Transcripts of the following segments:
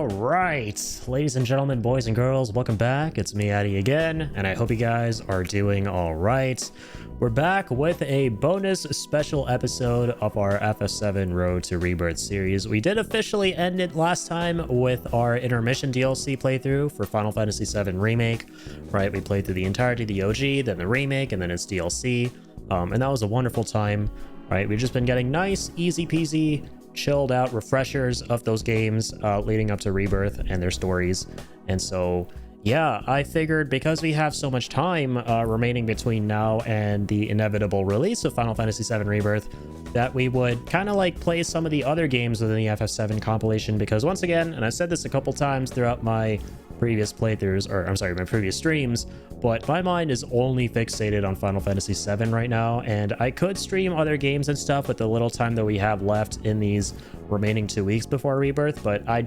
All right, ladies and gentlemen, boys and girls, welcome back. It's me, Addy, again, and I hope you guys are doing all right. We're back with a bonus special episode of our FF7 Road to Rebirth series. We did officially end it last time with our intermission DLC playthrough for Final Fantasy VII Remake, right? We played through the entirety of the OG, then the remake, and then its DLC, and that was a wonderful time, right? We've just been getting nice, easy peasy, chilled out refreshers of those games leading up to Rebirth and their stories. And so yeah, I figured because we have so much time remaining between now and the inevitable release of Final Fantasy VII Rebirth, that we would kind of like play some of the other games within the FF7 compilation, because once again, and I've said this a couple times throughout my previous playthroughs, or I'm sorry, my previous streams, but my mind is only fixated on Final Fantasy VII right now, and I could stream other games and stuff with the little time that we have left in these remaining 2 weeks before Rebirth, but I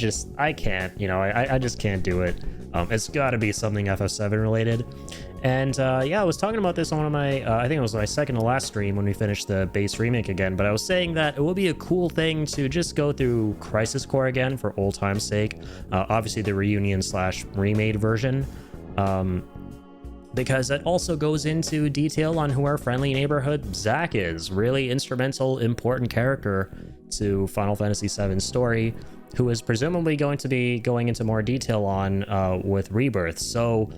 can't, you know, I just can't do it. It's got to be something FF7 related. And yeah, I was talking about this on one of my, I think it was my second to last stream when we finished the base remake again, but I was saying that it would be a cool thing to just go through Crisis Core again for old time's sake. Obviously the reunion slash remade version, because it also goes into detail on who our friendly neighborhood Zack is. Really instrumental, important character to Final Fantasy VII's story, who is presumably going to be going into more detail on with Rebirth. So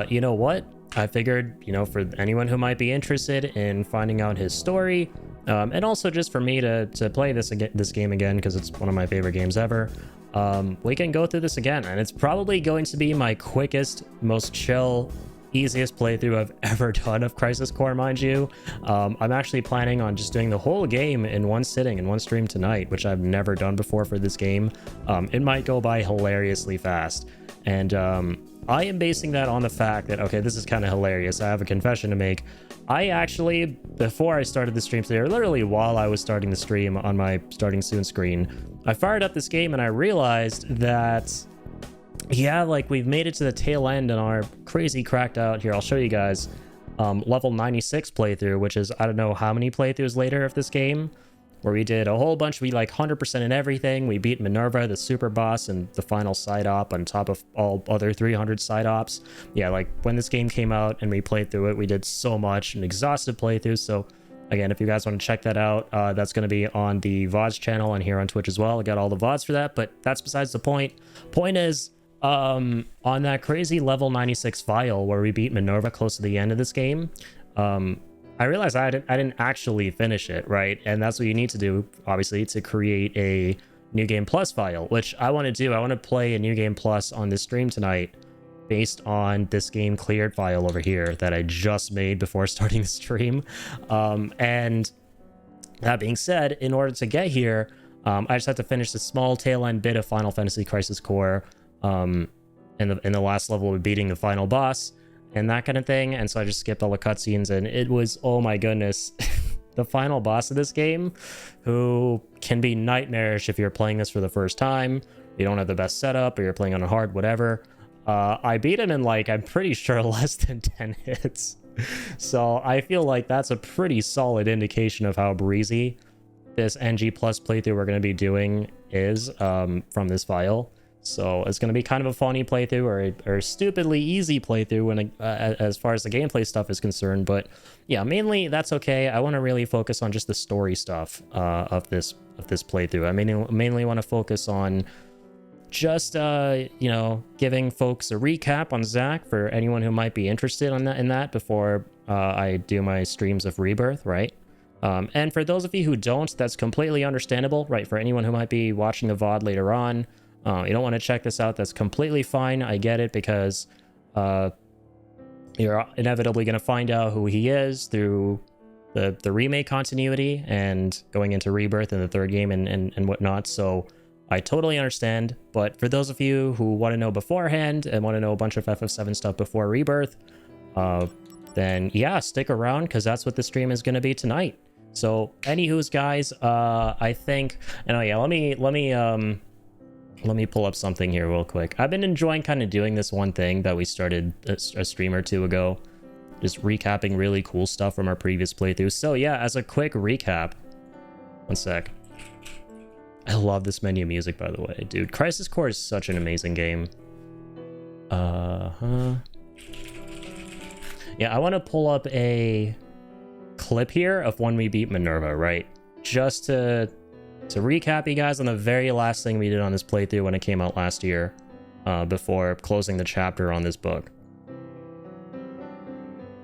you know what? I figured, you know, for anyone who might be interested in finding out his story, and also just for me to play this game again, because it's one of my favorite games ever, we can go through this again. And it's probably going to be my quickest, most chill, easiest playthrough I've ever done of Crisis Core, mind you. I'm actually planning on just doing the whole game in one sitting, in one stream tonight, which I've never done before for this game. It might go by hilariously fast. And I am basing that on the fact that, okay, this is kind of hilarious. I have a confession to make. I actually, before I started the stream today, or literally while I was starting the stream on my starting soon screen, I fired up this game and I realized that, yeah, like we've made it to the tail end in our crazy cracked out here. I'll show you guys level 96 playthrough, which is I don't know how many playthroughs later of this game, where we did a whole bunch. We like 100% in everything. We beat Minerva, the super boss, and the final side op on top of all other 300 side ops. Yeah, like when this game came out and we played through it, we did so much, an exhaustive playthrough. So again, if you guys want to check that out, that's going to be on the VODs channel and here on Twitch as well. I got all the VODs for that, but that's besides the point. Point is, on that crazy level 96 file where we beat Minerva close to the end of this game, I realized I didn't actually finish it, right? And that's what you need to do, obviously, to create a New Game Plus file, which I want to do. I want to play a New Game Plus on this stream tonight based on this game cleared file over here that I just made before starting the stream. And that being said, in order to get here, I just have to finish the small tail end bit of Final Fantasy Crisis Core in the last level of beating the final boss and that kind of thing. And so I just skipped all the cutscenes, and it was, oh my goodness, the final boss of this game, who can be nightmarish if you're playing this for the first time, you don't have the best setup, or you're playing on a hard whatever. I beat him in like, I'm pretty sure, less than 10 hits. So I feel like that's a pretty solid indication of how breezy this NG Plus playthrough we're going to be doing is from this file. So it's going to be kind of a funny playthrough, or a stupidly easy playthrough when as far as the gameplay stuff is concerned. But yeah, mainly that's okay. I want to really focus on just the story stuff of this playthrough. I mainly want to focus on just you know, giving folks a recap on Zack for anyone who might be interested in that before I do my streams of Rebirth, right? And for those of you who don't, that's completely understandable, right? For anyone who might be watching the VOD later on, you don't want to check this out, that's completely fine. I get it, because you're inevitably going to find out who he is through the remake continuity and going into Rebirth in the third game and whatnot. So I totally understand. But for those of you who want to know beforehand and want to know a bunch of FF7 stuff before Rebirth, then yeah, stick around, because that's what the stream is going to be tonight. So anywho's guys, I think, and oh yeah, let me pull up something here real quick. I've been enjoying kind of doing this one thing that we started a stream or two ago, just recapping really cool stuff from our previous playthroughs. So yeah, as a quick recap, one sec. I love this menu music, by the way. Dude, Crisis Core is such an amazing game. Yeah, I want to pull up a clip here of when we beat Minerva, right? Just to recap you guys on the very last thing we did on this playthrough when it came out last year, before closing the chapter on this book.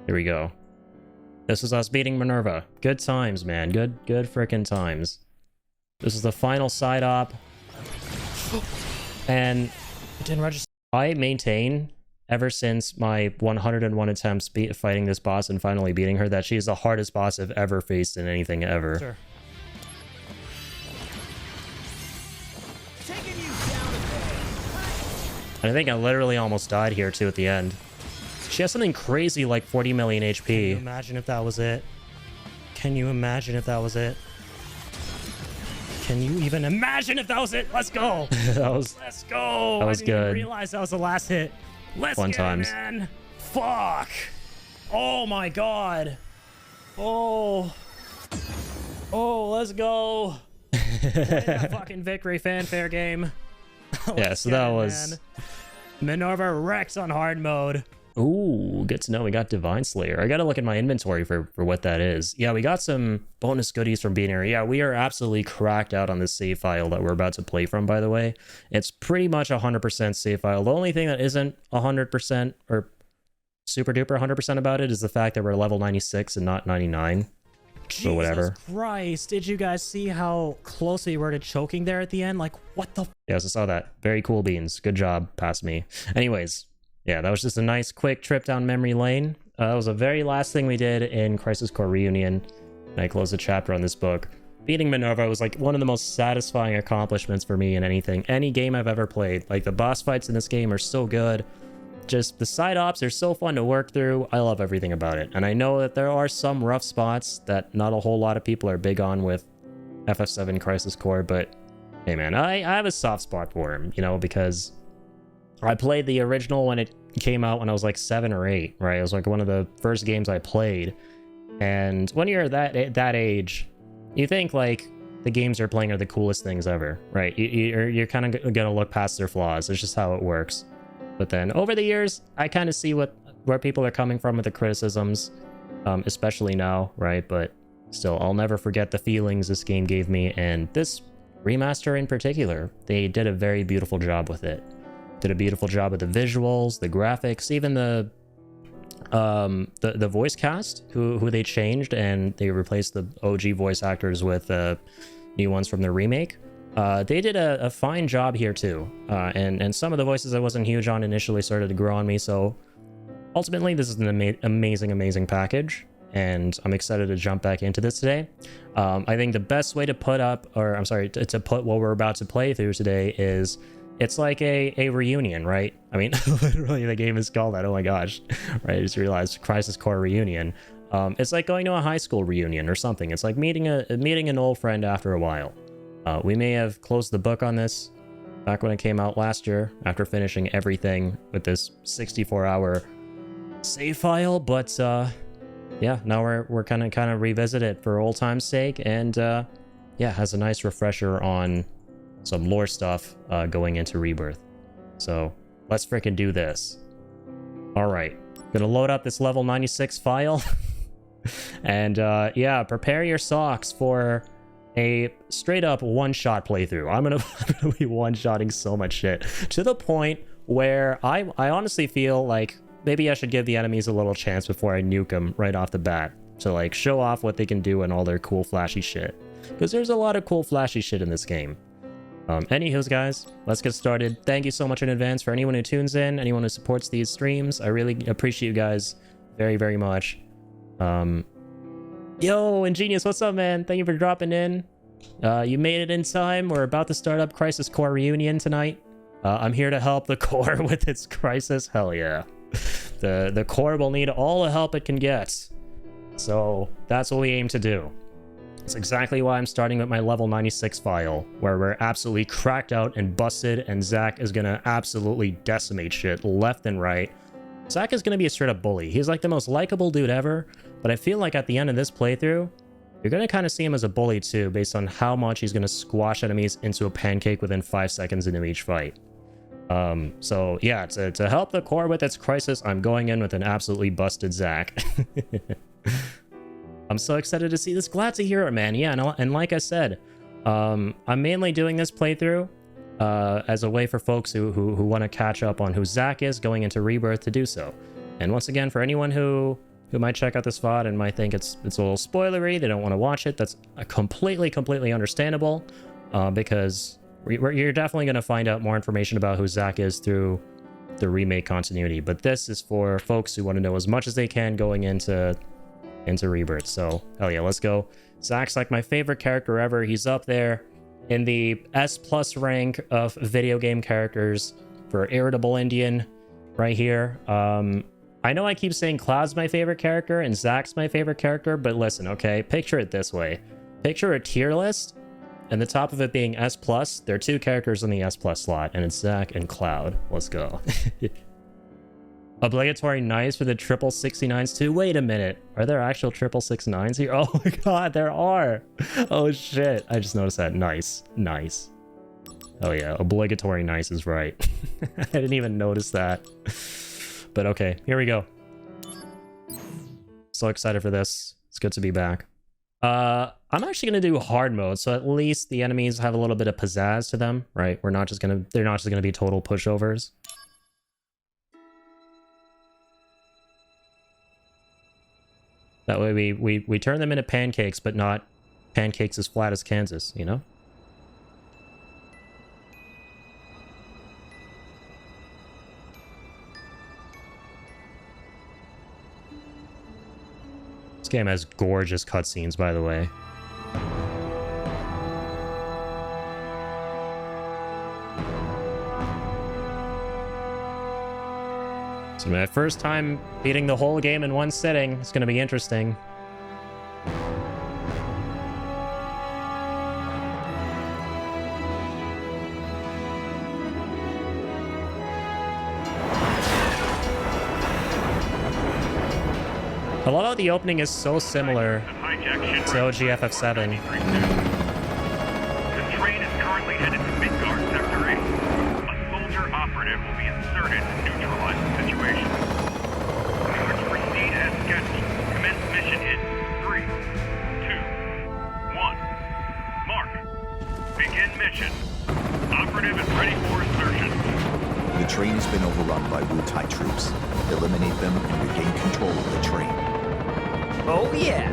Here we go. This is us beating Minerva. Good times, man. Good frickin' times. This is the final side op. And it didn't register. I maintain, ever since my 101 attempts fighting this boss and finally beating her, that she is the hardest boss I've ever faced in anything ever. Sure. And I think I literally almost died here too at the end. She has something crazy like 40 million HP. Can you imagine if that was it? Can you imagine if that was it? Can you even imagine if that was it? Let's go. Let's go. That was good. I didn't realize that was the last hit. Let's get it, man. Fuck. Oh my god. Oh. Oh, let's go. Play that fucking victory fanfare game. Yeah, so that was... Man. Minerva wrecks on hard mode. Ooh, good to know we got Divine Slayer. I gotta look at my inventory for what that is. Yeah, we got some bonus goodies from being here. Yeah, we are absolutely cracked out on this save file that we're about to play from, by the way. It's pretty much 100% save file. The only thing that isn't 100% or super duper 100% about it is the fact that we're level 96 and not 99. Jesus or whatever. Christ, did you guys see how close we were to choking there at the end? Like, what the... Yes, I saw that. Very cool beans. Good job. Past me. Anyways... Yeah, that was just a nice quick trip down memory lane. That was the very last thing we did in Crisis Core Reunion. And I closed the chapter on this book. Beating Minerva was like one of the most satisfying accomplishments for me in any game I've ever played. Like the boss fights in this game are so good. Just the side ops are so fun to work through. I love everything about it. And I know that there are some rough spots that not a whole lot of people are big on with FF7 Crisis Core, but hey man, I have a soft spot for him, you know, because I played the original when it came out when I was like 7 or 8, right? It was like one of the first games I played. And when you're that age, you think like the games you're playing are the coolest things ever, right? You're kind of gonna look past their flaws. It's just how it works. But then over the years, I kind of see where people are coming from with the criticisms, especially now, right? But still, I'll never forget the feelings this game gave me. And this remaster in particular, they did a very beautiful job with it. Did a beautiful job with the visuals, the graphics, even the voice cast who they changed, and they replaced the OG voice actors with new ones from the remake. They did a fine job here too, and some of the voices I wasn't huge on initially started to grow on me. So ultimately, this is an amazing package, and I'm excited to jump back into this today. I think the best way to put what we're about to play through today is. It's like a reunion, right? I mean, literally the game is called that. Oh my gosh. Right, I just realized Crisis Core Reunion. It's like going to a high school reunion or something. It's like meeting an old friend after a while. We may have closed the book on this back when it came out last year after finishing everything with this 64-hour save file, but yeah, now we're kind of revisit it for old time's sake, and yeah, has a nice refresher on some lore stuff going into Rebirth. So let's freaking do this. All right, gonna load up this level 96 file. And yeah, prepare your socks for a straight up one-shot playthrough. I'm gonna be one-shotting so much shit to the point where I honestly feel like maybe I should give the enemies a little chance before I nuke them right off the bat to like show off what they can do and all their cool flashy shit, because there's a lot of cool flashy shit in this game. Anywho's guys, let's get started. Thank you so much in advance for anyone who tunes in, anyone who supports these streams. I really appreciate you guys very much. Yo, Ingenious, what's up, man? Thank you for dropping in. You made it in time. We're about to start up Crisis Core Reunion tonight. I'm here to help the core with its crisis. Hell yeah. The core will need all the help it can get. So that's what we aim to do. It's exactly why I'm starting with my level 96 file, where we're absolutely cracked out and busted, and Zack is gonna absolutely decimate shit left and right. Zack is gonna be a straight up bully. He's like the most likable dude ever, but I feel like at the end of this playthrough, You're going to kind of see him as a bully too, based on how much he's going to squash enemies into a pancake within 5 seconds into each fight. So yeah, to help the core with its crisis, I'm going in with an absolutely busted Zack. I'm so excited to see this. Glad to hear it, man. Yeah, and like I said, I'm mainly doing this playthrough as a way for folks who want to catch up on who Zack is going into Rebirth to do so. And once again, for anyone who might check out this VOD and might think it's a little spoilery, they don't want to watch it, that's completely understandable, because you're definitely going to find out more information about who Zack is through the remake continuity. But this is for folks who want to know as much as they can going into Rebirth. So hell yeah, let's go. Zack's like my favorite character ever. He's up there in the S+ rank of video game characters for Irritable Indian right here. I know I keep saying Cloud's my favorite character and Zack's my favorite character, but listen, okay, picture it this way. Picture a tier list, and the top of it being S+. There are 2 characters in the S+ slot, and it's Zack and Cloud. Let's go. Obligatory knives for the 69s too? Wait a minute. Are there actual 69s here? Oh my god, there are! Oh shit. I just noticed that. Nice. Nice. Oh yeah, obligatory nice is right. I didn't even notice that. But okay, here we go. So excited for this. It's good to be back. I'm actually gonna do hard mode, so at least the enemies have a little bit of pizzazz to them, right? They're not just gonna be total pushovers. That way we turn them into pancakes, but not pancakes as flat as Kansas, you know? This game has gorgeous cutscenes, by the way. So my first time beating the whole game in one sitting. It's going to be interesting. I love how the opening is so similar to OG FF7. The train is currently headed to Midgard Sector 8. A soldier operative will be inserted to neutralize the situation. In order to proceed as scheduled, commence mission in 3, 2, 1. Mark. Begin mission. Operative is ready for insertion. The train has been overrun by Wu-Tai troops. Eliminate them and regain control of the train. Oh yeah!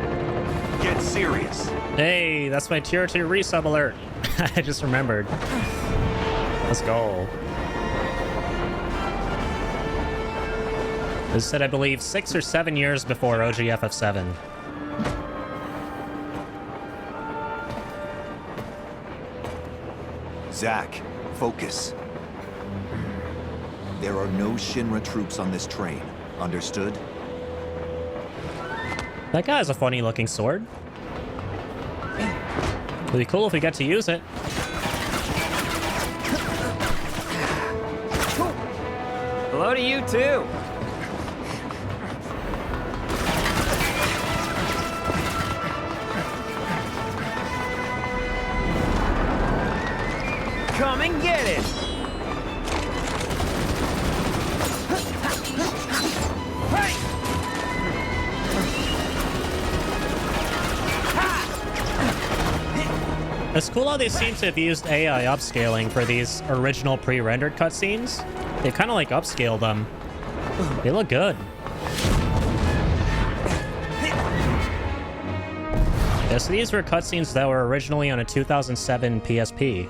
Get serious. Hey, that's my tier 2 resub alert. I just remembered. Let's go. This said, I believe, 6 or 7 years before OG FF7. Zack, focus. There are no Shinra troops on this train. Understood? That guy has a funny looking sword. It'd be cool if we get to use it. Hello to you too. Come and get it. It's cool how they seem to have used AI upscaling for these original pre-rendered cutscenes. They've kind of like upscaled them. They look good. Yeah, so these were cutscenes that were originally on a 2007 PSP.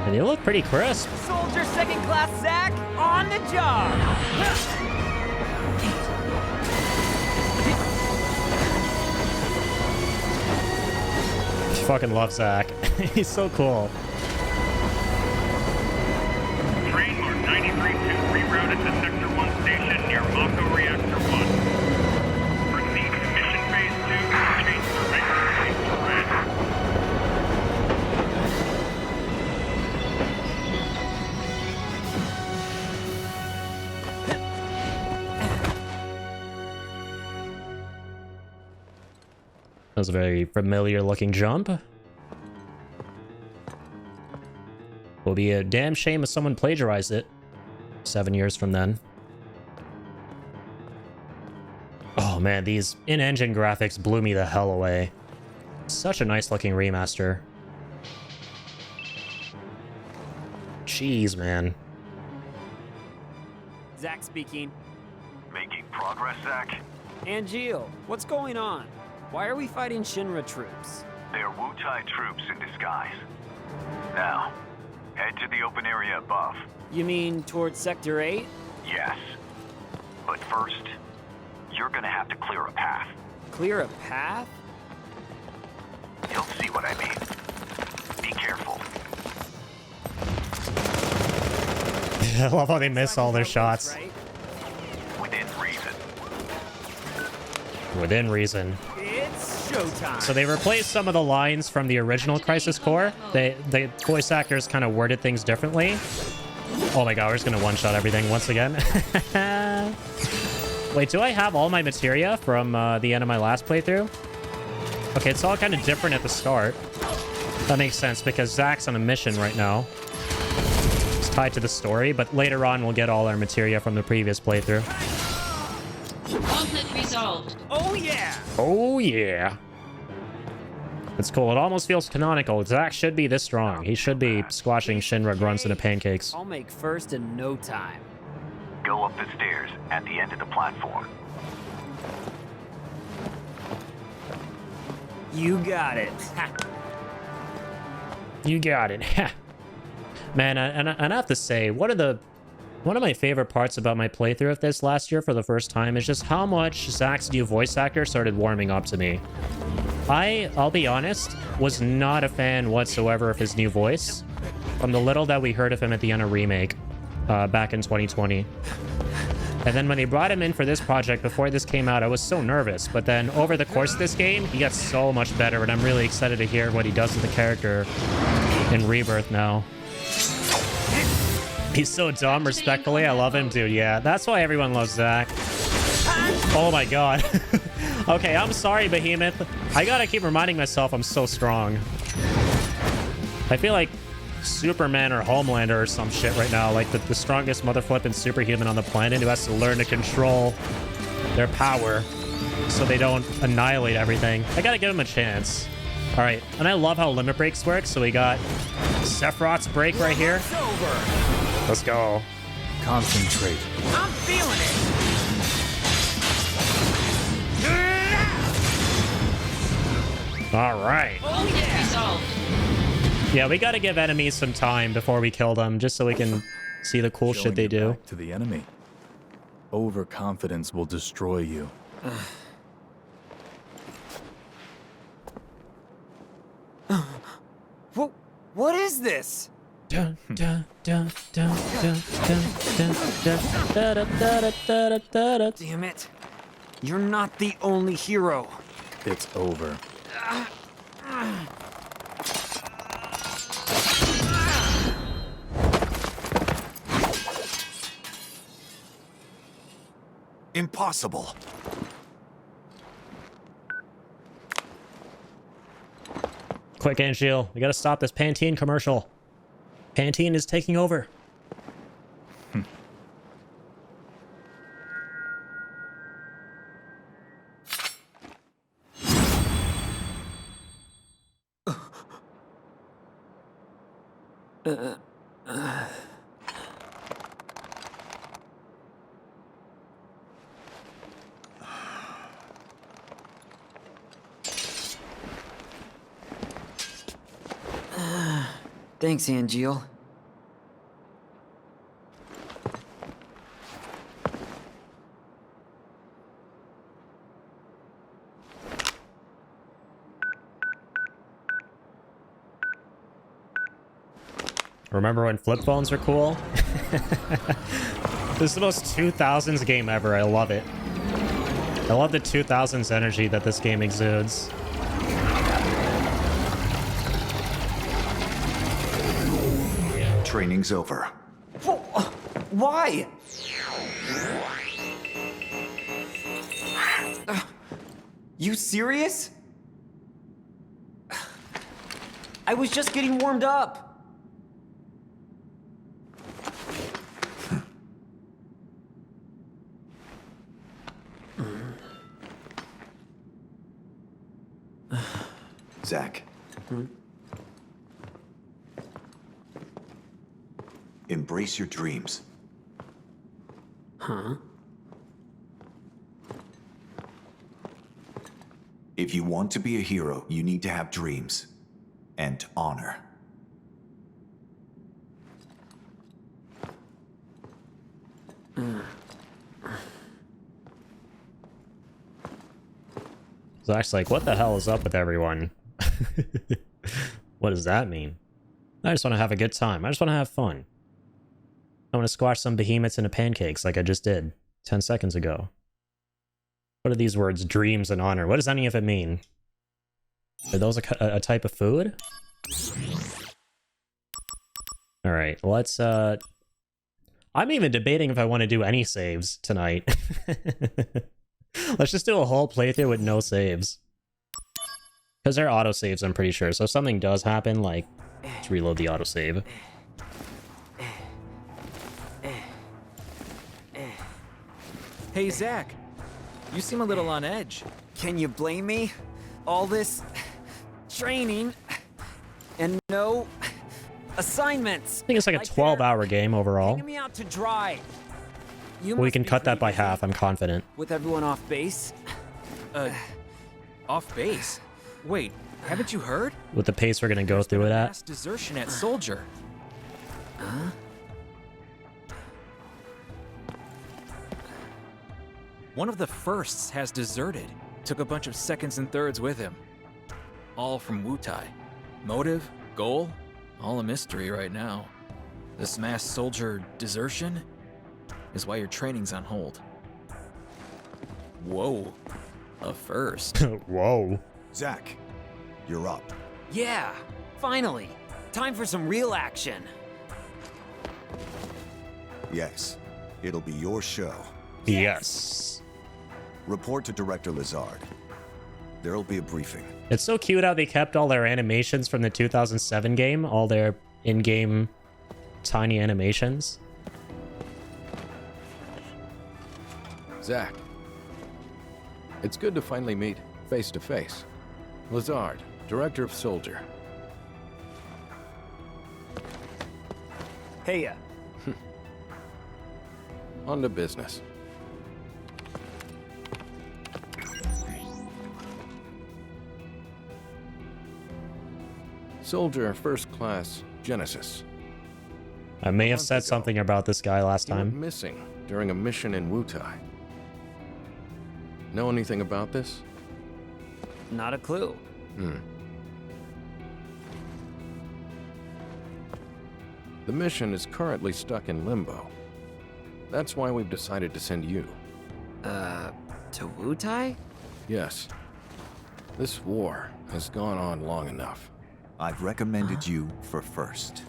And they look pretty crisp. Soldier second class Zack on the job. Fucking love Zack. He's so cool. Train mark 93-2 rerouted to Sector 1 station near Mako Reactor 1. Proceed to Mission Phase 2 and change surveyor phase to red. was a very familiar looking jump. Will be a damn shame if someone plagiarized it 7 years from then. Oh man, these in-engine graphics blew me the hell away. Such a nice looking remaster. Jeez, man. Zack speaking. Making progress, Zack? Angeal, what's going on? Why are we fighting Shinra troops? They're Wu-Tai troops in disguise. Now, head to the open area above. You mean towards Sector 8? Yes. But first, you're gonna have to clear a path. Clear a path? You'll see what I mean. Be careful. I love how they miss all their shots. Right? Within reason. Within reason. It's showtime. So they replaced some of the lines from the original Crisis Core. The voice actors kind of worded things differently. Oh my god, we're just gonna one-shot everything once again. Wait, do I have all my materia from the end of my last playthrough? Okay, it's all kind of different at the start. That makes sense because Zack's on a mission right now. It's tied to the story, but later on we'll get all our materia from the previous playthrough. Conflict resolved. Oh yeah! Oh yeah. It's cool. It almost feels canonical. Zack should be this strong. He should be squashing Shinra grunts into pancakes. I'll make first in no time. Go up the stairs at the end of the platform. You got it. You got it. Man, and I have to say, one of my favorite parts about my playthrough of this last year for the first time is just how much Zack's new voice actor started warming up to me. I'll be honest, was not a fan whatsoever of his new voice from the little that we heard of him at the end of Remake back in 2020. And then when they brought him in for this project before this came out, I was so nervous. But then over the course of this game, he got so much better, and I'm really excited to hear what he does with the character in Rebirth now. He's so dumb, respectfully. I love him, dude. Yeah, that's why everyone loves Zack. Oh my god. Okay, I'm sorry, Behemoth. I gotta keep reminding myself I'm so strong. I feel like Superman or Homelander or some shit right now, like the strongest motherflipping superhuman on the planet who has to learn to control their power so they don't annihilate everything. I gotta give him a chance. All right, and I love how limit breaks work, so we got Sephiroth's break right here. It's over. Let's go. Concentrate. I'm feeling it. All right. Conflict resolved. Yeah, we gotta give enemies some time before we kill them, just so we can see the cool shit Showing they your do. back to the enemy. Overconfidence will destroy you. What is this? Dun, dun, dun, dun, dun, dun, dun, dun, da, da, da, da, da, da, da. Damn it. You're not the only hero. It's over. Impossible. Quick, Angeal. We gotta stop this Pantene commercial. Pantene is taking over. Thanks, Angeal. Remember when flip phones were cool? This is the most 2000s game ever. I love it. I love the 2000s energy that this game exudes. Training's over. Why? You serious? I was just getting warmed up. Zack. Embrace your dreams. Huh? If you want to be a hero, you need to have dreams. And honor. Zack's like, what the hell is up with everyone? What does that mean? I just want to have a good time. I just want to have fun. I want to squash some behemoths into pancakes like I just did 10 seconds ago. What are these words? Dreams and honor. What does any of it mean? Are those a type of food? Alright, let's, I'm even debating if I want to do any saves tonight. Let's just do a whole playthrough with no saves. Because they're autosaves, I'm pretty sure. So if something does happen, like, let's reload the autosave. Hey, Zack. You seem a little on edge. Can you blame me? All this training and no assignments. I think it's like a 12-hour game overall. Hanging me out to dry. You We must can be cut that pretty by busy half, I'm confident. with everyone off base. Off base. Wait, haven't you heard? With the pace we're gonna go through it at. Mass desertion at Soldier. Huh? One of the firsts has deserted. Took a bunch of seconds and thirds with him. All from Wutai. Motive, goal, all a mystery right now. This mass soldier desertion is why your training's on hold. Whoa, a first. Whoa. Zack, you're up. Yeah, finally. Time for some real action. Yes, it'll be your show. Yes. Report to Director Lazard. There'll be a briefing. It's so cute how they kept all their animations from the 2007 game, all their in-game tiny animations. Zack, it's good to finally meet face to face. Lazard, Director of Soldier. Hey, On to business. Soldier First Class Genesis. I may have said something about this guy last You went time. missing during a mission in Wutai. Know anything about this? not a clue. The mission is currently stuck in limbo. That's why we've decided to send you. To Wutai? Yes. This war has gone on long enough. I've recommended you for first.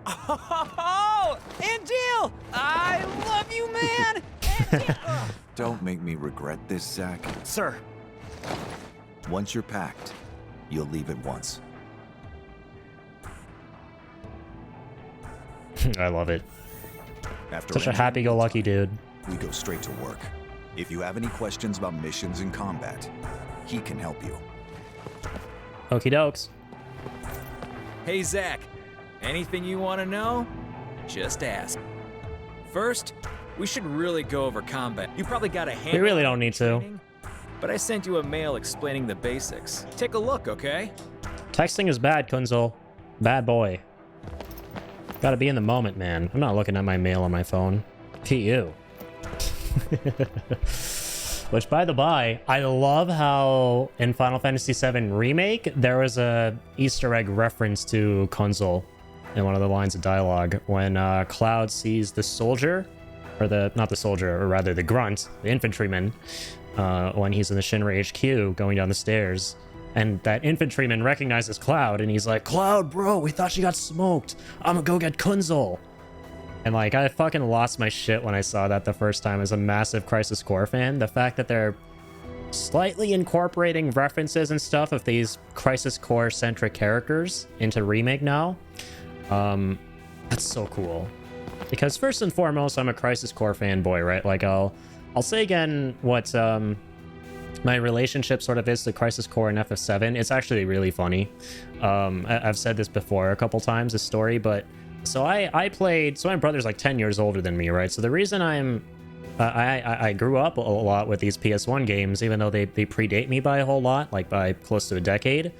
Oh, Angel! I love you, man! Angel! Don't make me regret this, Zack. Sir. Once you're packed, you'll leave at once. I love it. After Such a entering happy-go-lucky dude. we go straight to work. If you have any questions about missions and combat, he can help you. Okie dokes. Hey, Zack. Anything you want to know? Just ask. First, we should really go over combat. You probably got a handle. We really don't need to. training, but I sent you a mail explaining the basics. Take a look, okay? Texting is bad, Kunzel. Bad boy. Gotta be in the moment, man. I'm not looking at my mail on my phone. P.U. Which, by the by, I love how in Final Fantasy VII Remake, there was a Easter egg reference to Kunzel in one of the lines of dialogue when Cloud sees the soldier, or not the soldier, or rather the grunt, the infantryman, when he's in the Shinra HQ going down the stairs. And that infantryman recognizes Cloud, and he's like, Cloud, bro, we thought you got smoked. I'm gonna go get Kunzel. And like, I fucking lost my shit when I saw that the first time as a massive Crisis Core fan. The fact that they're slightly incorporating references and stuff of these Crisis Core centric characters into Remake now. That's so cool. Because first and foremost, I'm a Crisis Core fanboy, right? Like I'll say again what my relationship sort of is to Crisis Core and FF7. It's actually really funny. I've said this before a couple times, this story, but so I played, so my brother's like 10 years older than me, right? So the reason I grew up a lot with these PS1 games, even though they predate me by a whole lot, like by close to a decade,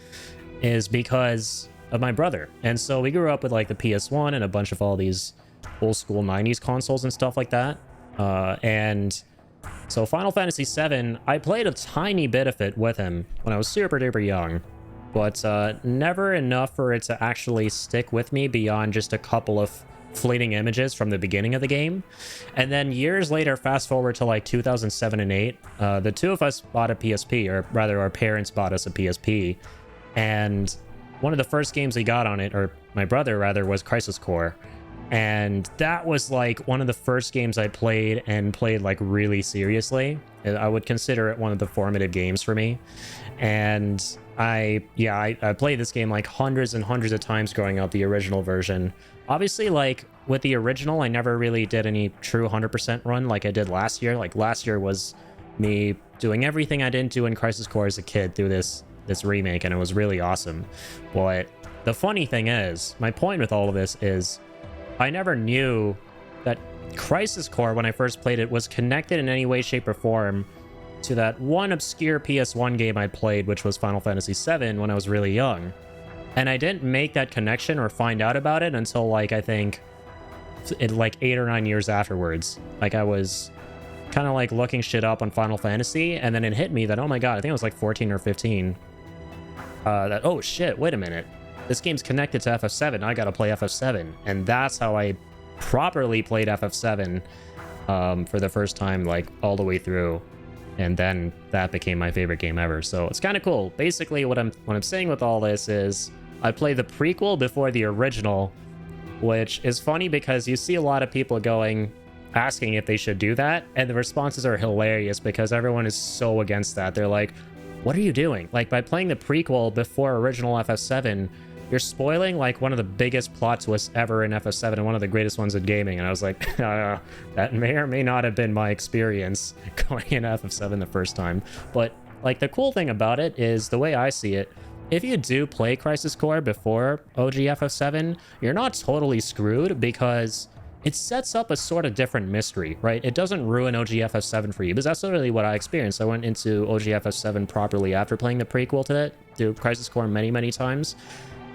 is because of my brother. And so we grew up with like the PS1 and a bunch of all these old school 90s consoles and stuff like that. And so Final Fantasy VII, I played a tiny bit of it with him when I was super duper young, but never enough for it to actually stick with me beyond just a couple of fleeting images from the beginning of the game. And then years later, fast forward to like 2007 and 8, the two of us bought a PSP, or rather our parents bought us a PSP, and one of the first games we got on it, or my brother rather, was Crisis Core. And that was like one of the first games I played like really seriously. I would consider it one of the formative games for me. And I played this game like hundreds and hundreds of times growing up, the original version. Obviously, like with the original, I never really did any true 100% run like I did last year. Like last year was me doing everything I didn't do in Crisis Core as a kid through this remake, and it was really awesome. But the funny thing is, my point with all of this is, I never knew that Crisis Core, when I first played it, was connected in any way, shape, or form to that one obscure PS1 game I played, which was Final Fantasy VII, when I was really young. And I didn't make that connection or find out about it until, like, I think, like 8 or 9 years afterwards. Like, I was kind of, like, looking shit up on Final Fantasy, and then it hit me that, oh my god, I think I was, like, 14 or 15. That, oh shit, wait a minute. This game's connected to FF7, I gotta play FF7. And that's how I properly played FF7 for the first time, like, all the way through. And then that became my favorite game ever. So it's kind of cool. Basically, what I'm saying with all this is, I played the prequel before the original, which is funny because you see a lot of people asking if they should do that, and the responses are hilarious because everyone is so against that. They're like, what are you doing? Like, by playing the prequel before original FF7, you're spoiling like one of the biggest plot twists ever in FF7 and one of the greatest ones in gaming. And I was like, that may or may not have been my experience going in FF7 the first time. But like, the cool thing about it is, the way I see it, if you do play Crisis Core before OG FF7, you're not totally screwed, because it sets up a sort of different mystery, right? It doesn't ruin OG FF7 for you, because that's literally what I experienced. I went into OG FF7 properly after playing the prequel to it, through Crisis Core many, many times.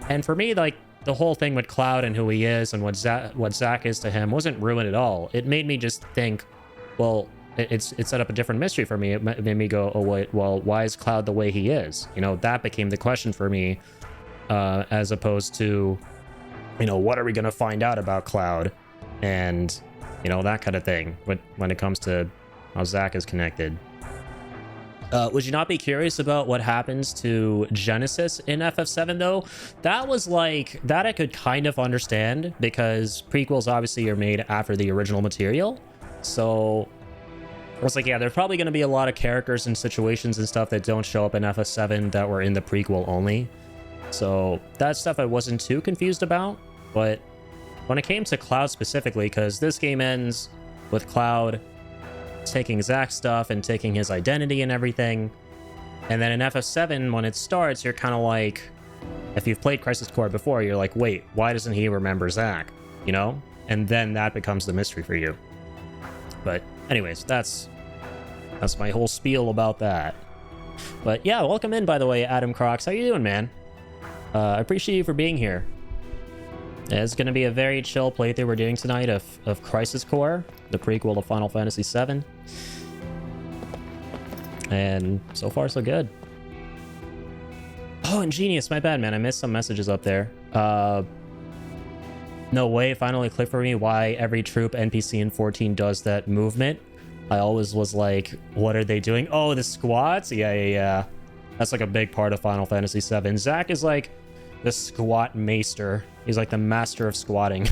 And for me, like, the whole thing with Cloud and who he is and what Zack is to him wasn't ruined at all. It made me just think, well, it set up a different mystery for me. It made me go, oh, wait, well, why is Cloud the way he is? You know, that became the question for me, as opposed to, you know, what are we going to find out about Cloud? And, you know, that kind of thing when it comes to how Zack is connected. Would you not be curious about what happens to Genesis in FF7, though? That was like, that I could kind of understand, because prequels obviously are made after the original material. So I was like, yeah, there's probably going to be a lot of characters and situations and stuff that don't show up in FF7 that were in the prequel only. So that stuff I wasn't too confused about. But when it came to Cloud specifically, because this game ends with Cloud taking Zack's stuff and taking his identity and everything. And then in FF7, when it starts, you're kind of like, if you've played Crisis Core before, you're like, wait, why doesn't he remember Zack? You know? And then that becomes the mystery for you. But anyways, that's my whole spiel about that. But yeah, welcome in, by the way, Adam Crocs. How you doing, man? I appreciate you for being here. It's going to be a very chill playthrough we're doing tonight of Crisis Core, the prequel to Final Fantasy VII. And so far, so good. Oh, Ingenious, my bad, man. I missed some messages up there. No way, it finally clicked for me why every troop NPC in 14 does that movement. I always was like, what are they doing? Oh, the squats? Yeah. That's like a big part of Final Fantasy VII. Zack is like the squat maester. He's like the master of squatting.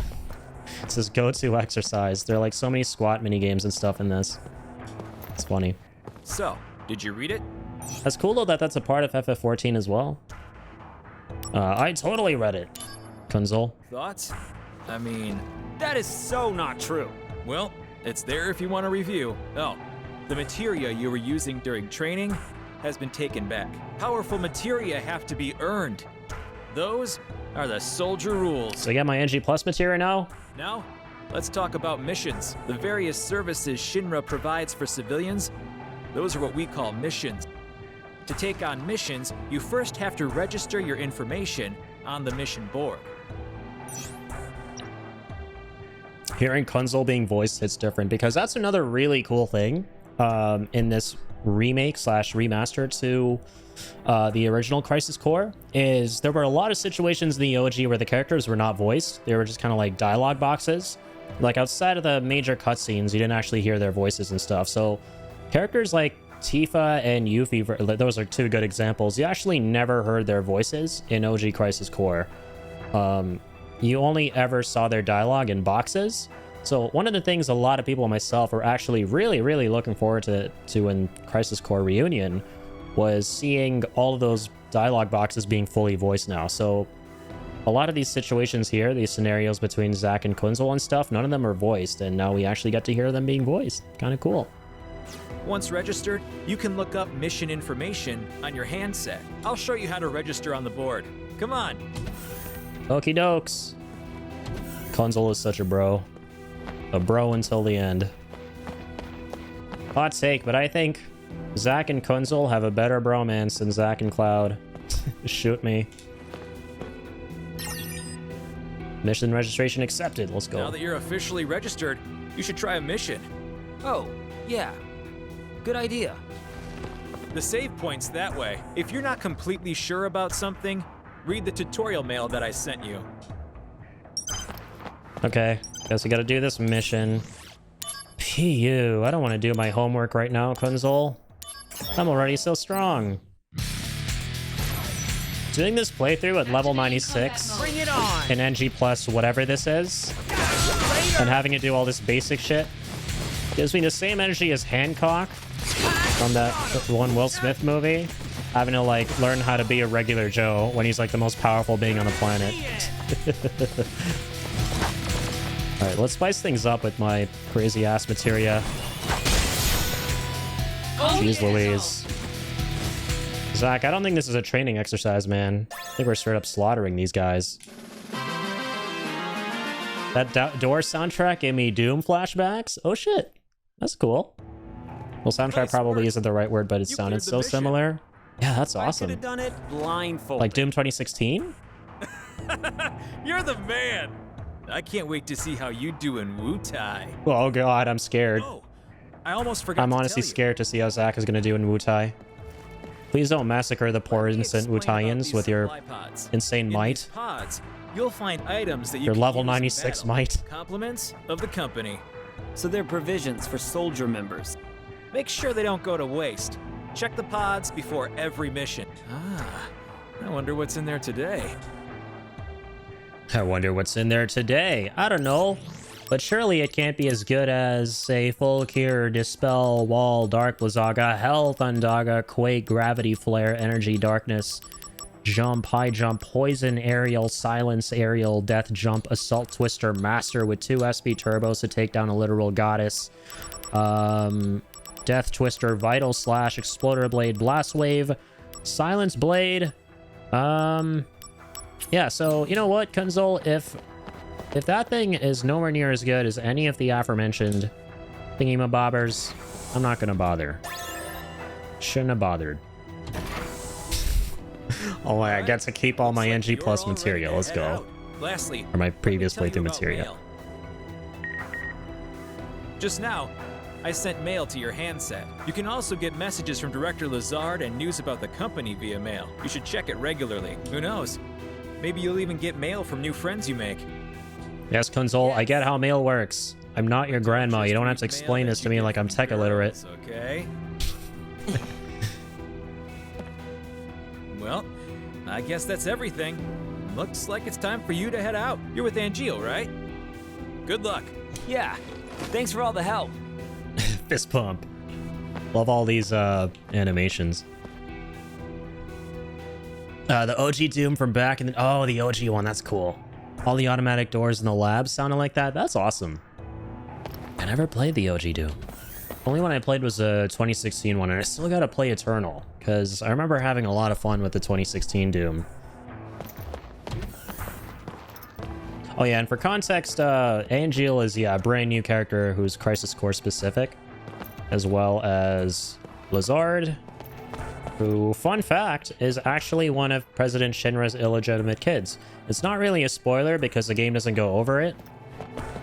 It's his go-to exercise. There are like so many squat mini games and stuff in this. It's funny. So, Did you read it? That's cool though that that's a part of FF14 as well. I totally read it. Kunzel. Thoughts? I mean, That is so not true. well, it's there if you want to review. Oh, the materia you were using during training has been taken back. Powerful materia have to be earned. Those are the soldier rules. So I got my NG Plus material now? Now, let's talk about missions. The various services Shinra provides for civilians, those are what we call missions. To take on missions, you first have to register your information on the mission board. Hearing Kunzel being voiced hits different because that's another really cool thing in this remake slash remaster to the original Crisis Core is there were a lot of situations in the OG where the characters were not voiced. They were just kind of like dialogue boxes. Like outside of the major cutscenes, you didn't actually hear their voices and stuff. So characters like Tifa and Yuffie, those are two good examples. You actually never heard their voices in OG Crisis Core. You only ever saw their dialogue in boxes. So one of the things a lot of people, myself, were actually really looking forward to in Crisis Core Reunion was seeing all of those dialogue boxes being fully voiced now. So a lot of these situations here, these scenarios between Zack and Kunzel and stuff, none of them are voiced, and now we actually get to hear them being voiced. Kind of cool. Once registered, you can look up mission information on your handset. I'll show you how to register on the board. Come on. Okie dokes. Kunzel is such a bro. A bro until the end. Hot take, but I think Zack and Kunzel have a better bromance than Zack and Cloud. Shoot me. Mission registration accepted. Let's go. Now that you're officially registered, you should try a mission. Oh, yeah. Good idea. The save point's that way. If you're not completely sure about something, read the tutorial mail that I sent you. Okay, guess we gotta do this mission. PU, I don't want to do my homework right now, Kunzel. I'm already so strong. Doing this playthrough at level 96 Bring it on! in NG plus whatever this is, and having to do all this basic shit, gives me the same energy as Hancock from that one Will Smith movie, having to like learn how to be a regular Joe when he's like the most powerful being on the planet. Alright, let's spice things up with my crazy ass materia. Jeez Louise. Zack, I don't think this is a training exercise, man. I think we're straight up slaughtering these guys. That door soundtrack gave me Doom flashbacks? Oh shit. That's cool. Well, soundtrack probably isn't the right word, but it sounded so similar. Yeah, that's I could awesome. have done it blindfolded. Like Doom 2016? You're the man! I can't wait to see how you do in Wu-Tai. Oh god, I'm scared. Oh, I almost forgot I'm to honestly tell you. scared to see how Zack is gonna do in Wu-Tai. Please don't massacre the poor Let me innocent explain about Wu-Taians these with your supply pods. insane In might. these pods, you'll find items that you Your can level use in 96 battle. might. Compliments of the company. So they're provisions for soldier members. Make sure they don't go to waste. Check the pods before every mission. Ah, I wonder what's in there today. I wonder what's in there today. I don't know. But surely it can't be as good as, say, Full Cure, Dispel, Wall, Dark Blizzaga, Health, Undaga, Quake, Gravity Flare, Energy, Darkness, Jump, High Jump, Poison, Aerial, Silence, Aerial, Death Jump, Assault Twister, Master with 2 SP turbos to take down a literal goddess, Death Twister, Vital Slash, Exploder Blade, Blast Wave, Silence Blade, yeah, so, you know what, Kunzel, if that thing is nowhere near as good as any of the aforementioned thingamabobbers, I'm not gonna bother. Shouldn't have bothered. Oh, I get to keep all my NG plus material. Let's go. Lastly, Or my let me previous tell you playthrough about material. mail. Just now, I sent mail to your handset. You can also get messages from Director Lazard and news about the company via mail. You should check it regularly. Who knows? Maybe you'll even get mail from new friends you make. Yes, Kunzel, I get how mail works. I'm not your grandma. You don't have to explain this to me like I'm tech illiterate. Okay. Well, I guess that's everything. Looks like it's time for you to head out. You're with Angel, right? Good luck. Yeah. Thanks for all the help. Fist pump. Love all these animations. The OG Doom from back in the... Oh, the OG one. That's cool. All the automatic doors in the lab sounded like that. That's awesome. I never played the OG Doom. Only one I played was a 2016 one, and I still gotta play Eternal, because I remember having a lot of fun with the 2016 Doom. Oh yeah, and for context, Angel is, yeah, a brand new character who's Crisis Core specific, as well as Lazard, who, fun fact, is actually one of President Shinra's illegitimate kids. It's not really a spoiler because the game doesn't go over it,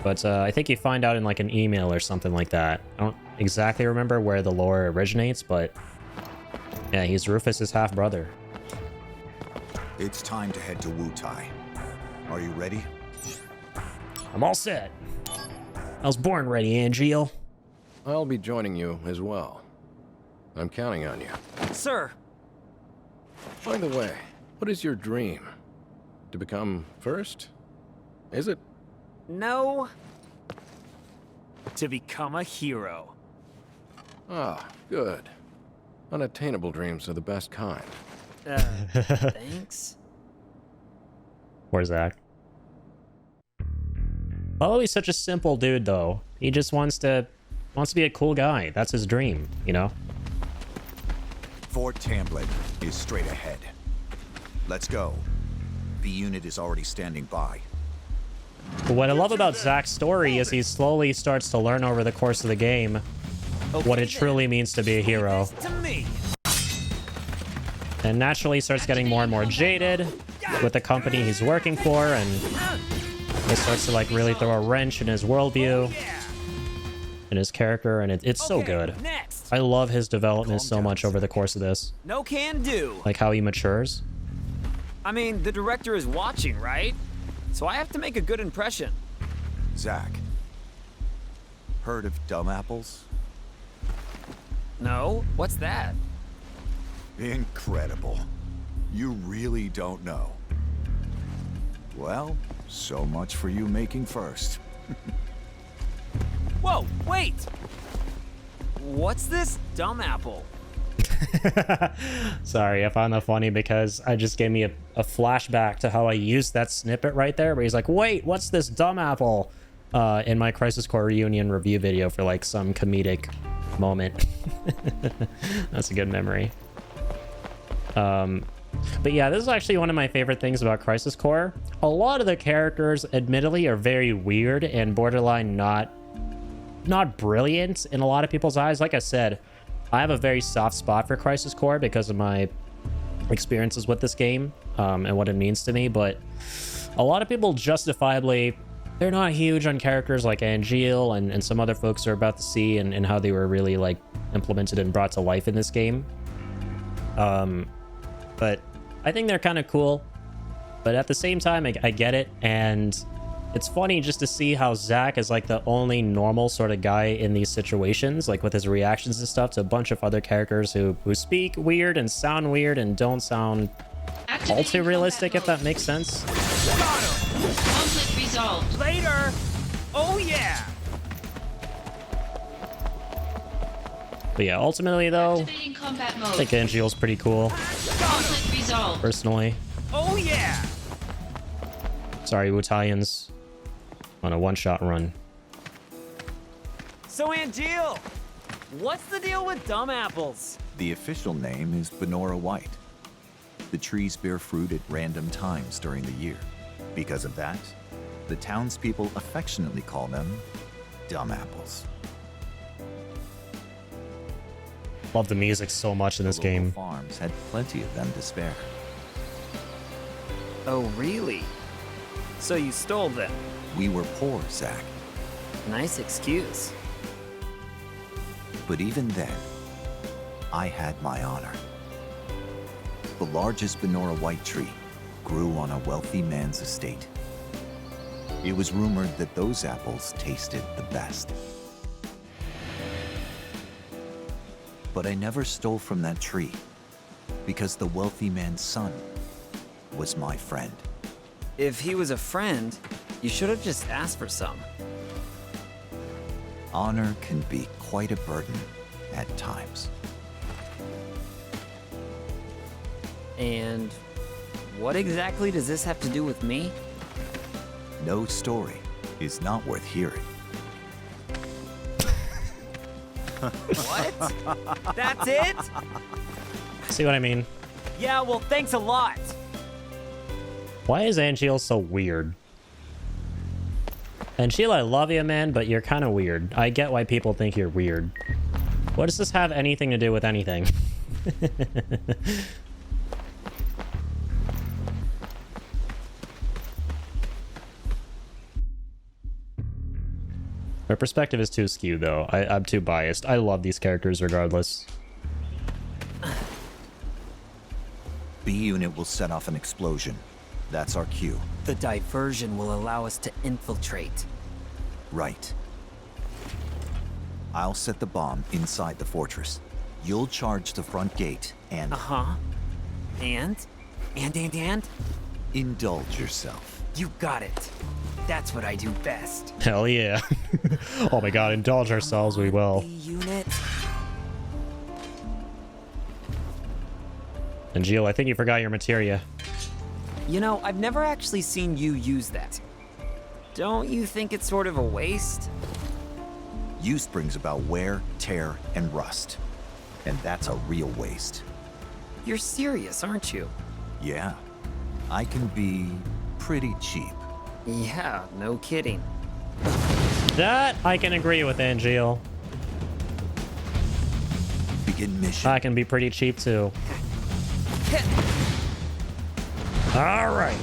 but I think you find out in like an email or something like that. I don't exactly remember where the lore originates, but yeah, he's Rufus's half-brother. It's time to head to Wutai. Are you ready? I'm all set. I was born ready, Angel. I'll be joining you as well. I'm counting on you. Sir! By the way, what is your dream? To become first? Is it? No. To become a hero. Ah, good. Unattainable dreams are the best kind. Thanks? Poor Zack. Oh, he's such a simple dude, though. He just wants to be a cool guy. That's his dream, you know? Fort Tamblet is straight ahead. Let's go. The unit is already standing by. But what I love about Zack's story is he slowly starts to learn over the course of the game what it truly means to be a hero. To me. And naturally starts getting more and more jaded with the company he's working for, and it starts to like really throw a wrench in his worldview and his character, and it's so good. Next. I love his development Calm so down, much over the course of this. No can do. Like how he matures. I mean, the director is watching, right? So I have to make a good impression. Zack. Heard of dumb apples? No? What's that? Incredible. You really don't know. Well, so much for you making first. Whoa, wait! What's this dumb apple? Sorry, I found that funny because I just gave me a flashback to how I used that snippet right there, where he's like, wait, what's this dumb apple? In my Crisis Core reunion review video for like some comedic moment. That's a good memory. But yeah, this is actually one of my favorite things about Crisis Core. A lot of the characters, admittedly, are very weird and borderline not brilliant in a lot of people's eyes. Like I said, I have a very soft spot for Crisis Core because of my experiences with this game and what it means to me, but a lot of people justifiably, they're not huge on characters like Angel and some other folks are about to see and how they were really like implemented and brought to life in this game. But I think they're kind of cool, but at the same time, I get it, and it's funny just to see how Zack is like the only normal sort of guy in these situations, like with his reactions and stuff to a bunch of other characters who speak weird and sound weird and don't sound all too realistic, if that makes sense. Conflict resolved. Later! Oh yeah! But yeah, ultimately though, Activating combat I mode. think Angel's pretty cool, Conflict resolved. personally. Oh yeah! Sorry, Wutaians on a one-shot run. So Angel, what's the deal with dumb apples? The official name is Benora White. The trees bear fruit at random times during the year. Because of that, the townspeople affectionately call them dumb apples. Love the music so much in this The local game. farms had plenty of them to spare. Oh really? So you stole them? We were poor, Zack. Nice excuse. But even then, I had my honor. The largest Benora White tree grew on a wealthy man's estate. It was rumored that those apples tasted the best. But I never stole from that tree, because the wealthy man's son was my friend. If he was a friend, you should have just asked for some. Honor can be quite a burden at times. And what exactly does this have to do with me? No story is not worth hearing. What? That's it? See what I mean? Yeah, well, thanks a lot. Why is Angeal so weird? Angeal, I love you, man, but you're kind of weird. I get why people think you're weird. What does this have anything to do with anything? My perspective is too skewed, though. I'm too biased. I love these characters regardless. B unit will set off an explosion. That's our cue. The diversion will allow us to infiltrate. Right. I'll set the bomb inside the fortress. You'll charge the front gate and... Uh-huh. And? And? Indulge yourself. You got it. That's what I do best. Hell yeah. Oh my god, indulge ourselves, we will. B unit. Angeal, I think you forgot your materia. You know, I've never actually seen you use that. Don't you think it's sort of a waste? Use brings about wear, tear, and rust. And that's a real waste. You're serious, aren't you? Yeah. I can be pretty cheap. Yeah, no kidding. That I can agree with, Angeal. Begin mission. I can be pretty cheap too. All right.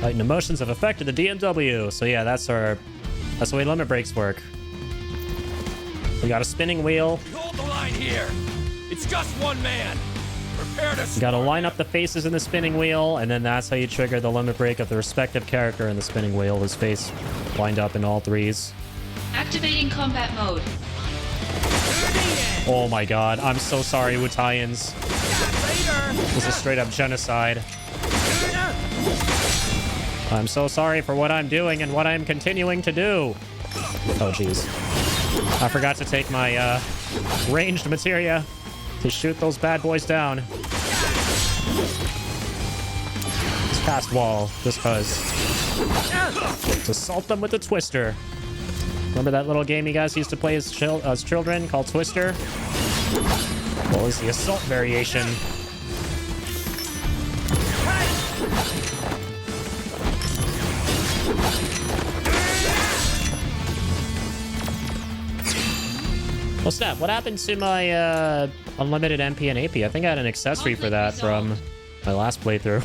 Heightened emotions have affected the DMW. So yeah, that's the way limit breaks work. We got a spinning wheel. Hold the line here. It's just one man. Prepare to. You gotta line up the faces in the spinning wheel, and then that's how you trigger the limit break of the respective character in the spinning wheel. His face lined up in all threes. Activating combat mode. Oh my god, I'm so sorry, Wutaians. This is straight up genocide. I'm so sorry for what I'm doing and what I'm continuing to do. Oh jeez. I forgot to take my ranged materia to shoot those bad boys down. Let's cast wall, just cause. Let's assault them with the twister. Remember that little game you guys used to play as children called Twister? Well, it's the assault variation. Well, snap, what happened to my unlimited MP and AP? I think I had an accessory for that from my last playthrough.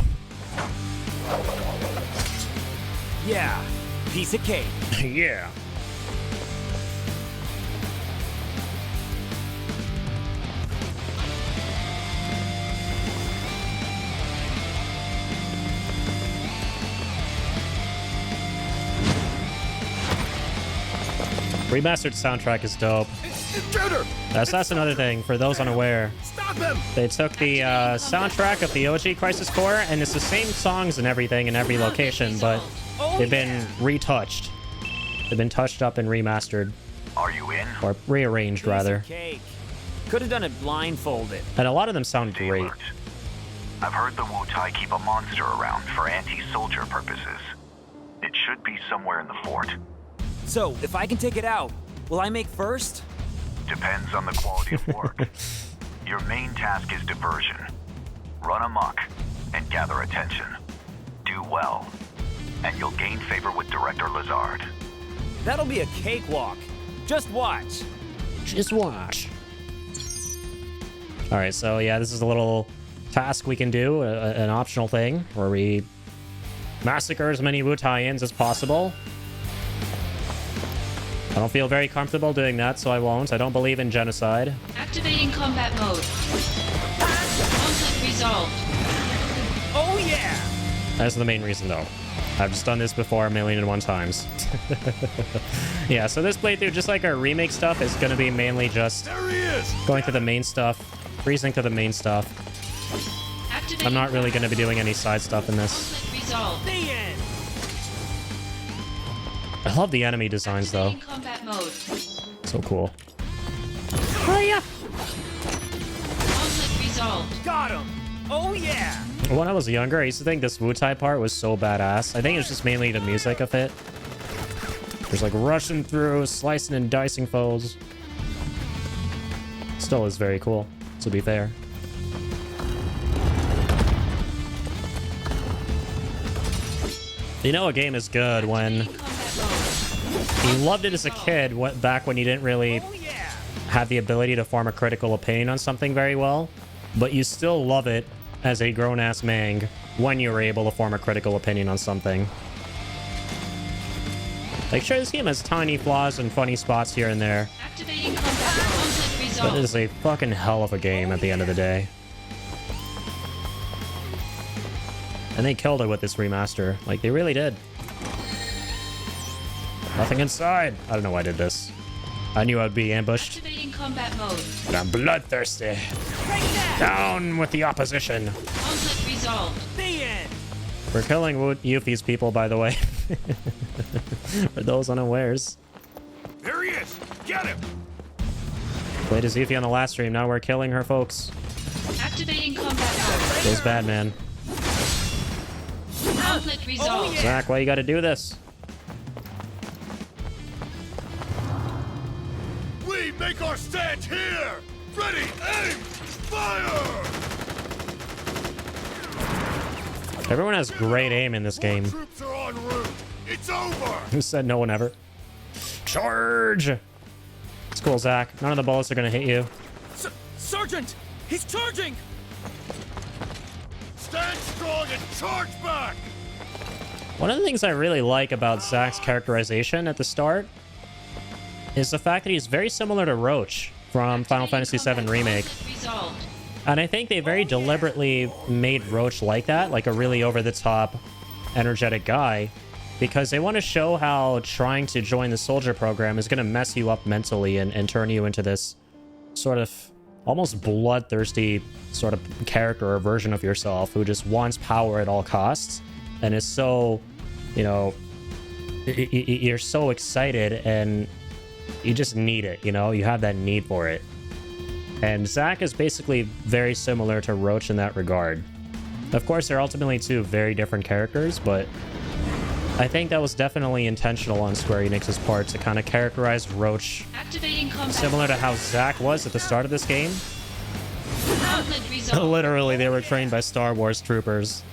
Yeah, piece of cake. Yeah. Remastered soundtrack is dope. Intruder! That's another thing, for those unaware. Stop him! They took the soundtrack of the OG Crisis Core, and it's the same songs and everything in every location, but they've been retouched. They've been touched up and remastered. Are you in? Or rearranged, rather. Cake. Could have done it blindfolded. And a lot of them sound Stay great. alert. I've heard the Wutai keep a monster around for anti-soldier purposes. It should be somewhere in the fort. So, if I can take it out, will I make first? Depends on the quality of work. Your main task is diversion. Run amok and gather attention. Do well, and you'll gain favor with Director Lazard. That'll be a cakewalk. Just watch. Just watch. All right, so yeah, this is a little task we can do, an optional thing, where we massacre as many Wutaians as possible. I don't feel very comfortable doing that, so I won't. I don't believe in genocide. Activating combat mode. Conflict resolved. Oh yeah! That's the main reason, though. I've just done this before a million and one times. Yeah, so this playthrough, just like our remake stuff, is going to be mainly just There he is! going to the main stuff, freezing to the main stuff. Activating I'm not really going to be doing any side stuff in this. conflict resolved. The end! I love the enemy designs though. Activating combat mode. So cool. Oh yeah. Conflict resolved. Got him! Oh yeah! When I was younger, I used to think this Wutai part was so badass. I think it's just mainly the music of it. There's like rushing through, slicing and dicing foes. Still is very cool, to be fair. You know a game is good when Activating combat mode. you loved it as a kid, back when you didn't really have the ability to form a critical opinion on something very well, but you still love it as a grown-ass mang when you were able to form a critical opinion on something. Like, sure, this game has tiny flaws and funny spots here and there, Activating combat mode. Conflict but resolved. it is a fucking hell of a game at the end of the day. And they killed it with this remaster. Like, they really did. Nothing inside. I don't know why I did this. I knew I'd be ambushed. Activating combat mode. But I'm bloodthirsty. Down with the opposition. Conflict resolved. The end! We're killing Yuffie's people, by the way. For those unawares. There he is! Get him! Played as Yuffie on the last stream. Now we're killing her folks. Activating combat mode. Feels bad, man. Conflict resolved. Zack, why you gotta do this? We make our stand here! Ready, aim, fire! Everyone has great aim in this game. Troops are en route! It's over! Who said no one ever? Charge! It's cool, Zack. None of the bullets are gonna hit you. Sergeant! He's charging! Stand strong and charge back! One of the things I really like about Zack's characterization at the start is the fact that he's very similar to Roach from Final Fantasy VII Remake. Resolved. And I think they very deliberately made Roach like that, like a really over-the-top, energetic guy, because they want to show how trying to join the soldier program is going to mess you up mentally and turn you into this sort of almost bloodthirsty sort of character or version of yourself who just wants power at all costs and is so, you know, you're so excited and you just need it, you know? You have that need for it. And Zack is basically very similar to Roach in that regard. Of course, they're ultimately two very different characters, but I think that was definitely intentional on Square Enix's part to kind of characterize Roach Activating combat. similar to how Zack was at the start of this game. Conflict resolved. Literally, they were trained by Star Wars troopers.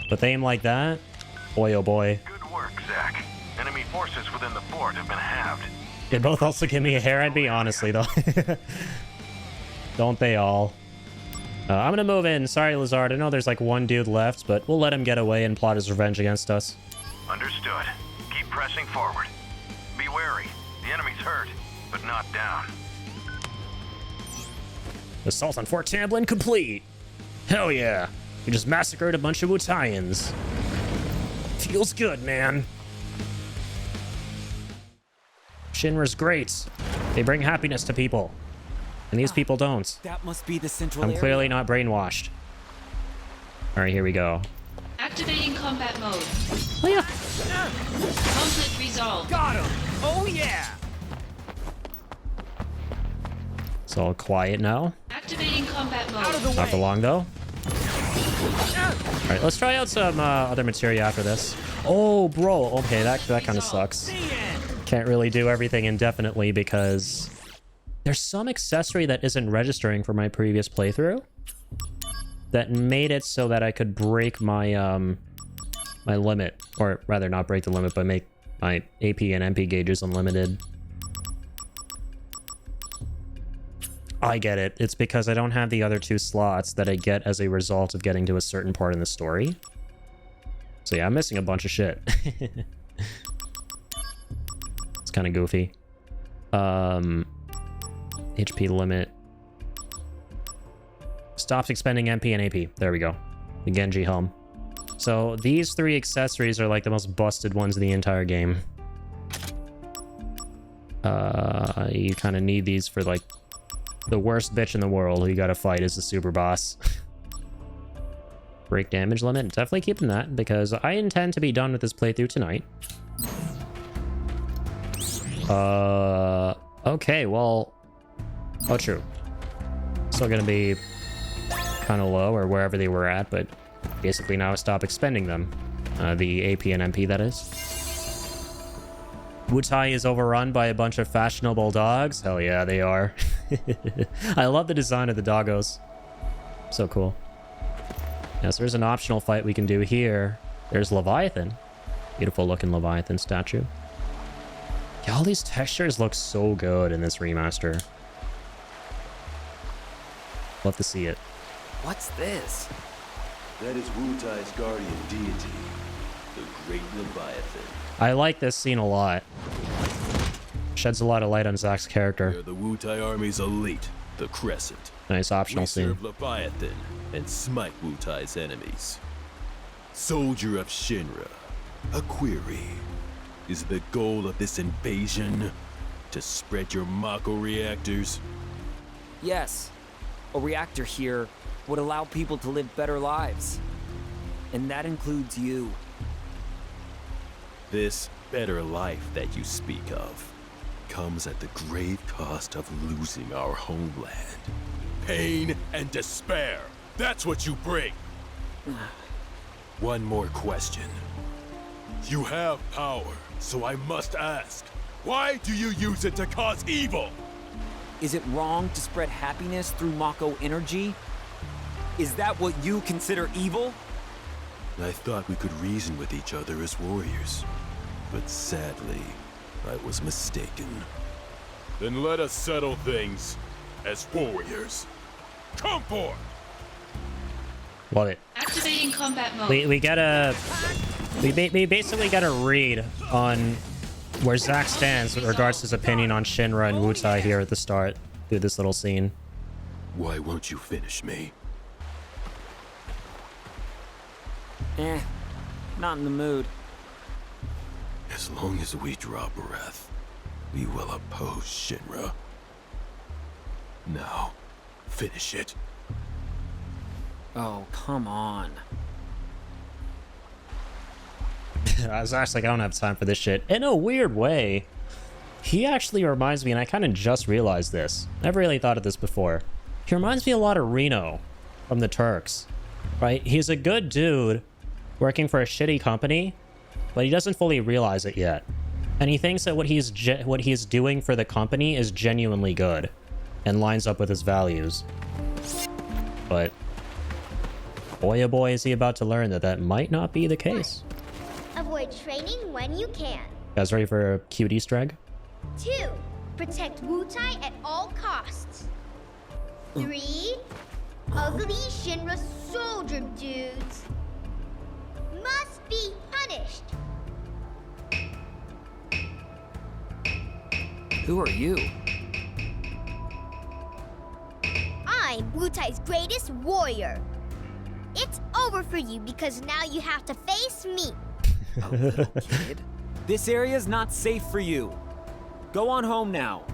But they aim like that? Boy, oh boy. Good work, Zack. Enemy forces within the fort have been halved. They both also give me a hair envy, honestly, though. Don't they all? I'm gonna move in. Sorry, Lazard. I know there's like one dude left, but we'll let him get away and plot his revenge against us. Understood. Keep pressing forward. Be wary. The enemy's hurt, but not down. Assault on Fort Tamblin complete. Hell yeah. We just massacred a bunch of Wutaians. Feels good, man. Shinra's great. They bring happiness to people. And these people don't. That must be the central I'm area. clearly not brainwashed. Alright, here we go. Activating combat mode. Oh yeah. Conflict resolved. Got him! Oh yeah! It's all quiet now. Activating combat mode. Out of the Not for way! long, though. Alright, let's try out some other materia after this. Oh, bro. Okay, that kind of sucks. The end! Can't really do everything indefinitely because there's some accessory that isn't registering for my previous playthrough that made it so that I could break my my limit, or rather not break the limit, but make my AP and MP gauges unlimited. I get it. It's because I don't have the other two slots that I get as a result of getting to a certain part in the story. So yeah, I'm missing a bunch of shit. It's kind of goofy. HP limit. Stops expending MP and AP. There we go. The Genji helm. So these three accessories are like the most busted ones in the entire game. You kind of need these for like the worst bitch in the world who you gotta fight is the super boss. Break damage limit. Definitely keeping that because I intend to be done with this playthrough tonight. Okay, well... Oh, true. Still gonna be kind of low or wherever they were at, but basically now stop expending them. The AP and MP, that is. Wutai is overrun by a bunch of fashionable dogs. Hell yeah, they are. I love the design of the doggos. So cool. Yes, there's an optional fight we can do here. There's Leviathan. Beautiful looking Leviathan statue. Yeah, all these textures look so good in this remaster. Love to see it. What's this? That is Wutai's guardian deity, the Great Leviathan. I like this scene a lot. Sheds a lot of light on Zack's character. They're the Wutai army's elite, the Crescent. Nice optional We scene. serve Leviathan and smite Wutai's enemies. Soldier of Shinra, a query. Is the goal of this invasion to spread your Mako reactors? Yes. A reactor here would allow people to live better lives. And that includes you. This better life that you speak of comes at the grave cost of losing our homeland. Pain and despair. That's what you bring. One more question. You have power, so I must ask, why do you use it to cause evil? Is it wrong to spread happiness through Mako energy? Is that what you consider evil? I thought we could reason with each other as warriors, but sadly, I was mistaken. Then let us settle things as warriors. Come forth! Love it. Activating combat mode. We basically got a read on where Zack stands with regards to his opinion on Shinra and Wutai here at the start through this little scene. Why won't you finish me? Not in the mood. As long as we draw breath, we will oppose Shinra. Now, finish it. Oh, come on. Zack's like, I don't have time for this shit. In a weird way, he actually reminds me, and I kind of just realized this. Never really thought of this before. He reminds me a lot of Reno from the Turks, right? He's a good dude working for a shitty company, but he doesn't fully realize it yet. And he thinks that what he's doing for the company is genuinely good and lines up with his values. But boy, oh boy, is he about to learn that that might not be the case. Avoid training when you can. Guys ready for a cute Easter egg? 2. Protect Wutai at all costs. 3. Ugly Shinra soldier dudes must be punished. Who are you? I'm Wutai's greatest warrior. It's over for you because now you have to face me. A little kid. This area's not safe for you. Go on home now.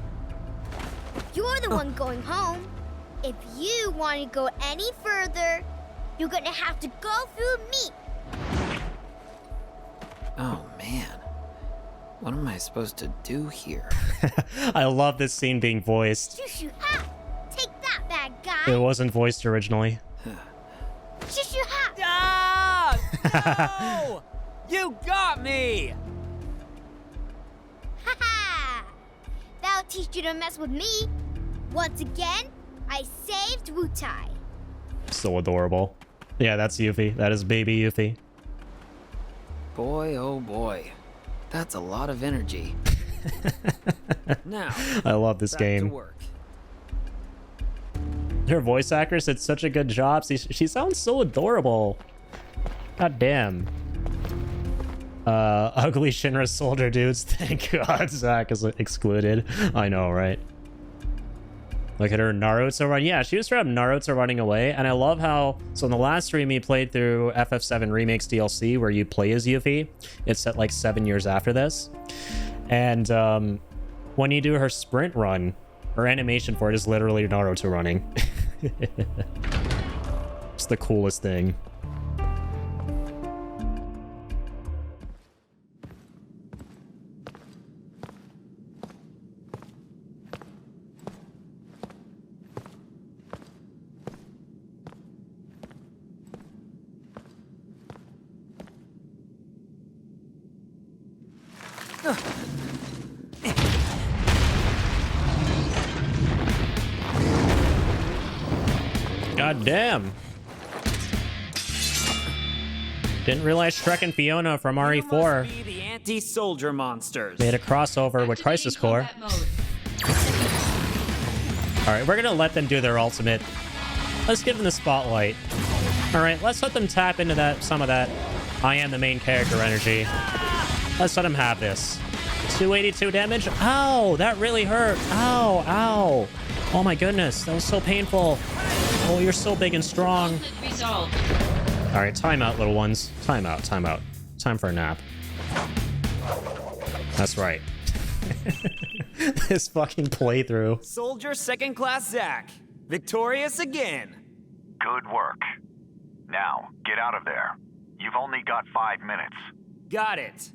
You're the one going home. If you want to go any further, you're gonna have to go through me. Oh man. What am I supposed to do here? I love this scene being voiced. Shushu ha! Take that, bad guy. It wasn't voiced originally. Shushu ha! Ah! No! You got me! Ha ha! That'll teach you to mess with me. Once again, I saved Wutai. So adorable. Yeah, that's Yuffie. That is baby Yuffie. Boy, oh boy. That's a lot of energy. Now, I love this back game. to work. Her voice actress did such a good job. She sounds so adorable. God damn. Ugly Shinra soldier dudes. Thank God Zack is excluded. I know, right? Look at her Naruto run. Yeah, she was straight up Naruto running away. And I love how... So in the last stream, he played through FF7 Remakes DLC, where you play as Yuffie. It's set like 7 years after this. And when you do her sprint run, her animation for it is literally Naruto running. It's the coolest thing. God damn. Didn't realize Shrek and Fiona from You RE4 must be the anti-soldier monsters. made a crossover with Activating Crisis Core. combat mode. Alright, we're gonna let them do their ultimate. Let's give them the spotlight. Alright, let's let them tap into some of that I am the main character energy. Let's let them have this. 282 damage? Ow, that really hurt. Ow, ow. Oh my goodness, that was so painful. Oh, you're so big and strong. Conflict resolved. Alright, time out, little ones. Time out, time out. Time for a nap. That's right. This fucking playthrough. Soldier second class Zack. Victorious again. Good work. Now, get out of there. You've only got 5 minutes. Got it.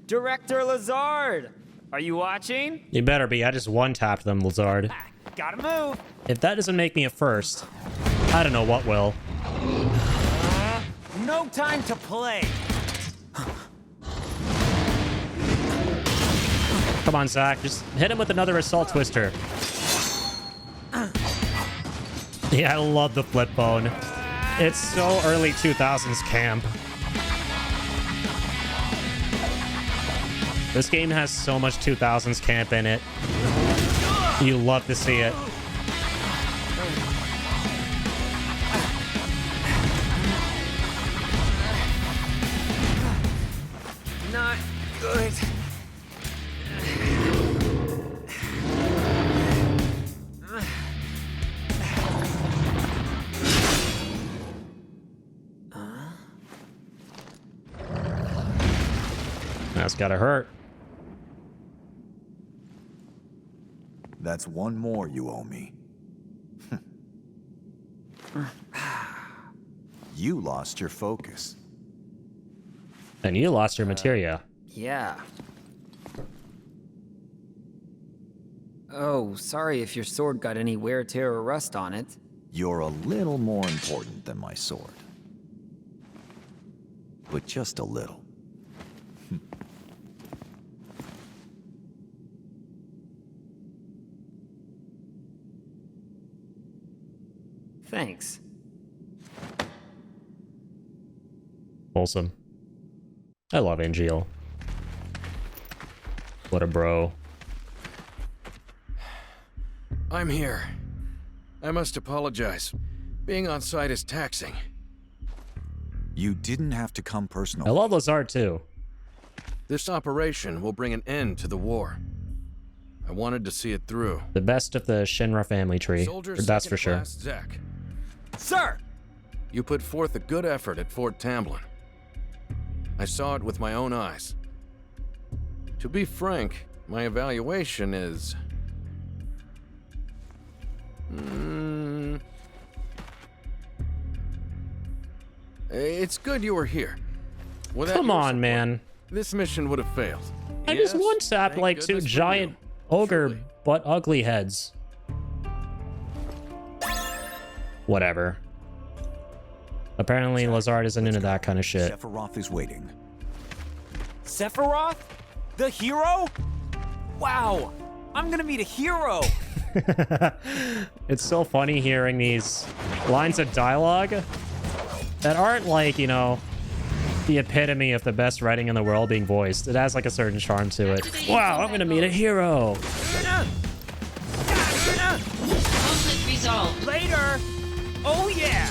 Director Lazard, are you watching? You better be. I just one-tapped them, Lazard. Gotta move. If that doesn't make me a first, I don't know what will. No time to play. Come on, Zack. Just hit him with another Assault Twister. Yeah, I love the flip phone. It's so early 2000s camp. This game has so much 2000s camp in it. You love to see it. Not good. That's gotta hurt. That's one more you owe me. You lost your focus. And you lost your materia. Yeah. Oh, sorry if your sword got any wear, tear, or rust on it. You're a little more important than my sword. But just a little. Thanks. Wholesome. I love Angeal. What a bro. I'm here. I must apologize. Being on site is taxing. You didn't have to come personal. I love Lazard too. This operation will bring an end to the war. I wanted to see it through. The best of the Shinra family tree. Soldier That's for sure. second class Zack. Sir! You put forth a good effort at Fort Tamblin. I saw it with my own eyes. To be frank, my evaluation is... It's good you were here. Without Come your on, support, man. This mission would have failed. I just Yes, one-tapped thank like 2 goodness for giant you. ogre Truly. but ugly heads. Whatever. Apparently Lazard isn't into that kind of shit. Sephiroth is waiting. Sephiroth? The hero? Wow! I'm gonna meet a hero! It's so funny hearing these lines of dialogue that aren't like, you know, the epitome of the best writing in the world being voiced. It has like a certain charm to it. Wow, I'm gonna meet a hero. Conflict resolved. Later! Oh yeah!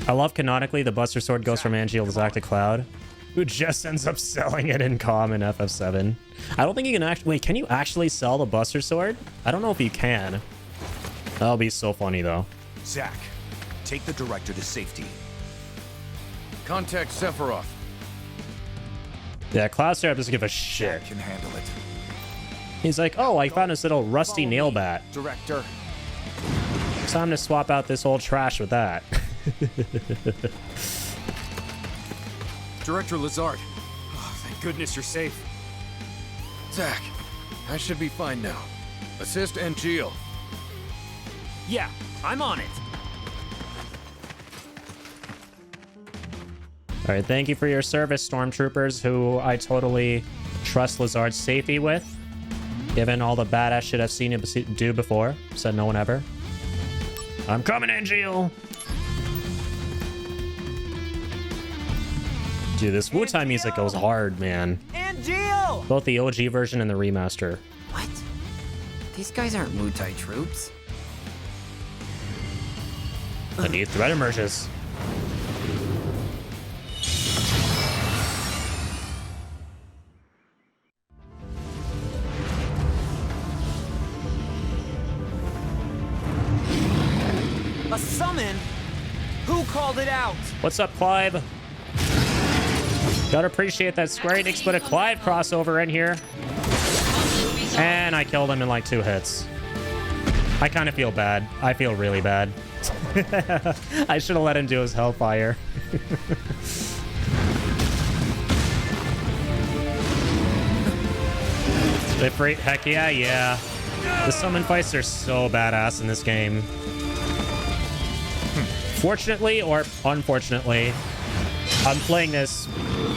I love canonically the Buster Sword goes from Angeal to Zack to Cloud, who just ends up selling it in COM in FF7. I don't think you can actually... Wait, can you actually sell the Buster Sword? I don't know if you can. That'll be so funny, though. Zack, take the director to safety. Contact Sephiroth. Yeah, Cloud Syrup doesn't give a shit. Zack can handle it. He's like, oh, I found this little rusty nail bat. Director. It's time to swap out this old trash with that. Director Lazard. Oh, thank goodness you're safe. Zack, I should be fine now. Assist Angeal. Yeah, I'm on it. All right, thank you for your service, stormtroopers, who I totally trust Lazard's safety with. Given all the badass shit I've seen him do before. Said no one ever. I'm coming, Angeal! Dude, this Wu-Tai music goes hard, man. Angeal! Both the OG version and the remaster. What? These guys aren't Wu-Tai troops. A new threat emerges. A summon? Who called it out? What's up, Clive? Gotta appreciate that Square Enix put a Clive crossover in here. And I killed him in like 2 hits. I kind of feel bad. I feel really bad. I should have let him do his Hellfire. Heck yeah. The summon fights are so badass in this game. Fortunately or unfortunately, I'm playing this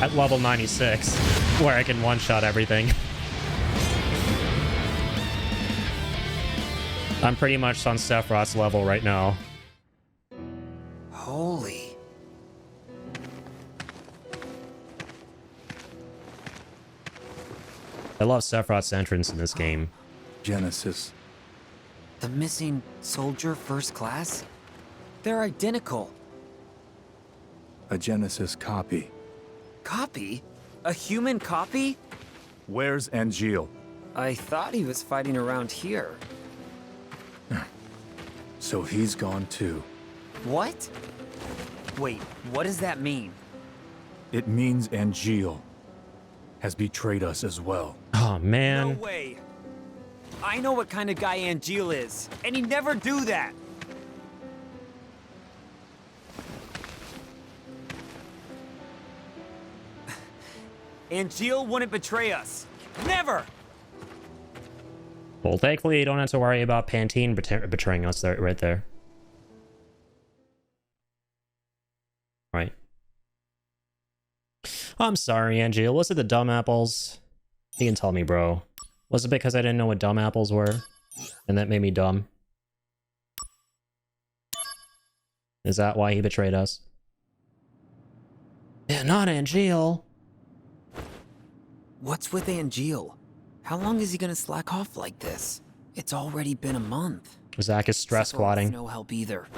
at level 96, where I can one-shot everything. I'm pretty much on Sephiroth's level right now. Holy. I love Sephiroth's entrance in this game. Genesis. The missing soldier first class? They're identical. A Genesis copy. Copy? A human copy? Where's Angeal? I thought he was fighting around here. So he's gone too. What? Wait, what does that mean? It means Angeal has betrayed us as well. Oh, man. No way. I know what kind of guy Angeal is, and he'd never do that. Angeal wouldn't betray us. Never! Well, thankfully, you don't have to worry about Pantene betraying us right there. Right. I'm sorry, Angie. Was it the dumb apples? You can tell me, bro. Was it because I didn't know what dumb apples were? And that made me dumb? Is that why he betrayed us? Yeah, not Angeal. What's with Angeal? How long is he gonna slack off like this? It's already been a month. Zack is stress squatting. No help either.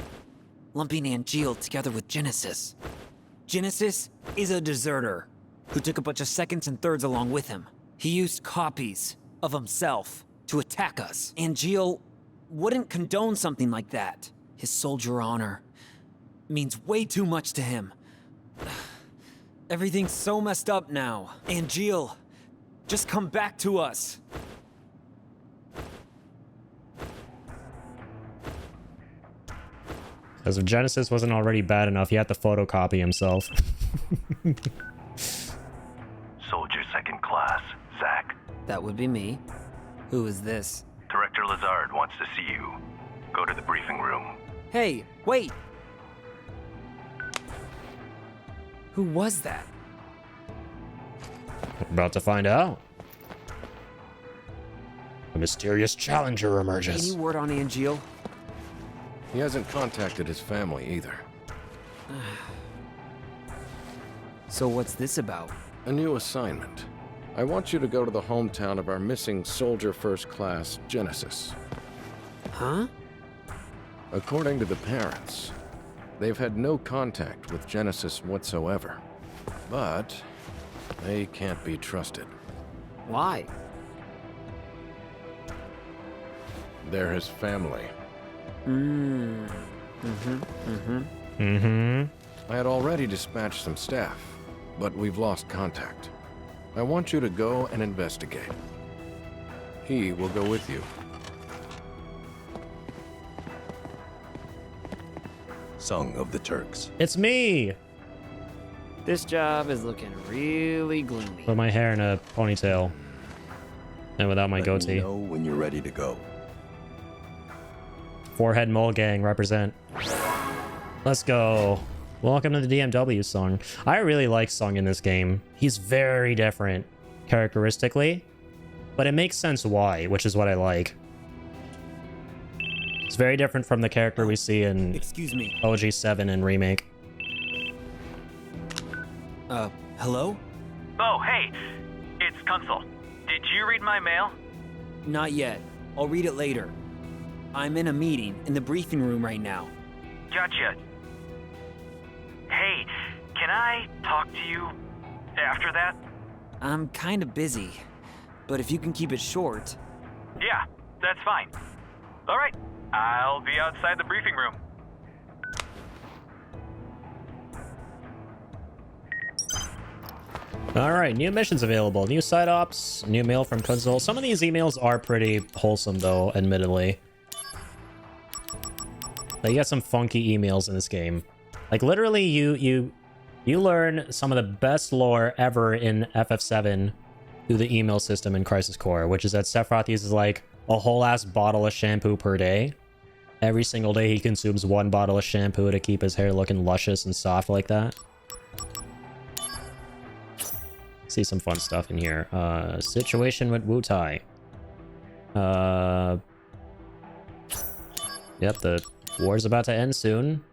Lumping Angeal together with Genesis. Genesis is a deserter who took a bunch of seconds and thirds along with him. He used copies of himself to attack us. Angeal wouldn't condone something like that. His soldier honor means way too much to him. Everything's so messed up now. Angeal, just come back to us. Because if Genesis wasn't already bad enough, he had to photocopy himself. Soldier second class, Zack. That would be me. Who is this? Director Lazard wants to see you. Go to the briefing room. Hey, wait! Who was that? About to find out. A mysterious challenger emerges. Any word on Angeal? He hasn't contacted his family either. So what's this about? A new assignment. I want you to go to the hometown of our missing soldier first class, Genesis. Huh? According to the parents, they've had no contact with Genesis whatsoever. But they can't be trusted. Why? They're his family. I had already dispatched some staff, but we've lost contact. I want you to go and investigate. He will go with you. Song of the Turks. It's me! This job is looking really gloomy. With my hair in a ponytail. And without my goatee. Let me know when you're ready to go. Forehead mole gang represent. Let's go. Welcome to the DMW, Sung. I really like Sung in this game. He's very different characteristically, but it makes sense why, which is what I like. It's very different from the character we see in OG7 and Remake. Hello? Oh, hey, it's Kunzel. Did you read my mail? Not yet. I'll read it later. I'm in a meeting in the briefing room right now. Gotcha. Hey, can I talk to you after that? I'm kind of busy, but if you can keep it short... Yeah, that's fine. All right, I'll be outside the briefing room. Alright, new missions available. New side ops, new mail from Kunzel. Some of these emails are pretty wholesome though, admittedly. Like, you got some funky emails in this game. Like, literally, you learn some of the best lore ever in FF7 through the email system in Crisis Core, which is that Sephiroth uses, like, a whole-ass bottle of shampoo per day. Every single day he consumes 1 bottle of shampoo to keep his hair looking luscious and soft like that. See some fun stuff in here. Situation with Wutai. Yep, the war's about to end soon.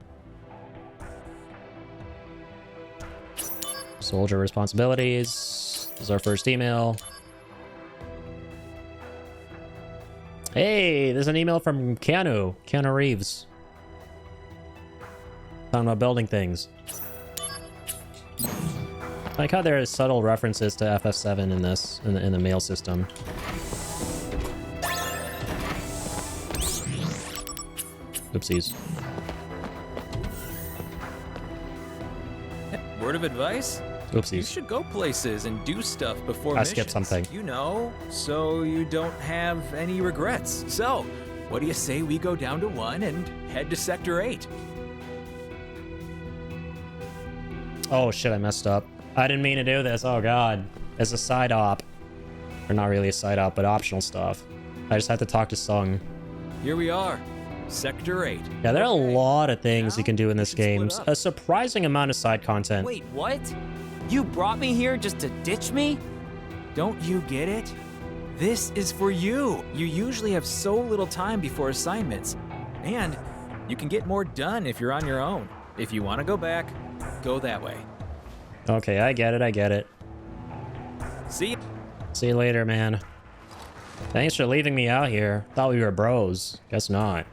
Soldier responsibilities. This is our first email. Hey, there's an email from Keanu Reeves. Talking about building things. I like how there are subtle references to FF7 in this, in the mail system. Oopsies. Word of advice? Oopsies. You should go places and do stuff before I missions. skipped something. You know, so you don't have any regrets. So, what do you say we go down to 1 and head to Sector 8? Oh shit, I messed up. I didn't mean to do this. Oh god. It's a side op. Or not really a side op, but optional stuff. I just had to talk to Sung. Here we are. Sector 8. Yeah, there are a lot of things you can do in this game. A surprising amount of side content. Wait, what? You brought me here just to ditch me? Don't you get it? This is for you. You usually have so little time before assignments. And you can get more done if you're on your own. If you want to go back, go that way. Okay, I get it. See you. See you later, man. Thanks for leaving me out here. Thought we were bros. Guess not.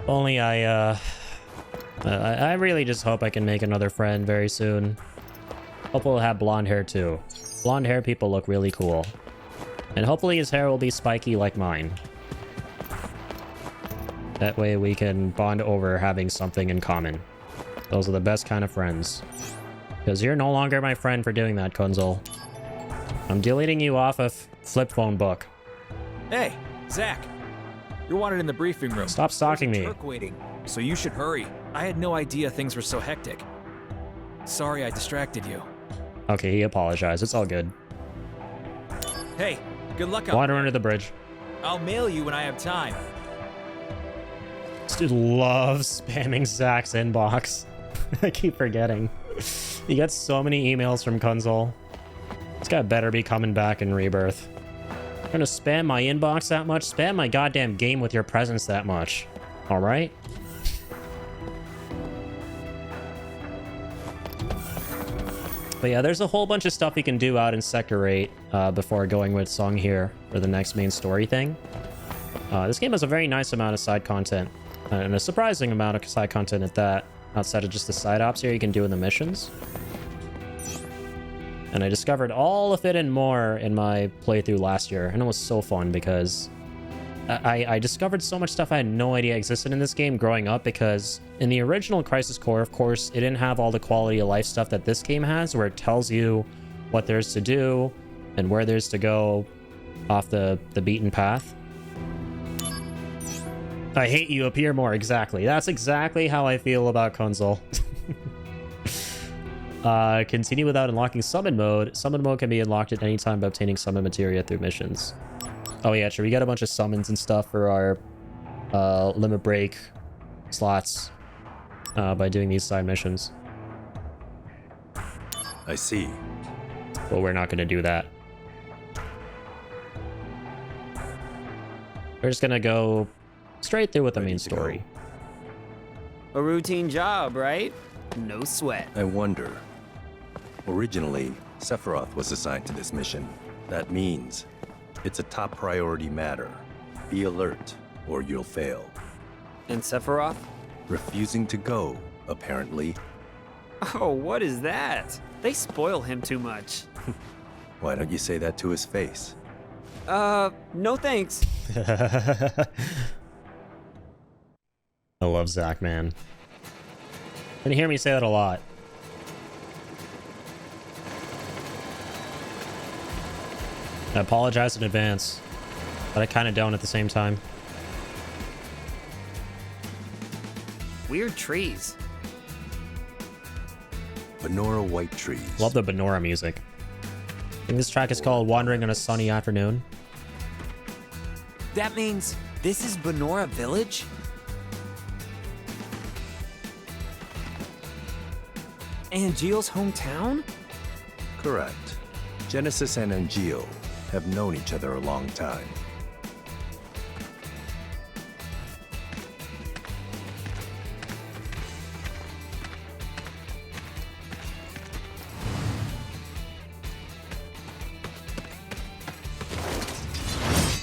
Only I really just hope I can make another friend very soon. Hope we'll have blonde hair too. Blonde hair people look really cool. And hopefully his hair will be spiky like mine. That way we can bond over having something in common. Those are the best kind of friends. Because you're no longer my friend for doing that, Kunzel. I'm deleting you off of flip phone book. Hey, Zack. You're wanted in the briefing room. Stop stalking me. Turk waiting, so you should hurry. I had no idea things were so hectic. Sorry I distracted you. Okay, he apologized. It's all good. Hey, good luck out Water there. under the bridge. I'll mail you when I have time. This dude loves spamming Zack's inbox. I keep forgetting. He gets so many emails from Kunzel. This guy better be coming back in Rebirth. You're gonna spam my inbox that much? Spam my goddamn game with your presence that much. Alright? But yeah, there's a whole bunch of stuff you can do out in Sector 8 before going with Sung here for the next main story thing. This game has a very nice amount of side content. And a surprising amount of side content at that, outside of just the side ops here you can do in the missions. And I discovered all of it and more in my playthrough last year, and it was so fun because I discovered so much stuff I had no idea existed in this game growing up, because in the original Crisis Core, of course, it didn't have all the quality of life stuff that this game has, where it tells you what there's to do and where there's to go off the beaten path. I hate you, appear more. Exactly. That's exactly how I feel about Kunzel. Continue without unlocking summon mode. Summon mode can be unlocked at any time by obtaining summon materia through missions. Oh yeah, sure. We got a bunch of summons and stuff for our limit break slots. by doing these side missions. I see. But we're not going to do that. We're just going to go straight through with the main story. A routine job, right? No sweat. I wonder. Originally, Sephiroth was assigned to this mission. That means it's a top priority matter. Be alert, or you'll fail. And Sephiroth? Refusing to go, apparently. Oh, what is that? They spoil him too much. Why don't you say that to his face? No thanks. I love Zack, man. And you hear me say that a lot. I apologize in advance, but I kind of don't at the same time. Weird trees. Benora white trees. Love the Benora music. I think this track is called Wandering on a Sunny Afternoon. That means this is Benora Village? Angeal's hometown? Correct. Genesis and Angeal have known each other a long time.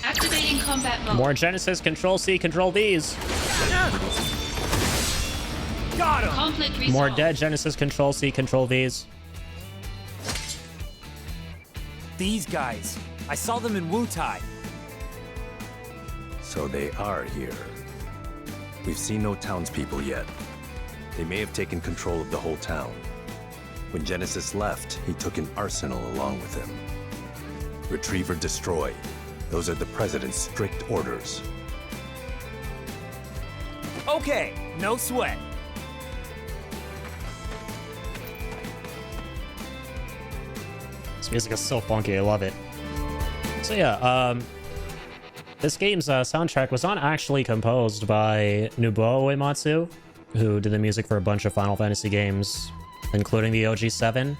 Activating combat mode. More Genesis, Control C, Control V's. Got him! Conflict resolved. More dead Genesis, Control C, Control V's. These guys. I saw them in Wutai. So they are here. We've seen no townspeople yet. They may have taken control of the whole town. When Genesis left, he took an arsenal along with him. Retrieve or destroy. Those are the President's strict orders. Okay, no sweat. This music is so funky, I love it. So yeah, this game's soundtrack was not actually composed by Nobuo Uematsu, who did the music for a bunch of Final Fantasy games, including the OG7.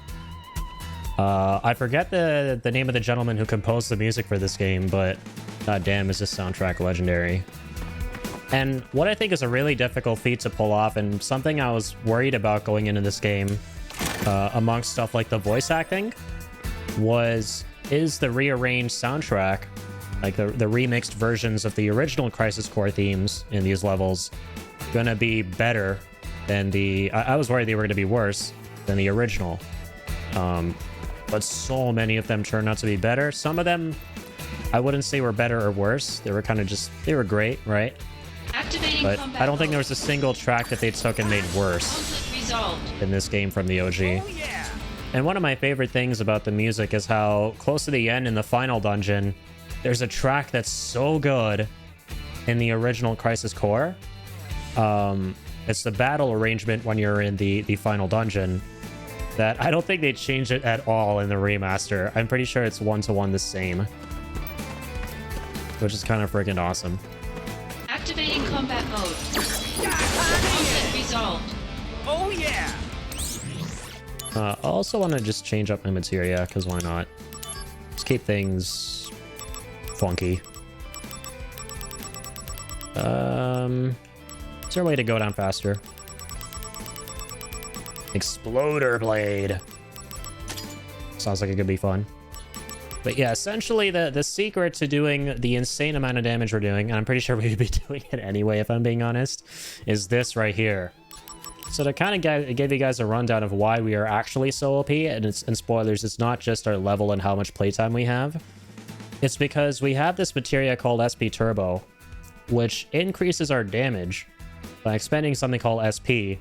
I forget the name of the gentleman who composed the music for this game, but goddamn is this soundtrack legendary. And what I think is a really difficult feat to pull off, and something I was worried about going into this game, amongst stuff like the voice acting, is the rearranged soundtrack, like the remixed versions of the original Crisis Core themes in these levels, gonna be better than the... I was worried they were gonna be worse than the original. But so many of them turned out to be better. Some of them, I wouldn't say were better or worse. They were kind of just... They were great, right? Activating But combat I don't think mode. there was a single track that they took and made worse Conflict resolved. in this game from the OG. Oh yeah! And one of my favorite things about the music is how close to the end in the final dungeon, there's a track that's so good in the original Crisis Core. It's the battle arrangement when you're in the final dungeon that I don't think they changed it at all in the remaster. I'm pretty sure it's one-to-one the same, which is kind of freaking awesome. Activating combat mode. Conflict resolved. Oh yeah! I also want to just change up my materia, because why not? Just keep things funky. Is there a way to go down faster? Exploder Blade. Sounds like it could be fun. But yeah, essentially the secret to doing the insane amount of damage we're doing, and I'm pretty sure we would be doing it anyway if I'm being honest, is this right here. So to kind of give you guys a rundown of why we are actually so OP, and spoilers, it's not just our level and how much playtime we have. It's because we have this materia called SP Turbo, which increases our damage by expending something called SP.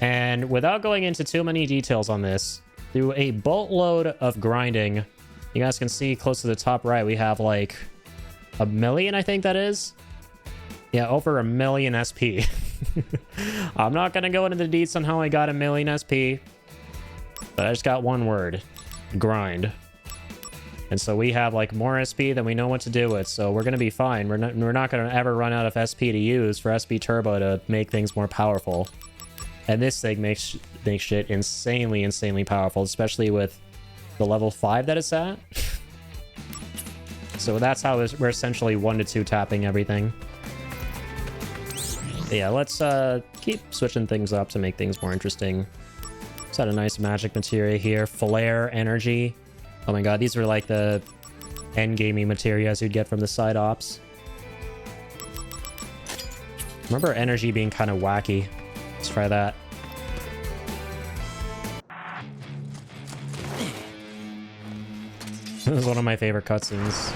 And without going into too many details on this, through a boatload of grinding, you guys can see close to the top right, we have like 1 million, I think that is. Yeah, over 1 million SP. I'm not going to go into the deets on how I got 1 million SP, but I just got one word: grind. And so we have like more SP than we know what to do with, so we're going to be fine. We're not going to ever run out of SP to use for SP Turbo to make things more powerful. And this thing makes shit insanely powerful, especially with the level 5 that it's at. So that's how we're essentially 1 to 2 tapping everything. But yeah, let's keep switching things up to make things more interesting. Let's add a nice magic materia here. Flare energy. Oh my god, these are like the endgamey materias you'd get from the side ops. Remember energy being kind of wacky. Let's try that. This was one of my favorite cutscenes.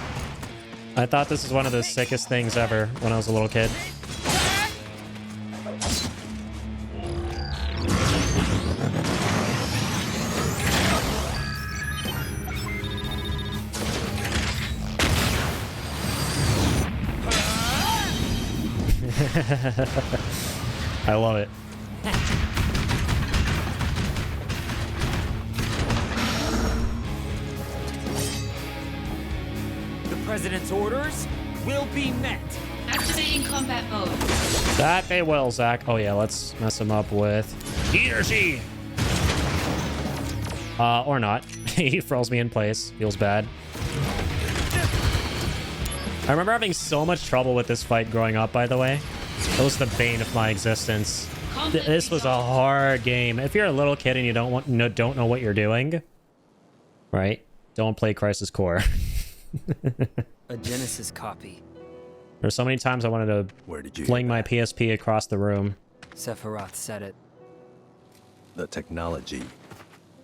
I thought this was one of the sickest things ever when I was a little kid. I love it. The President's orders will be met. Activating combat mode. That they will, Zack. Oh yeah, let's mess him up with energy. Or not. He froze me in place. Feels bad. I remember having so much trouble with this fight growing up, by the way. It was the bane of my existence. This was a hard game. If you're a little kid and you don't know what you're doing, right? Don't play Crisis Core. A Genesis copy. There's so many times I wanted to fling my PSP across the room. Sephiroth said it. The technology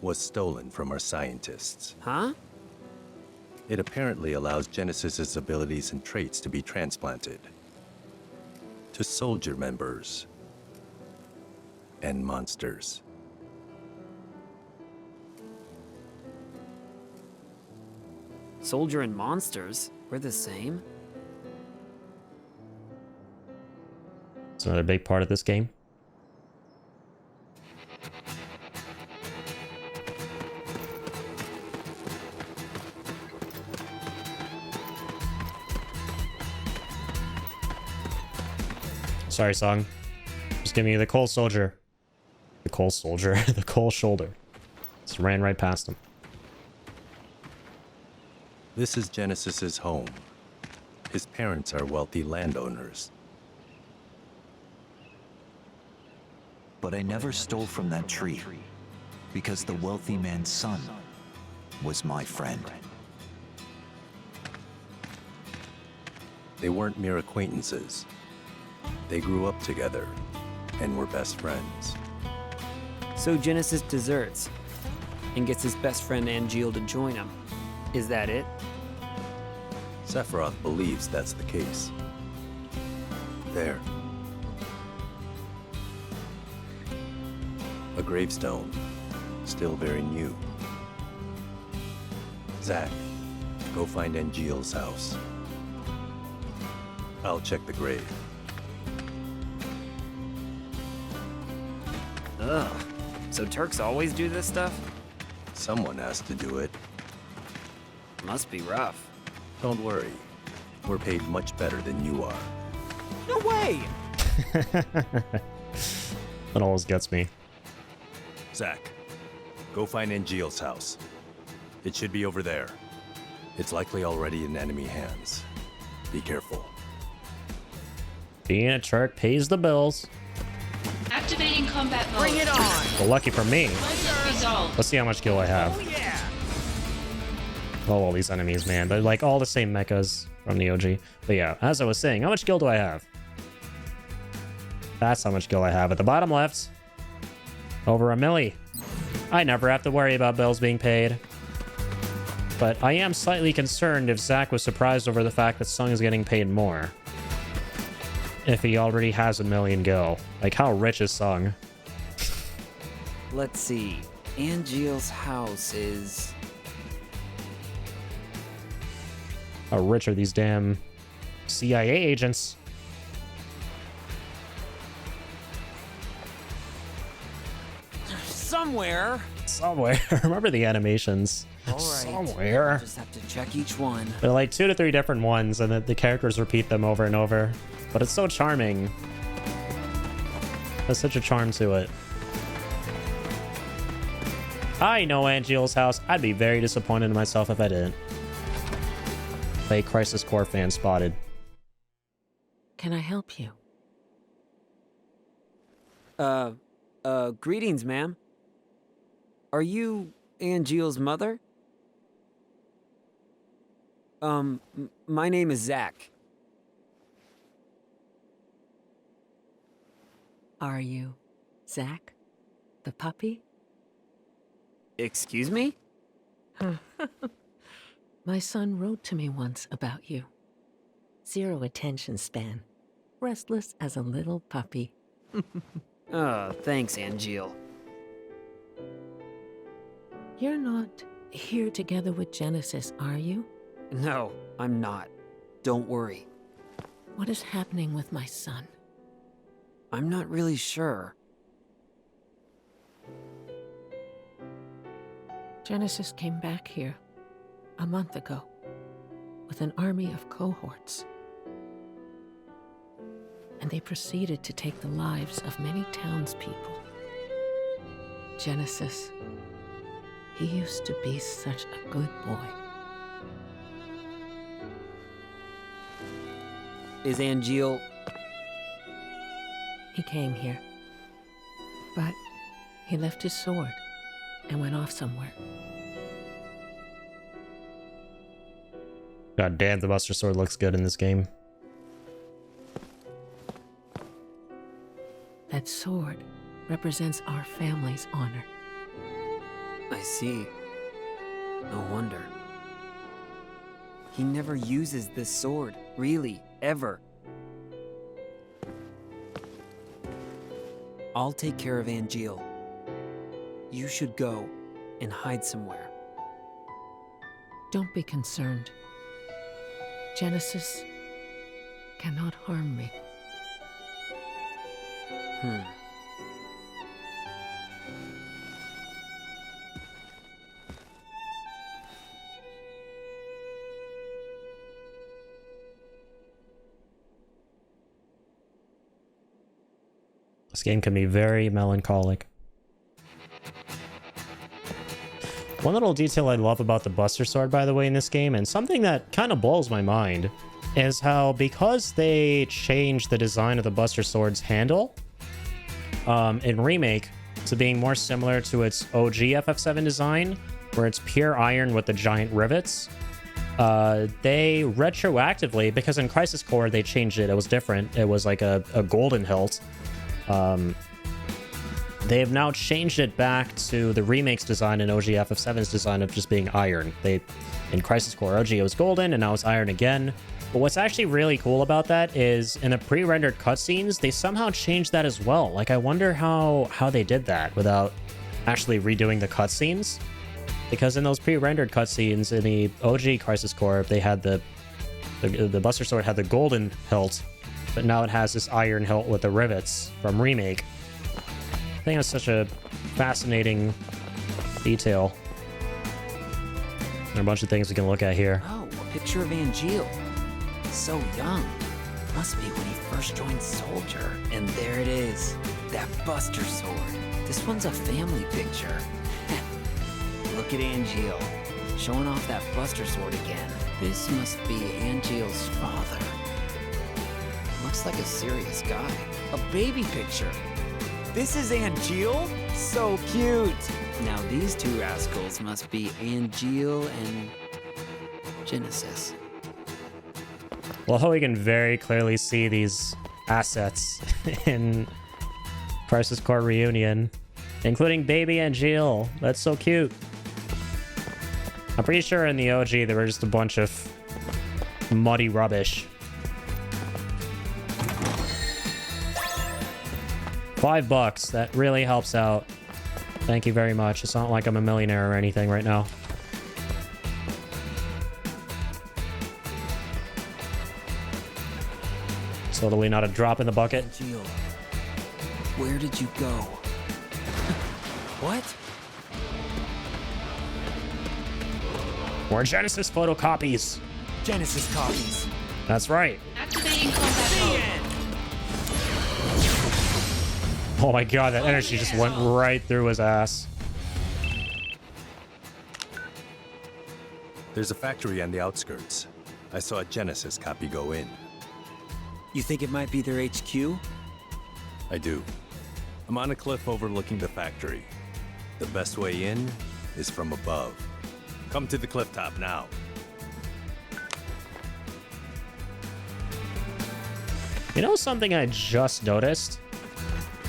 was stolen from our scientists. Huh? It apparently allows Genesis's abilities and traits to be transplanted to soldier members and monsters. Soldier and monsters? We're the same? It's another big part of this game. Sorry, song. Just giving you the cold soldier. The cold soldier. The cold shoulder. Just ran right past him. This is Genesis's home. His parents are wealthy landowners. But I never stole from that tree, because the wealthy man's son was my friend. They weren't mere acquaintances. They grew up together and were best friends. So Genesis deserts and gets his best friend Angeal to join him. Is that it? Sephiroth believes that's the case. There. A gravestone, still very new. Zack, go find Angeal's house. I'll check the grave. Ugh. So Turks always do this stuff? Someone has to do it. Must be rough. Don't worry. We're paid much better than you are. No way! That always gets me. Zack, go find Angeal's house. It should be over there. It's likely already in enemy hands. Be careful. Being a Turk pays the bills. Activating combat mode. Bring it on! Well, lucky for me. Resolved. Let's see how much gil I have. Oh yeah! Oh, all these enemies, man. They're like all the same mechas from the OG. But yeah, as I was saying, how much gil do I have? That's how much gil I have. At the bottom left, over a milli. I never have to worry about bills being paid. But I am slightly concerned if Zack was surprised over the fact that Sung is getting paid more. If he already has 1,000,000 gil. Like, how rich is Sung? Let's see. Angeal's house is... How rich are these damn CIA agents? somewhere. Somewhere. Remember the animations. All right. Somewhere. Just have to check each one. They're like 2 to 3 different ones, and the characters repeat them over and over. But it's so charming. There's such a charm to it. I know Angeal's house. I'd be very disappointed in myself if I didn't. A Crisis Core fan spotted. Can I help you? Greetings, ma'am. Are you Angeal's mother? My name is Zack. Are you Zack, the puppy? Excuse me? My son wrote to me once about you. 0 attention span. Restless as a little puppy. Thanks, Angeal. You're not here together with Genesis, are you? No, I'm not. Don't worry. What is happening with my son? I'm not really sure. Genesis came back here a month ago with an army of cohorts. And they proceeded to take the lives of many townspeople. Genesis, he used to be such a good boy. Is Angeal... He came here. But he left his sword and went off somewhere. God damn, the Buster Sword looks good in this game. That sword represents our family's honor. I see. No wonder. He never uses this sword, really, ever. I'll take care of Angeal. You should go and hide somewhere. Don't be concerned. Genesis cannot harm me. This game can be very melancholic. One little detail I love about the Buster Sword, by the way, in this game, and something that kind of blows my mind, is how because they changed the design of the Buster Sword's handle in Remake to being more similar to its OG FF7 design, where it's pure iron with the giant rivets, they retroactively, because in Crisis Core they changed it, it was different, it was like a golden hilt. They have now changed it back to the remake's design and OG FF7's design of just being iron. In Crisis Core OG it was golden and now it's iron again. But what's actually really cool about that is in the pre-rendered cutscenes, they somehow changed that as well. Like, I wonder how they did that without actually redoing the cutscenes. Because in those pre-rendered cutscenes in the OG Crisis Core, they had the Buster Sword had the golden hilt, but now it has this iron hilt with the rivets from Remake. I think that's such a fascinating detail. There are a bunch of things we can look at here. Oh, a picture of Angeal. So young. Must be when he first joined Soldier. And there it is. That Buster Sword. This one's a family picture. Look at Angeal. Showing off that Buster Sword again. This must be Angeal's father. Looks like a serious guy. A baby picture. This is Angeal? So cute. Now these two rascals must be Angeal and Genesis. Well, we can very clearly see these assets in Crisis Core Reunion, including baby Angeal. That's so cute. I'm pretty sure in the OG there were just a bunch of muddy rubbish. $5, that really helps out. Thank you very much. It's not like I'm a millionaire or anything right now. Totally not a drop in the bucket. Angeal, where did you go? What? More Genesis photocopies. Genesis copies. That's right. Activating combat mode. Oh my god, that energy just went right through his ass. There's a factory on the outskirts. I saw a Genesis copy go in. You think it might be their HQ? I do. I'm on a cliff overlooking the factory. The best way in is from above. Come to the cliff top now. You know something I just noticed?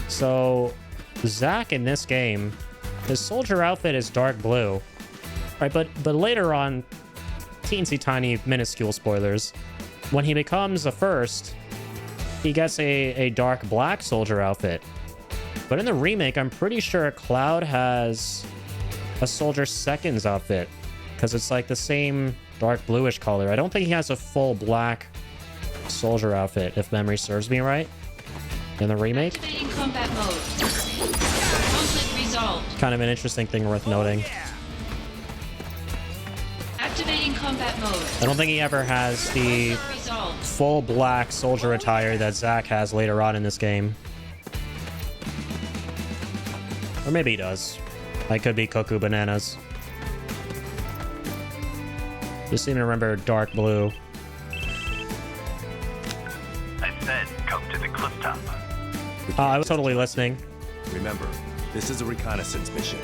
So, Zack in this game, his soldier outfit is dark blue. Right, but later on, teensy tiny minuscule spoilers, when he becomes a first, he gets a dark black soldier outfit. But in the remake, I'm pretty sure Cloud has a soldier seconds outfit, because it's like the same dark bluish color. I don't think he has a full black soldier outfit, if memory serves me right, in the remake. Activating combat mode. Conflict resolved. Kind of an interesting thing worth noting. Activating combat mode. I don't think he ever has the Resolved. full black soldier attire that Zack has later on in this game. Or maybe he does. I could be cuckoo bananas. Just seem to remember dark blue. I said, come to the cliff top. I was totally listening. Remember, this is a reconnaissance mission.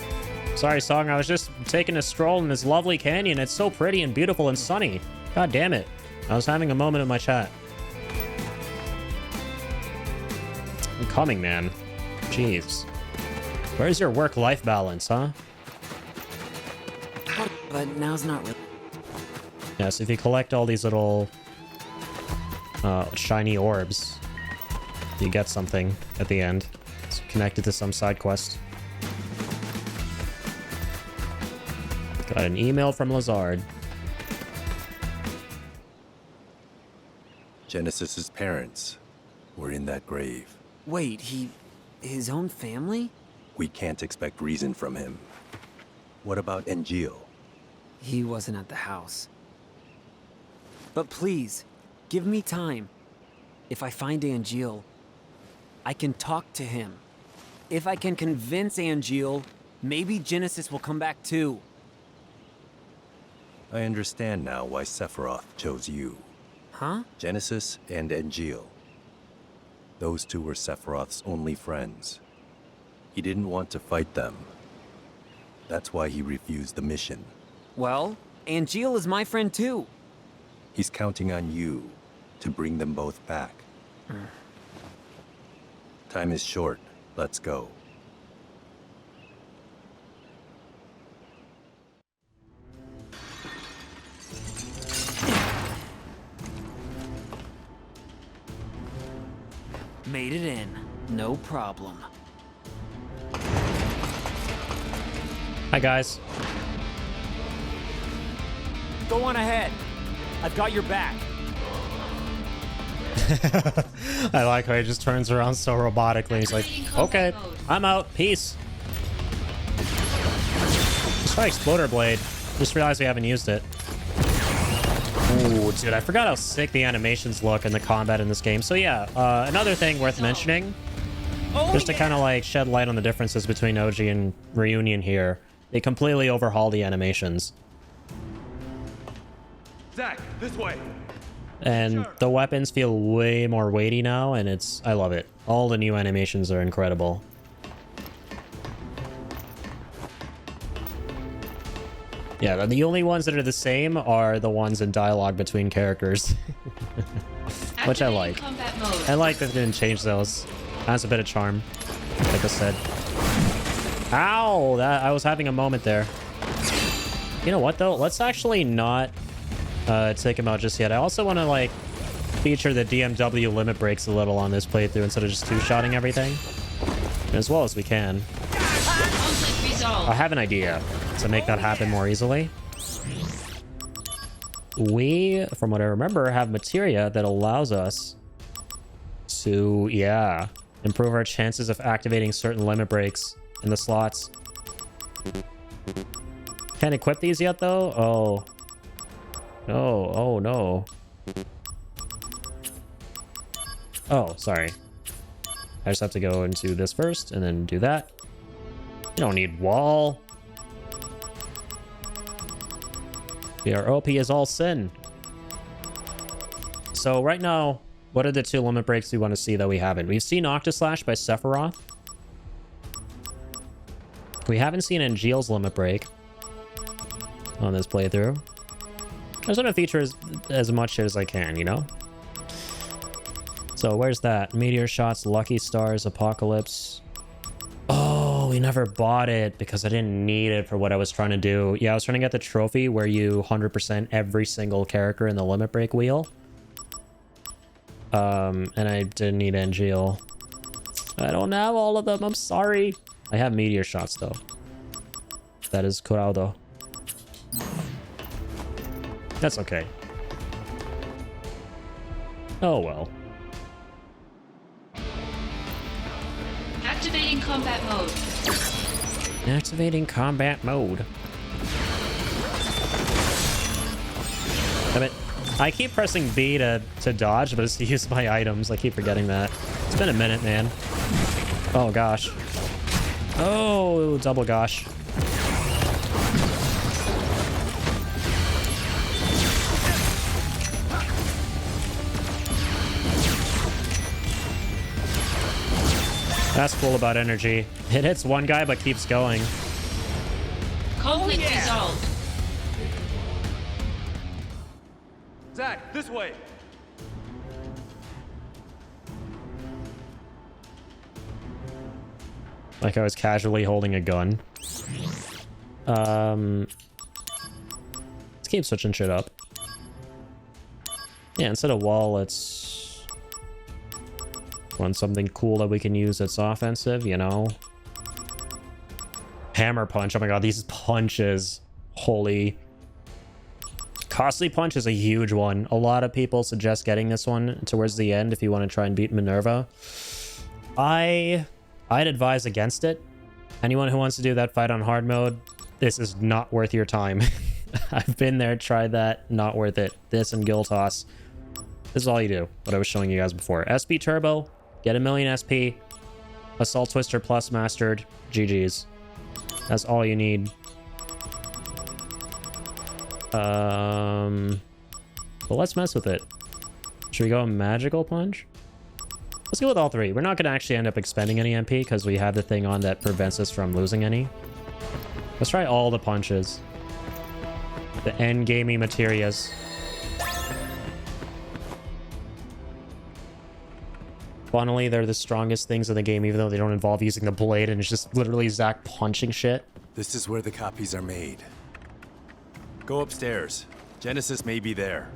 Sorry, Song. I was just taking a stroll in this lovely canyon. It's so pretty and beautiful and sunny. God damn it. I was having a moment in my chat. I'm coming, man. Jeez. Where's your work-life balance, huh? But now's not really. Yeah, so if you collect all these little shiny orbs, you get something at the end. It's connected to some side quest. Got an email from Lazard. Genesis's parents were in that grave. Wait, his own family? We can't expect reason from him. What about Engil? He wasn't at the house. But please, give me time. If I find Angeal, I can talk to him. If I can convince Angeal, maybe Genesis will come back too. I understand now why Sephiroth chose you. Huh? Genesis and Engil. Those two were Sephiroth's only friends. He didn't want to fight them. That's why he refused the mission. Well, Angeal is my friend too. He's counting on you to bring them both back. Time is short. Let's go. Made it in. No problem. Hi, guys. Go on ahead. I've got your back. I like how he just turns around so robotically. He's like, okay, I'm out. Peace. Let's try Exploder Blade. Just realized we haven't used it. Ooh, dude, I forgot how sick the animations look in the combat in this game. So yeah, another thing worth mentioning, just to kind of like shed light on the differences between OG and Reunion here, they completely overhaul the animations. Zack, this way. And the weapons feel way more weighty now, and I love it. All the new animations are incredible. Yeah, the only ones that are the same are the ones in dialogue between characters. Which I like. I like that they didn't change those. Adds a bit of charm, like I said. Ow! I was having a moment there. You know what, though? Let's actually not take him out just yet. I also want to, like, feature the DMW limit breaks a little on this playthrough instead of just two-shotting everything. As well as we can. I have an idea to make that happen more easily. We, from what I remember, have materia that allows us to, yeah, improve our chances of activating certain limit breaks in the slots. Can't equip these yet, though? Oh. No, oh no. Oh, sorry. I just have to go into this first and then do that. You don't need wall. Your OP is all sin. So right now, what are the 2 limit breaks we want to see that we haven't? We've seen Octaslash by Sephiroth. We haven't seen Angeal's limit break on this playthrough. I just want to feature as much as I can, you know? So where's that? Meteor Shots, Lucky Stars, Apocalypse. Oh, we never bought it because I didn't need it for what I was trying to do. Yeah, I was trying to get the trophy where you 100% every single character in the limit break wheel. And I didn't need Angeal. I don't have all of them, I'm sorry. I have Meteor Shots though. That is Corrado. That's okay. Oh well. Activating combat mode. Activating combat mode. Damn it. I keep pressing B to dodge, but it's to use my items. I keep forgetting that. It's been a minute, man. Oh gosh. Oh, double gosh. That's cool about energy. It hits one guy but keeps going. Conflict resolved. Zack, this way. Like I was casually holding a gun. Let's keep switching shit up. Yeah, instead of wall, let's run something cool that we can use that's offensive, you know? Hammer punch. Oh my god, these punches. Holy. Costly punch is a huge one. A lot of people suggest getting this one towards the end if you want to try and beat Minerva. I'd advise against it. Anyone who wants to do that fight on hard mode, this is not worth your time. I've been there, tried that, not worth it. This and Gill Toss. This is all you do, what I was showing you guys before. SP Turbo, get a million SP, Assault Twister Plus mastered, GG's. That's all you need. But let's mess with it. Should we go Magical Punch? Let's go with all 3. We're not going to actually end up expending any MP because we have the thing on that prevents us from losing any. Let's try all the punches. The endgamey materias. Funnily, they're the strongest things in the game, even though they don't involve using the blade, and it's just literally Zack punching shit. This is where the copies are made. Go upstairs. Genesis may be there.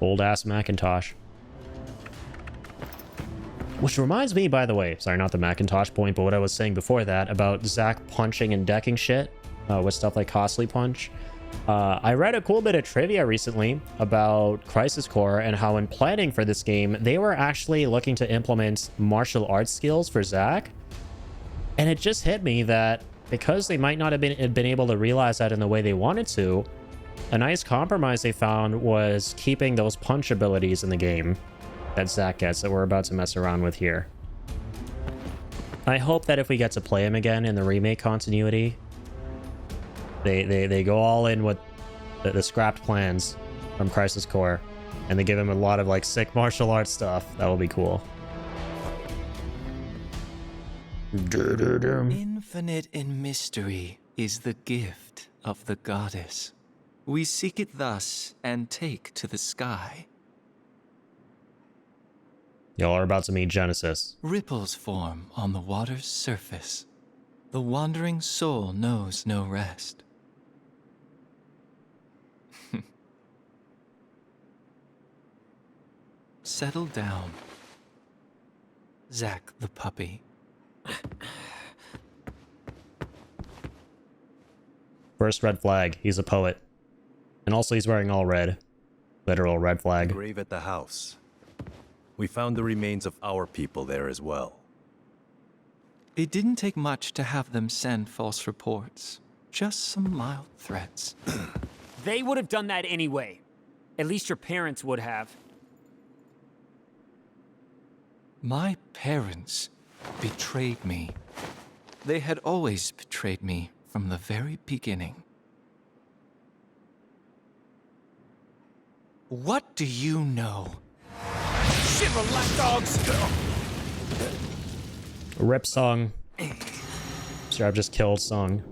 Old-ass Macintosh. Which reminds me, by the way, sorry, not the Macintosh point, but what I was saying before that about Zack punching and decking shit with stuff like Costly Punch. I read a cool bit of trivia recently about Crisis Core and how in planning for this game, they were actually looking to implement martial arts skills for Zack. And it just hit me that because they might not have been able to realize that in the way they wanted to, a nice compromise they found was keeping those punch abilities in the game that Zack gets that we're about to mess around with here. I hope that if we get to play him again in the remake continuity, they go all in with the scrapped plans from Crisis Core, and they give him a lot of like sick martial arts stuff. That will be cool. Infinite in mystery is the gift of the goddess. We seek it thus and take to the sky. Y'all are about to meet Genesis. Ripples form on the water's surface. The wandering soul knows no rest. Settle down. Zack the puppy. First red flag. He's a poet. And also he's wearing all red. Literal red flag. Grave at the house. We found the remains of our people there as well. It didn't take much to have them send false reports. Just some mild threats. They would have done that anyway. At least your parents would have. My parents betrayed me. They had always betrayed me from the very beginning. What do you know? Shiver lapdogs! Rip Song. Sure, I've just killed Song.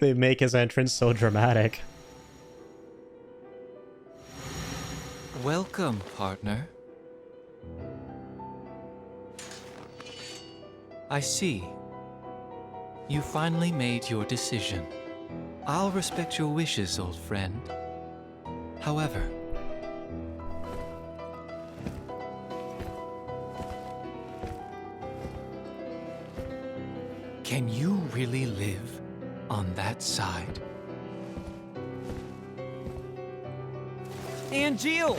They make his entrance so dramatic. Welcome, partner. I see. You finally made your decision. I'll respect your wishes, old friend. However, can you really live on that side? Angeal!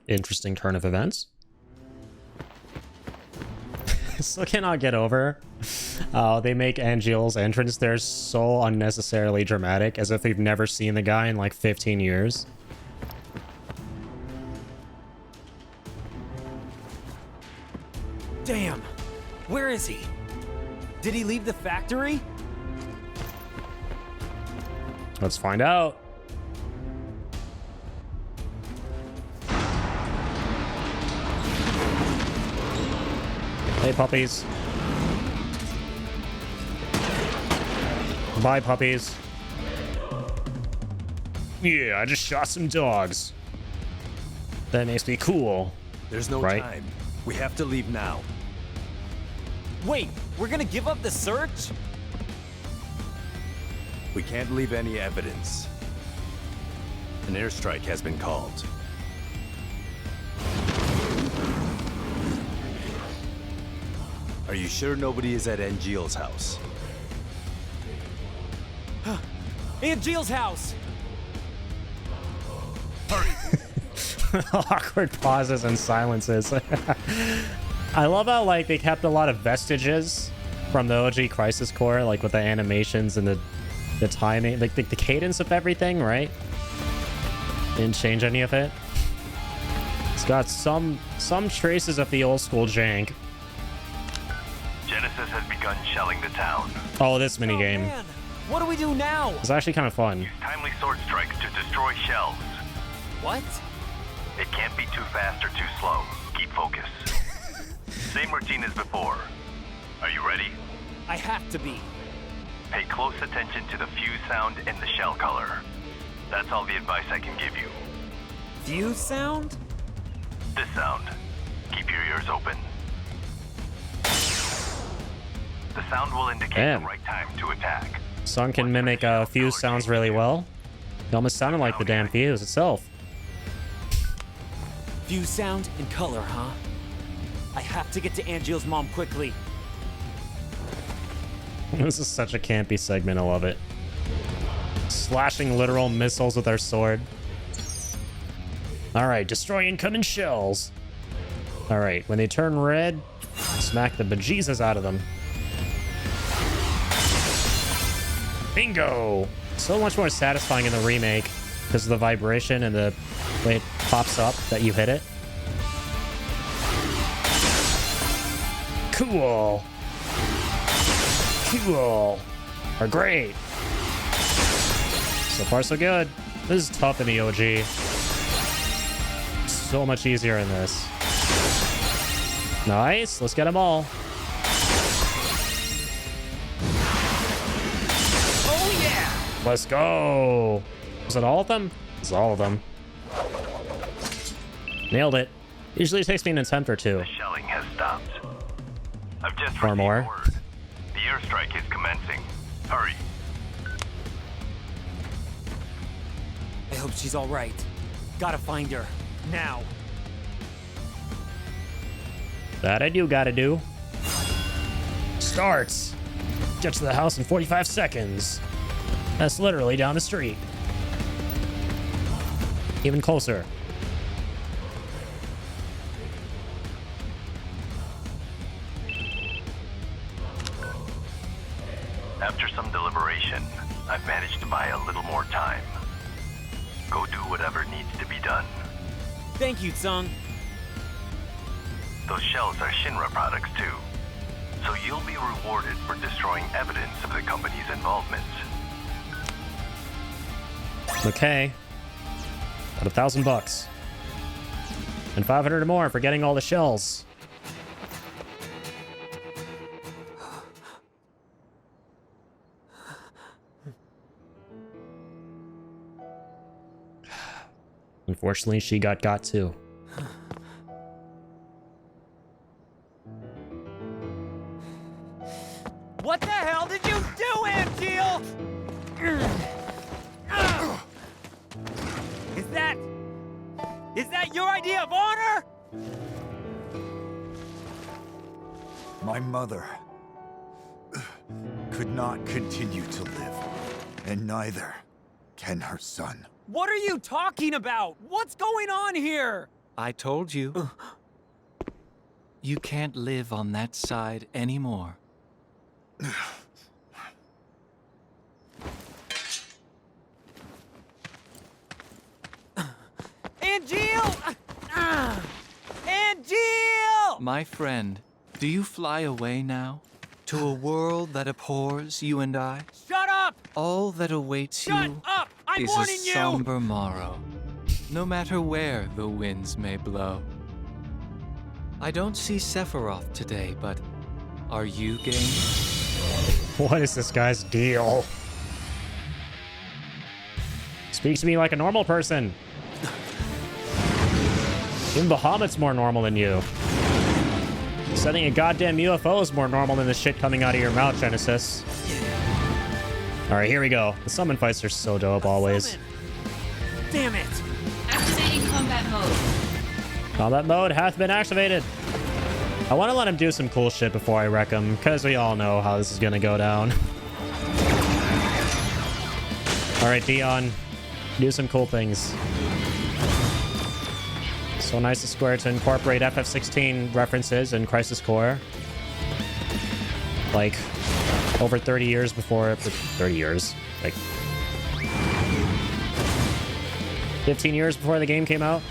Interesting turn of events. Still cannot get over they make Angeal's entrance there so unnecessarily dramatic, as if they've never seen the guy in like 15 years. Damn! Where is he? Did he leave the factory? Let's find out. Hey, puppies. Bye, puppies. Yeah, I just shot some dogs. That makes me cool. There's no right? time. We have to leave now. Wait, we're gonna give up the search? We can't leave any evidence. An airstrike has been called. Are you sure nobody is at Angeal's house? Angeal's house! Awkward pauses and silences. I love how like they kept a lot of vestiges from the OG Crisis Core, like with the animations and the timing, like the cadence of everything, right? Didn't change any of it. It's got some traces of the old school jank. Genesis has begun shelling the town. Oh, this minigame. Man, what do we do now? It's actually kind of fun. Use timely sword strikes to destroy shells. What? It can't be too fast or too slow. Keep focus. Same routine as before. Are you ready? I have to be. Pay close attention to the fuse sound and the shell color. That's all the advice I can give you. Fuse sound? This sound. Keep your ears open. The sound will indicate the right time to attack. Song can mimic fuse sounds really well. It almost sounded like the damn fuse itself. Fuse sound and color, huh? I have to get to Angeal's mom quickly. This is such a campy segment. I love it. Slashing literal missiles with our sword. Alright, destroy incoming shells. Alright, when they turn red, smack the bejesus out of them. Bingo! So much more satisfying in the remake because of the vibration and the way it pops up that you hit it. Cool. Cool. Or great. So far, so good. This is tough in the OG. So much easier in this. Nice. Let's get them all. Oh, yeah! Let's go. Was it all of them? It's all of them. Nailed it. Usually it takes me an attempt or two. The shelling has stopped. I've just Or received more. word. The airstrike is commencing. Hurry. I hope she's all right. Gotta find her. Now. That I do gotta do. Starts. Get to the house in 45 seconds. That's literally down the street. Even closer. After some deliberation, I've managed to buy a little more time. Go do whatever needs to be done. Thank you, Tsung. Those shells are Shinra products too, so you'll be rewarded for destroying evidence of the company's involvement. Okay. About $1,000. And 500 more for getting all the shells. Unfortunately, she got too. What the hell did you do, Angeal? Is that your idea of honor? My mother could not continue to live, and neither can her son. What are you talking about? What's going on here? I told you. You can't live on that side anymore. Angeal! Angeal! My friend, do you fly away now? To a world that abhors you and I? Shut up! All that awaits Shut you up! I'm is a warning you! somber morrow, no matter where the winds may blow. I don't see Sephiroth today, but are you game? What is this guy's deal? Speak to me like a normal person. Even Bahamut's more normal than you. Setting a goddamn UFO is more normal than the shit coming out of your mouth, Genesis. Alright, here we go. The summon fights are so dope always. Damn it! Activating combat mode. Combat mode hath been activated. I want to let him do some cool shit before I wreck him, because we all know how this is going to go down. Alright, Dion. Do some cool things. So nice of Square to incorporate FF16 references in Crisis Core. Like, over 30 years before... 30 years. Like... 15 years before the game came out.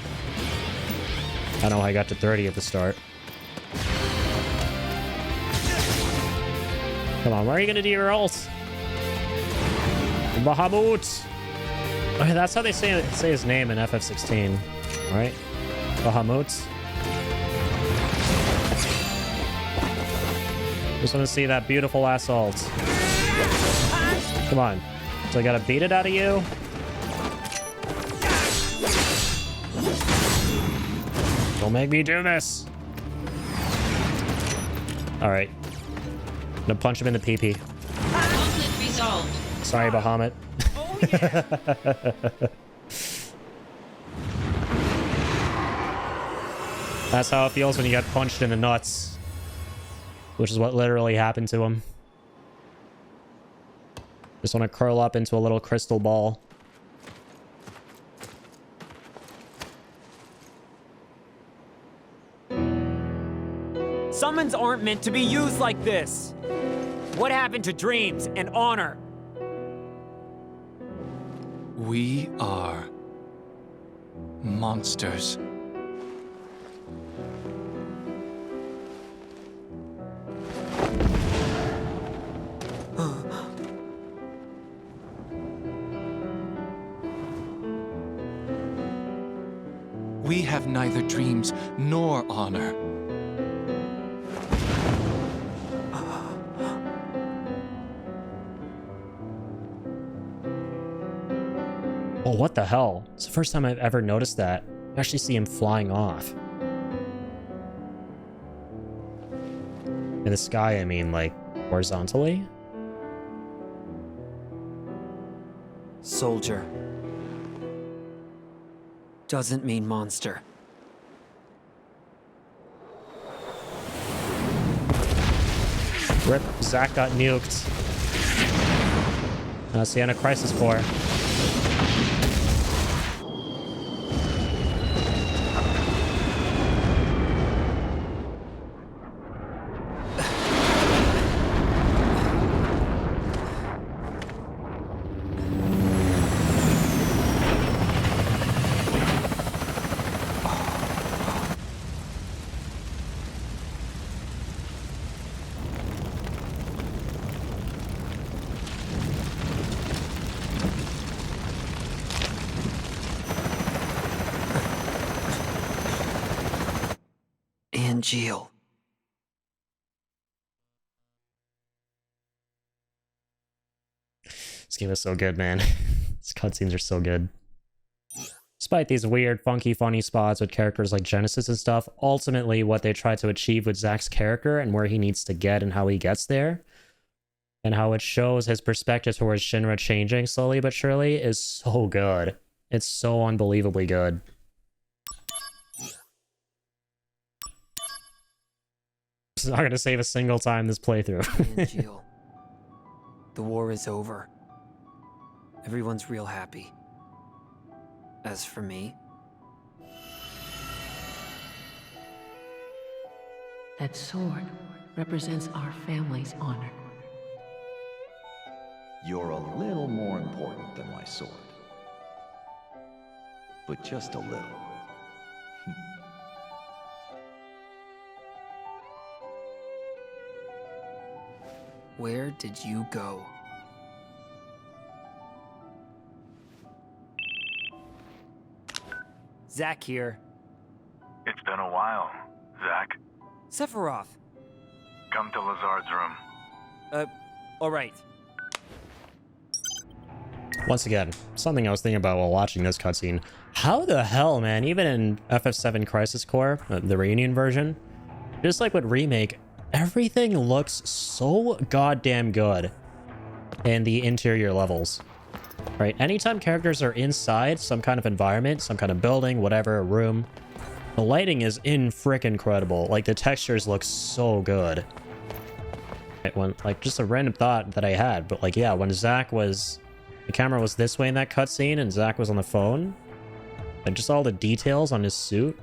I don't know how I got to 30 at the start. Come on, where are you gonna do your ult? Bahamut! Okay, that's how they say his name in FF16, right? Bahamut. Just want to see that beautiful ass ult. Come on. So I gotta beat it out of you? Don't make me do this! Alright. I'm gonna punch him in the pee-pee. Conflict resolved. Sorry, Bahamut. Oh, yeah. That's how it feels when you get punched in the nuts. Which is what literally happened to him. Just want to curl up into a little crystal ball. Summons aren't meant to be used like this. What happened to dreams and honor? We are monsters. We have neither dreams nor honor. Oh, what the hell? It's the first time I've ever noticed that. I actually see him flying off. In the sky, I mean, like, horizontally? Soldier. Doesn't mean monster. Rip, Zack got nuked. That's the end of Crisis Core. Angeal. This game is so good, man. These cutscenes are so good. Despite these weird, funky, funny spots with characters like Genesis and stuff, ultimately what they try to achieve with Zack's character and where he needs to get and how he gets there, and how it shows his perspective towards Shinra changing slowly but surely, is so good. It's so unbelievably good. I'm not gonna save a single time this playthrough. Angeal. The war is over. Everyone's real happy. As for me, That sword represents our family's honor. You're a little more important than my sword. But just a little. where did you go? Zack here. It's been a while, Zack. Sephiroth. Come to Lazard's room. Alright. Once again, something I was thinking about while watching this cutscene. How the hell, man, even in FF7 Crisis Core, the reunion version, just like with Remake, everything looks so goddamn good in the interior levels. Right? Anytime characters are inside some kind of environment, some kind of building, whatever, a room, the lighting is frickin' incredible. Like, the textures look so good. Like, just a random thought that I had, but like, yeah, when Zack was... The camera was this way in that cutscene, and Zack was on the phone. And just all the details on his suit.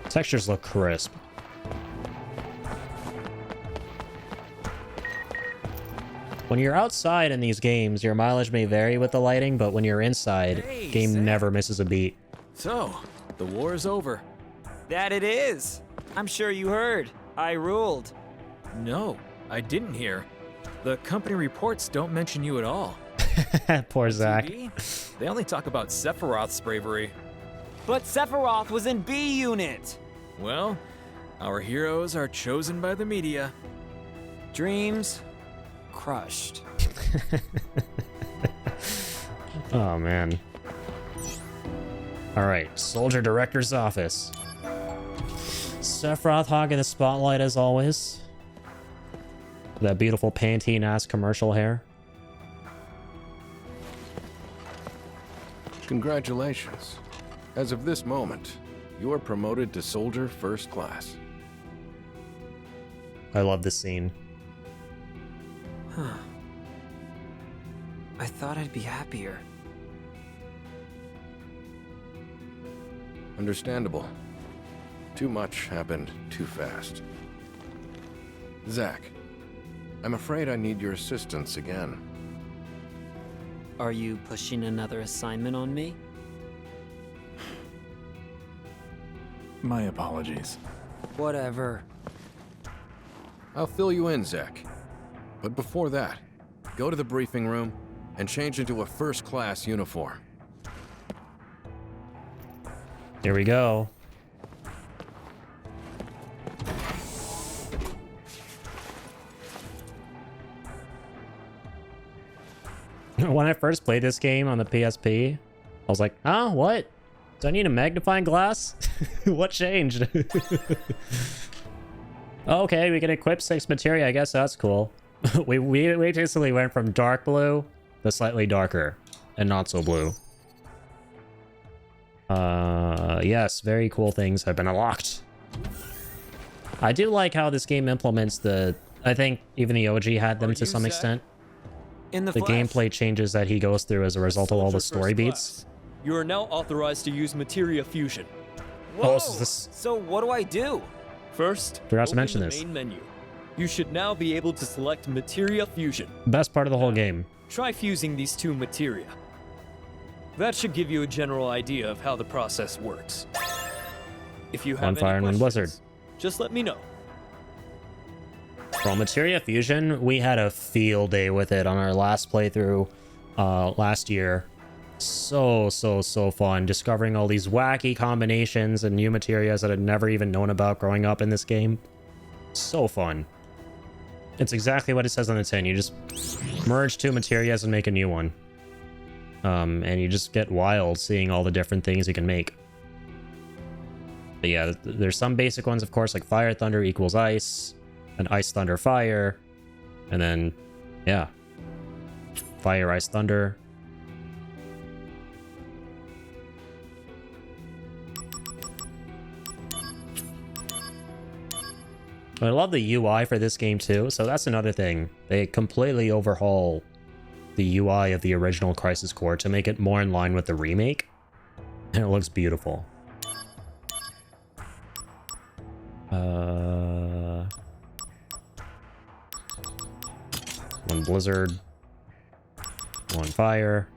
Textures look crisp. When you're outside in these games, your mileage may vary with the lighting, but when you're inside, game Zack. never misses a beat. So, the war is over. That it is. I'm sure you heard. I ruled. No, I didn't hear. The company reports don't mention you at all. Poor Zack. TV, they only talk about Sephiroth's bravery. But Sephiroth was in B Unit. Well, our heroes are chosen by the media. Dreams crushed. Oh, man. Alright, Soldier Director's Office. Sephiroth hogging the spotlight as always. That beautiful Pantene-ass commercial hair. Congratulations. As of this moment, you are promoted to Soldier First Class. I love this scene. Huh. I thought I'd be happier. Understandable. Too much happened too fast. Zack, I'm afraid I need your assistance again. Are you pushing another assignment on me? My apologies. Whatever. I'll fill you in, Zack. But before that, go to the briefing room and change into a first-class uniform. Here we go. When I first played this game on the PSP, I was like, oh, what? Do I need a magnifying glass? What changed? Okay, we can equip 6 materia. I guess that's cool. we basically went from dark blue to slightly darker and not so blue. Yes, very cool things have been unlocked. I do like how this game implements the... I think even the OG had them to some extent. In the gameplay changes that he goes through as a result of all the story beats. You are now authorized to use materia fusion. Whoa! Oh, so this... So what do I do? First, Forgot to open mention the this. main menu. You should now be able to select materia fusion. Best part of the whole game. Try fusing these two materia. That should give you a general idea of how the process works. If you have One fire and one blizzard. just let me know. Well, materia fusion, we had a field day with it on our last playthrough last year. So fun. Discovering all these wacky combinations and new materials that I'd never even known about growing up in this game. So fun. It's exactly what it says on the tin. You just merge two materials and make a new one. And you just get wild seeing all the different things you can make. But yeah, there's some basic ones, of course, like fire thunder equals ice, and ice thunder fire, and then, yeah, fire ice thunder. I love the UI for this game too, so that's another thing. They completely overhaul the UI of the original Crisis Core to make it more in line with the remake, and it looks beautiful. One blizzard, one fire,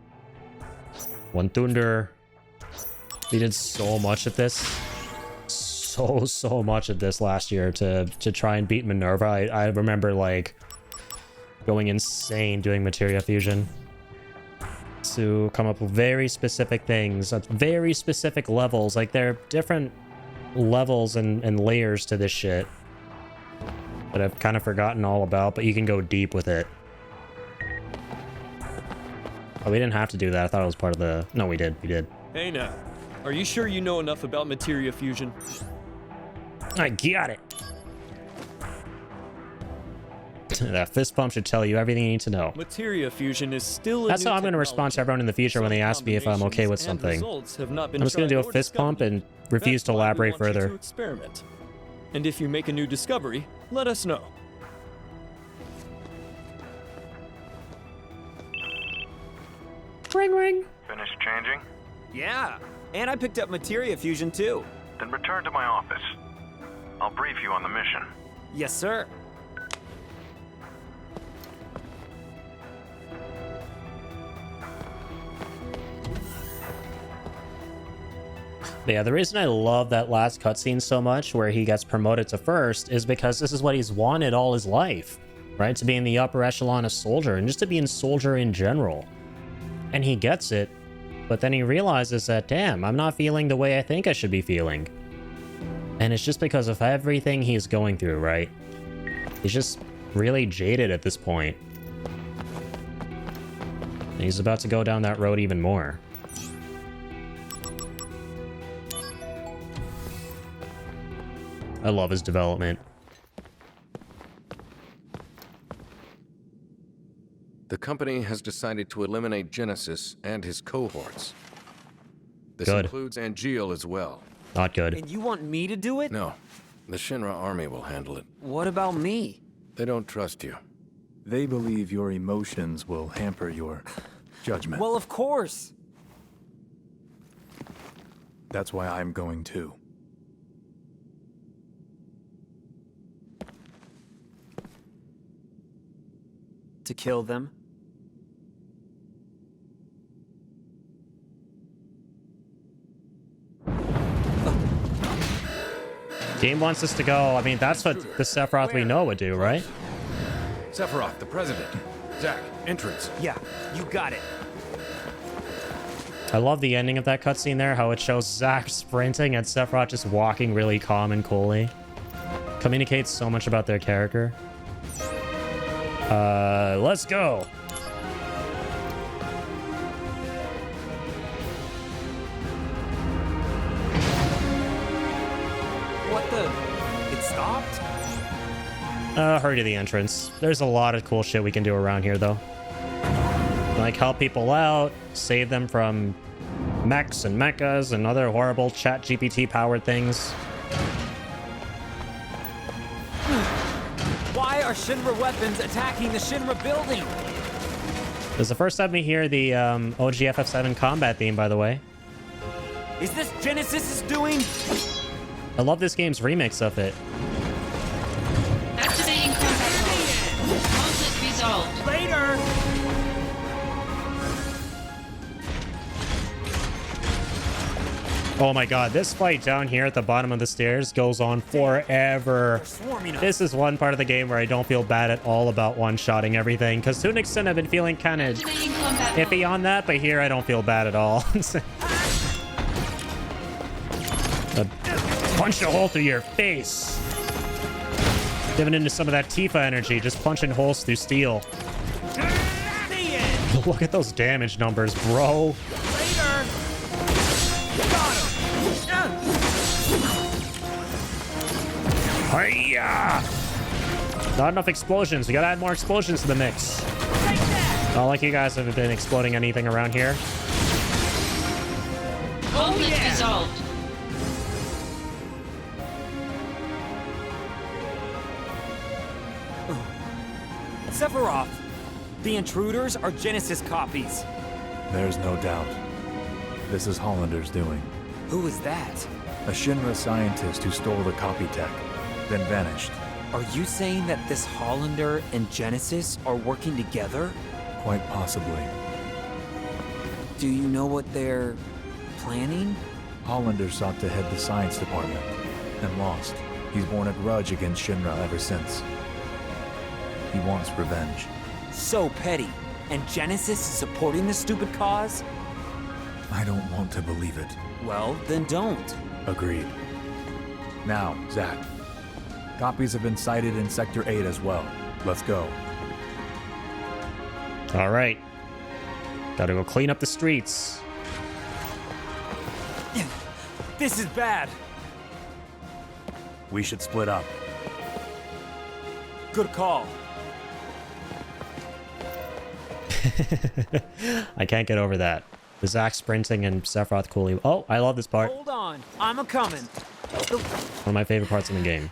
one thunder. We did so much of this. So much of this last year to try and beat Minerva. I remember like going insane doing materia fusion to come up with very specific things at very specific levels. Like there are different levels and layers to this shit that I've kind of forgotten all about, but you can go deep with it. Oh, we didn't have to do that. I thought it was part of the... No, we did. Hey now, are you sure you know enough about materia fusion? I got it. That fist pump should tell you everything you need to know. Materia fusion is still That's how I'm going to respond to everyone in the future when they ask me if I'm okay with something. I'm just going to do a fist pump and refuse to elaborate further. Experiment. And if you make a new discovery, let us know. Ring ring. Finished changing? Yeah, and I picked up materia fusion too. Then return to my office. I'll brief you on the mission. Yes, sir. Yeah, the reason I love that last cutscene so much, where he gets promoted to first, is because this is what he's wanted all his life, right? To be in the upper echelon of soldier, and just to be in soldier in general. And he gets it, but then he realizes that, damn, I'm not feeling the way I think I should be feeling. And it's just because of everything he's going through, right? He's just really jaded at this point. And he's about to go down that road even more. I love his development. The company has decided to eliminate Genesis and his cohorts. This Good. includes Angeal as well. Not good. And you want me to do it? No. The Shinra army will handle it. What about me? They don't trust you. They believe your emotions will hamper your judgment. Well, of course. That's why I'm going too. To kill them? Game wants us to go. I mean, that's what the Sephiroth we know would do, right? Sephiroth, the president. Zack, entrance. Yeah, you got it. I love the ending of that cutscene there, how it shows Zack sprinting and Sephiroth just walking really calm and coolly. Communicates so much about their character. Let's go. What the? It stopped? Hurry to the entrance. There's a lot of cool shit we can do around here, though. Like help people out, save them from mechs and mechas and other horrible chat GPT powered things. Why are Shinra weapons attacking the Shinra building? This is the first time we hear the OG FF7 combat theme, by the way. Is this Genesis' doing? I love this game's remix of it. Activating combat mode. Conflict resolved. Later! Oh my god, this fight down here at the bottom of the stairs goes on forever. This is one part of the game where I don't feel bad at all about one-shotting everything, because to an extent I've been feeling kind of iffy on that, but here I don't feel bad at all. Punch a hole through your face. Giving into some of that Tifa energy, just punching holes through steel. Look at those damage numbers, bro. Hiya! Not enough explosions. We gotta add more explosions to the mix. Not like you guys haven't been exploding anything around here. Conflict resolved. Sephiroth! The intruders are Genesis copies. There's no doubt. This is Hollander's doing. Who is that? A Shinra scientist who stole the copy tech, then vanished. Are you saying that this Hollander and Genesis are working together? Quite possibly. Do you know what they're planning? Hollander sought to head the science department, and lost. He's borne a grudge against Shinra ever since. He wants revenge. So petty. And Genesis is supporting this stupid cause? I don't want to believe it. Well, then don't. Agreed. Now, Zack. Copies have been sighted in Sector 8 as well. Let's go. All right. Gotta go clean up the streets. This is bad. We should split up. Good call. I can't get over that. The Zack sprinting and Sephiroth coolly. Oh, I love this part. Hold on. I'm a-coming. One of my favorite parts in the game.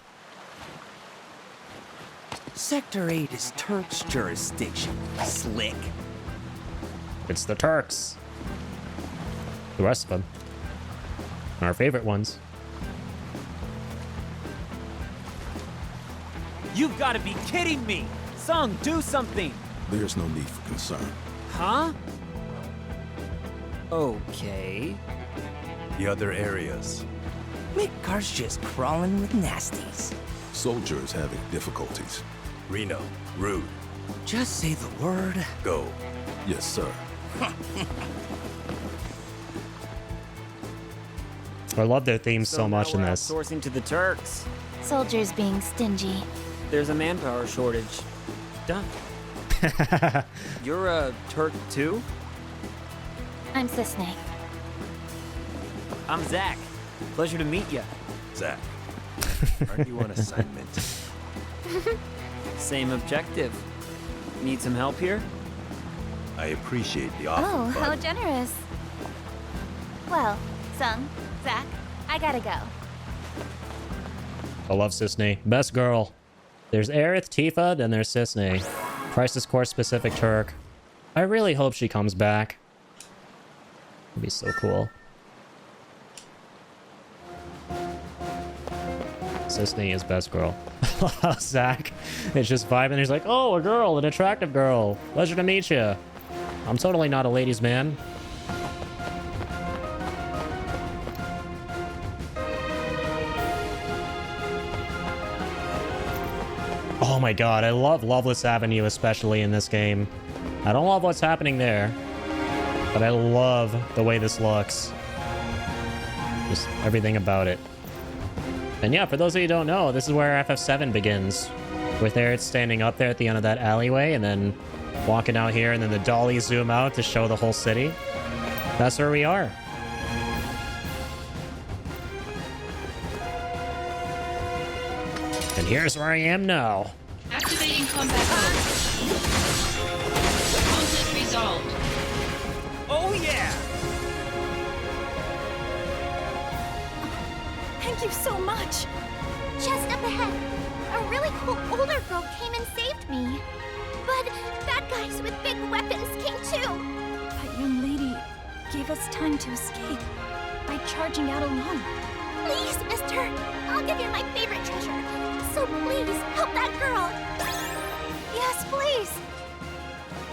Sector 8 is Turk's jurisdiction. Slick. It's the Turks. The rest of them. Our favorite ones. You've got to be kidding me! Sung, do something! There's no need for concern. Huh? Okay. The other areas. Midgar's just crawling with nasties. Soldiers having difficulties. Reno, rude. Just say the word. Go. Yes, sir. I love their themes so much in now we're this. outsourcing to the Turks. Soldiers being stingy. There's a manpower shortage. Done. You're a Turk too? I'm Cisne. I'm Zack. Pleasure to meet you. Zack, aren't you on assignment? Same objective. Need some help here? I appreciate the offer, Oh, but how generous. Well, Sung, Zack, I gotta go. I love Cisne. Best girl. There's Aerith, Tifa, then there's Cisne. Crisis Core specific Turk. I really hope she comes back. It'd be so cool. Cisne is best girl. Zack is just vibing. He's like, oh, a girl, an attractive girl. Pleasure to meet you. I'm totally not a ladies' man. Oh my god, I love Loveless Avenue, especially in this game. I don't love what's happening there, but I love the way this looks. Just everything about it. And yeah, for those of you who don't know, this is where FF7 begins. With Aerith standing up there at the end of that alleyway, and then walking out here, and then the dollies zoom out to show the whole city. That's where we are. And here's where I am now. Activating combat mode. Conflict resolved. Oh yeah! Thank you so much. Just up ahead, a really cool older girl came and saved me. But bad guys with big weapons came too. That young lady gave us time to escape by charging out alone. Please, mister, I'll give you my favorite treasure. So please, help that girl. Yes, please.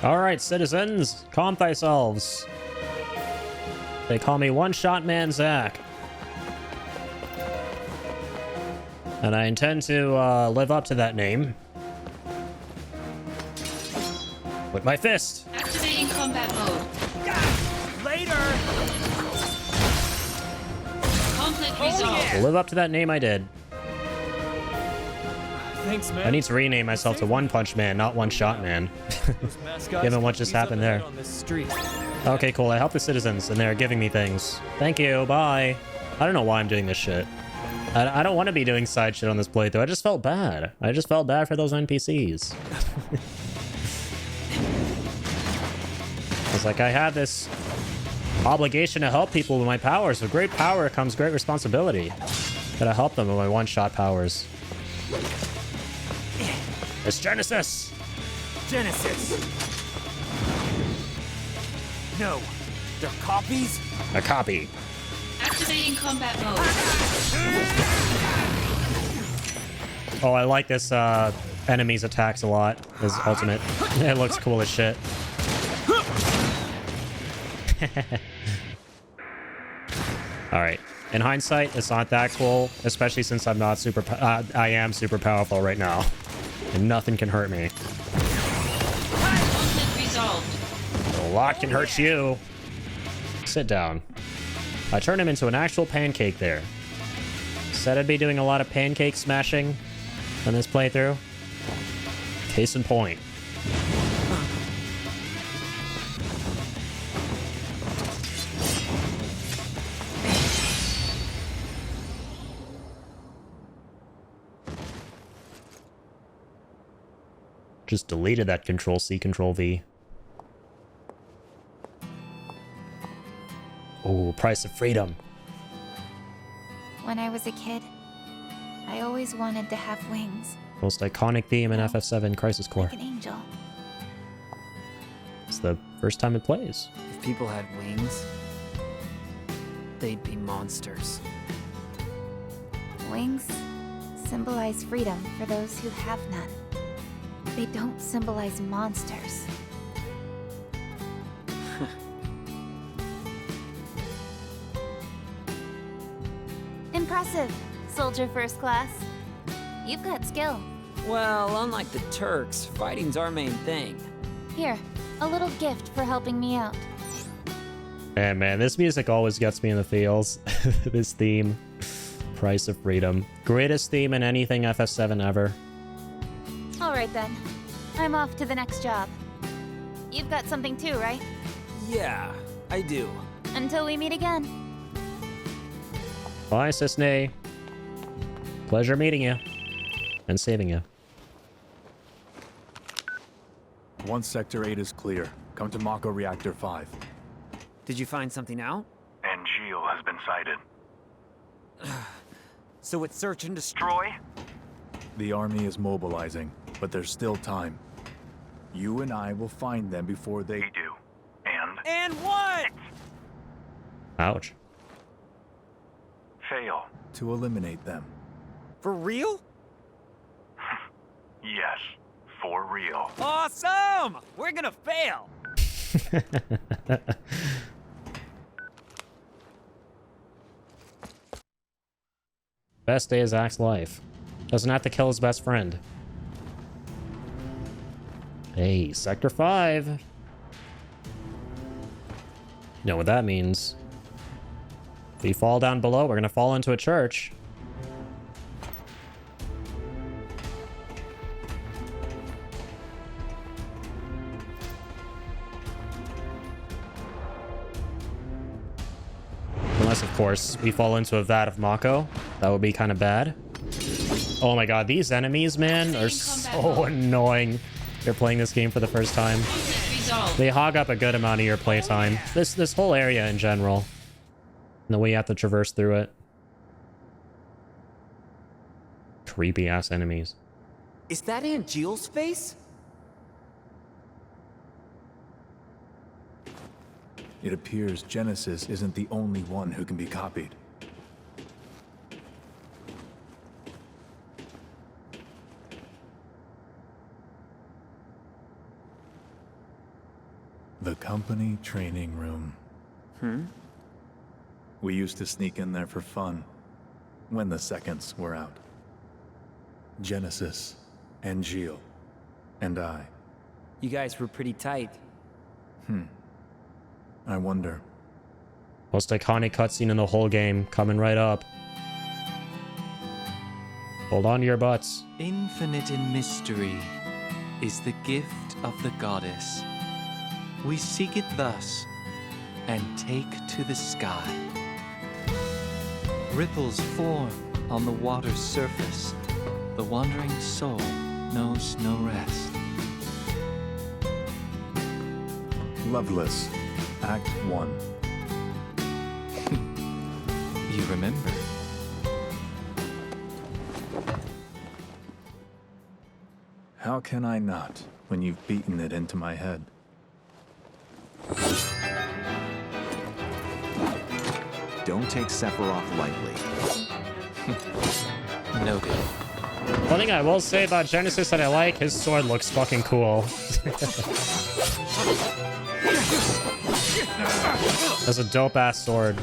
Alright, citizens, calm thyselves. They call me One-Shot Man Zack. And I intend to live up to that name. With my fist. Activating combat mode. Later! Conflict resolved. To live up to that name I did. Thanks, man. I need to rename myself to One Punch Man, not One Shot Man. Given what just happened there. Okay, cool. I help the citizens, and they're giving me things. Thank you. Bye. I don't know why I'm doing this shit. I don't want to be doing side shit on this playthrough. I just felt bad. I just felt bad for those NPCs. It's like I had this obligation to help people with my powers. With great power comes great responsibility. Gotta help them with my one-shot powers. It's Genesis! Genesis! No, they're copies? A copy. Activating combat mode. Oh, I like this enemy's attacks a lot. His ultimate. It looks cool as shit. Alright. In hindsight, it's not that cool, especially since I'm not super... I am super powerful right now. And nothing can hurt me. Conflict resolved. A lot can hurt you. Sit down. I turned him into an actual pancake there. Said I'd be doing a lot of pancake smashing on this playthrough. Case in point. Just deleted that Control-C, Control-V. Oh, price of freedom. When I was a kid, I always wanted to have wings, Most iconic theme in FF7 Crisis Core. like an angel. It's the first time it plays. If people had wings, they'd be monsters. Wings symbolize freedom for those who have none. They don't symbolize monsters. Impressive, Soldier First Class. You've got skill. Well, unlike the Turks, fighting's our main thing. Here, a little gift for helping me out. And man, this music always gets me in the feels. This theme. Price of freedom. Greatest theme in anything FF7 ever. All right then. I'm off to the next job. You've got something too, right? Yeah, I do. Until we meet again. Bye, Cisne. Pleasure meeting you. And saving you. Once Sector 8 is clear, come to Mako Reactor 5. Did you find something out? Angeal has been sighted. So it's search and destroy? The army is mobilizing, but there's still time. You and I will find them before they do. And? And what? Ouch. Fail. To eliminate them. For real? Yes, for real. Awesome! We're gonna fail! Best day of Zack's life. Doesn't have to kill his best friend. Hey, Sector 5. You know what that means. If we fall down below, we're gonna fall into a church. Unless, of course, we fall into a vat of Mako. That would be kind of bad. Oh my god, these enemies, man, are so annoying. You're playing this game for the first time. They hog up a good amount of your playtime. This whole area in general. And the way you have to traverse through it. Creepy ass enemies. Is that Angeal's face? It appears Genesis isn't the only one who can be copied. The company training room. We used to sneak in there for fun, when the seconds were out. Genesis, Angeal, and I. You guys were pretty tight. I wonder. Most iconic cutscene in the whole game, coming right up. Hold on to your butts. Infinite in mystery is the gift of the goddess. We seek it thus and take to the sky. Ripples form on the water's surface. The wandering soul knows no rest. Loveless, Act 1. You remember? How can I not, when you've beaten it into my head? Don't take Sephiroth lightly. Noted. One thing I will say about Genesis that I like, his sword looks fucking cool. That's a dope-ass sword.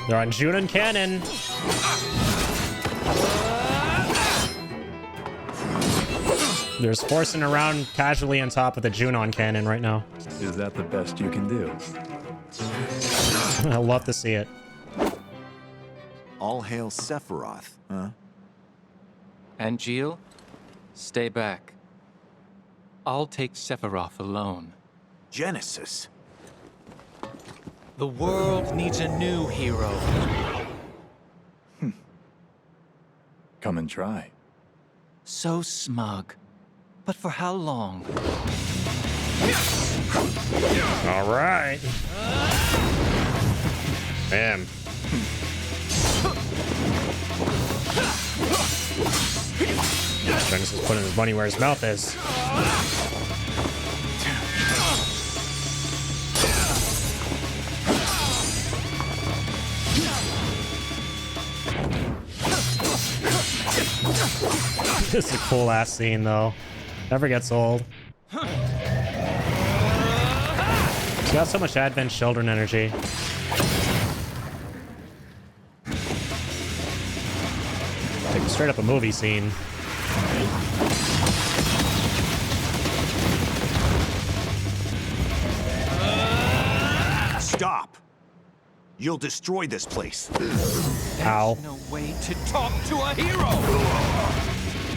They're on Junon Cannon. They're just forcing around casually on top of the Junon Cannon right now. Is that the best you can do? I'd love to see it. All hail Sephiroth, huh? Angeal, stay back. I'll take Sephiroth alone. Genesis. The world needs a new hero. Come and try. So smug. But for how long? All right. Bam. Genesis putting his money where his mouth is. This is a cool ass scene though. Never gets old. He's got so much Advent Children energy. Like straight up a movie scene. Stop! You'll destroy this place. Ow. No way to talk to a hero!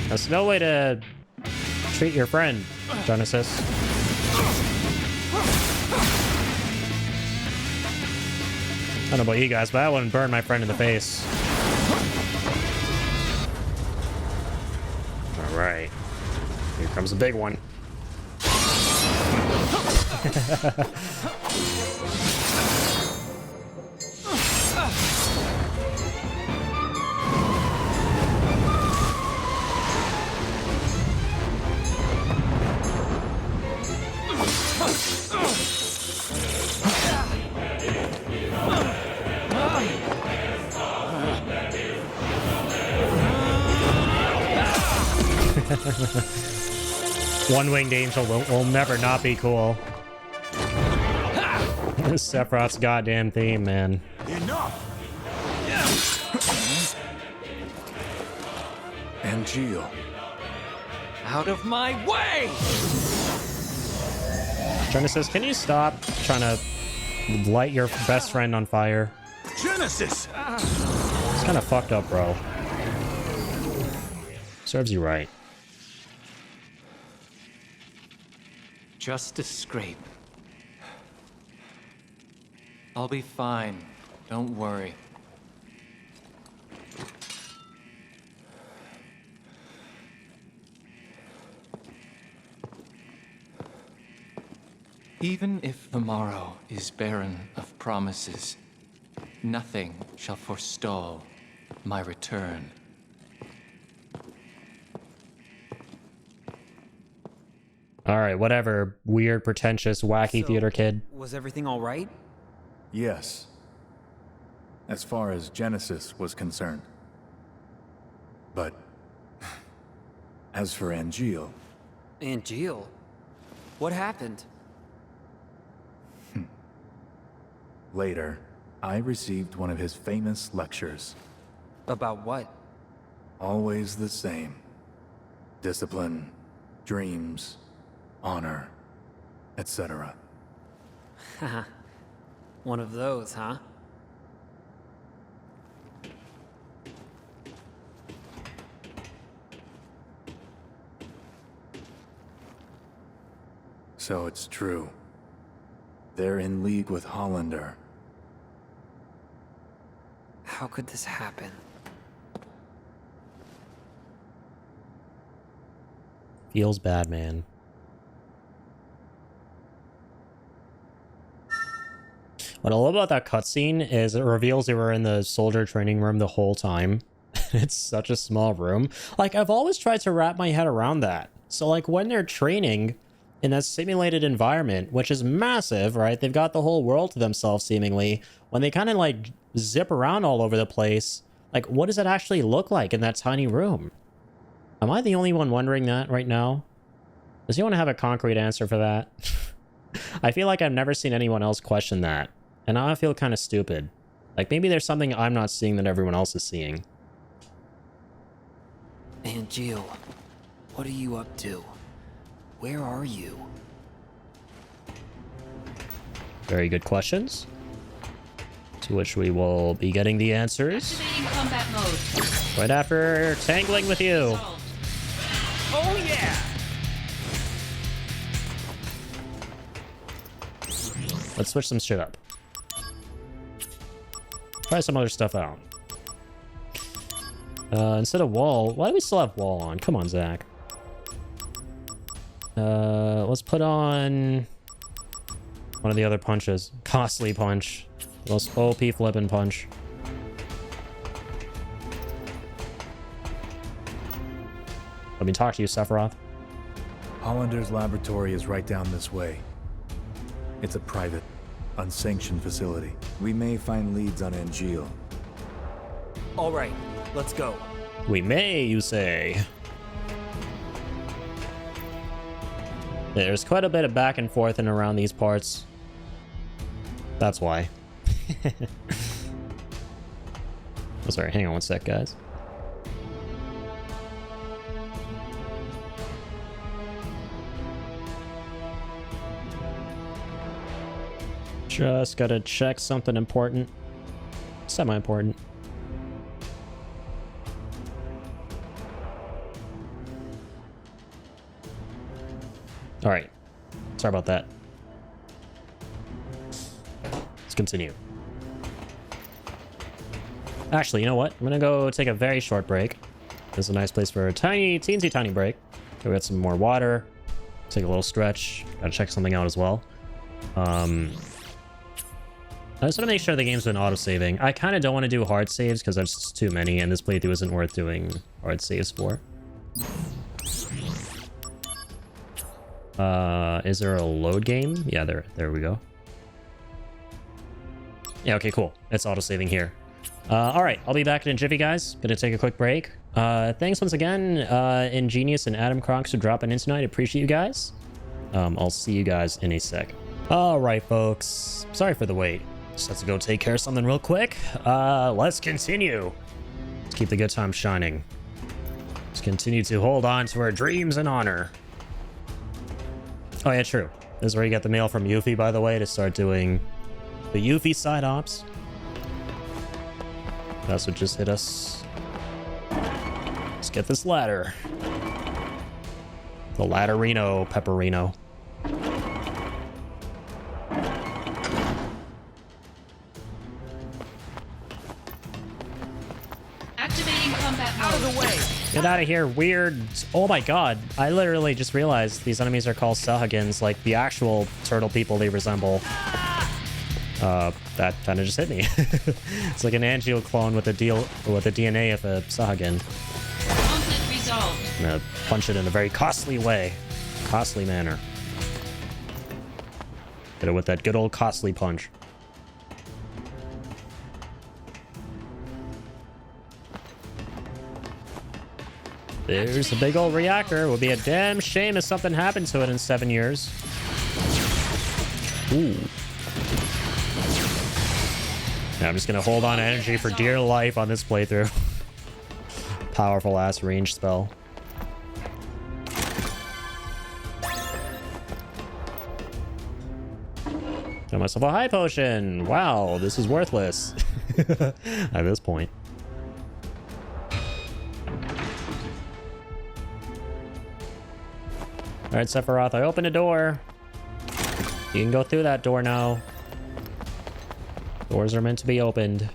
That's no way to treat your friend, Genesis. I don't know about you guys, but I wouldn't burn my friend in the face. All right. Here comes a big one. One-winged angel will never not be cool. This Sephiroth's goddamn theme, man. Enough! Angeal. Out of my way! Genesis, can you stop trying to light your best friend on fire? Genesis! It's kind of fucked up, bro. Serves you right. Just a scrape. I'll be fine. Don't worry. Even if the morrow is barren of promises, nothing shall forestall my return. All right, whatever. Weird, pretentious, wacky theater kid. Was everything all right? Yes. As far as Genesis was concerned. But as for Angeal... Angeal? What happened? Later, I received one of his famous lectures. About what? Always the same. Discipline, dreams, honor, etc. Haha. One of those, huh? So it's true. They're in league with Hollander. How could this happen? Feels bad, man. What I love about that cutscene is it reveals they were in the soldier training room the whole time. It's such a small room. Like, I've always tried to wrap my head around that. So, like, when they're training in that simulated environment, which is massive, right? They've got the whole world to themselves, seemingly. When they kind of, like, zip around all over the place, like, what does it actually look like in that tiny room? Am I the only one wondering that right now? Does anyone have a concrete answer for that? I feel like I've never seen anyone else question that. And now I feel kind of stupid. Like, maybe there's something I'm not seeing that everyone else is seeing. And Jill, what are you up to? Where are you? Very good questions. To which we will be getting the answers. Activating combat mode. Right after tangling with you. Oh yeah! Let's switch some shit up. Try some other stuff out. Instead of wall, why do we still have wall on? Come on, Zack. Let's put on one of the other punches. Costly punch. Most OP flippin' punch. Let me talk to you, Sephiroth. Hollander's laboratory is right down this way. It's a private, unsanctioned facility. We may find leads on Angeal. All right, let's go. We may, you say. There's quite a bit of back and forth and around these parts. That's why. Oh, sorry, hang on one sec, guys. Just gotta check something important. Semi-important. Alright. Sorry about that. Let's continue. Actually, you know what? I'm gonna go take a very short break. This is a nice place for a tiny, teensy tiny break. Go get some more water. Take a little stretch. Gotta check something out as well. I just want to make sure the game's been auto-saving. I kind of don't want to do hard saves because there's just too many, and this playthrough isn't worth doing hard saves for. Is there a load game? Yeah, there we go. Yeah, okay, cool. It's auto-saving here. Alright, I'll be back in a jiffy, guys. Gonna take a quick break. Thanks once again, Ingenious and Adam Crocs for dropping in tonight. Appreciate you guys. I'll see you guys in a sec. Alright, folks. Sorry for the wait. Just have to go take care of something real quick. Let's continue. Let's keep the good times shining. Let's continue to hold on to our dreams and honor. Oh yeah, true. This is where you get the mail from Yuffie, by the way, to start doing the Yuffie side ops. That's what just hit us. Let's get this ladder. The Ladderino Pepperino. Activating combat mode. Out of the way. Get out of here, weird. Oh my god. I literally just realized these enemies are called Sahagins, like the actual turtle people they resemble. That kind of just hit me. It's like an Angeal clone with a DNA of a Sahagin. Conflict resolved. I'm gonna punch it in a very costly way. Costly manner. Hit it with that good old costly punch. There's a big old reactor. It would be a damn shame if something happened to it in 7 years. Ooh. I'm just gonna hold on to energy for dear life on this playthrough. Powerful ass range spell. Got myself a high potion. Wow, this is worthless at this point. All right, Sephiroth, I opened a door. You can go through that door now. Doors are meant to be opened.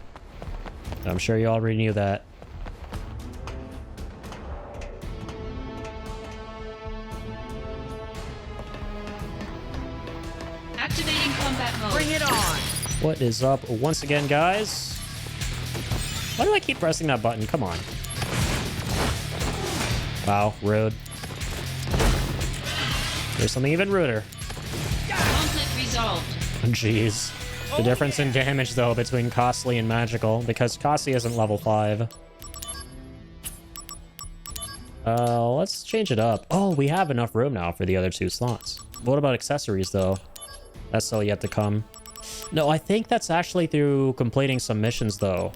I'm sure you already knew that. Activating combat mode. Bring it on! What is up once again, guys? Why do I keep pressing that button? Come on. Wow, rude. There's something even ruder. Conflict resolved. Jeez. The difference in damage, though, between costly and magical, because costly isn't level 5. Let's change it up. Oh, we have enough room now for the other 2 slots. What about accessories, though? That's still yet to come. No, I think that's actually through completing some missions, though.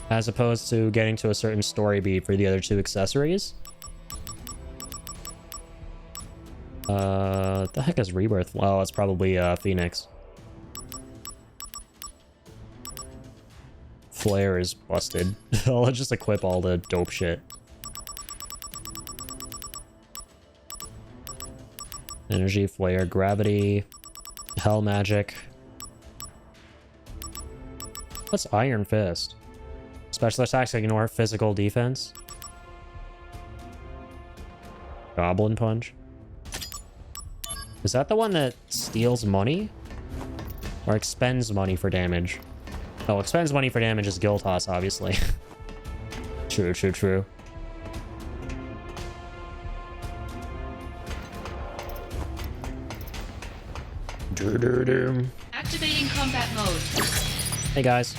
As opposed to getting to a certain story beat for the other 2 accessories. What the heck is Rebirth? Well, it's probably, Phoenix. Flare is busted. I'll just equip all the dope shit. Energy, flare, gravity, hell magic. What's Iron Fist? Special attacks ignore physical defense. Goblin Punch. Is that the one that steals money? Or expends money for damage? Oh, expends money for damage is Guild Toss, obviously. True, true, true. Activating combat mode. Hey, guys.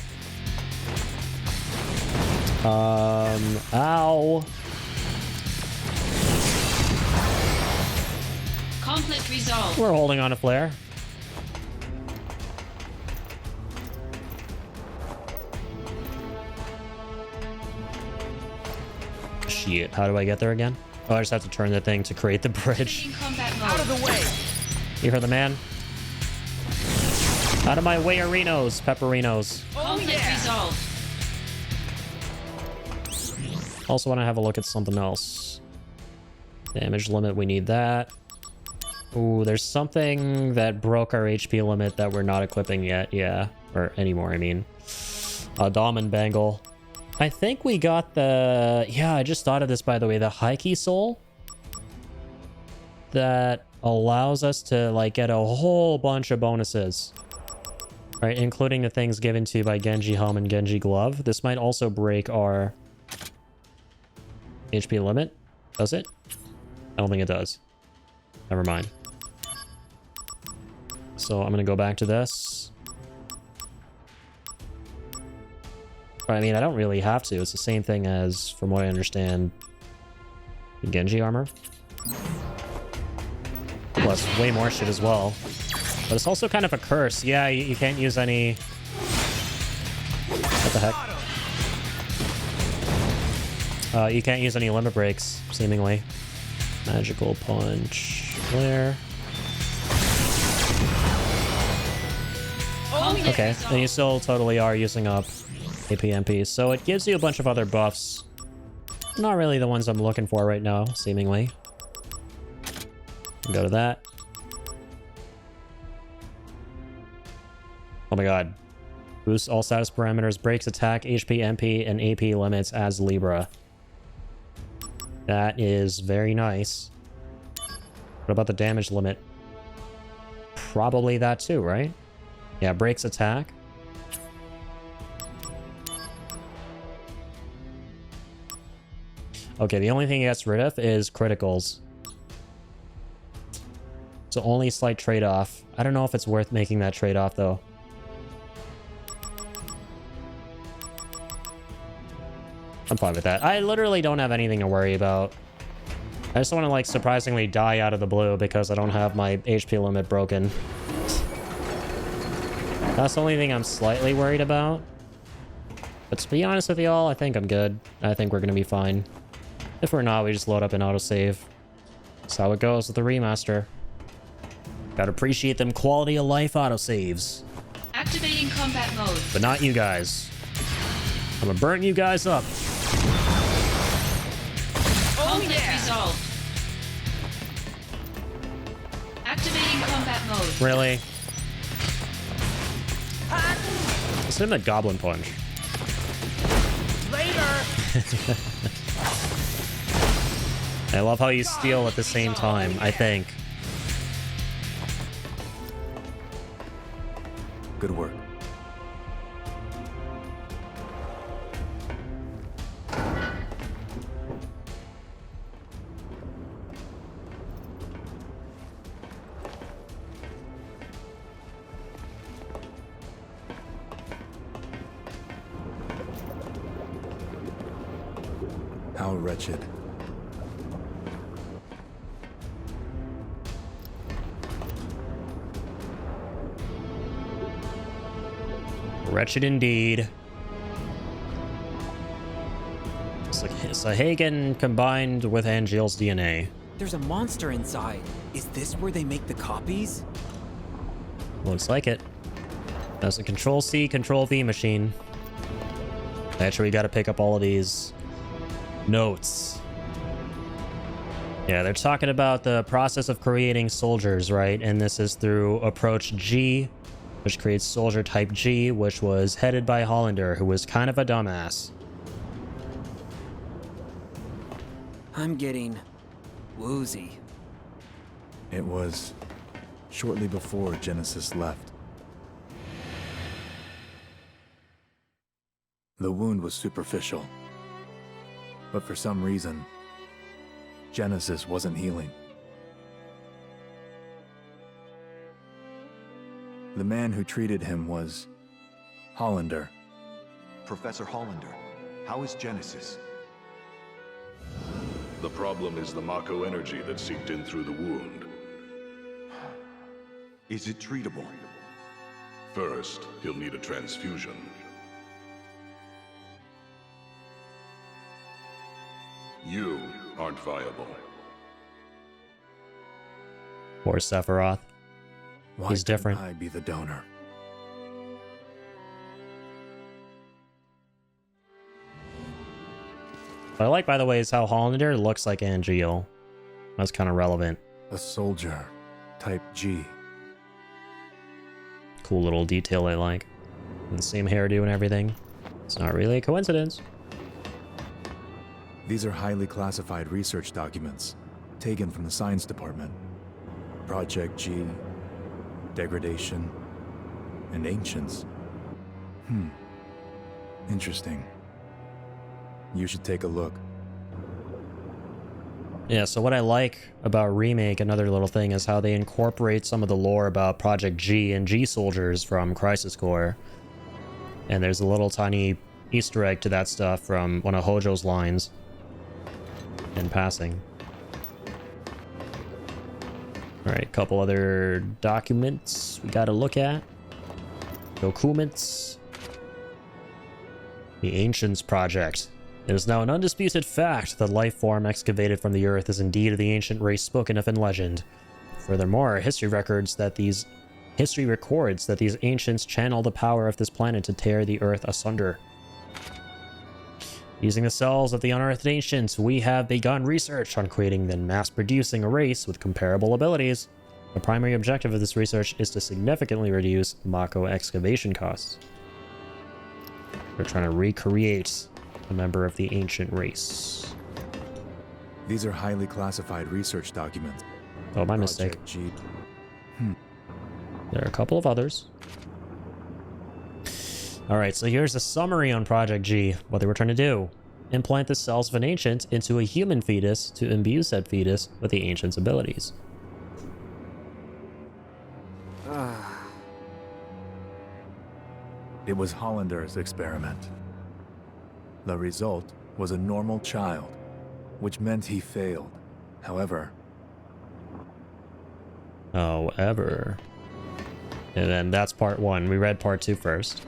Ow. Conflict resolved. We're holding on a flare. Shit, how do I get there again? Oh, I just have to turn the thing to create the bridge. Out of the way! You heard the man? Out of my way, Arinos, Pepperinos. Conflict resolved. Also want to have a look at something else. Damage limit, we need that. Ooh, there's something that broke our HP limit that we're not equipping yet, yeah. Or anymore, I mean. Daman Bangle. I think we got the... Yeah, I just thought of this, by the way. The High-Key Soul. That allows us to, like, get a whole bunch of bonuses. Right, including the things given to you by Genji Helm and Genji Glove. This might also break our HP limit. Does it? I don't think it does. Never mind. So I'm gonna go back to this. I mean, I don't really have to. It's the same thing as, from what I understand, the Genji armor. Plus, way more shit as well. But it's also kind of a curse. Yeah, you can't use any... What the heck? You can't use any limit breaks, seemingly. Magical Punch. Flare. Okay, and you still totally are using up APMP. So it gives you a bunch of other buffs. Not really the ones I'm looking for right now, seemingly. Go to that. Oh my god. Boosts all status parameters, breaks attack, HP, MP, and AP limits as Libra. That is very nice. What about the damage limit? Probably that too, right? Yeah, breaks attack. Okay, the only thing it gets rid of is criticals. So only slight trade-off. I don't know if it's worth making that trade-off, though. I'm fine with that. I literally don't have anything to worry about. I just want to, like, surprisingly die out of the blue because I don't have my HP limit broken. That's the only thing I'm slightly worried about. But to be honest with y'all, I think I'm good. I think we're gonna be fine. If we're not, we just load up an autosave. That's how it goes with the remaster. Gotta appreciate them quality of life autosaves. Activating combat mode. But not you guys. I'm gonna burn you guys up. Conflict resolved. Activating combat mode. Really? Let's hit him a goblin punch. Later. I love how you steal at the same time, I think. Good work. How wretched. Wretched indeed. It's like Sahagan combined with Angeal's DNA. There's a monster inside. Is this where they make the copies? Looks like it. That's a Control-C, Control-V machine. Actually, we gotta pick up all of these notes. Yeah, they're talking about the process of creating soldiers, right? And this is through approach G, which creates soldier type G, which was headed by Hollander, who was kind of a dumbass. I'm getting woozy. It was shortly before Genesis left. The wound was superficial, but for some reason, Genesis wasn't healing. The man who treated him was Hollander. Professor Hollander, how is Genesis? The problem is the Mako energy that seeped in through the wound. Is it treatable? First, he'll need a transfusion. You aren't viable. Or Sephiroth. Why He's different. couldn't I be the donor? What I like, by the way, is how Hollander looks like Angeal. That's kind of relevant. A soldier, type G. Cool little detail I like. And the same hairdo and everything. It's not really a coincidence. These are highly classified research documents, taken from the science department. Project G, degradation, and ancients. Interesting. You should take a look. Yeah, so what I like about Remake, another little thing, is how they incorporate some of the lore about Project G and G soldiers from Crisis Core. And there's a little tiny Easter egg to that stuff from one of Hojo's lines in passing. Alright, a couple other documents we gotta look at. Documents. The Ancients Project. It is now an undisputed fact that life form excavated from the Earth is indeed the ancient race spoken of in legend. Furthermore, history records that these ancients channel the power of this planet to tear the Earth asunder. Using the cells of the unearthed ancients, we have begun research on creating and mass-producing a race with comparable abilities. The primary objective of this research is to significantly reduce Mako excavation costs. We're trying to recreate a member of the ancient race. These are highly classified research documents. Oh, my mistake. G. There are a couple of others. Alright, so here's a summary on Project G, what they were trying to do. Implant the cells of an ancient into a human fetus to imbue said fetus with the ancient's abilities. It was Hollander's experiment. The result was a normal child, which meant he failed. However, And then that's part 1. We read part 2 first.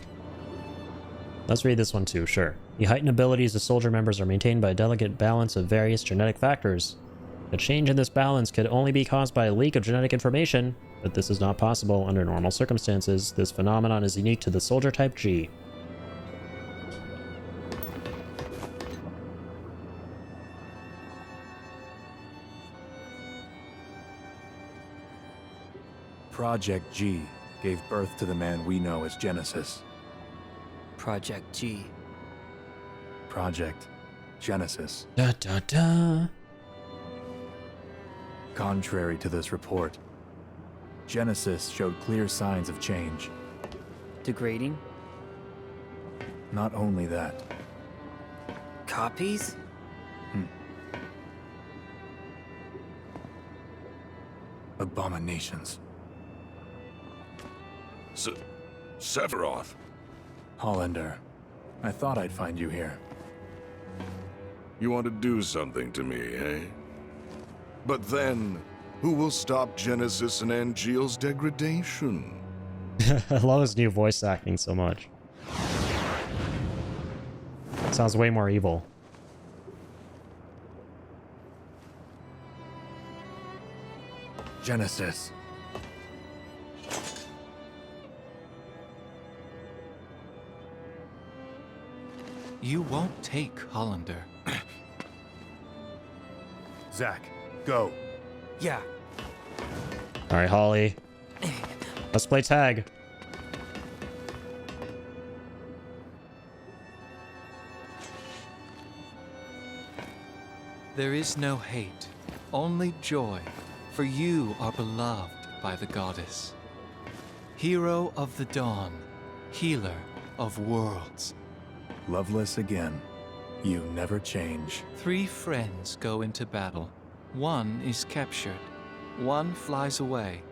Let's read this one too, sure. The heightened abilities of soldier members are maintained by a delicate balance of various genetic factors. A change in this balance could only be caused by a leak of genetic information, but this is not possible under normal circumstances. This phenomenon is unique to the soldier type G. Project G gave birth to the man we know as Genesis. Project G. Project Genesis. Da da da. Contrary to this report, Genesis showed clear signs of change. Degrading? Not only that. Copies? Abominations. Sephiroth. Hollander, I thought I'd find you here. You want to do something to me, eh? But then, who will stop Genesis and Angeal's degradation? I love his new voice acting so much. Sounds way more evil. Genesis. You won't take Hollander. Zack, go. Yeah. Alright, Holly. Let's play tag. There is no hate, only joy, for you are beloved by the goddess. Hero of the dawn, healer of worlds. Loveless again. You never change. 3 friends go into battle. 1 is captured. 1 flies away.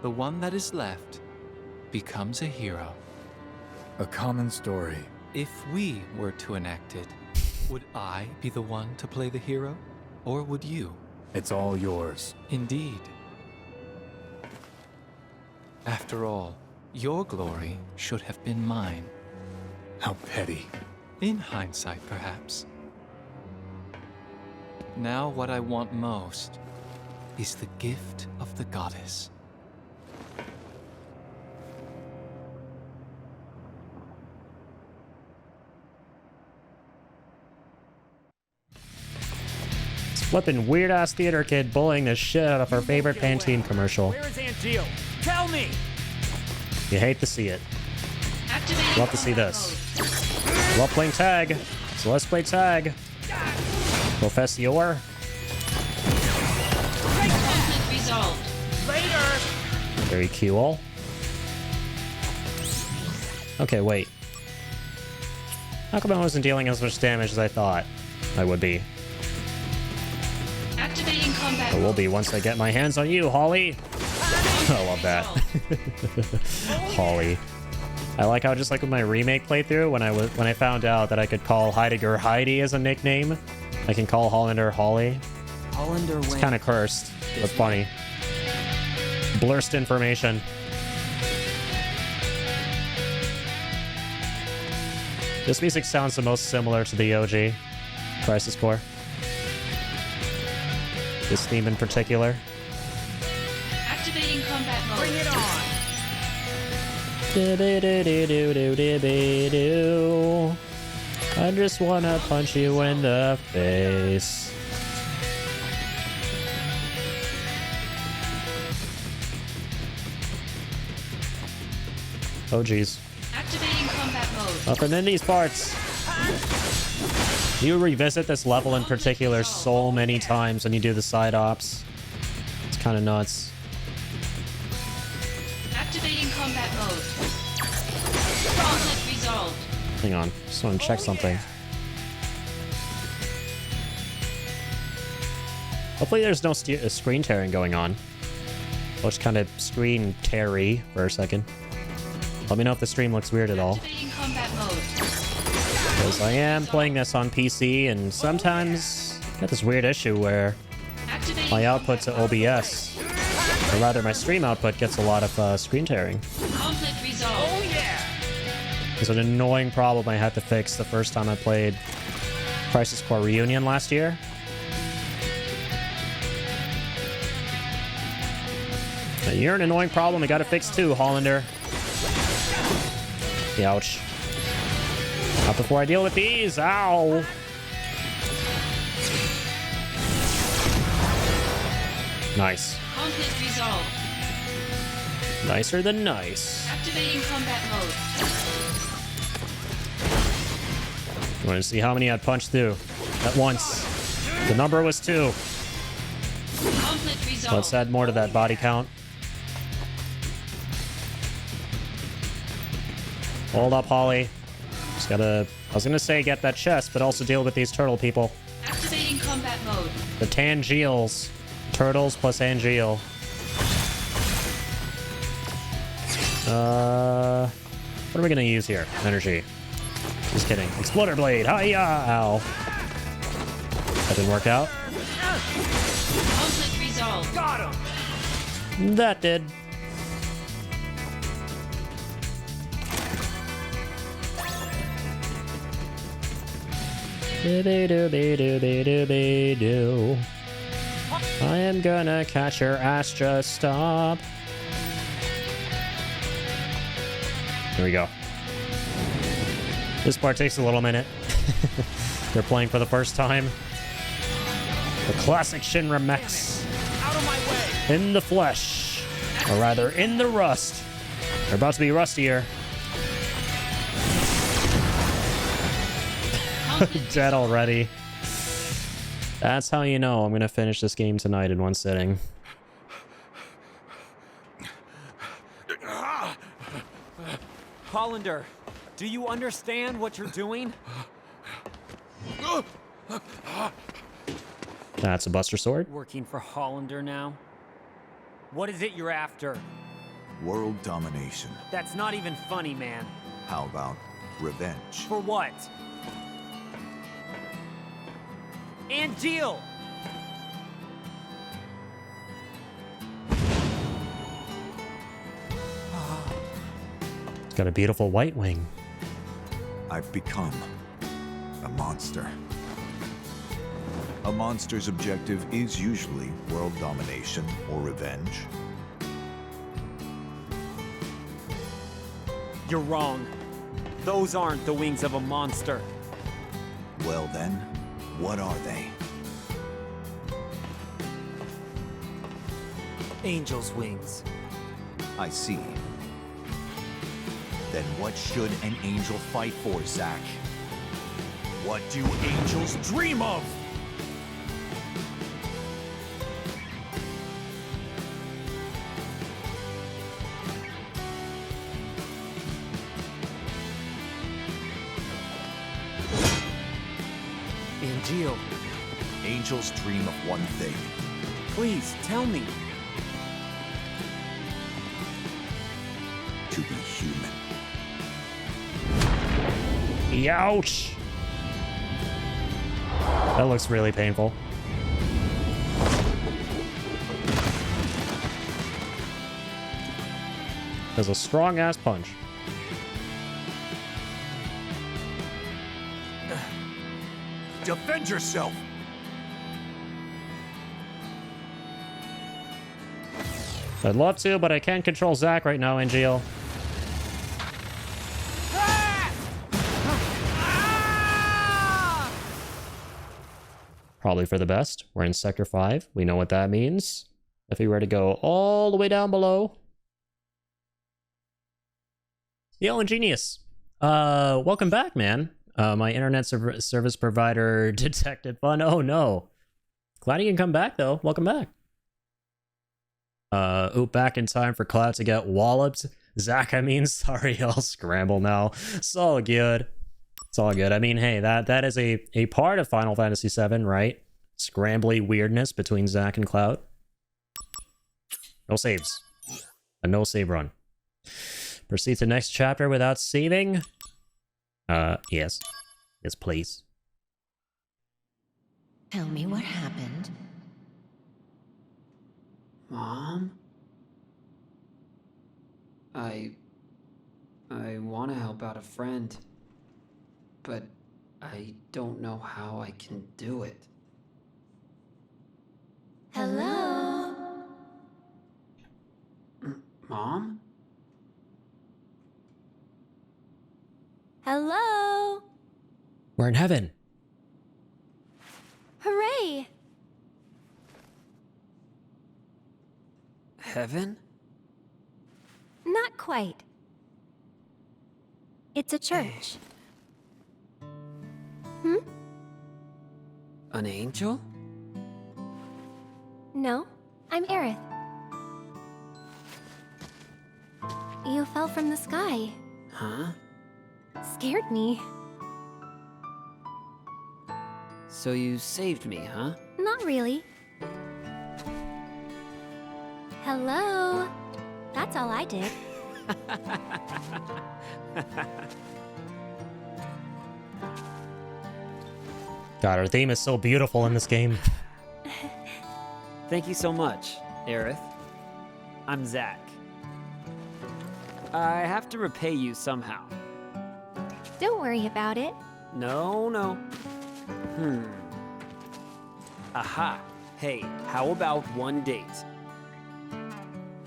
The one that is left becomes a hero. A common story. If we were to enact it, would I be the one to play the hero? Or would you? It's all yours. Indeed. After all, your glory should have been mine. How petty. In hindsight, perhaps. Now what I want most is the gift of the goddess. This flippin' weird-ass theater kid bullying the shit out of our favorite Pantene commercial. Where is Angeal? Tell me! You hate to see it. Activating Love to see this. Love playing tag, so let's play tag. Professor. conflict resolved. Later! Very cool. Okay, wait. How come I wasn't dealing as much damage as I thought I would be? Activating combat I will mode. be once I get my hands on you, Holly. I love that. Holly. I like how just like with my remake playthrough, when I found out that I could call Heidegger Heidi as a nickname, I can call Hollander Holly. Hollander It's went kind of cursed, but funny. Blurst information. This music sounds the most similar to the OG Crisis Core. This theme in particular. Activating combat mode. Bring it on! Do-do-do-do-do-do-do. I just wanna punch you in the face. Oh geez. Activating combat mode. Nothing in these parts. You revisit this level in particular so many times when you do the side ops. It's kind of nuts. Activating combat mode. Conflict resolved. Hang on, just want to check something. Hopefully there's no screen tearing going on. I'll just kind of screen teary for a second. Let me know if the stream looks weird at all. Activating combat mode. Because I am playing this on PC, and sometimes I get this weird issue where my output to OBS, or rather my stream output, gets a lot of screen tearing. It's an annoying problem I had to fix the first time I played Crisis Core Reunion last year. You're an annoying problem I gotta fix too, Hollander. Ouch. Not before I deal with these. Ow. Nice. Conflict resolved. Nicer than nice. Activating combat mode. You want to see how many I'd punch through at once? The number was 2. Conflict resolved. Let's add more to that body count. Hold up, Holly. Just gotta... I was gonna say get that chest, but also deal with these turtle people. Activating combat mode. The Tangeals. Turtles plus Angeal. What are we gonna use here? Energy. Just kidding. Exploder Blade. Hiya! Ow. That didn't work out. Conflict resolved. Got him. That did. Do-be-do-be-do-be-do-be-do. I am gonna catch your ass, just stop. Here we go. This part takes a little minute. They're playing for the first time. The classic Shinra mechs. Out of my way. In the flesh. Or rather, in the rust. They're about to be rustier. Dead already. That's how you know I'm gonna finish this game tonight in one sitting. Hollander, do you understand what you're doing? That's a Buster Sword. Working for Hollander now? What is it you're after? World domination. That's not even funny, man. How about revenge? For what? Angeal! It's got a beautiful white wing. I've become a monster. A monster's objective is usually world domination or revenge. You're wrong. Those aren't the wings of a monster. Well then, what are they? Angel's wings. I see. Then what should an angel fight for, Zack? What do angels dream of? Angeal. Angels dream of one thing. Please, tell me. To be human. Ouch! That looks really painful. There's a strong-ass punch. Defend yourself! I'd love to, but I can't control Zack right now, Angeal. Probably for the best. We're in Sector 5. We know what that means. If we were to go all the way down below. Yo, Ingenious. Welcome back, man. My internet service provider detected fun. Oh, no. Glad you can come back, though. Welcome back. Back in time for Cloud to get walloped. Zack, I mean, sorry, I'll scramble now. It's all good. It's all good. I mean, hey, that is a part of Final Fantasy VII, right? Scrambly weirdness between Zack and Cloud. No saves. A no save run. Proceed to next chapter without saving? Yes. Yes, please. Tell me what happened. Mom? I I want to help out a friend, but I don't know how I can do it. Hello? Mom? Hello? We're in heaven. Hooray! Heaven? Not quite. It's a church. Hmm? An angel? No, I'm Aerith. You fell from the sky. Huh? Scared me. So you saved me, huh? Not really. Hello? That's all I did. God, her theme is so beautiful in this game. Thank you so much, Aerith. I'm Zack. I have to repay you somehow. Don't worry about it. No. Aha. Hey, how about one date?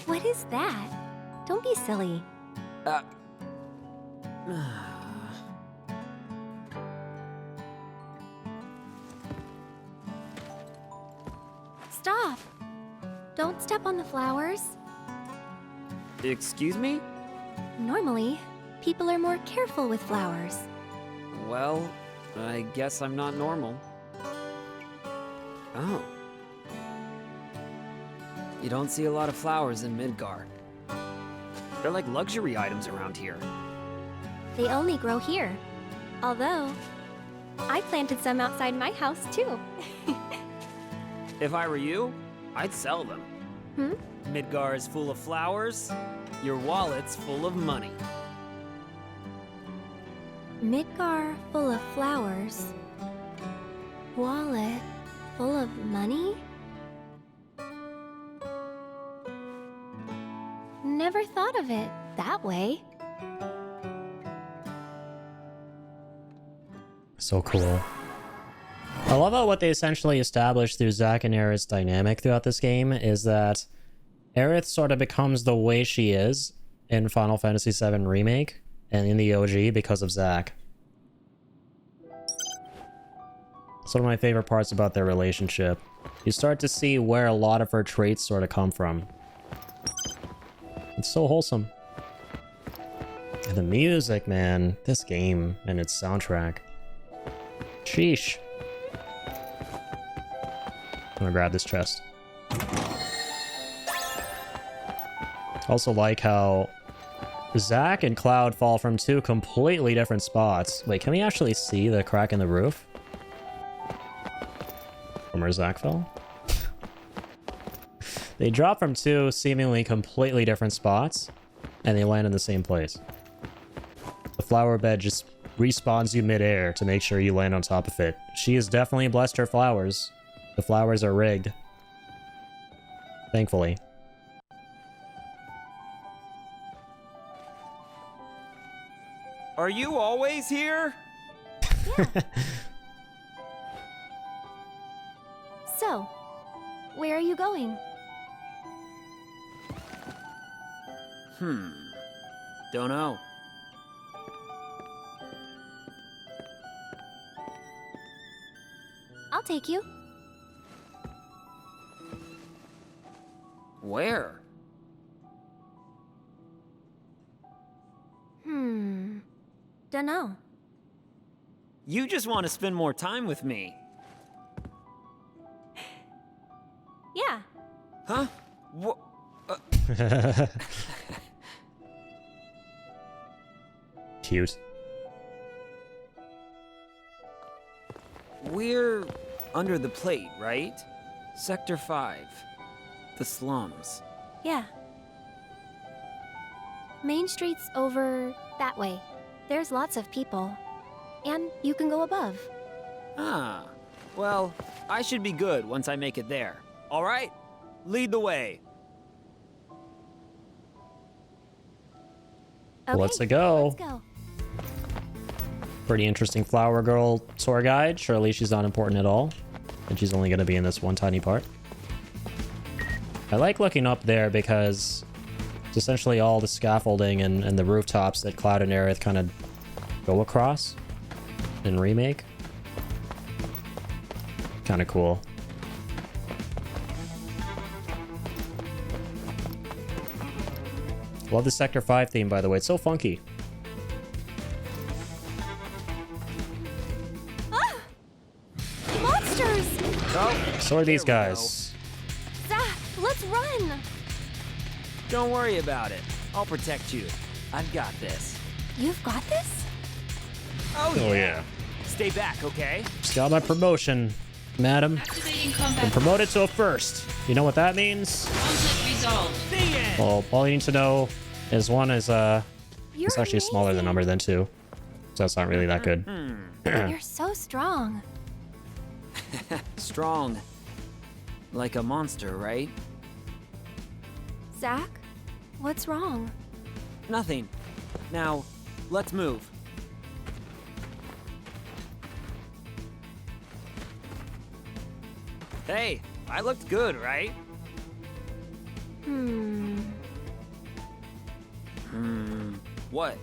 What is that? Don't be silly. Stop! Don't step on the flowers. Excuse me? Normally, people are more careful with flowers. Well, I guess I'm not normal. Oh. You don't see a lot of flowers in Midgard. They're like luxury items around here. They only grow here. Although, I planted some outside my house too. If I were you, I'd sell them. Hmm? Midgar is full of flowers, your wallet's full of money. Midgar full of flowers. Wallet full of money? Never thought of it that way. So cool. I love how what they essentially established through Zack and Aerith's dynamic throughout this game is that Aerith sort of becomes the way she is in Final Fantasy VII Remake and in the OG because of Zack. It's one of my favorite parts about their relationship. You start to see where a lot of her traits sort of come from. It's so wholesome. And the music, man. This game and its soundtrack. Sheesh. I'm gonna grab this chest. Also like how Zack and Cloud fall from two completely different spots. Wait, can we actually see the crack in the roof? From where Zack fell? They drop from two seemingly completely different spots, and they land in the same place. The flower bed just respawns you midair to make sure you land on top of it. She has definitely blessed her flowers. The flowers are rigged. Thankfully. Are you always here? So, where are you going? Don't know. I'll take you. Where? Dunno. You just want to spend more time with me. Yeah. Huh? What? Cute. We're under the plate, right? Sector 5. The slums. Yeah. Main Street's over that way. There's lots of people. And you can go above. Ah. Well, I should be good once I make it there. All right? Lead the way. Okay, Let's go. Let's go. Pretty interesting Flower Girl tour guide. Surely she's not important at all. And she's only going to be in this one tiny part. I like looking up there because it's essentially all the scaffolding and the rooftops that Cloud and Aerith kind of go across in Remake. Kind of cool. Love the Sector 5 theme, by the way. It's so funky. Ah! Monsters! So are these guys. Zack, let's run! Don't worry about it. I'll protect you. I've got this. You've got this? Oh yeah. Stay back, okay? Just got my promotion, madam. Activating Been combat. promoted to a first. You know what that means? Conflict resolved. Well, all you need to know is one is You're it's actually smaller the number than two. So that's not really that good. You're so strong. Strong. Like a monster, right? Zack, what's wrong? Nothing. Now, let's move. Hey, I looked good, right? What?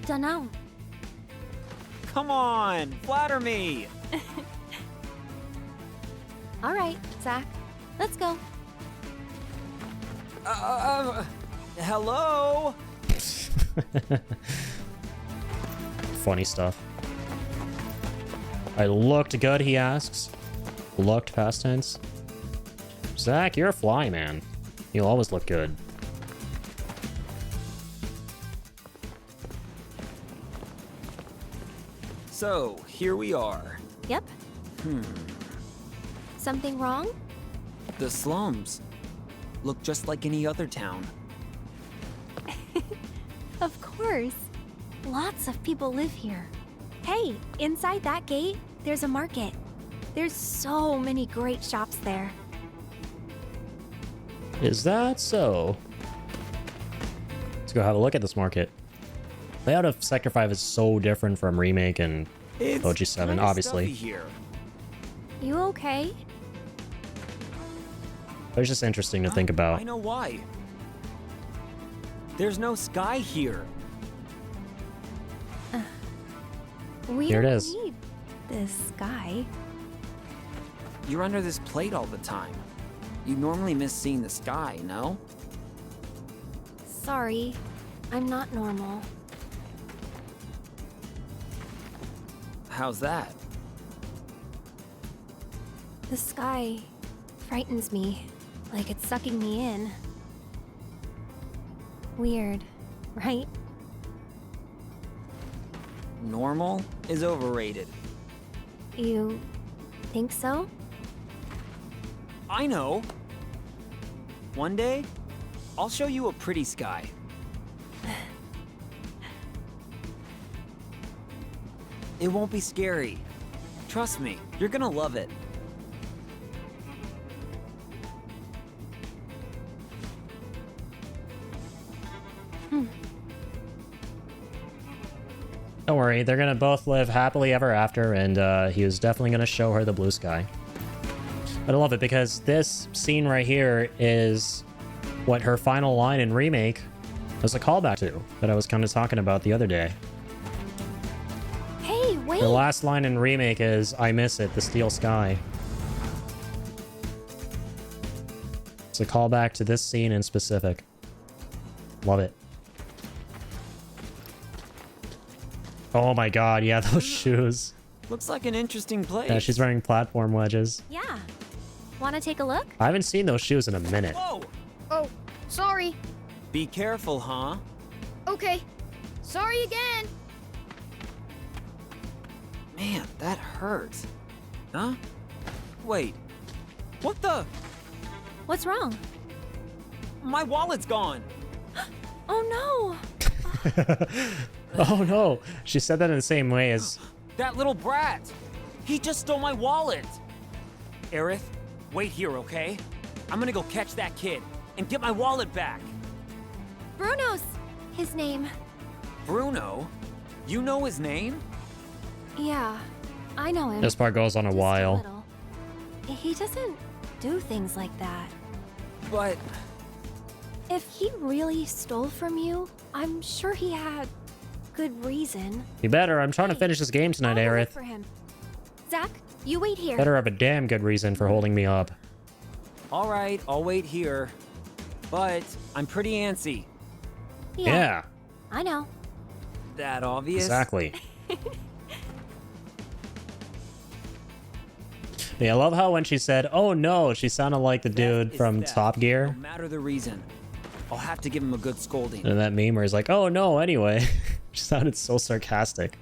Dunno. Come on, flatter me. All right, Zack, let's go. Hello? Funny stuff. I looked good, he asks. Looked past tense. Zack, you're a fly, man. You'll always look good. So, here we are. Yep. Something wrong? The slums. Look just like any other town. Of course. Lots of people live here. Hey, inside that gate, there's a market. There's so many great shops there. Is that so? Let's go have a look at this market. Layout of Sector 5 is so different from Remake and It's OG7, kinda obviously. stuffy here. You okay? It was just interesting to think about. I know why. There's no sky here. We Here it don't is. need this sky. You're under this plate all the time. You normally miss seeing the sky, no? Sorry, I'm not normal. How's that? The sky frightens me, like it's sucking me in. Weird, right? Normal is overrated. You think so? I know. One day, I'll show you a pretty sky. It won't be scary. Trust me, you're gonna love it. Don't worry, they're gonna both live happily ever after, and he was definitely gonna show her the blue sky. But I love it because this scene right here is what her final line in Remake was a callback to, that I was kind of talking about the other day. Hey, wait! Her last line in Remake is, "I miss it, the steel sky." It's a callback to this scene in specific. Love it. Oh my god, yeah, those shoes. Looks like an interesting place. Yeah, she's wearing platform wedges. Yeah. Wanna take a look? I haven't seen those shoes in a minute. Whoa! Oh, sorry. Be careful, huh? Okay. Sorry again. Man, that hurts. Huh? Wait. What the? What's wrong? My wallet's gone. Oh no! Oh no, she said that in the same way as... That little brat! He just stole my wallet! Aerith, wait here, okay? I'm gonna go catch that kid and get my wallet back. Bruno's his name. Bruno? You know his name? Yeah, I know him. This part goes on a while. Little. He doesn't do things like that. But if he really stole from you, I'm sure he had good reason. You better. I'm trying to finish this game tonight, I'll wait Aerith. for him. Zack, you wait here. Better have a damn good reason for holding me up. all right, I'll wait here. But I'm pretty antsy. Yeah. I know. That obvious? Exactly. Yeah, I love how when she said, "Oh no," she sounded like the dude from Top Gear. No matter the reason, I'll have to give him a good scolding. And that meme where he's like, "Oh no," anyway. She sounded so sarcastic.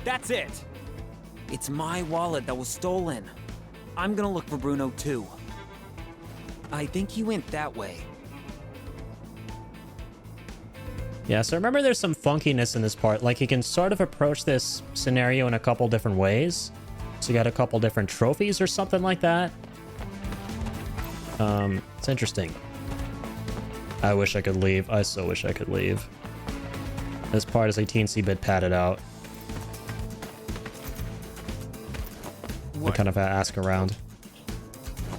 That's it. It's my wallet that was stolen. I'm gonna look for Bruno too. I think he went that way. Yeah, so remember there's some funkiness in this part. Like, you can sort of approach this scenario in a couple different ways. So you got a couple different trophies or something like that. It's interesting. I wish I could leave. I so wish I could leave. This part is a teensy bit padded out. I kind of ask around.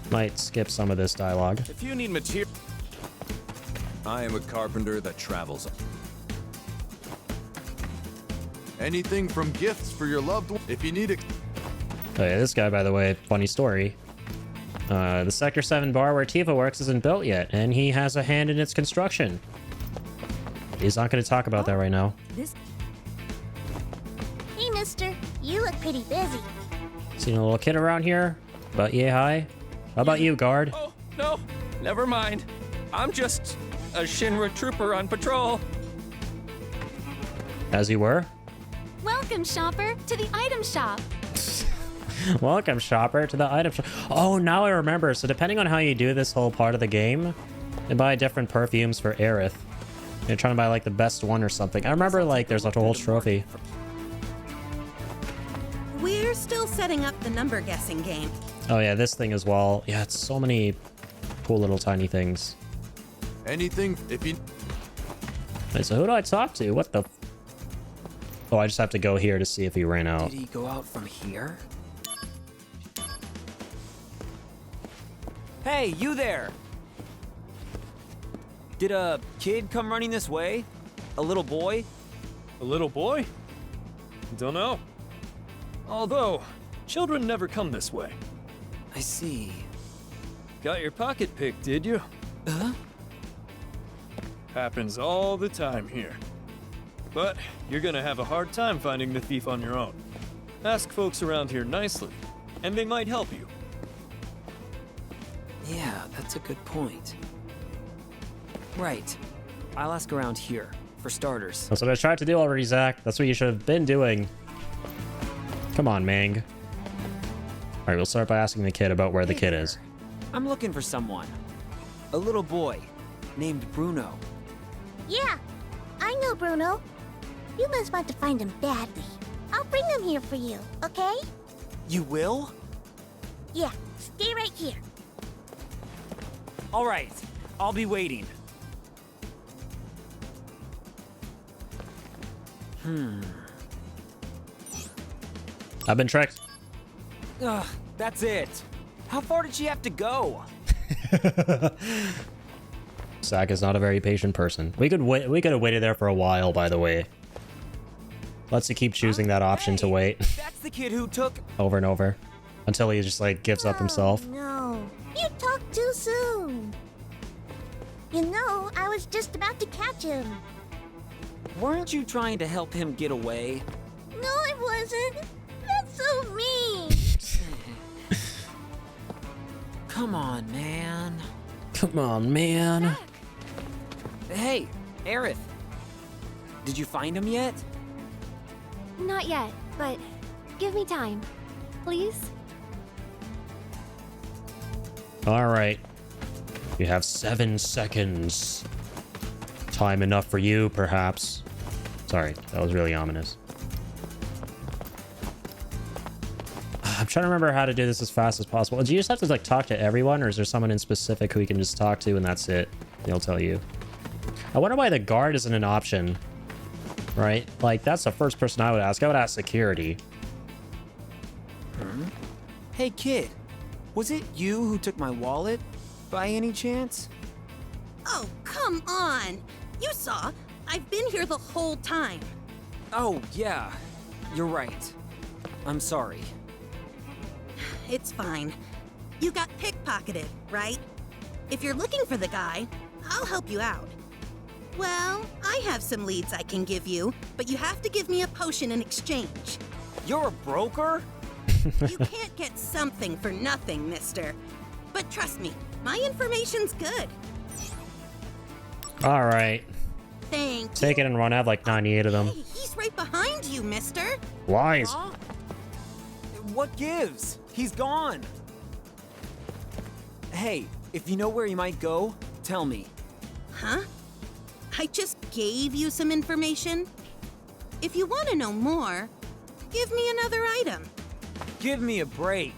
Might skip some of this dialogue. If you need material... I am a carpenter that travels. Anything from gifts for your loved one. If you need it... Oh yeah, this guy, by the way, funny story. The Sector 7 bar where Tifa works isn't built yet, and he has a hand in its construction. He's not going to talk about that right now. Hey, mister. You look pretty busy. Seen a little kid around here? But yeah, hi. How about you, guard? Oh, no, never mind. I'm just a Shinra trooper on patrol. As you were? Welcome, shopper, to the item shop. Welcome, shopper, to the item shop. Oh, now I remember. So depending on how you do this whole part of the game, you buy different perfumes for Aerith. You're trying to buy, like, the best one or something. I remember, like, there's like a whole trophy. We're still setting up the number guessing game. Oh, yeah, this thing as well. Yeah, it's so many cool little tiny things. Anything if you... Wait, so who do I talk to? What the... Oh, I just have to go here to see if he ran out. Did he go out from here? Hey, you there! Did a kid come running this way? A little boy? A little boy? Don't know. Although, children never come this way. I see. Got your pocket picked, did you? Huh? Happens all the time here. But you're gonna have a hard time finding the thief on your own. Ask folks around here nicely, and they might help you. Yeah, that's a good point. Right. I'll ask around here, for starters. That's what I tried to do already, Zack. That's what you should have been doing. Come on, Mang. Alright, we'll start by asking the kid about where the kid is. I'm looking for someone. A little boy named Bruno. Yeah, I know Bruno. You must want to find him badly. I'll bring him here for you, okay? You will? Yeah, stay right here. All right, I'll be waiting. I've been tricked. Ugh, that's it. How far did she have to go? Zack is not a very patient person. We could wait. We could have waited there for a while, by the way. Let's keep choosing that option to wait That's the kid who took... over and over until he just like gives up himself. No, you talked too soon. You know, I was just about to catch him. Weren't you trying to help him get away? No, I wasn't. That's so mean. Come on, man. Come on, man. Hey, Aerith. Did you find him yet? Not yet, but give me time. Please? All right. You have 7 seconds. Time enough for you, perhaps. Sorry, that was really ominous. trying to remember how to do this as fast as possible. Do you just have to like talk to everyone, or is there someone in specific who you can just talk to and that's it? They'll tell you. I wonder why the guard isn't an option, right? Like, that's the first person I would ask. I would ask security. Hey, kid. Was it you who took my wallet, by any chance? Oh, come on. You saw. I've been here the whole time. Oh, yeah. You're right. I'm sorry. It's fine. You got pickpocketed, right? If you're looking for the guy, I'll help you out. Well, I have some leads I can give you, but you have to give me a potion in exchange. You're a broker? You can't get something for nothing, mister. But trust me, my information's good. All right. Thank you. Take it and run. I have like 98 of them. Hey, he's right behind you, mister. Lies. Huh? What gives? He's gone. Hey, if you know where he might go, tell me. Huh? I just gave you some information. If you want to know more, give me another item. Give me a break.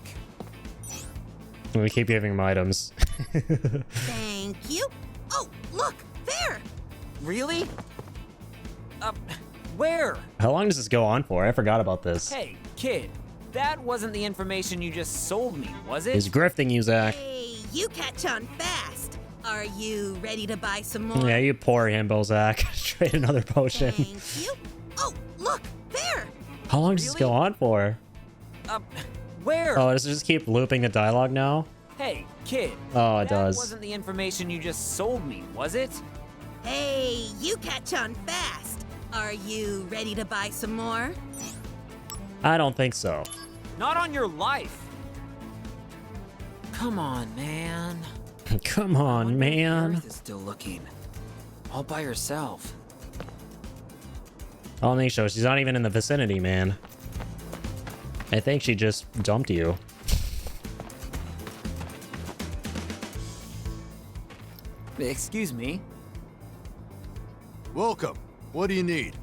We keep giving him items. Thank you. Oh, look, there. Really? Where? How long does this go on for? I forgot about this. Hey, kid. That wasn't the information you just sold me, was it? He's grifting you, Zack. Hey, you catch on fast. Are you ready to buy some more? Yeah, you poor himbo, Zack. Trade another potion. Thank you. Oh, look, there. How long does this go on for? Where? Oh, does it just keep looping the dialogue now? Hey, kid. Oh, it does. That wasn't the information you just sold me, was it? Hey, you catch on fast. Are you ready to buy some more? I don't think so. Not on your life. Come on, man. Come on, man. Earth is still looking. All by herself. I don't think so. She's not even in the vicinity, man. I think she just dumped you. Excuse me. Welcome. What do you need?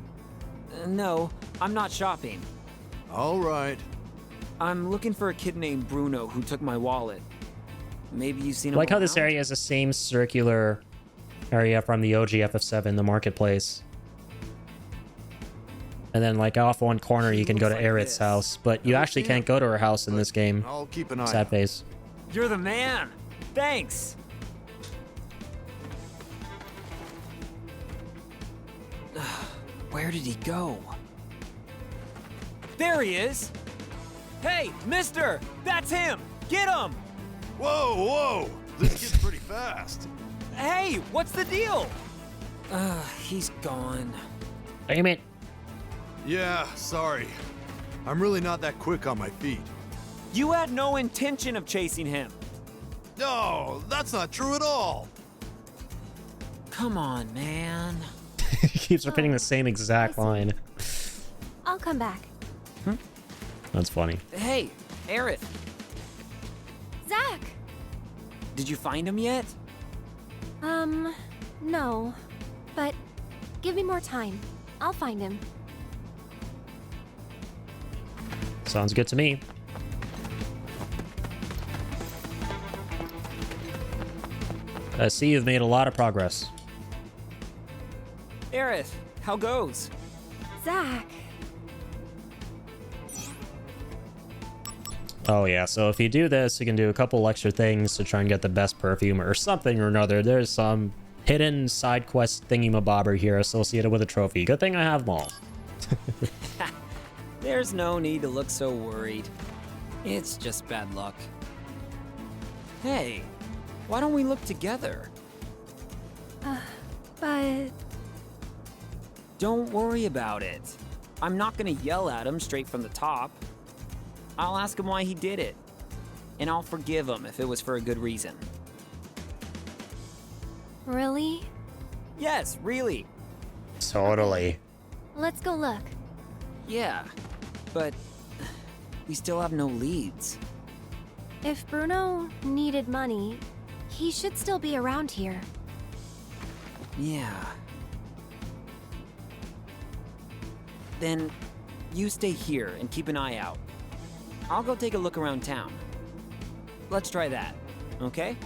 No, I'm not shopping. All right. I'm looking for a kid named Bruno who took my wallet. Maybe you've seen him Like how this around? area is the same circular area from the OG FF7, the marketplace. And then like off one corner you can go to Aerith's house, but you actually can't go to her house in this game. I'll keep an eye Sad out. face. You're the man. Thanks. Where did he go? There he is. Hey, mister, that's him. Get him. Whoa, whoa. This gets pretty fast. Hey, what's the deal? He's gone. Damn it. Yeah, sorry. I'm really not that quick on my feet. You had no intention of chasing him. No, that's not true at all. Come on, man. He keeps repeating the same exact line. I'll come back. That's funny. Hey, Aerith, Zack! did you find him yet? No. But give me more time. I'll find him. Sounds good to me. I see you've made a lot of progress. Aerith, how goes? Zack. Oh yeah, so if you do this, you can do a couple extra things to try and get the best perfume or something or another. There's some hidden side quest thingy-mabobber here associated with a trophy. Good thing I have them all. There's no need to look so worried. It's just bad luck. Hey, why don't we look together? But... Don't worry about it. I'm not gonna yell at him straight from the top. I'll ask him why he did it. And I'll forgive him if it was for a good reason. Really? Yes, really. Totally. Let's go look. Yeah, but we still have no leads. If Bruno needed money, he should still be around here. Yeah. Then you stay here and keep an eye out. I'll go take a look around town. Let's try that, okay?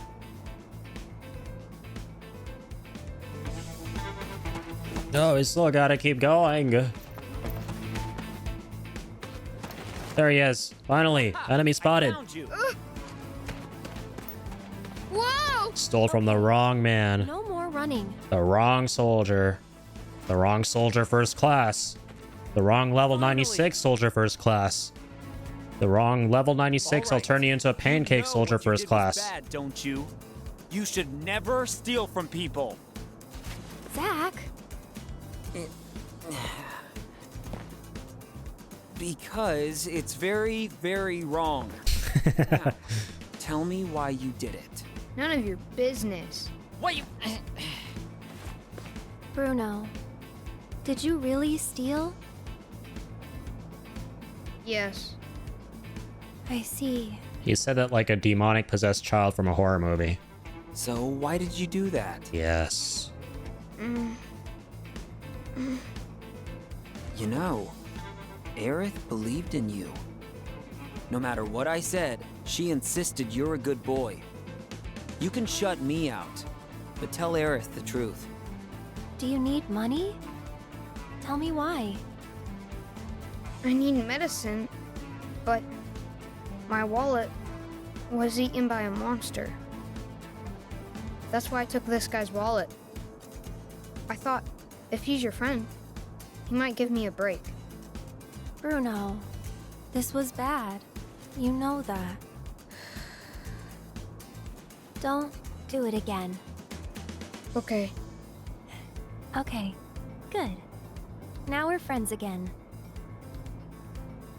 No, we still gotta keep going. There he is. Finally, enemy spotted. Whoa! Stole from the wrong man. No more running. The wrong soldier. The wrong soldier first class. The wrong level 96 soldier first class. The wrong level 96, I'll turn you into a pancake soldier first class. Bad, don't you? You should never steal from people. Zack? Because it's very, very wrong. Now, tell me why you did it. None of your business. What you... Bruno, did you really steal? Yes. I see. He said that like a demonic possessed child from a horror movie. So why did you do that? Yes. You know, Aerith believed in you. No matter what I said, she insisted you're a good boy. You can shut me out, but tell Aerith the truth. Do you need money? Tell me why. I need medicine, but my wallet was eaten by a monster. That's why I took this guy's wallet. I thought, if he's your friend, he might give me a break. Bruno, this was bad. You know that. Don't do it again. Okay. Okay, good. Now we're friends again.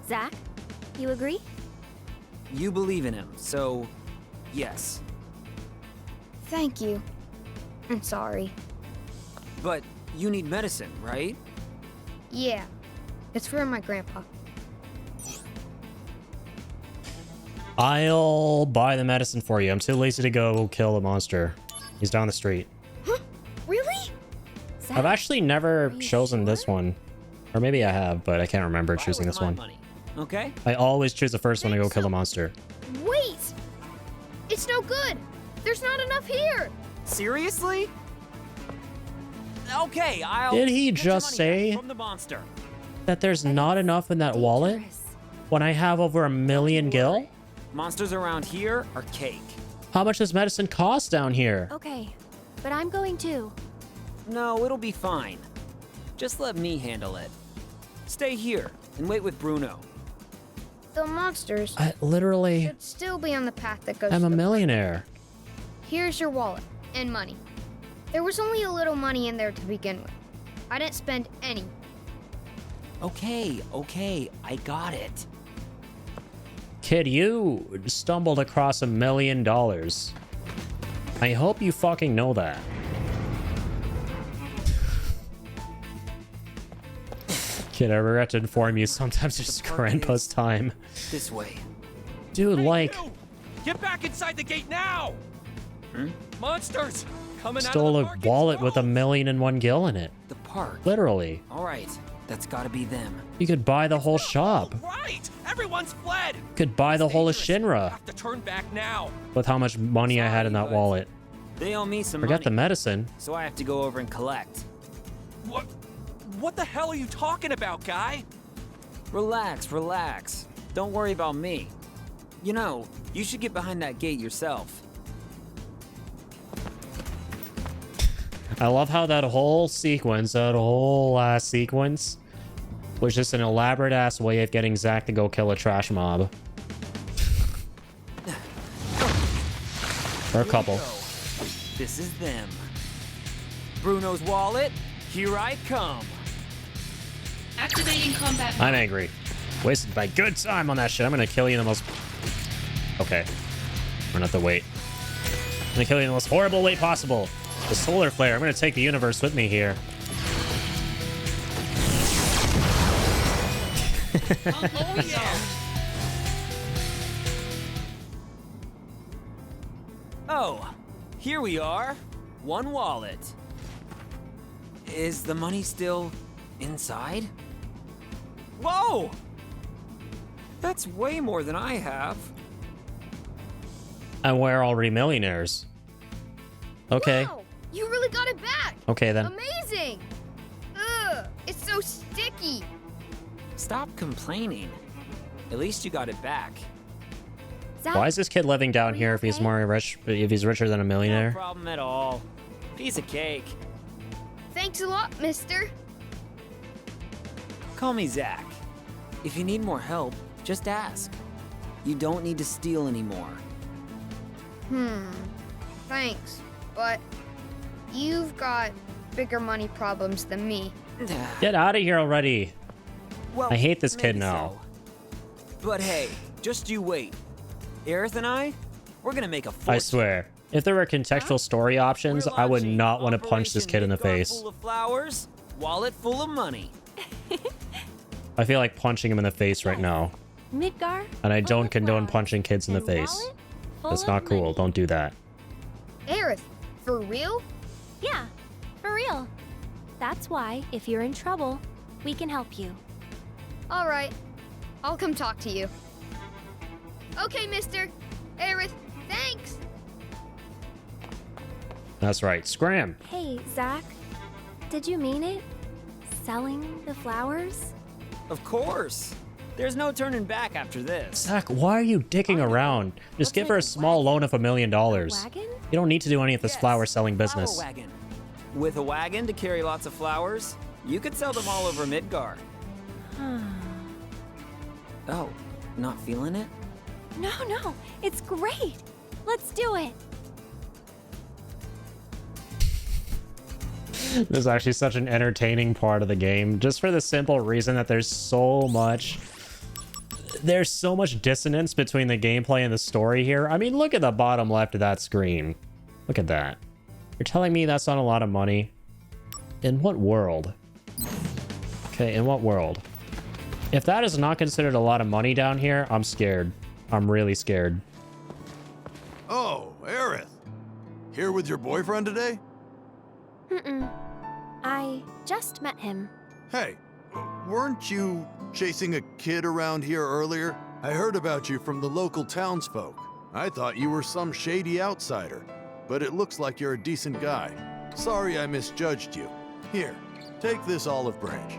Zack, you agree? You believe in him, so yes. Thank you. I'm sorry. But you need medicine, right? Yeah, it's for my grandpa. I'll buy the medicine for you. I'm too lazy to go kill the monster. He's down the street. Huh? Really? Zack, I've actually never chosen this one. Or maybe I have, but I can't remember choosing this one. Okay? I always choose the first one to go kill the monster. Wait! It's no good! There's not enough here! Seriously? Okay, I'll... Did he just say from the monster. that there's not enough in that wallet when I have over 1 million gil? Monsters around here are cake. How much does medicine cost down here? Okay, but I'm going too. No, it'll be fine. Just let me handle it. Stay here and wait with Bruno. The monsters I literally... should still be on the path that goes I'm to a the millionaire. Here's your wallet and money. There was only a little money in there to begin with. I didn't spend any. Okay, I got it. Kid, you stumbled across $1 million. I hope you fucking know that. Kid, I regret to inform you, sometimes it's just grandpa's time. This way. Dude, like... Get back inside the gate now! Monsters! Coming Stole out of a the wallet with 1,000,001 gil in it. The park. Literally. All right, that's gotta be them. You could buy the whole shop. Right! Everyone's fled! You could buy the whole of Shinra Have to turn back now. with how much money I had in that wallet. They owe me some Forget money. the medicine. So I have to go over and collect. What the hell are you talking about, guy? Relax. Don't worry about me. You know, you should get behind that gate yourself. I love how that whole sequence, that whole last sequence, was just an elaborate ass way of getting Zack to go kill a trash mob. Or a couple. This is them. Bruno's wallet, here I come. Activating combat mode. I'm angry. Wasted my good time on that shit. I'm gonna kill you in the most... Okay. I'm gonna have to wait. I'm gonna kill you in the most horrible way possible. The solar flare. I'm gonna take the universe with me here. Oh, here we are. One wallet. Is the money still inside? Whoa! That's way more than I have. And we're already millionaires. Okay. Wow, you really got it back. Okay then. Amazing. Ugh, it's so sticky. Stop complaining. At least you got it back. Zack, Why is this kid living down here if he's more rich? If he's richer than a No millionaire? problem at all. Piece of cake. Thanks a lot, mister. Call me Zack. If you need more help, just ask. You don't need to steal anymore. Thanks, but you've got bigger money problems than me. Get out of here already. Well, I hate this kid maybe now. so. But hey, just you wait. Aerith and we're gonna make a fortune. I swear. If there were contextual story options, I would not want to punch this kid in the face. Full of flowers, wallet full of money. I feel like punching him in the face right now. Midgar? And I full don't of condone flowers, punching kids in the and face. wallet full That's of not cool. money. Don't do that. Aerith, for real? Yeah, for real. That's why, if you're in trouble, we can help you. All right, I'll come talk to you. Okay, mister. Aerith, thanks. That's right. Scram. Hey, Zack. Did you mean it? Selling the flowers? Of course. There's no turning back after this. Zach, why are you dicking around? Just give her a small loan of $1 million. Wagon? You don't need to do any of this flower selling business. Flower wagon. With a wagon to carry lots of flowers, you could sell them all over Midgar. Oh, not feeling it? No, it's great. Let's do it. This is actually such an entertaining part of the game, just for the simple reason that there's so much dissonance between the gameplay and the story here. I mean, look at the bottom left of that screen. Look at that. You're telling me that's not a lot of money? In what world? Okay, in what world? If that is not considered a lot of money down here, I'm scared. I'm really scared. Oh, Aerith. Here with your boyfriend today? I just met him. Hey, weren't you chasing a kid around here earlier? I heard about you from the local townsfolk. I thought you were some shady outsider, but it looks like you're a decent guy. Sorry I misjudged you. Here, take this olive branch.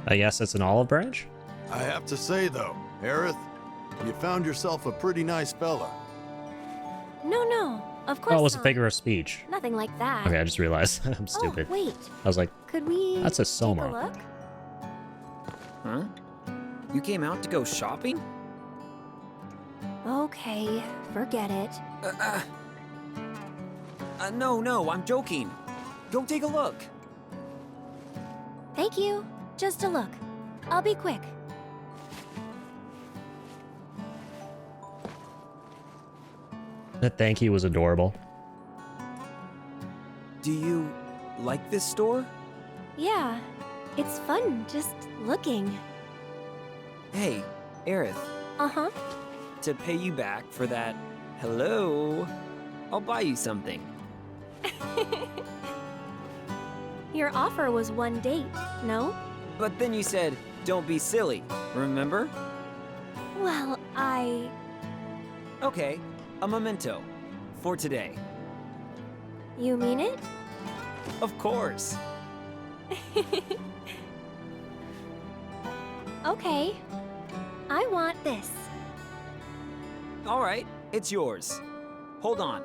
I guess it's an olive branch? I have to say though, Aerith, you found yourself a pretty nice fella. No, of course Oh, it was a not. figure of speech. Nothing like that. Okay, I just realized. I'm stupid. Oh, wait. I was like, Could we that's a take Soma. a look? Huh? You came out to go shopping? Okay, forget it. No, I'm joking. Go take a look. Thank you. Just a look. I'll be quick. That thank you was adorable. Do you like this store? Yeah, it's fun just looking. Hey, Aerith, Uh-huh. to pay you back for that hello, I'll buy you something. Your offer was one date, no? But then you said, don't be silly, remember? Well, Okay, a memento. For today. You mean it? Of course. Okay. I want this. Alright, it's yours. Hold on.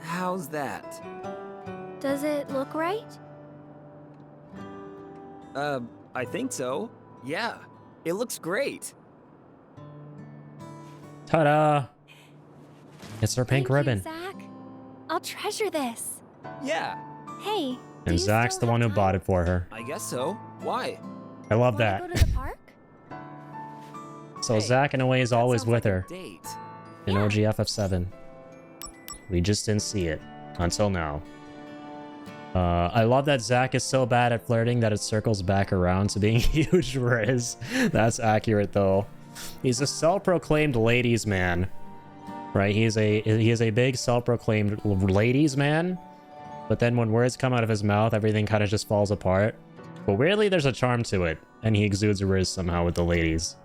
How's that? Does it look right? I think so. Yeah, it looks great. Ta-da! It's our pink ribbon. Zack. I'll treasure this. Yeah, Hey, do And you Zach's still the one who have bought time? it for her. I guess so. Why? I love Wanna that. go to the park? So Zach, in a way, is always with her. Date. In OG FF7. We just didn't see it. Until now. I love that Zach is so bad at flirting that it circles back around to being huge Riz. That's accurate, though. He's a self-proclaimed ladies' man. Right? He is a big self-proclaimed ladies' man. But then when words come out of his mouth, everything kind of just falls apart. But weirdly, there's a charm to it, and he exudes a riz somehow with the ladies.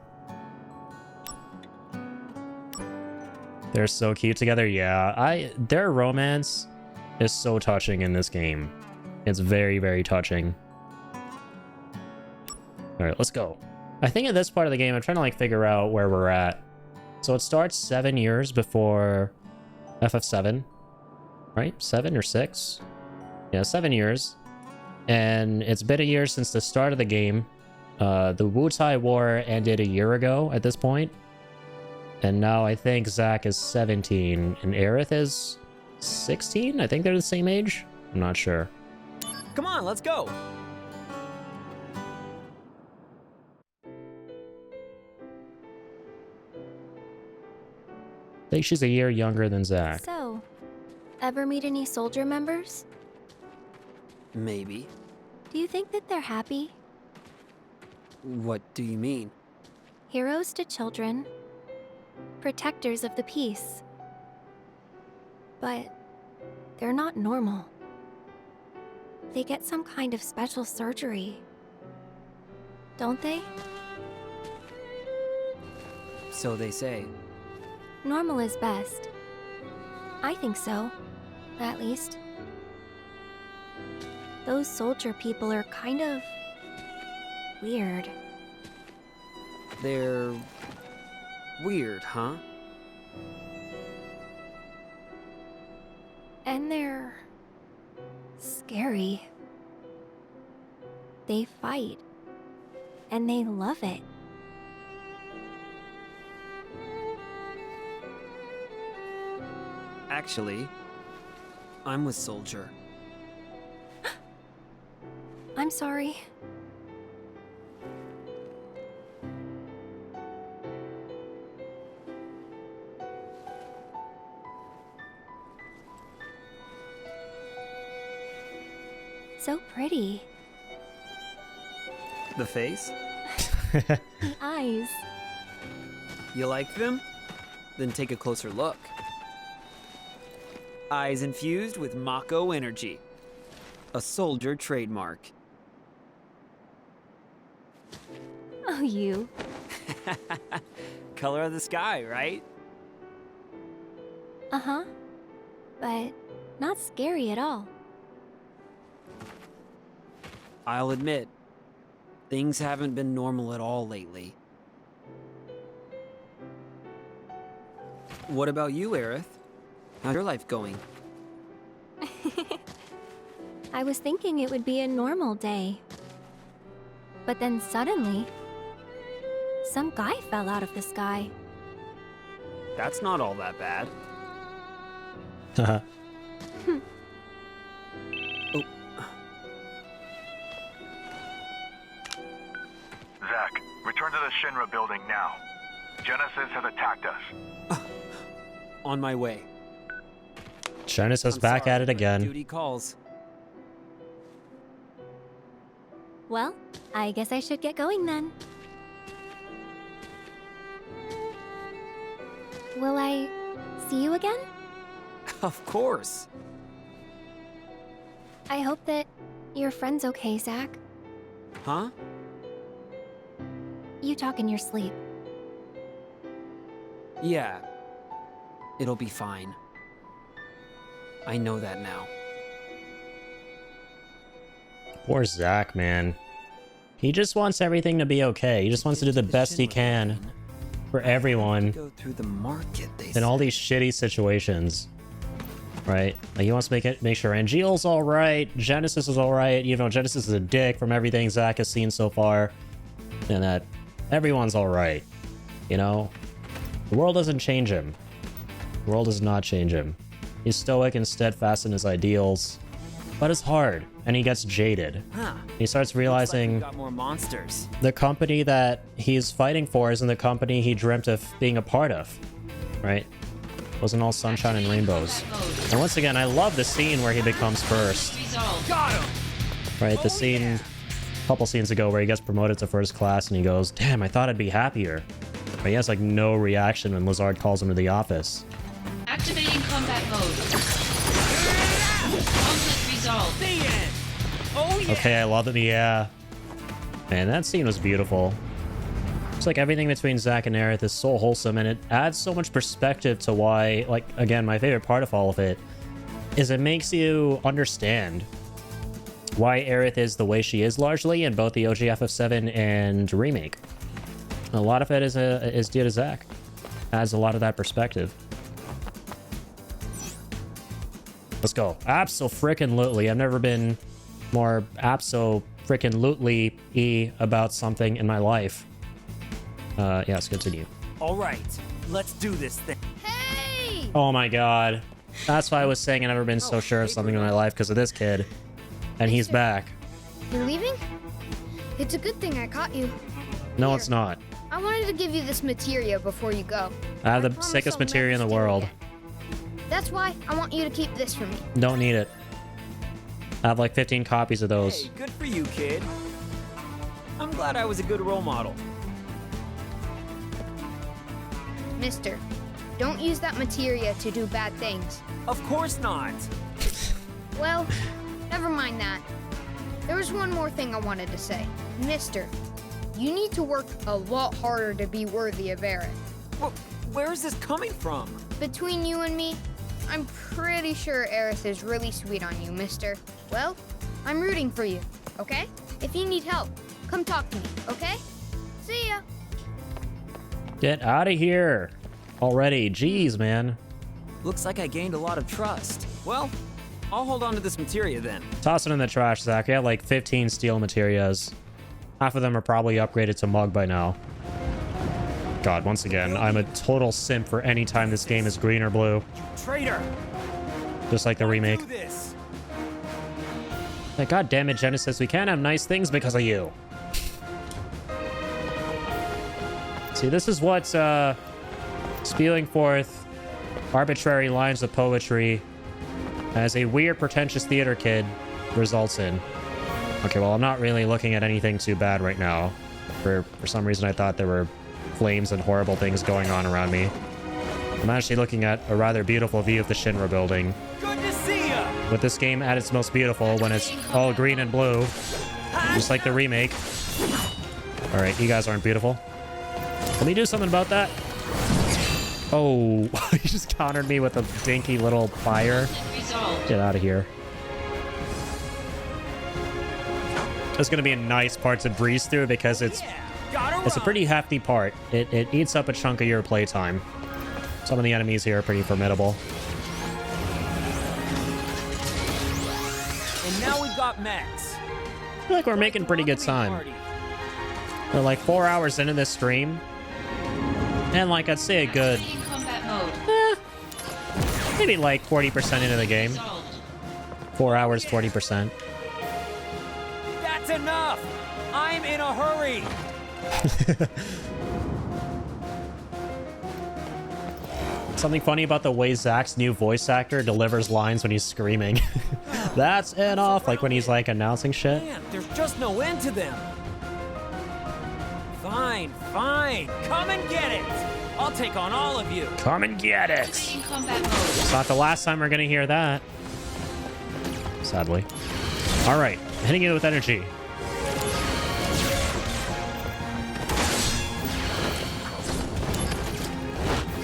They're so cute together. Yeah, their romance is so touching in this game. It's very, very touching. All right, let's go. I think at this part of the game, I'm trying to like figure out where we're at. So it starts 7 years before FF7, right? 7 or 6? Yeah, 7 years. And it's been a year since the start of the game. The Wutai War ended a year ago at this point. And now I think Zack is 17 and Aerith is 16? I think they're the same age? I'm not sure. Come on, let's go. I think she's a year younger than Zack. So, ever meet any soldier members? Maybe. Do you think that they're happy? What do you mean? Heroes to children, protectors of the peace. But they're not normal. They get some kind of special surgery, don't they? So they say. Normal is best. I think so, at least. Those soldier people are kind of weird. They're weird, huh? And they're scary. They fight. And they love it. Actually, I'm with Soldier. I'm sorry. So pretty. The face? The eyes. You like them? Then take a closer look. Eyes infused with Mako energy. A soldier trademark. Oh, you. Color of the sky, right? Uh-huh. But not scary at all. I'll admit, things haven't been normal at all lately. What about you, Aerith? How's your life going? I was thinking it would be a normal day. But then suddenly, some guy fell out of the sky. That's not all that bad. Haha. Zack, return to the Shinra building now. Genesis has attacked us. On my way. Genesis back at it again. Duty calls. Well, I guess I should get going then. Will I see you again? Of course. I hope that your friend's okay, Zack. Huh? You talk in your sleep. Yeah. It'll be fine. I know that now. Poor Zack, man. He just wants everything to be okay. He just wants to do the best he can for everyone Go through the market, they in all these shitty situations. Right? Like he wants to make sure Angeal's alright, Genesis is alright, you know, Genesis is a dick from everything Zack has seen so far. And that everyone's alright. You know? The world doesn't change him. The world does not change him. He's stoic and steadfast in his ideals. But it's hard, and he gets jaded. Huh. He starts realizing Got more monsters. the company that he's fighting for isn't the company he dreamt of being a part of, right? Wasn't all sunshine and rainbows. And once again, I love the scene where he becomes first. Got him! Right, the scene a couple scenes ago where he gets promoted to first class and he goes, damn, I thought I'd be happier. But he has like no reaction when Lazard calls him to the office. Activating combat mode. Conflict resolved. The end. Oh yeah. Okay, I love it. Yeah. Man, that scene was beautiful. It's like everything between Zack and Aerith is so wholesome, and it adds so much perspective to why, like, again, my favorite part of all of it is it makes you understand why Aerith is the way she is largely in both the OG FF7 and Remake. A lot of it is due to Zack. Adds a lot of that perspective. Let's go. Abso-frickin-lutely. I've never been more abso-frickin-lutely-y about something in my life. Yeah, let's continue. All right, let's do this thing. Hey! Oh my god. That's why I was saying I've never been so sure of something in my life because of this kid. And he's back. You're leaving? It's a good thing I caught you. No, it's not. I wanted to give you this materia before you go. I have the promise sickest I'll materia in the never steal world. again. That's why I want you to keep this for me. Don't need it. I have like 15 copies of those. Hey, good for you, kid. I'm glad I was a good role model. Mister, don't use that materia to do bad things. Of course not. Well, never mind that. There was one more thing I wanted to say. Mister, you need to work a lot harder to be worthy of Aerith. Where is this coming from? Between you and me, I'm pretty sure Aerith is really sweet on you, mister. Well, I'm rooting for you, okay? If you need help, come talk to me, okay? See ya. Get out of here already. Jeez, man. Looks like I gained a lot of trust. Well, I'll hold on to this materia then. Toss it in the trash, Zack. I have like 15 steel materias. Half of them are probably upgraded to Mug by now. God, once again, I'm a total simp for any time this game is green or blue. Traitor! Just like the remake. Do this. Like, God damn it, Genesis, we can't have nice things because of you. See, this is what spewing forth arbitrary lines of poetry as a weird, pretentious theater kid results in. Okay, well, I'm not really looking at anything too bad right now. For some reason, I thought there were flames and horrible things going on around me. I'm actually looking at a rather beautiful view of the Shinra building. Good to see ya! With this game at its most beautiful when it's all green and blue. Just like the remake. Alright, you guys aren't beautiful. Let me do something about that. Oh, he just countered me with a dinky little fire. Get out of here. It's going to be a nice part to breeze through because it's a pretty hefty part. It eats up a chunk of your playtime. Some of the enemies here are pretty formidable. And now we've got Max. I feel like we're making pretty good time. We're like 4 hours into this stream. And like, I'd say a good... maybe like 40% into the game. 4 hours, 40%. That's enough! I'm in a hurry! Something funny about the way Zack's new voice actor delivers lines when he's screaming. That's enough! Like when he's like announcing shit. Man, there's just no end to them. Fine, fine. Come and get it! I'll take on all of you. Come and get it! It's not the last time we're gonna hear that. Sadly. Alright, hitting it with energy.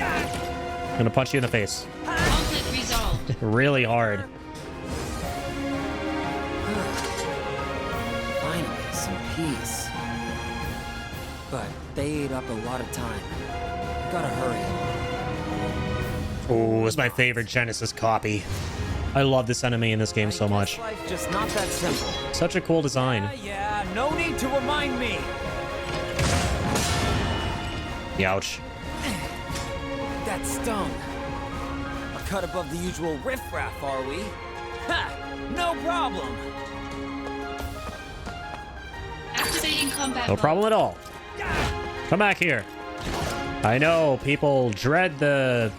I'm gonna punch you in the face. Conflict resolved. Really hard. Finally, some peace. But they ate up a lot of time. Gotta hurry. Oh, it's my favorite Genesis copy. I love this enemy in this game so much. Life's just not that simple. Such a cool design. Yeah, no need to remind me. Youch. That stung. A cut above the usual riffraff, are we? Ha! No problem. Activating combat No mode. problem at all. Come back here. I know people dread the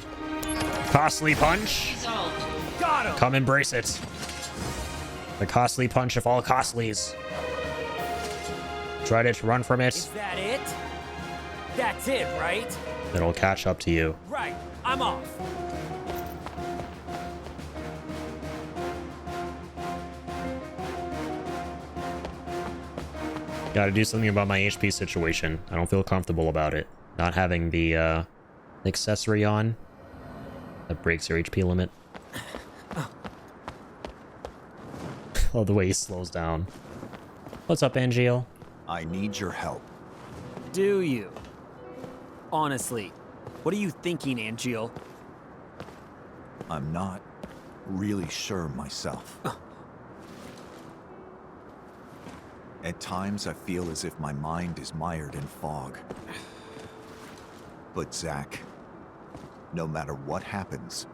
costly punch. Resolved. Got him. Come embrace it. The costly punch of all costlies. Dread it, run from it. Is that it? That's it, right? It'll catch up to you. Right. I'm off. Gotta do something about my HP situation. I don't feel comfortable about it. Not having the accessory on. That breaks your HP limit. Oh, the way he slows down. What's up, Angeal? I need your help. Do you? Honestly, what are you thinking, Angeal? I'm not really sure myself. At times, I feel as if my mind is mired in fog. But Zack, no matter what happens,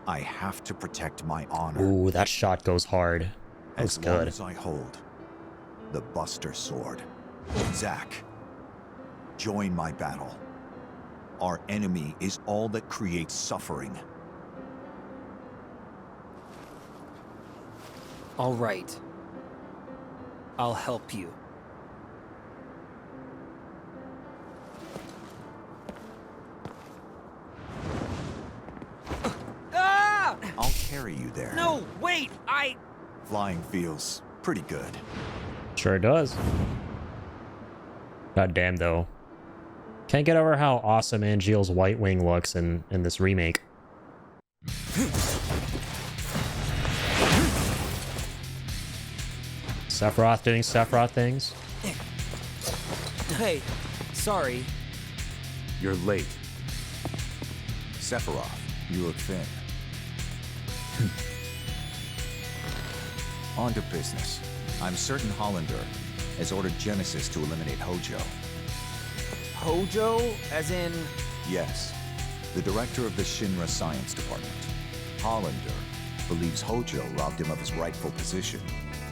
I have to protect my honor. Ooh, that shot goes hard. That was As long good. as I hold the Buster Sword. Zack, join my battle. Our enemy is all that creates suffering. All right. I'll help you. Ah! I'll carry you there. No, wait, Flying feels pretty good. Sure does. God damn, though. Can't get over how awesome Angeal's White Wing looks in this remake. Sephiroth doing Sephiroth things. Hey, sorry. You're late. Sephiroth, you look thin. On to business. I'm certain Hollander has ordered Genesis to eliminate Hojo. Hojo? As in... Yes, the director of the Shinra Science Department. Hollander believes Hojo robbed him of his rightful position.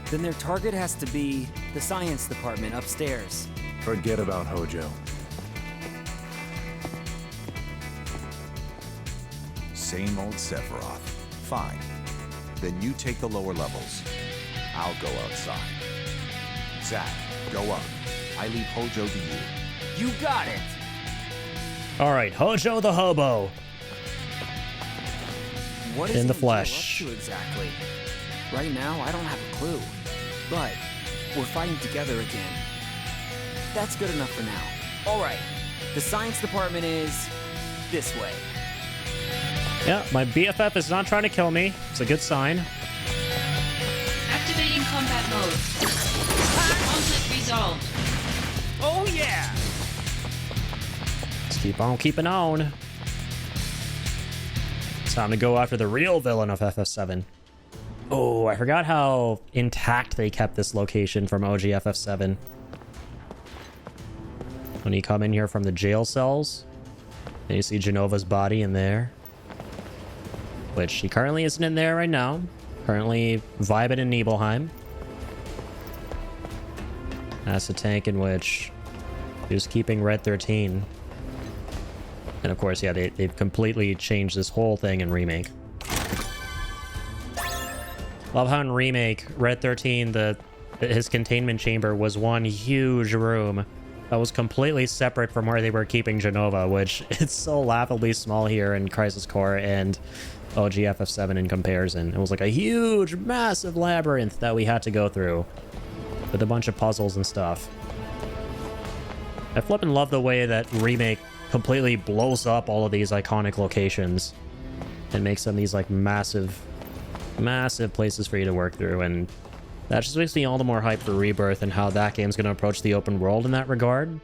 Then their target has to be the science department upstairs. Forget about Hojo. Same old Sephiroth. Fine. Then you take the lower levels. I'll go outside. Zack, go up. I leave Hojo to you. You got it! Alright, Hojo the Hobo. What is in the Angeal flesh. up to exactly? Right now, I don't have a clue. But we're fighting together again. That's good enough for now. All right, the science department is this way. Yeah, my BFF is not trying to kill me. It's a good sign. Activating combat mode. Conflict resolved. Oh yeah! Let's keep on keeping on. It's time to go after the real villain of FF7. Oh, I forgot how intact they kept this location from OG FF7. When you come in here from the jail cells, and you see Genova's body in there. Which she currently isn't in there right now. Currently vibing in Nibelheim. That's the tank in which he was keeping Red 13. And of course, yeah, they've completely changed this whole thing in Remake. Love how in Remake, Red 13, his containment chamber was one huge room that was completely separate from where they were keeping Genova, which it's so laughably small here in Crisis Core and OG FF7 in comparison. It was like a huge, massive labyrinth that we had to go through with a bunch of puzzles and stuff. I flippin' love the way that Remake completely blows up all of these iconic locations and makes them these like massive places for you to work through, and that just makes me all the more hyped for Rebirth and how that game's going to approach the open world in that regard.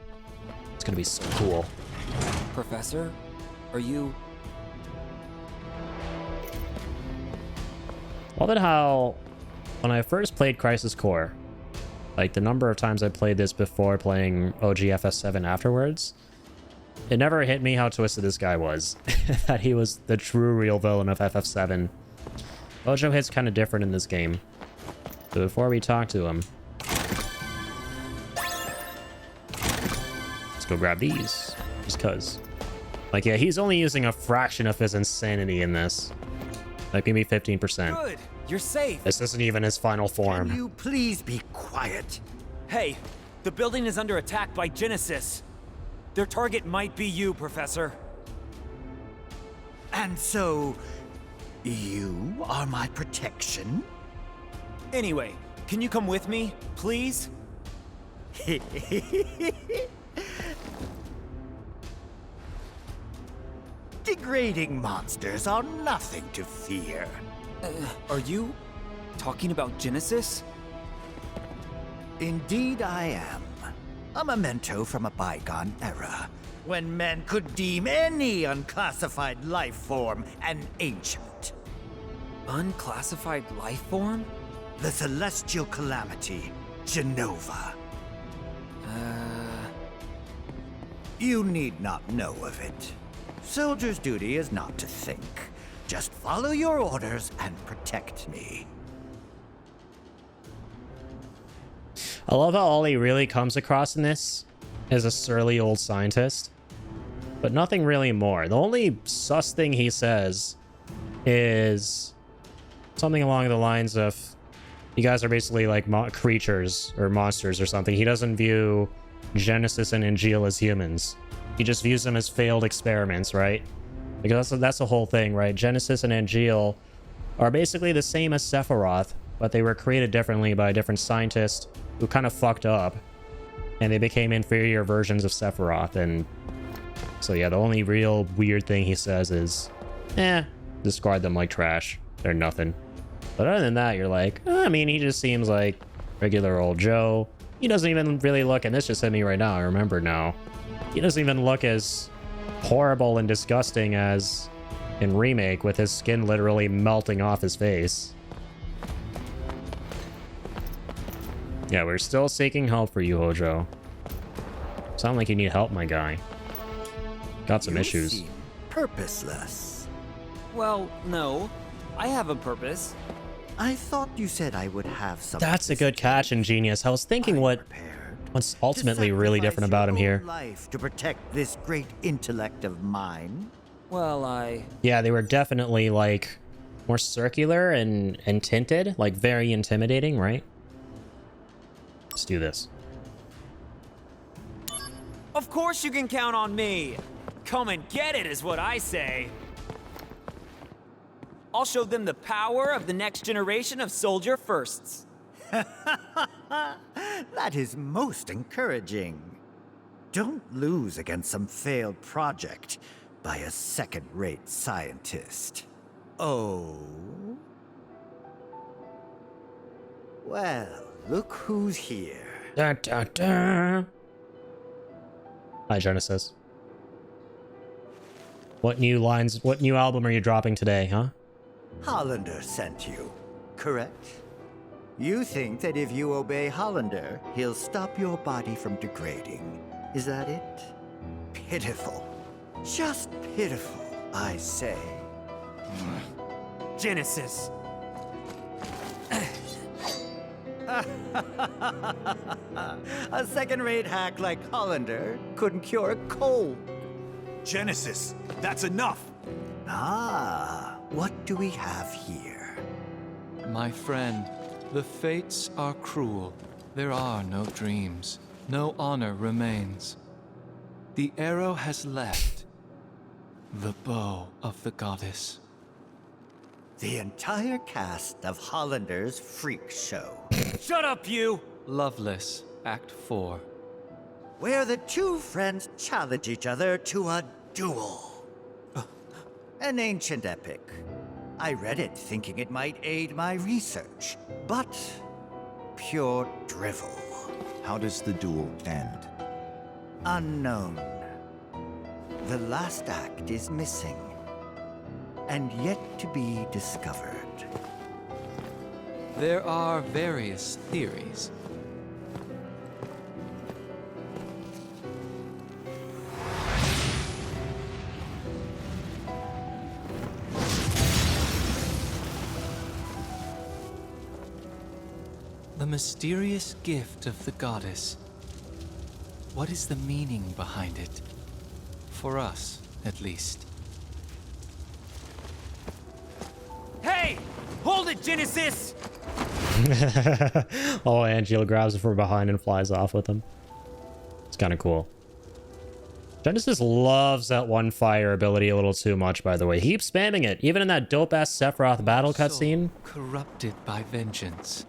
It's going to be so cool. Professor, are you... Love it how when I first played Crisis Core, like the number of times I played this before playing OG FF7 afterwards, it never hit me how twisted this guy was. That he was the true real villain of FF7. Hojo hits kind of different in this game. So before we talk to him, let's go grab these. Just cuz. Like, yeah, he's only using a fraction of his insanity in this. Like maybe 15%. Good, you're safe. This isn't even his final form. Can you please be quiet? Hey, the building is under attack by Genesis. Their target might be you, Professor. And so, you are my protection? Anyway, can you come with me, please? Degrading monsters are nothing to fear. Are you talking about Genesis? Indeed I am. A memento from a bygone era, when men could deem any unclassified life form an ancient. Unclassified life form? The celestial calamity, Genova. You need not know of it. Soldier's duty is not to think. Just follow your orders and protect me. I love how all he really comes across in this is a surly old scientist, but nothing really more. The only sus thing he says is something along the lines of, you guys are basically like creatures or monsters or something. He doesn't view Genesis and Angeal as humans. He just views them as failed experiments, right? Because that's the whole thing, right? Genesis and Angeal are basically the same as Sephiroth, but they were created differently by a different scientist who kind of fucked up, and they became inferior versions of Sephiroth. And so yeah, the only real weird thing he says is, discard them like trash. They're nothing. But other than that, you're like, I mean, he just seems like regular old Joe. He doesn't even really look, and this just hit me right now, I remember now. He doesn't even look as horrible and disgusting as in Remake, with his skin literally melting off his face. Yeah, we're still seeking help for you, Hojo. Sound like you need help, my guy. Got some issues. Seem purposeless. Well, no. I have a purpose. I thought you said I would have something. That's a good catch, Ingenious. I was thinking what's ultimately really different about him here. Life to protect this great intellect of mine. Well, Yeah, they were definitely like more circular and tinted, like very intimidating, right? Let's do this. Of course you can count on me. Come and get it is what I say. I'll show them the power of the next generation of soldier firsts. That is most encouraging. Don't lose against some failed project by a second-rate scientist. Oh? Well, look who's here. Da, da, da. Hi, Genesis. What new album are you dropping today, huh? Hollander sent you, correct? You think that if you obey Hollander, he'll stop your body from degrading. Is that it? Pitiful. Just pitiful, I say. Genesis. A second-rate hack like Hollander couldn't cure a cold. Genesis, that's enough! Ah, what do we have here? My friend, the fates are cruel. There are no dreams. No honor remains. The arrow has left. The bow of the goddess. The entire cast of Hollander's freak show. Shut up, you! Loveless, Act 4. Where the two friends challenge each other to a duel. An ancient epic. I read it thinking it might aid my research, but pure drivel. How does the duel end? Unknown. The last act is missing, and yet to be discovered. There are various theories. The mysterious gift of the goddess. What is the meaning behind it? For us, at least. Hey! Hold it, Genesis! Oh, Angeal grabs it from behind and flies off with him. It's kind of cool. Genesis loves that one fire ability a little too much, by the way. He keeps spamming it, even in that dope-ass Sephiroth battle cutscene. Corrupted by vengeance.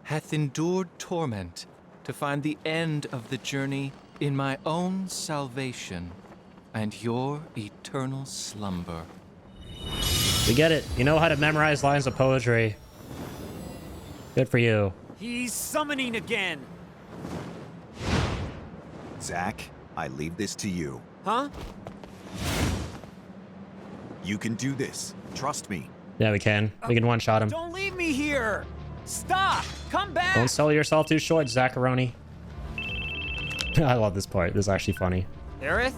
hath endured torment to find the end of the journey in my own salvation and your eternal slumber. We get it. You know how to memorize lines of poetry. Good for you. He's summoning again. Zack, I leave this to you. Huh? You can do this. Trust me. Yeah, we can. We can one-shot him. Don't leave me here. Stop. Come back. Don't sell yourself too short, Zacharoni. I love this part. This is actually funny. Aerith?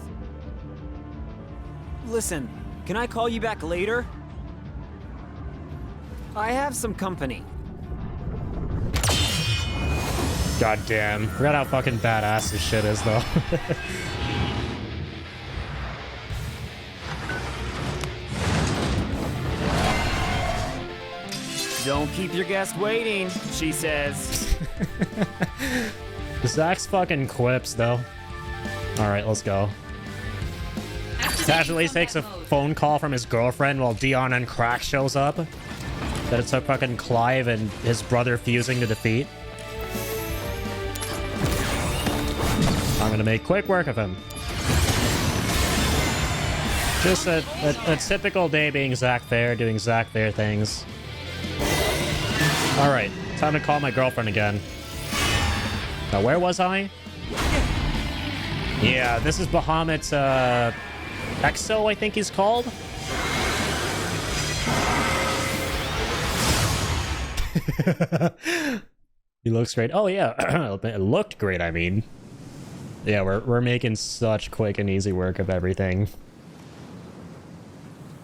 Listen, can I call you back later? I have some company. God damn. Forgot how fucking badass this shit is, though. Don't keep your guest waiting, she says. Zack's fucking quips, though. Alright, let's go. Casually takes a phone call from his girlfriend while Dion and Crack shows up. That it took fucking Clive and his brother fusing to defeat. I'm gonna make quick work of him. Just a typical day being Zack Fair, doing Zack Fair things. Alright, time to call my girlfriend again. Now, where was I? Yeah, this is Bahamut's, Exo, I think he's called. He looks great. Oh, yeah. It looked great, I mean. Yeah, we're making such quick and easy work of everything.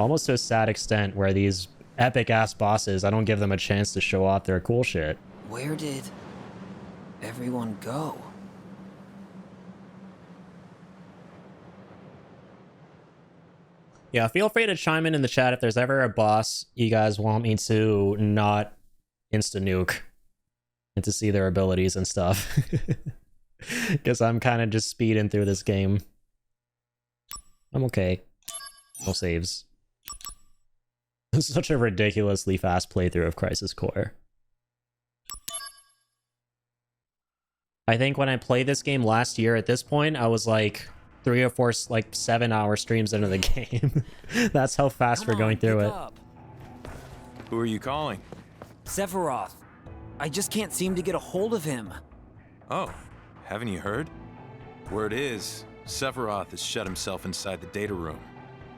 Almost to a sad extent where these epic-ass bosses, I don't give them a chance to show off their cool shit. Where did everyone go? Yeah, feel free to chime in the chat if there's ever a boss you guys want me to not insta-nuke and to see their abilities and stuff. Because I'm kind of just speeding through this game. I'm okay. No saves. It's such a ridiculously fast playthrough of Crisis Core. I think when I played this game last year at this point, I was like 3 or 4, like 7-hour streams into the game. That's how fast we're going through it. Who are you calling? Sephiroth. I just can't seem to get a hold of him. Oh, haven't you heard? Word is, Sephiroth has shut himself inside the data room.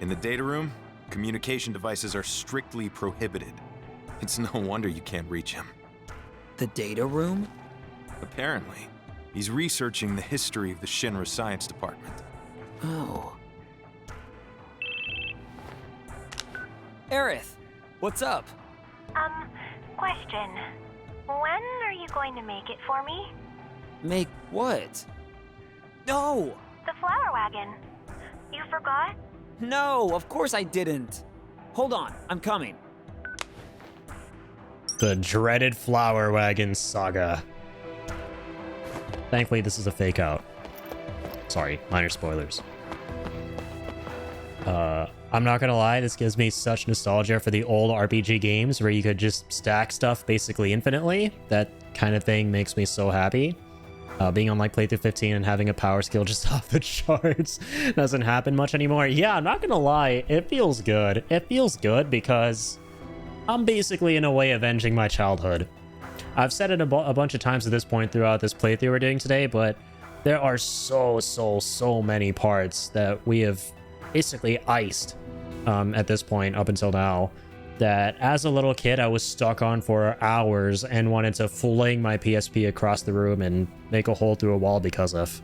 In the data room, communication devices are strictly prohibited. It's no wonder you can't reach him. The data room? Apparently. He's researching the history of the Shinra Science Department. Oh. Aerith, what's up? Question. When are you going to make it for me? Make what? No! The flower wagon. You forgot? No, of course I didn't. Hold on, I'm coming. The dreaded flower wagon saga. Thankfully, this is a fake out. Sorry, minor spoilers. I'm not gonna lie, this gives me such nostalgia for the old RPG games where you could just stack stuff basically infinitely. That kind of thing makes me so happy. Being on like playthrough 15 and having a power skill just off the charts doesn't happen much anymore. Yeah, I'm not gonna lie, it feels good. It feels good because I'm basically in a way avenging my childhood. I've said it a bunch of times at this point throughout this playthrough we're doing today, but there are so many parts that we have basically iced at this point up until now that as a little kid I was stuck on for hours and wanted to fling my PSP across the room and make a hole through a wall because of.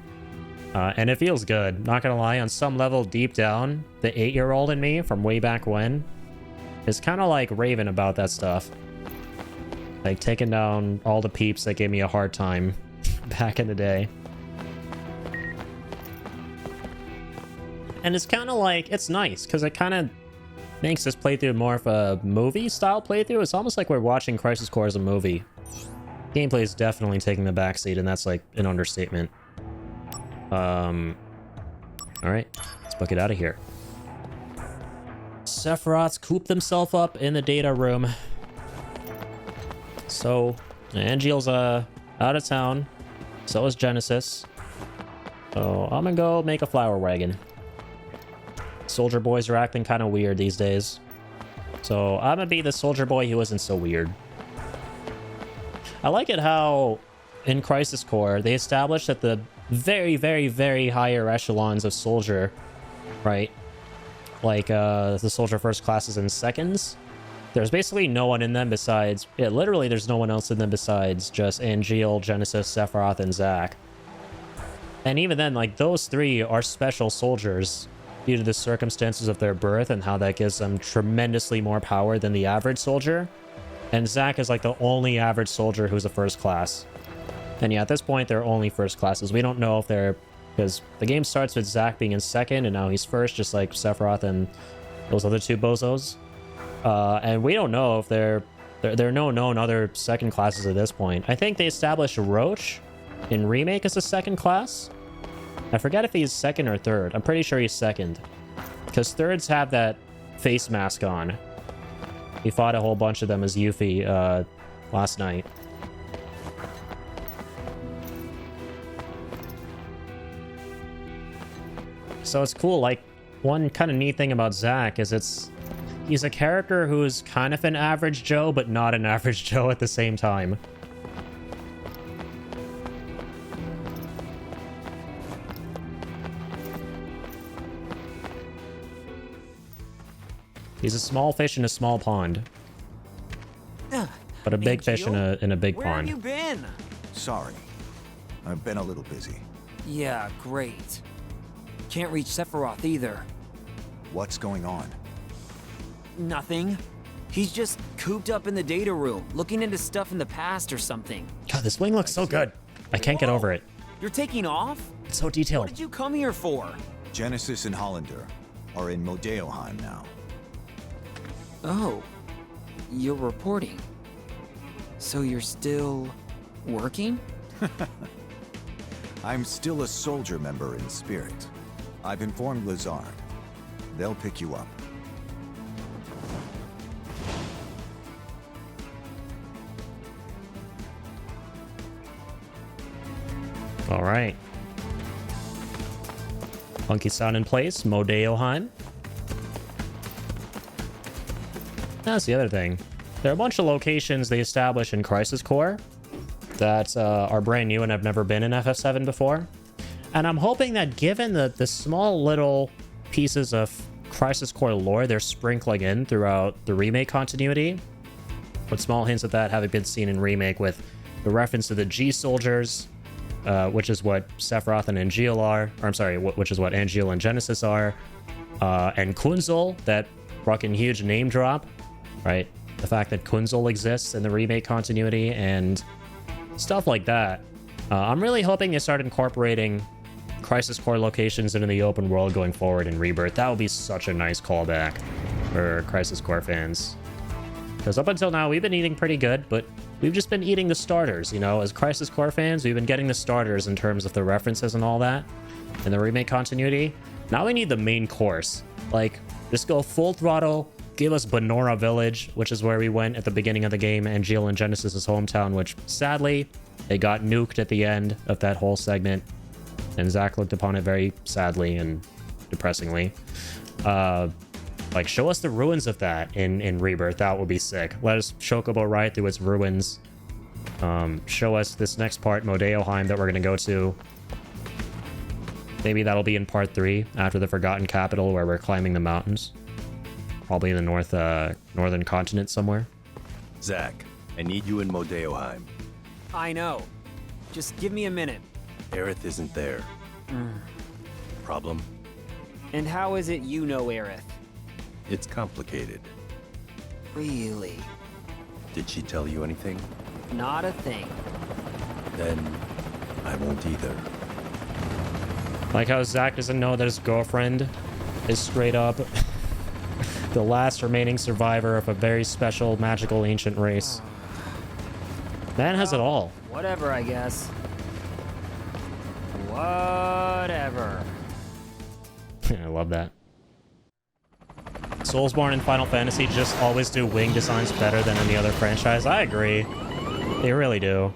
And it feels good, not gonna lie. On some level deep down, the 8-year-old in me from way back when is kind of like raving about that stuff. Like taking down all the peeps that gave me a hard time back in the day. And it's kind of like, it's nice because it kind of makes this playthrough more of a movie style playthrough. It's almost like we're watching Crisis Core as a movie. Gameplay is definitely taking the backseat, and that's like an understatement. Alright, let's book it out of here. Sephiroth's cooped himself up in the data room. So Angeal's out of town. So is Genesis. So I'm gonna go make a flower wagon. Soldier boys are acting kind of weird these days. So I'm gonna be the soldier boy who isn't so weird. I like it how in Crisis Core they established that the very, very, very higher echelons of soldier, right? Like the soldier first classes and seconds. There's basically no one in them besides... Yeah, literally there's no one else in them besides just Angeal, Genesis, Sephiroth, and Zack. And even then, like, those three are special soldiers due to the circumstances of their birth and how that gives them tremendously more power than the average soldier. And Zack is like the only average soldier who's a first class. And yeah, at this point, they're only first classes. We don't know if they're... Because the game starts with Zack being in second, and now he's first, just like Sephiroth and those other two bozos. And we don't know if there are no known other second classes at this point. I think they established Roach in Remake as a second class. I forget if he's second or third. I'm pretty sure he's second. Because thirds have that face mask on. He fought a whole bunch of them as Yuffie last night. So it's cool. Like, one kind of neat thing about Zack is he's a character who's kind of an average Joe, but not an average Joe at the same time. He's a small fish in a small pond. But a big fish in a big Where pond. have you been? Sorry. I've been a little busy. Yeah, great. Can't reach Sephiroth either. What's going on? Nothing. He's just cooped up in the data room, looking into stuff in the past or something. God, this wing looks so good. I can't get over it. You're taking off? It's so detailed. What did you come here for? Genesis and Hollander are in Modeoheim now. Oh, you're reporting. So you're still working? I'm still a soldier member in spirit. I've informed Lazard. They'll pick you up. All right. Funky sound in place. Modeoheim. That's the other thing. There are a bunch of locations they established in Crisis Core that are brand new and have never been in FF7 before. And I'm hoping that given the small little pieces of Crisis Core lore they're sprinkling in throughout the Remake continuity, with small hints of that having been seen in Remake with the reference to the G soldiers, which is what Sephiroth and Angeal are, or I'm sorry, which is what Angeal and Genesis are, and Kunzul, that fucking huge name drop, right? The fact that Kunzul exists in the Remake continuity and stuff like that. I'm really hoping they start incorporating Crisis Core locations into the open world going forward in Rebirth. That would be such a nice callback for Crisis Core fans. Because up until now, we've been eating pretty good, but we've just been eating the starters, you know? As Crisis Core fans, we've been getting the starters in terms of the references and all that in the Remake continuity. Now we need the main course. Like, just go full throttle, give us Benora Village, which is where we went at the beginning of the game, Angeal and Genesis' hometown, which, sadly, they got nuked at the end of that whole segment. And Zack looked upon it very sadly and depressingly. Like, show us the ruins of that in Rebirth. That would be sick. Let us Chocobo ride through its ruins. Show us this next part, Modeoheim, that we're going to go to. Maybe that'll be in part 3, after the Forgotten Capital, where we're climbing the mountains. Probably in the northern continent somewhere. Zack, I need you in Modeoheim. I know. Just give me a minute. Aerith isn't there. Problem? And how is it you know Aerith? It's complicated. Really? Did she tell you anything? Not a thing. Then I won't either. Like how Zack doesn't know that his girlfriend is straight up the last remaining survivor of a very special, magical, ancient race. Man has it all. Whatever, I guess. Whatever. I love that. Soulsborne and Final Fantasy just always do wing designs better than any other franchise. I agree. They really do.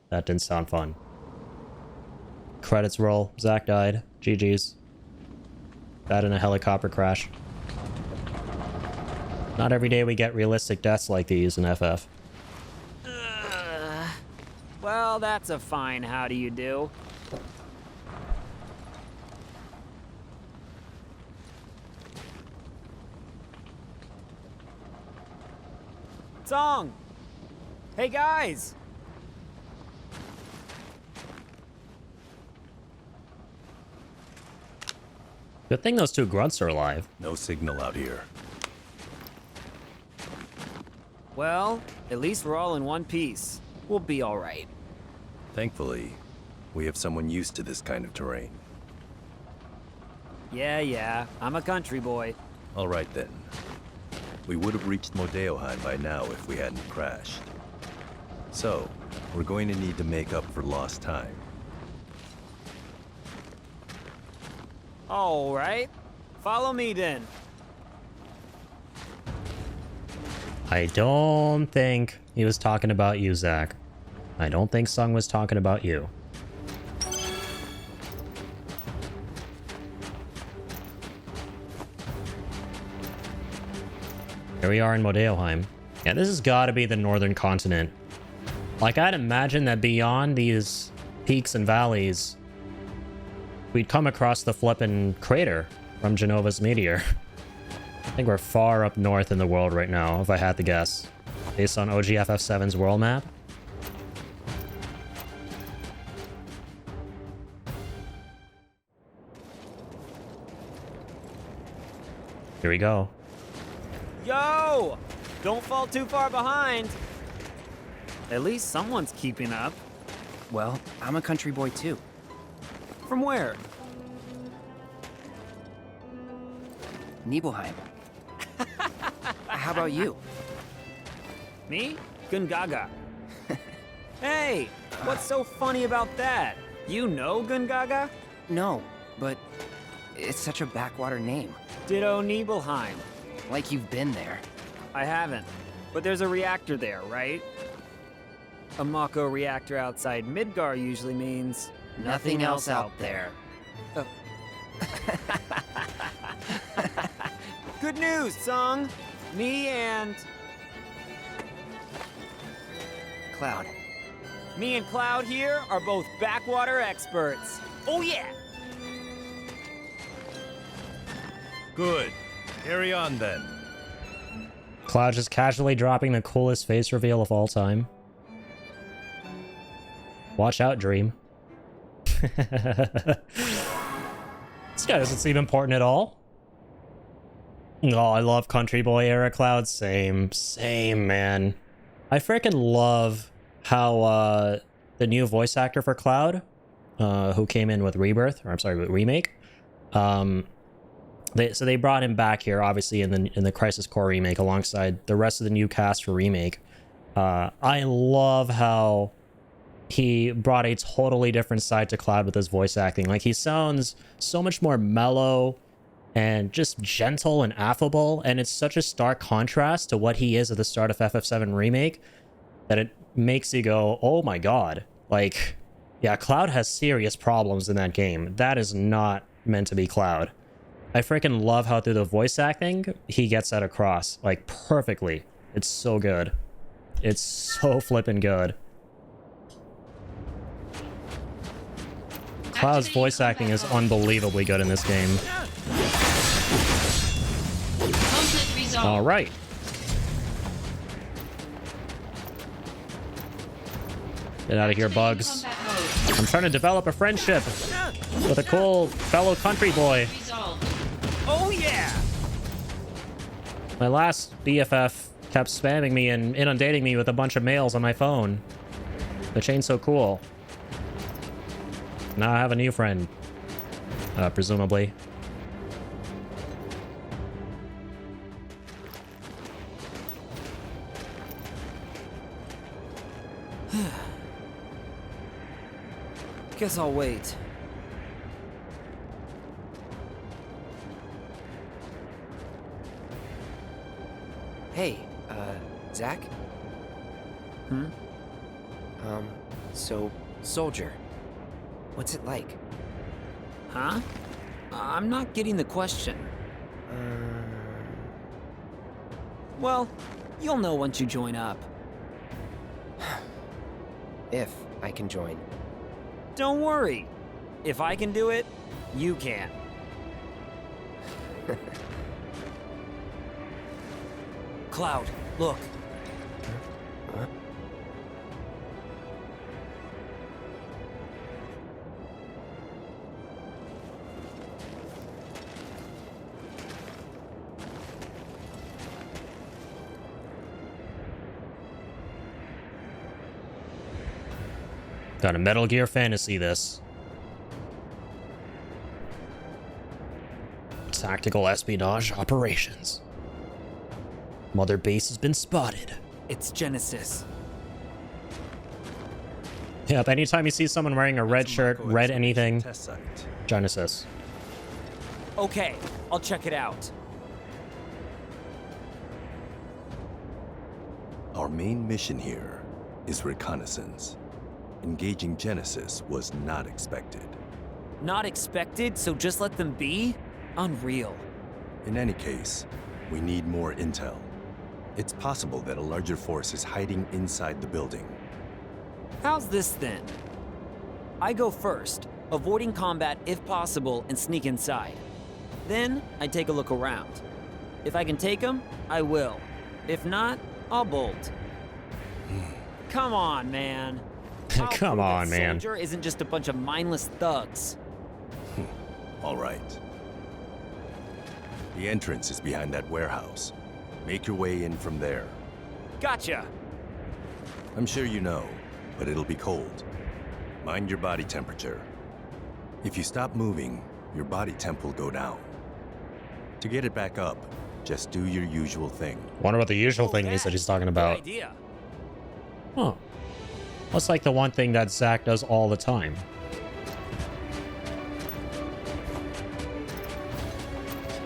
That didn't sound fun. Credits roll. Zack died. GG's. Died in a helicopter crash. Not every day we get realistic deaths like these in FF. Well, that's a fine how do you do. Song! Hey guys! Good thing those two grunts are alive. No signal out here. Well, at least we're all in one piece. We'll be alright. Thankfully, we have someone used to this kind of terrain. Yeah, I'm a country boy. All right then. We would have reached Modeoheim by now if we hadn't crashed. So, we're going to need to make up for lost time. Alright. Follow me then. I don't think he was talking about you, Zack. I don't think Sung was talking about you. Here we are in Modeoheim. Yeah, this has got to be the northern continent. Like, I'd imagine that beyond these peaks and valleys, we'd come across the flippin' crater from Genova's meteor. I think we're far up north in the world right now, if I had to guess, based on OG FF7's world map. Here we go. Yo! Don't fall too far behind. At least someone's keeping up. Well, I'm a country boy too. From where? Nibelheim. How about you? Me? Gungaga. Hey, what's so funny about that? You know Gungaga? No, but it's such a backwater name. Ditto Nibelheim. Like you've been there. I haven't, but there's a reactor there, right? A Mako reactor outside Midgar usually means Nothing else out there. Oh. Good news, Sung. Me and Cloud. Me and Cloud here are both backwater experts. Oh yeah! Good. Carry on then. Cloud just casually dropping the coolest face reveal of all time. Watch out, Dream. This guy doesn't seem important at all. Oh, I love Country Boy era Cloud. Same, man. I freaking love how the new voice actor for Cloud, who came in with Rebirth, or I'm sorry, with Remake, they brought him back here, obviously in the Crisis Core remake, alongside the rest of the new cast for Remake. I love how he brought a totally different side to Cloud with his voice acting. Like, he sounds so much more mellow and just gentle and affable, and it's such a stark contrast to what he is at the start of FF7 Remake that it makes you go, oh my god. Like, yeah, Cloud has serious problems in that game. That is not meant to be Cloud. I freaking love how through the voice acting, he gets that across, like, perfectly. It's so good. It's so flippin' good. Cloud's voice acting is unbelievably good in this game. All right. Get out of here, Bugs. I'm trying to develop a friendship with a cool fellow country boy. Oh yeah! My last BFF kept spamming me and inundating me with a bunch of mails on my phone. The chain's so cool. Now I have a new friend, presumably. Guess I'll wait. Hey, Zack? So, Soldier. What's it like? Huh? I'm not getting the question. Well, you'll know once you join up. If I can join. Don't worry. If I can do it, you can. Cloud, look. Huh? Got a Metal Gear Fantasy this. Tactical espionage operations. Mother base has been spotted. It's Genesis. Yep, anytime you see someone wearing a red shirt, red anything, Genesis. Okay, I'll check it out. Our main mission here is reconnaissance. Engaging Genesis was not expected. Not expected, so just let them be? Unreal. In any case, we need more intel. It's possible that a larger force is hiding inside the building. How's this then? I go first, avoiding combat if possible and sneak inside. Then, I take a look around. If I can take them, I will. If not, I'll bolt. Come on, man. Come on, man. Soldier isn't just a bunch of mindless thugs. All right. The entrance is behind that warehouse. Make your way in from there. Gotcha. I'm sure you know, but it'll be cold. Mind your body temperature. If you stop moving, your body temp will go down. To get it back up, just do your usual thing. Wonder what the usual thing is that he's talking about. Good idea. Huh. That's like the one thing that Zack does all the time.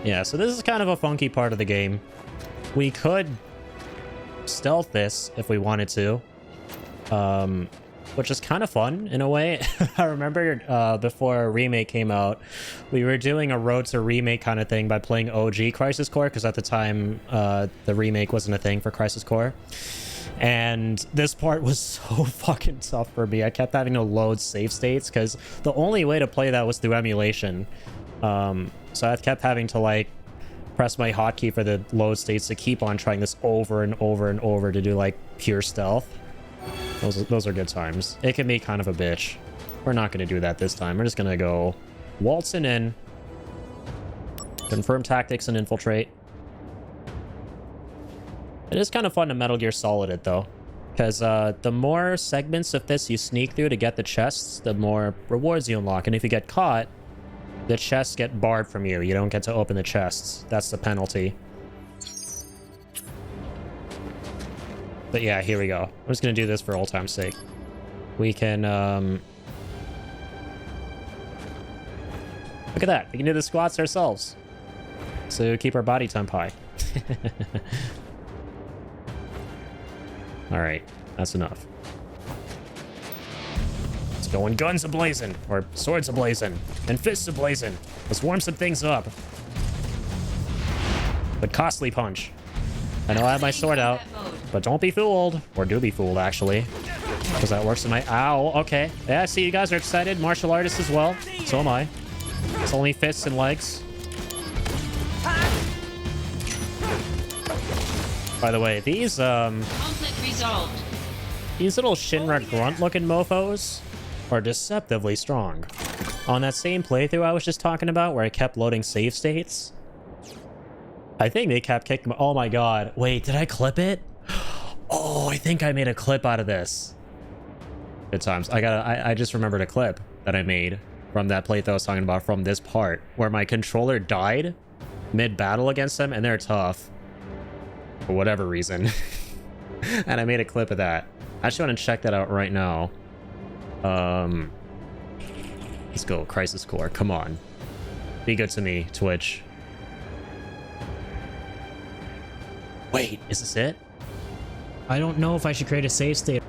Yeah, so this is kind of a funky part of the game. We could stealth this if we wanted to. Which is kind of fun in a way. I remember before Remake came out, we were doing a Road to Remake kind of thing by playing OG Crisis Core, because at the time the Remake wasn't a thing for Crisis Core. And this part was so fucking tough for me. I kept having to load save states because the only way to play that was through emulation. So I kept having to like press my hotkey for the load states to keep on trying this over and over and over to do like pure stealth. Those are good times. It can be kind of a bitch. We're not going to do that this time. We're just going to go waltzing in, confirm tactics and infiltrate. It is kind of fun to Metal Gear Solid it though, because the more segments of this you sneak through to get the chests, the more rewards you unlock. And if you get caught, the chests get barred from you. You don't get to open the chests. That's the penalty. But yeah, here we go. I'm just gonna do this for old time's sake. We can look at that. We can do the squats ourselves. So keep our body temp high. Alright, that's enough. Let's go in guns a-blazing, or swords a-blazing, and fists a-blazing. Let's warm some things up. But costly punch. I know I have my sword out, but don't be fooled. Or do be fooled, actually. Because that works in my... Ow, okay. Yeah, I see you guys are excited. Martial artists as well. So am I. It's only fists and legs. By the way, these, Conflict resolved. these little Shinra grunt-looking mofos are deceptively strong. On that same playthrough I was just talking about, where I kept loading save states, I think they kept kicking... Oh my god. Wait, did I clip it? Oh, I think I made a clip out of this. Good times. I just remembered a clip that I made from that playthrough I was talking about, from this part, where my controller died mid-battle against them, and they're tough. For whatever reason. And I made a clip of that. I just want to check that out right now. Let's go, Crisis Core. Come on. Be good to me, Twitch. Wait, is this it? I don't know if I should create a save state.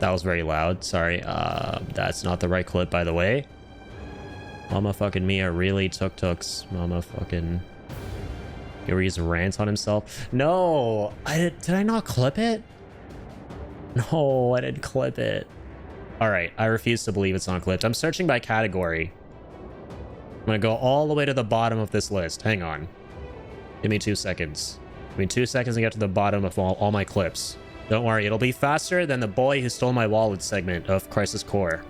That was very loud. Sorry. That's not the right clip, by the way. Mama fucking Mia really tuk-tuks. Mama fucking... Yuri's rant on himself. No! Did I not clip it? No, I didn't clip it. Alright, I refuse to believe it's not clipped. I'm searching by category. I'm gonna go all the way to the bottom of this list. Hang on. Give me 2 seconds. Give me 2 seconds to get to the bottom of all my clips. Don't worry, it'll be faster than the boy who stole my wallet segment of Crisis Core.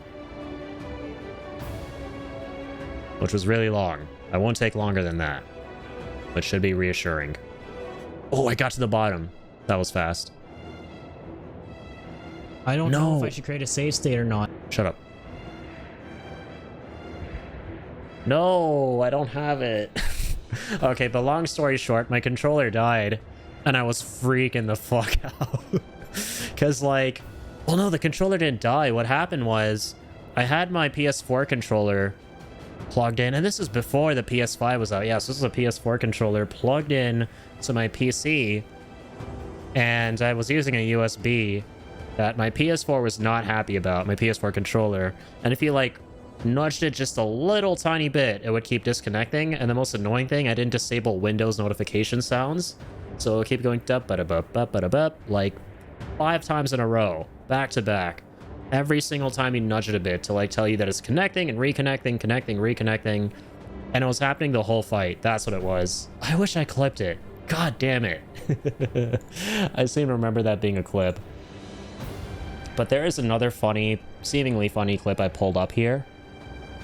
Which was really long. I won't take longer than that. But should be reassuring. Oh, I got to the bottom. That was fast. I don't know if I should create a save state or not. Shut up. No, I don't have it. Okay, but long story short, my controller died. And I was freaking the fuck out. Because, like... Well, no, the controller didn't die. What happened was... I had my PS4 controller plugged in. And this is before the PS5 was out. Yeah, so this is a PS4 controller plugged in to my PC. And I was using a USB that my PS4 was not happy about. My PS4 controller. And if you, like, nudged it just a little tiny bit, it would keep disconnecting. And the most annoying thing, I didn't disable Windows notification sounds. So it'll keep going dup-ba-da-bup, like 5 times in a row, back to back. Every single time you nudge it a bit to like tell you that it's connecting and reconnecting, connecting, reconnecting. And it was happening the whole fight. That's what it was. I wish I clipped it. God damn it. I seem to remember that being a clip. But there is another funny, seemingly funny clip I pulled up here.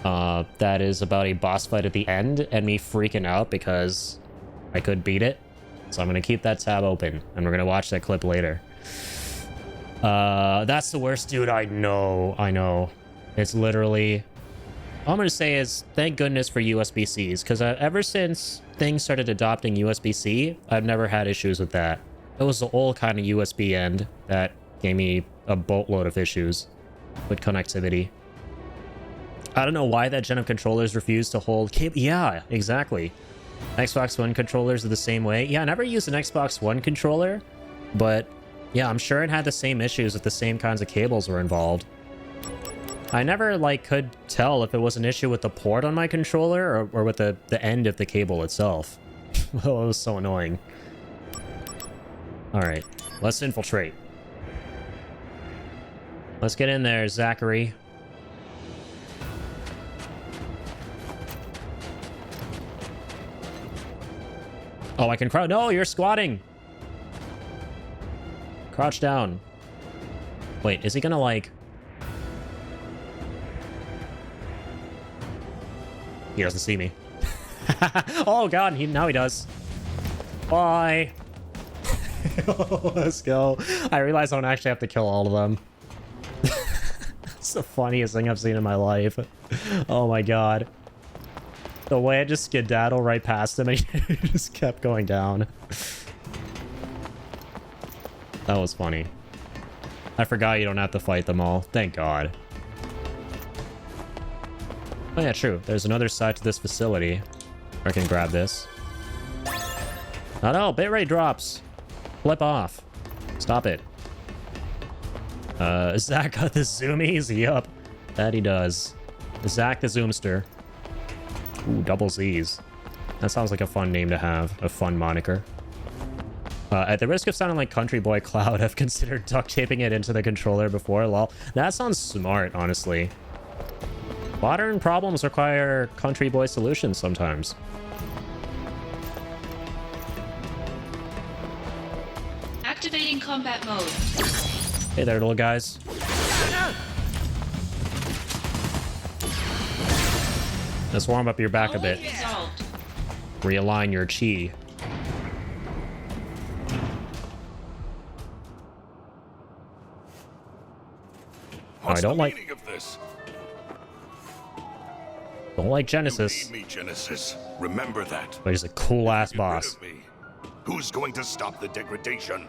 That is about a boss fight at the end and me freaking out because I could beat it. So I'm going to keep that tab open, and we're going to watch that clip later. That's the worst dude I know. I know. It's literally... All I'm going to say is, thank goodness for USB-Cs, because ever since things started adopting USB-C, I've never had issues with that. It was the old kind of USB end that gave me a boatload of issues with connectivity. I don't know why that gen of controllers refused to hold cable. Yeah, exactly. Xbox One controllers are the same way. Yeah, I never used an Xbox One controller, but yeah, I'm sure it had the same issues if the same kinds of cables were involved. I never, like, could tell if it was an issue with the port on my controller or with the end of the cable itself. Oh, it was so annoying. Alright, let's infiltrate. Let's get in there, Zachary. Oh, I can crouch. No, you're squatting. Crouch down. Wait, is he gonna, like... He doesn't see me. Oh, God. Now he does. Bye. Let's go. I realize I don't actually have to kill all of them. It's the funniest thing I've seen in my life. Oh, my God. The way I just skedaddle right past him and he just kept going down. That was funny. I forgot you don't have to fight them all. Thank God. Oh yeah, true. There's another side to this facility. I can grab this. Oh no, bitrate drops. Flip off. Stop it. Zack got the zoomies? Yup. That he does. Zack the Zoomster. Ooh, double Z's. That sounds like a fun name to have. A fun moniker. At the risk of sounding like Country Boy Cloud, I've considered duct taping it into the controller before. Lol. That sounds smart, honestly. Modern problems require Country Boy solutions sometimes. Activating combat mode. Hey there, little guys. Let's warm up your back a bit. Realign your chi. What's I don't the like... meaning of this? Don't like Genesis. You need me, Genesis. Remember that. But he's a cool-ass boss. Get rid of me. Who's going to stop the degradation?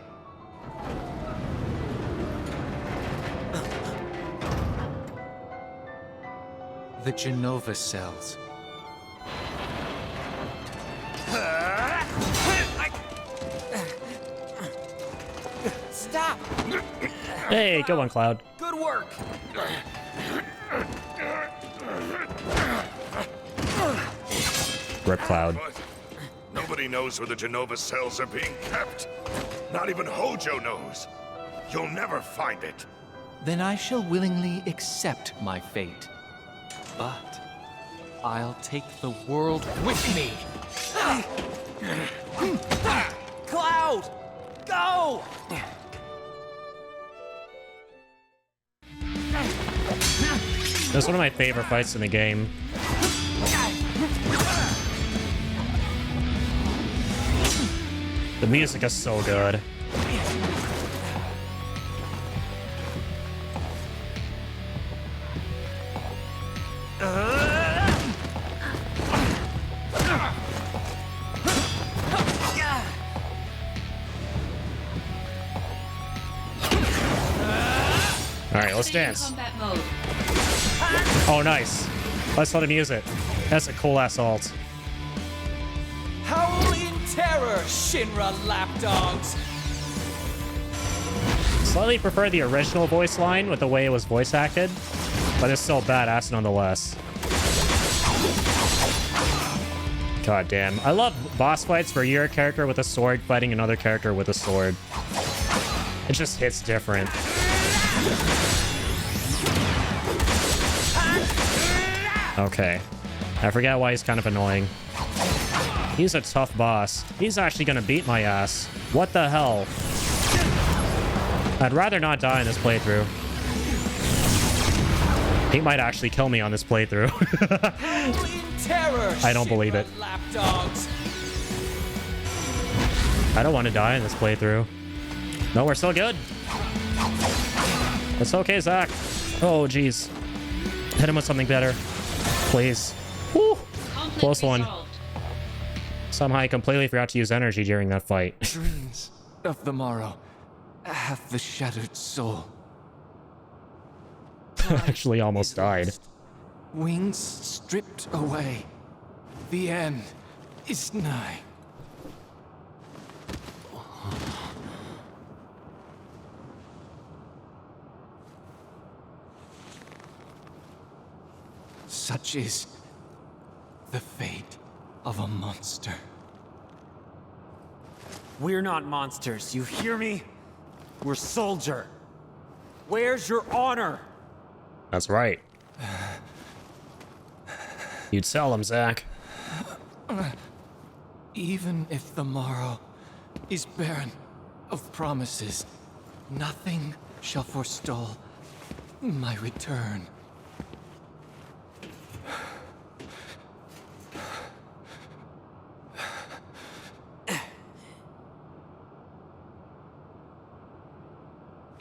The Genova cells. Stop! Hey, go on, Cloud. Good work! Rip Cloud. But nobody knows where the Genova cells are being kept. Not even Hojo knows. You'll never find it. Then I shall willingly accept my fate. But I'll take the world with me. Cloud! Go! That's one of my favorite fights in the game. The music is so good. Alright, let's dance. Combat mode. Oh, nice. Let's let him use it. That's a cool ass ult. Howl in terror, Shinra lapdogs! Slightly prefer the original voice line with the way it was voice acted, but it's still badass nonetheless. God damn. I love boss fights where you're a character with a sword fighting another character with a sword. It just hits different. Okay. I forget why he's kind of annoying. He's a tough boss. He's actually gonna beat my ass. What the hell? I'd rather not die in this playthrough. He might actually kill me on this playthrough. I don't believe it. I don't want to die in this playthrough. No, we're still good. It's okay, Zack. Oh, jeez. Hit him with something better. Please. Woo! Close one. Somehow I completely forgot to use energy during that fight. Dreams of the morrow have the shattered soul. Actually almost died. Wings stripped away. The end is nigh. Such is the fate of a monster. We're not monsters, you hear me? We're soldier. Where's your honor? That's right. You'd sell him, Zack. Even if the morrow is barren of promises, nothing shall forestall my return.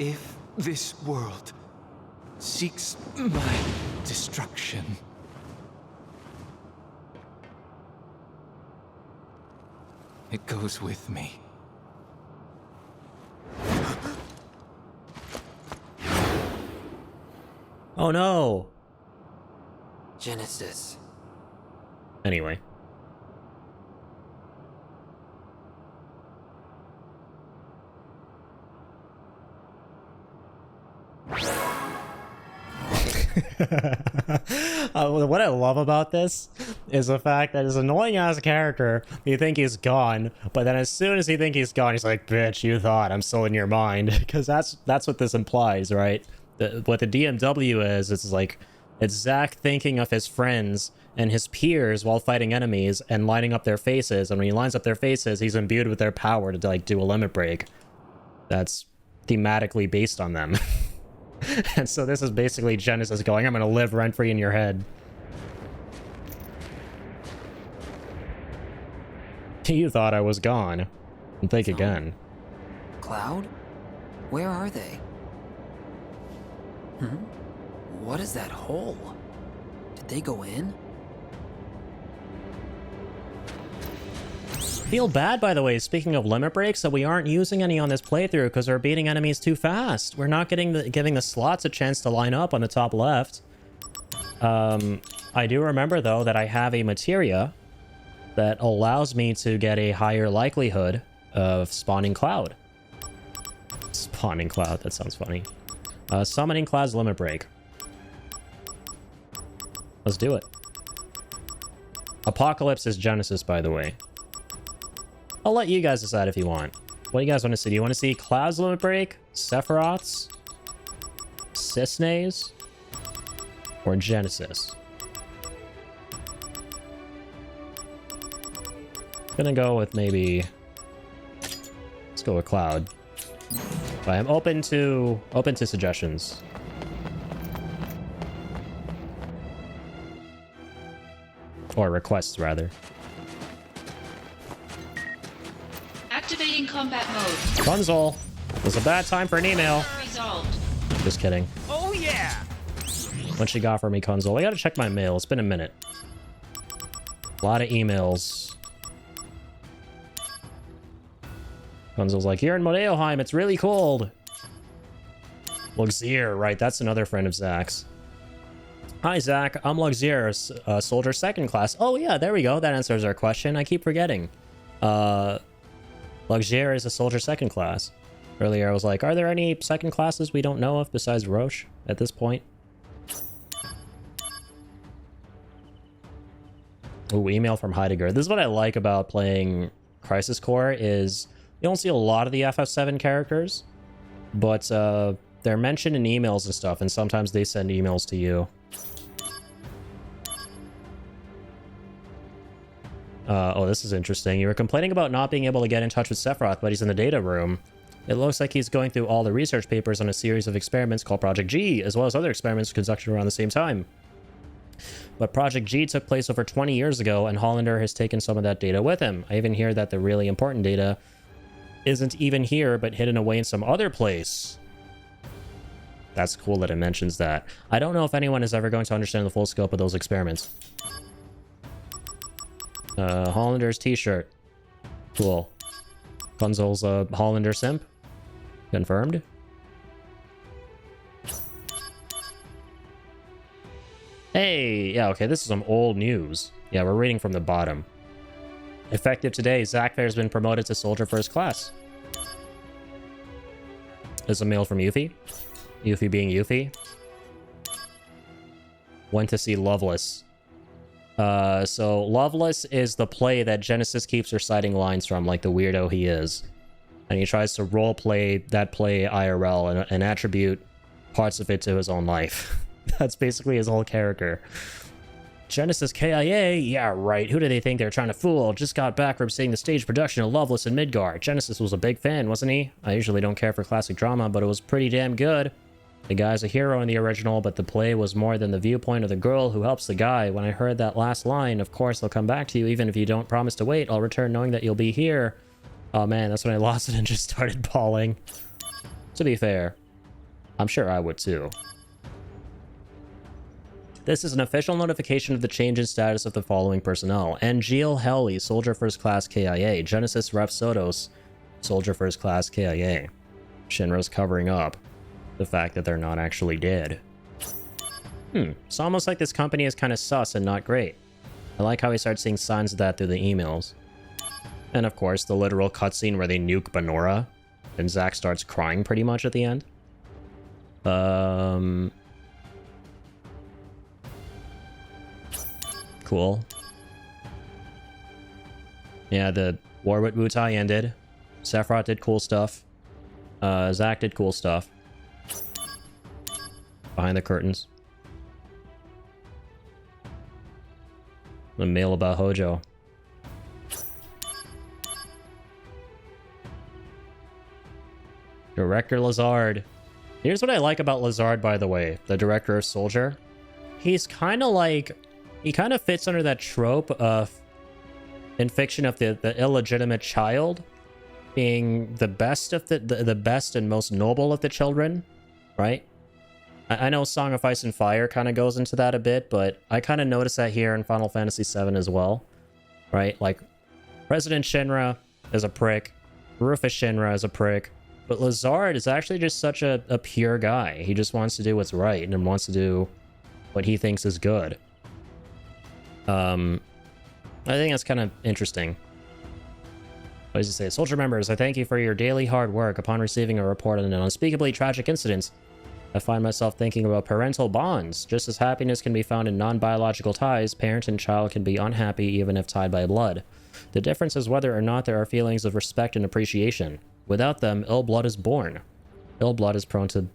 If this world seeks my destruction, it goes with me. Oh no! Genesis. Anyway. What I love about this is the fact that as annoying as a character, you think he's gone, but then as soon as you think he's gone, he's like, bitch, you thought I'm still in your mind. Because that's what this implies, right? What the DMW is, it's like, it's Zack thinking of his friends and his peers while fighting enemies and lining up their faces, and when he lines up their faces, he's imbued with their power to like do a limit break. That's thematically based on them. And so this is basically Genesis going, I'm gonna live rent-free in your head. You thought I was gone. And think again. Cloud? Where are they? What is that hole? Did they go in? Feel bad, by the way, speaking of limit breaks, that we aren't using any on this playthrough because we're beating enemies too fast. We're not giving the slots a chance to line up on the top left. I do remember, though, that I have a materia that allows me to get a higher likelihood of spawning Cloud. It's Spawning Cloud, that sounds funny. Summoning Cloud's Limit Break. Let's do it. Apocalypse is Genesis, by the way. I'll let you guys decide if you want. What do you guys want to see? Do you want to see Cloud's Limit Break, Sephiroth's, Cisne's, or Genesis? Gonna go with maybe... Let's go with Cloud. But I'm open to suggestions. Or requests, rather. Activating combat mode. Console. It was a bad time for an email. Resolved. Just kidding. Oh yeah! What she got for me, Console? I gotta check my mail. It's been a minute. A lot of emails. Console's like, here in Modeoheim, it's really cold. Luxier, right, that's another friend of Zack's. Hi, Zack. I'm Luxier, soldier second class. Oh, yeah, there we go. That answers our question. I keep forgetting. Luxier is a soldier second class. Earlier, I was like, are there any second classes we don't know of besides Roche at this point? Ooh, email from Heidegger. This is what I like about playing Crisis Core is you don't see a lot of the FF7 characters, but they're mentioned in emails and stuff, and sometimes they send emails to you. Oh, this is interesting. You were complaining about not being able to get in touch with Sephiroth, but he's in the data room. It looks like he's going through all the research papers on a series of experiments called Project G, as well as other experiments conducted around the same time. But Project G took place over 20 years ago, and Hollander has taken some of that data with him. I even hear that the really important data isn't even here, but hidden away in some other place. That's cool that it mentions that. I don't know if anyone is ever going to understand the full scope of those experiments. Hollander's t-shirt. Cool. Console's a Hollander simp. Confirmed. Hey, yeah, okay, this is some old news. Yeah, we're reading from the bottom. Effective today, Zack has been promoted to Soldier First Class. There's a mail from Yuffie. Yuffie being Yuffie. Went to see Loveless. So Loveless is the play that Genesis keeps reciting lines from, like the weirdo he is. And he tries to roleplay that play IRL and attribute parts of it to his own life. That's basically his whole character. Genesis KIA? Yeah, right. Who do they think they're trying to fool? Just got back from seeing the stage production of Loveless in Midgard. Genesis was a big fan, wasn't he? I usually don't care for classic drama, but it was pretty damn good. The guy's a hero in the original, but the play was more than the viewpoint of the girl who helps the guy. When I heard that last line, of course they'll come back to you, even if you don't promise to wait. I'll return knowing that you'll be here. Oh man, that's when I lost it and just started bawling. To be fair, I'm sure I would too. This is an official notification of the change in status of the following personnel. Angeal Helly, Soldier First Class KIA. Genesis Ref Sotos, Soldier First Class KIA. Shinra's covering up the fact that they're not actually dead. It's almost like this company is kind of sus and not great. I like how we start seeing signs of that through the emails. And of course, the literal cutscene where they nuke Benora, and Zack starts crying pretty much at the end. Cool. Yeah, the war with Wutai ended. Sephiroth did cool stuff. Zack did cool stuff. Behind the curtains. The mail about Hojo. Director Lazard. Here's what I like about Lazard, by the way. The director of Soldier. He's kind of like... He kind of fits under that trope of... in fiction of the illegitimate child being the best of the best and most noble of the children, right? I know Song of Ice and Fire kind of goes into that a bit, but I kind of noticed that here in Final Fantasy VII as well, right? Like, President Shinra is a prick, Rufus Shinra is a prick, but Lazard is actually just such a pure guy. He just wants to do what's right and wants to do what he thinks is good. I think that's kind of interesting. What does it say? Soldier members, I thank you for your daily hard work. Upon receiving a report on an unspeakably tragic incident, I find myself thinking about parental bonds. Just as happiness can be found in non-biological ties, parent and child can be unhappy even if tied by blood. The difference is whether or not there are feelings of respect and appreciation. Without them, ill blood is born. Ill blood is prone to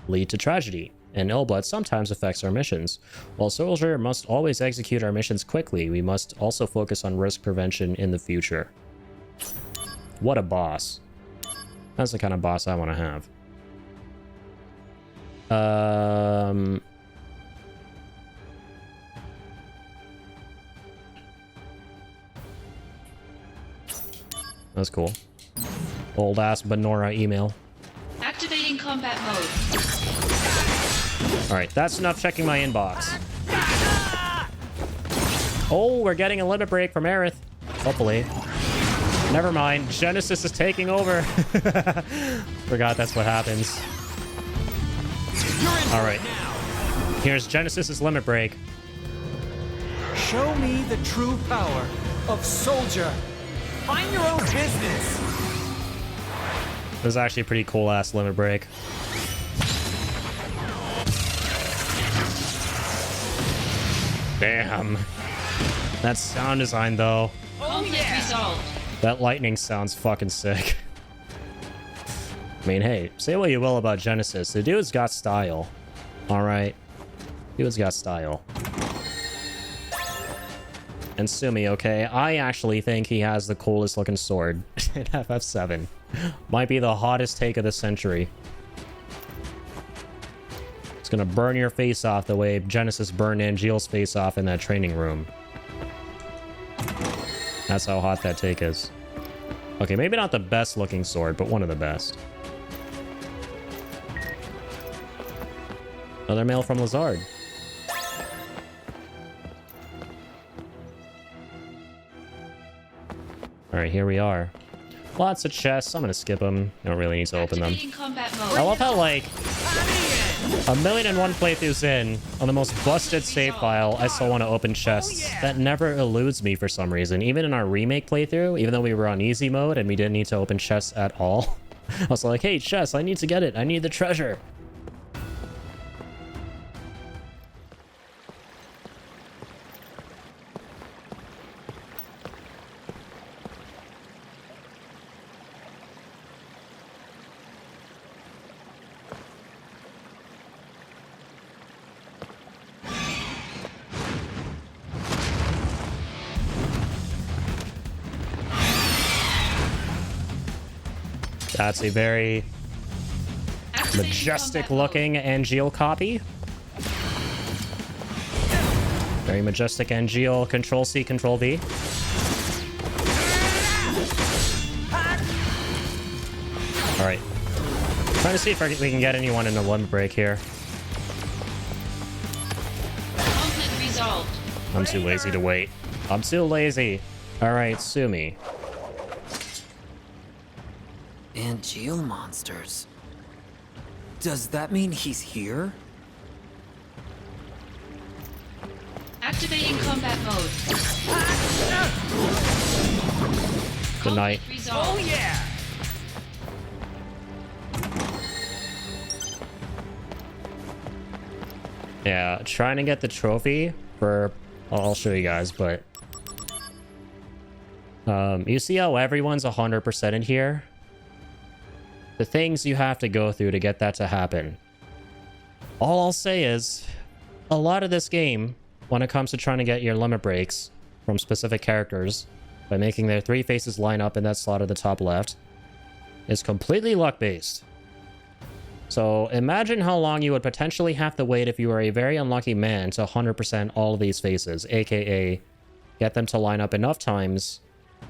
lead to tragedy, and ill blood sometimes affects our missions. While Soldier must always execute our missions quickly, we must also focus on risk prevention in the future. What a boss. That's the kind of boss I want to have. That's cool. Old ass Benora email. Activating combat mode. Alright, that's enough checking my inbox. Oh, we're getting a limit break from Aerith. Hopefully. Never mind. Genesis is taking over. Forgot that's what happens. Alright. Here's Genesis's limit break. Show me the true power of Soldier. Mind your own business. It was actually a pretty cool ass limit break. Damn. That sound design though. Conflict resolved. That lightning sounds fucking sick. I mean, hey, say what you will about Genesis. The dude's got style. Alright. Dude's got style. And sue me, okay? I actually think he has the coolest looking sword in FF7. Might be the hottest take of the century. It's gonna burn your face off the way Genesis burned Angeal's face off in that training room. That's how hot that take is. Okay, maybe not the best looking sword, but one of the best. Another mail from Lazard. Alright, here we are. Lots of chests. I'm gonna skip them. Don't really need to open them. I love how, like, 1,000,001 playthroughs in, on the most busted save file, I still want to open chests. That never eludes me for some reason. Even in our remake playthrough, even though we were on easy mode and we didn't need to open chests at all, I was like, hey, chest, I need to get it. I need the treasure. That's a very majestic looking Angeal copy. Very majestic Angeal. Control C, Control V. Alright. Trying to see if we can get anyone in a limit break here. Conflict resolved. I'm too lazy to wait. I'm too lazy. Alright, sue me. Angeal monsters. Does that mean he's here? Activating combat mode. Good night. Oh yeah. Yeah, trying to get the trophy for... I'll show you guys, but... you see how everyone's 100% in here? The things you have to go through to get that to happen. All I'll say is, a lot of this game, when it comes to trying to get your limit breaks from specific characters, by making their 3 faces line up in that slot at the top left, is completely luck-based. So imagine how long you would potentially have to wait if you were a very unlucky man to 100% all of these faces, aka get them to line up enough times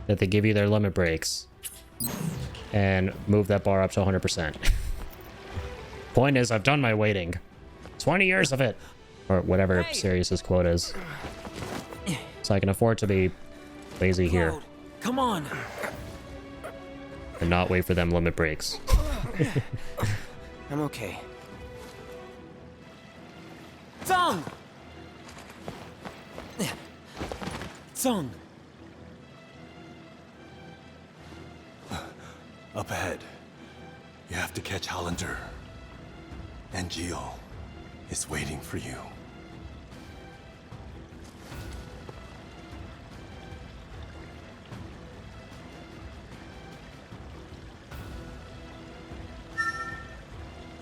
that they give you their limit breaks and move that bar up to 100%. Point is, I've done my waiting. 20 years of it. Or whatever Sirius's quote is. So I can afford to be lazy here. Come on. And not wait for them limit breaks. I'm okay. Zong! Zong! Up ahead. You have to catch Hollander. And Gio is waiting for you.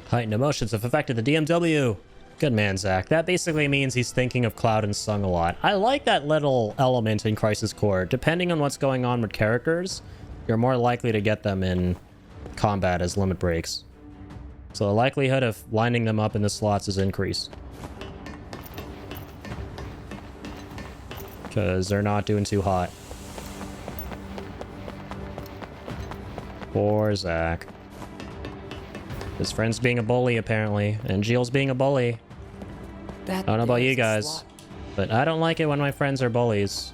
Heightened emotions have affected the DMW. Good man, Zack. That basically means he's thinking of Cloud and Sung a lot. I like that little element in Crisis Core. Depending on what's going on with characters, you're more likely to get them in combat as limit breaks. So the likelihood of lining them up in the slots is increased. Because they're not doing too hot. Poor Zack. His friend's being a bully, apparently. And Gio's being a bully. I don't know about you guys, but I don't like it when my friends are bullies.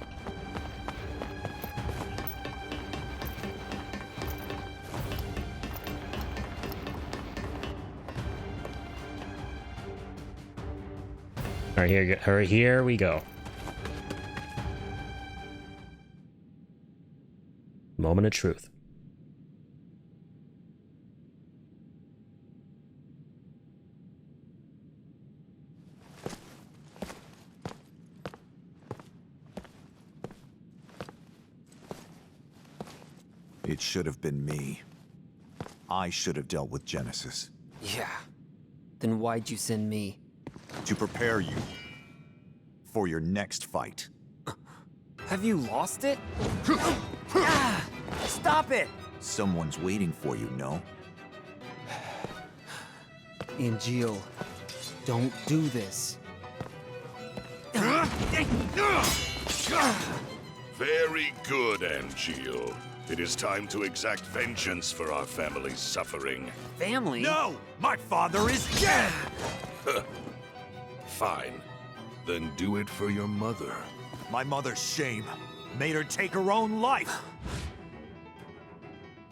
Alright, here we go. Moment of truth. It should have been me. I should have dealt with Genesis. Yeah. Then why'd you send me? To prepare you for your next fight. Have you lost it? Stop it! Someone's waiting for you, no? Angel, don't do this. Very good, Angel. It is time to exact vengeance for our family's suffering. Family? No! My father is dead! Fine. Then do it for your mother. My mother's shame made her take her own life.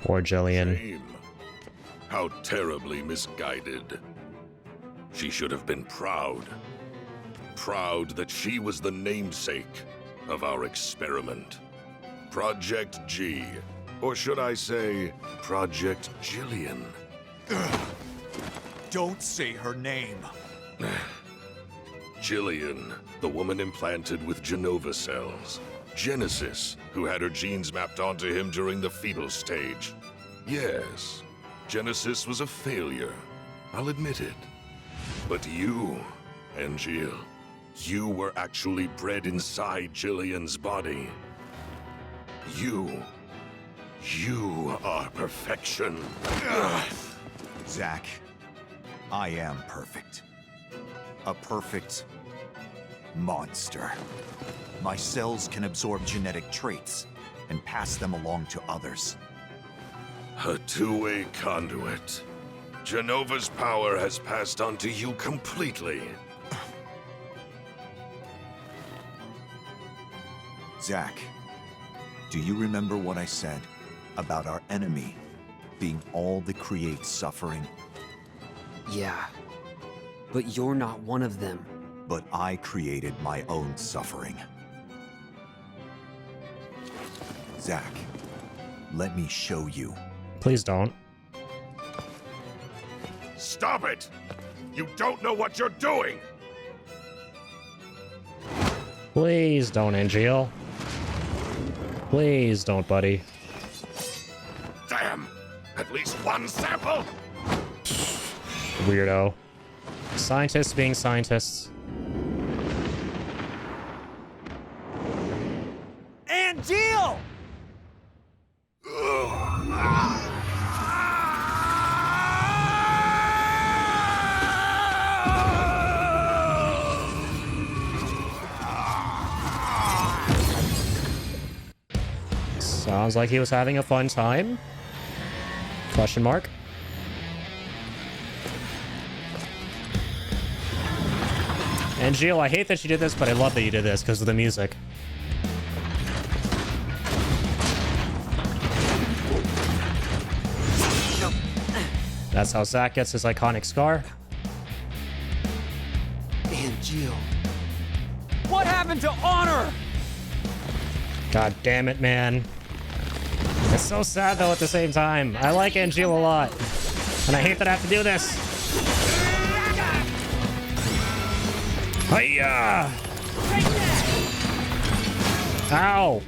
Poor Jillian. Shame. How terribly misguided. She should have been proud. Proud that she was the namesake of our experiment. Project G. Or should I say, Project Jillian? Don't say her name. Jillian, the woman implanted with Genova cells. Genesis, who had her genes mapped onto him during the fetal stage. Yes, Genesis was a failure. I'll admit it. But you, Angel, you were actually bred inside Jillian's body. You are perfection. Zack, I am perfect. A perfect monster. My cells can absorb genetic traits and pass them along to others. A two-way conduit. Genova's power has passed on to you completely. Zack, do you remember what I said about our enemy being all that creates suffering? Yeah, but you're not one of them. But I created my own suffering. Zack, let me show you. Please don't. Stop it! You don't know what you're doing! Please don't, Angel. Please don't, buddy. Damn! At least one sample? Weirdo. Scientists being scientists. Angel! Sounds like he was having a fun time. Question mark. And Gio, I hate that you did this, but I love that you did this because of the music. That's how Zack gets his iconic scar. Angel. What happened to honor? God damn it, man. It's so sad though at the same time. I like Angeal a lot. And I hate that I have to do this. Hiya! Ow!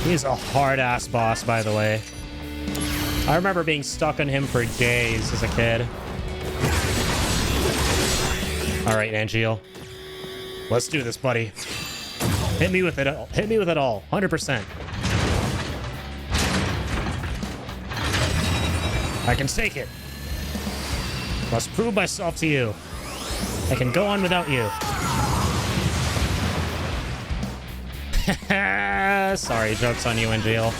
He's a hard-ass boss, by the way. I remember being stuck on him for days as a kid. Alright, Angeal. Let's do this, buddy. Hit me with it all. Hit me with it all. 100%. I can take it. Must prove myself to you. I can go on without you. Sorry, joke's on you, Angeal.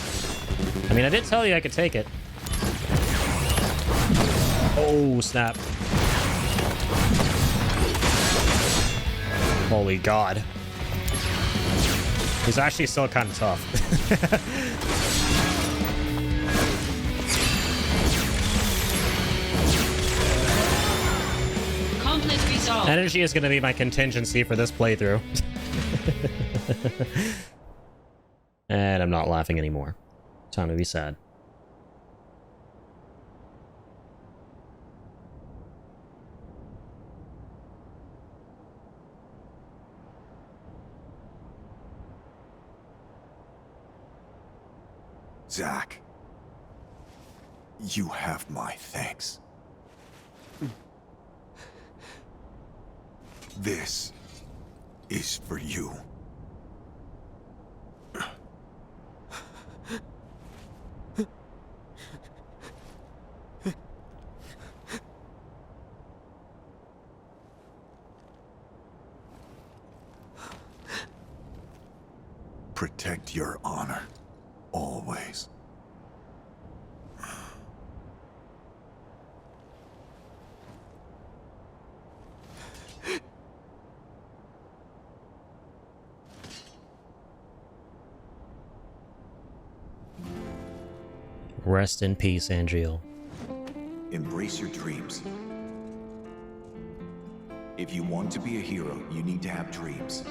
I mean, I did tell you I could take it. Oh, snap. Holy God. He's actually still kind of tough. Conflict resolved. Energy is going to be my contingency for this playthrough. And I'm not laughing anymore. Time to be sad. Zack, you have my thanks. This is for you. Protect your honor, always. Rest in peace, Angeal. Embrace your dreams. If you want to be a hero, you need to have dreams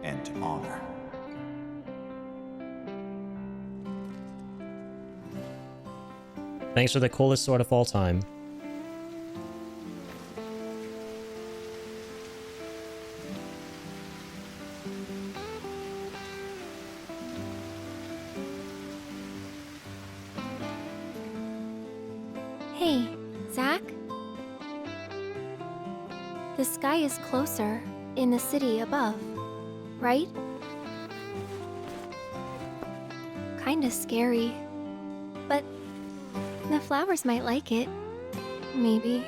and honor. Thanks for the coolest sword of all time. Hey, Zack? The sky is closer in the city above, right? Kinda scary. But the flowers might like it. Maybe.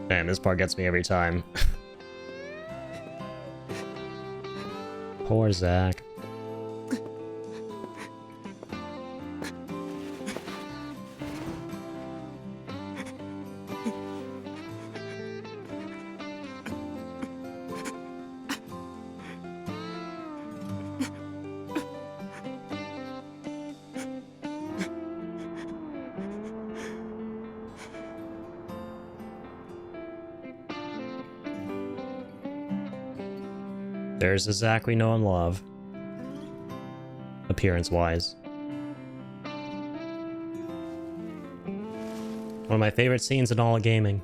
Man, this part gets me every time. Poor Zack. There's the Zack we know and love. Appearance-wise. One of my favorite scenes in all of gaming.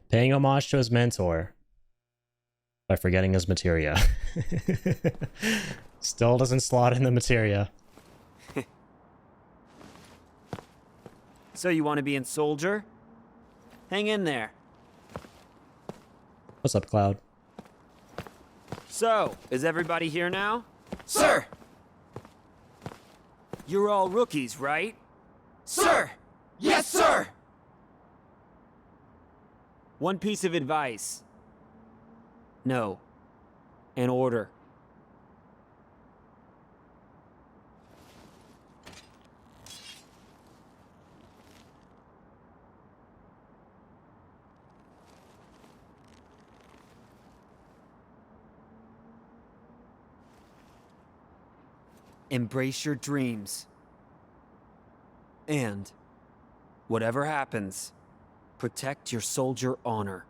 Paying homage to his mentor by forgetting his materia. Still doesn't slot in the materia. So you want to be in Soldier? Hang in there. What's up, Cloud? So, is everybody here now? Sir! You're all rookies, right? Sir! Yes, sir! One piece of advice. No. An order. Embrace your dreams. And, whatever happens, protect your soldier honor.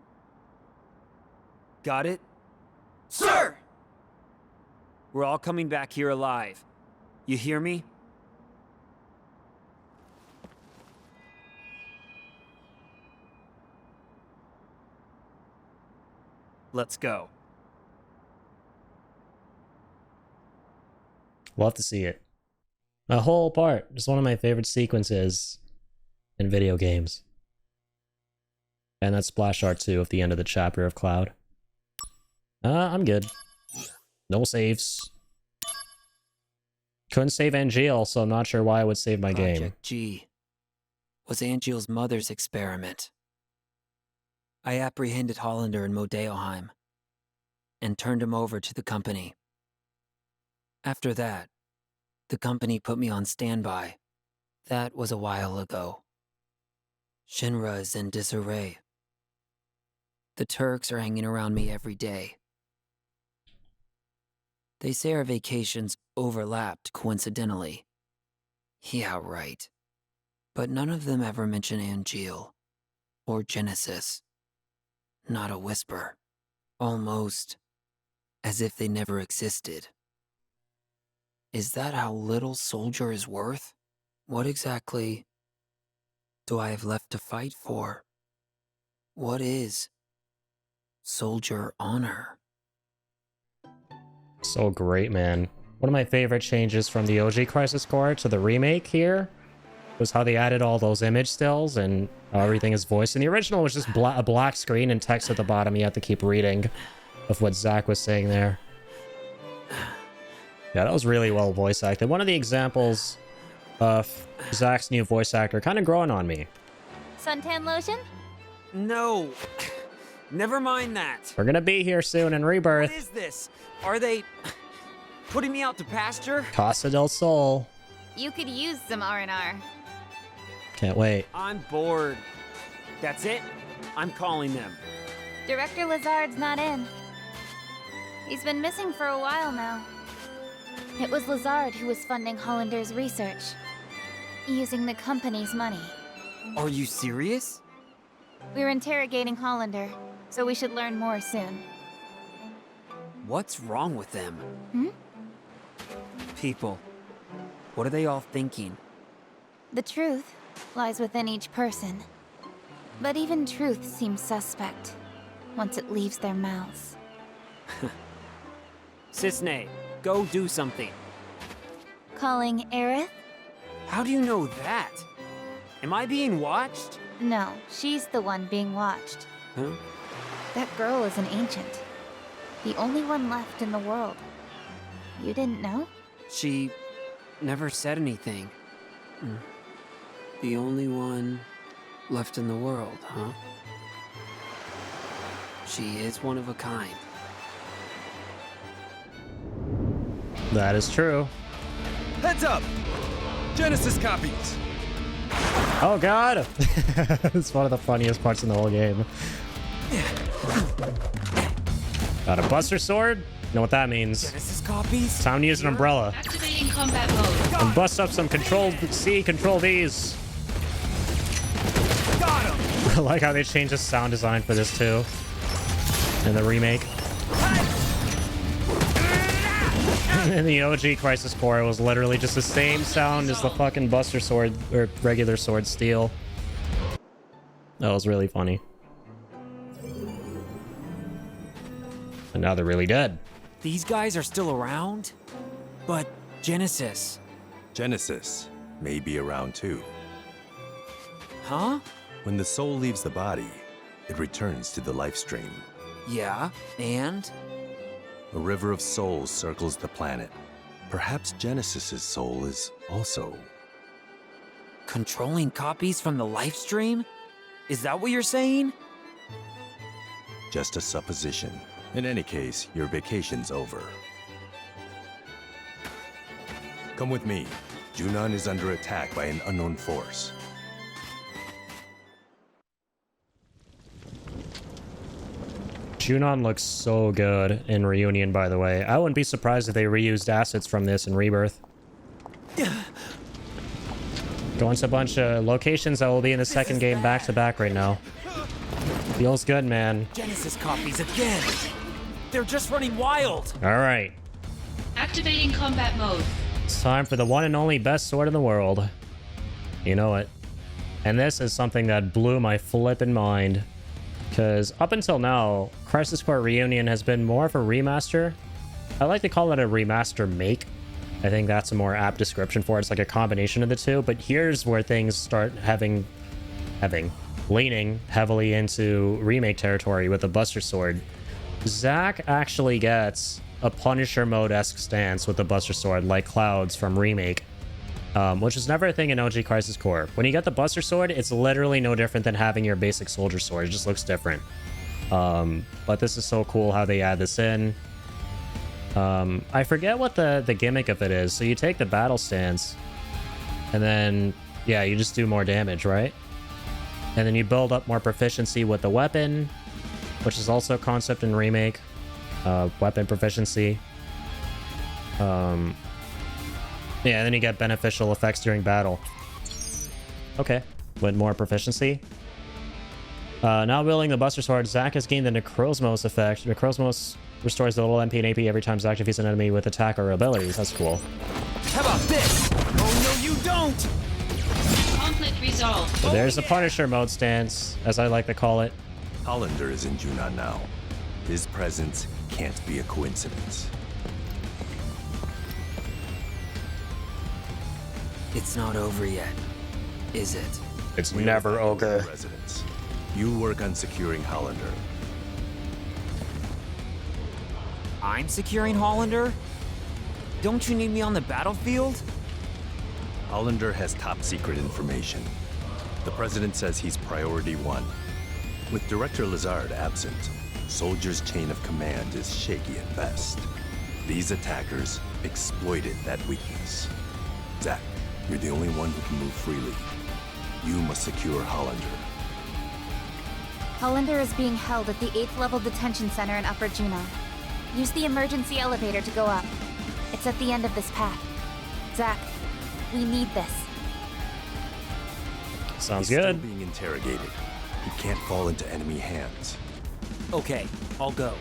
Got it? Sir! We're all coming back here alive. You hear me? Let's go. We'll have to see it. A whole part. Just one of my favorite sequences in video games. And that's splash art too, at the end of the chapter of Cloud. I'm good. No saves. Couldn't save Angeal, so I'm not sure why I would save my game. Project G was Angeal's mother's experiment. I apprehended Hollander in Modeoheim and turned him over to the company. After that, the company put me on standby. That was a while ago. Shinra is in disarray. The Turks are hanging around me every day. They say our vacations overlapped coincidentally. Yeah, right. But none of them ever mention Angeal or Genesis. Not a whisper. Almost as if they never existed. Is that how little Soldier is worth? What exactly do I have left to fight for? What is soldier honor? So great, man. One of my favorite changes from the OG Crisis Core to the remake here was how they added all those image stills and how everything is voiced. In the original, it was just a black screen and text at the bottom you have to keep reading of what Zack was saying there. Yeah, that was really well voice acted. One of the examples of Zack's new voice actor kind of growing on me. Suntan lotion? No. Never mind that. We're gonna be here soon in Rebirth. What is this? Are they putting me out to pasture? Casa del Sol. You could use some R&R. Can't wait. I'm bored. That's it? I'm calling them. Director Lazard's not in. He's been missing for a while now. It was Lazard who was funding Hollander's research, using the company's money. Are you serious? We're interrogating Hollander, so we should learn more soon. What's wrong with them? Hmm? People. What are they all thinking? The truth lies within each person. But even truth seems suspect once it leaves their mouths. Cisne, go do something. Calling Aerith? How do you know that? Am I being watched? No, she's the one being watched. Huh? That girl is an ancient. The only one left in the world. You didn't know? She never said anything. The only one left in the world, huh? She is one of a kind. That is true. Heads up! Genesis copies! Oh god! It's one of the funniest parts in the whole game. Got a Buster Sword? You know what that means. Genesis copies? Time to use an umbrella. Activating combat mode. And bust up some Control-C, Control-Vs. Got him! I like how they changed the sound design for this too. In the remake. In the OG Crisis Core, it was literally just the same sound as the fucking Buster Sword, or regular Sword Steel. That was really funny. And now they're really dead. These guys are still around? But Genesis... Genesis may be around too. Huh? When the soul leaves the body, it returns to the life stream. Yeah, and? A river of souls circles the planet. Perhaps Genesis's soul is also... Controlling copies from the life stream? Is that what you're saying? Just a supposition. In any case, your vacation's over. Come with me. Junon is under attack by an unknown force. Junon looks so good in Reunion, by the way. I wouldn't be surprised if they reused assets from this in Rebirth. Going to a bunch of locations that will be in the second game back-to-back right now. Feels good, man. Genesis copies again. They're just running wild. All right. Activating combat mode. It's time for the one and only best sword in the world. You know it. And this is something that blew my flippin' mind. Because up until now, Crisis Core Reunion has been more of a remaster. I like to call it a remaster make. I think that's a more apt description for it. It's like a combination of the two. But here's where things start leaning heavily into remake territory with the Buster Sword. Zack actually gets a Punisher mode-esque stance with the Buster Sword, like Cloud's from Remake, which was never a thing in OG Crisis Core. When you get the Buster Sword, it's literally no different than having your basic soldier sword. It just looks different. But this is so cool how they add this in. I forget what the gimmick of it is. So you take the battle stance, and then, yeah, you just do more damage, right? And then you build up more proficiency with the weapon, which is also a concept in Remake. Weapon proficiency. Yeah, and then you get beneficial effects during battle. Okay, with more proficiency. Now wielding the Buster Sword, Zack has gained the Necrosmos effect. Necrosmos restores the little MP and AP every time Zack defeats an enemy with attack or abilities. That's cool. How about this? Oh no, you don't! Conflict resolved. So there's the Punisher mode stance, as I like to call it. Hollander is in Junon now. His presence can't be a coincidence. It's not over yet, is it? It's never over. Residents. You work on securing Hollander. I'm securing Hollander? Don't you need me on the battlefield? Hollander has top secret information. The president says he's priority 1. With Director Lazard absent, Soldier's chain of command is shaky at best. These attackers exploited that weakness. Zack, you're the only one who can move freely. You must secure Hollander. Hollander is being held at the 8th level detention center in Upper Junon. Use the emergency elevator to go up. It's at the end of this path. Zack, we need this. Sounds He's good. Still being interrogated. He can't fall into enemy hands. Okay, I'll go.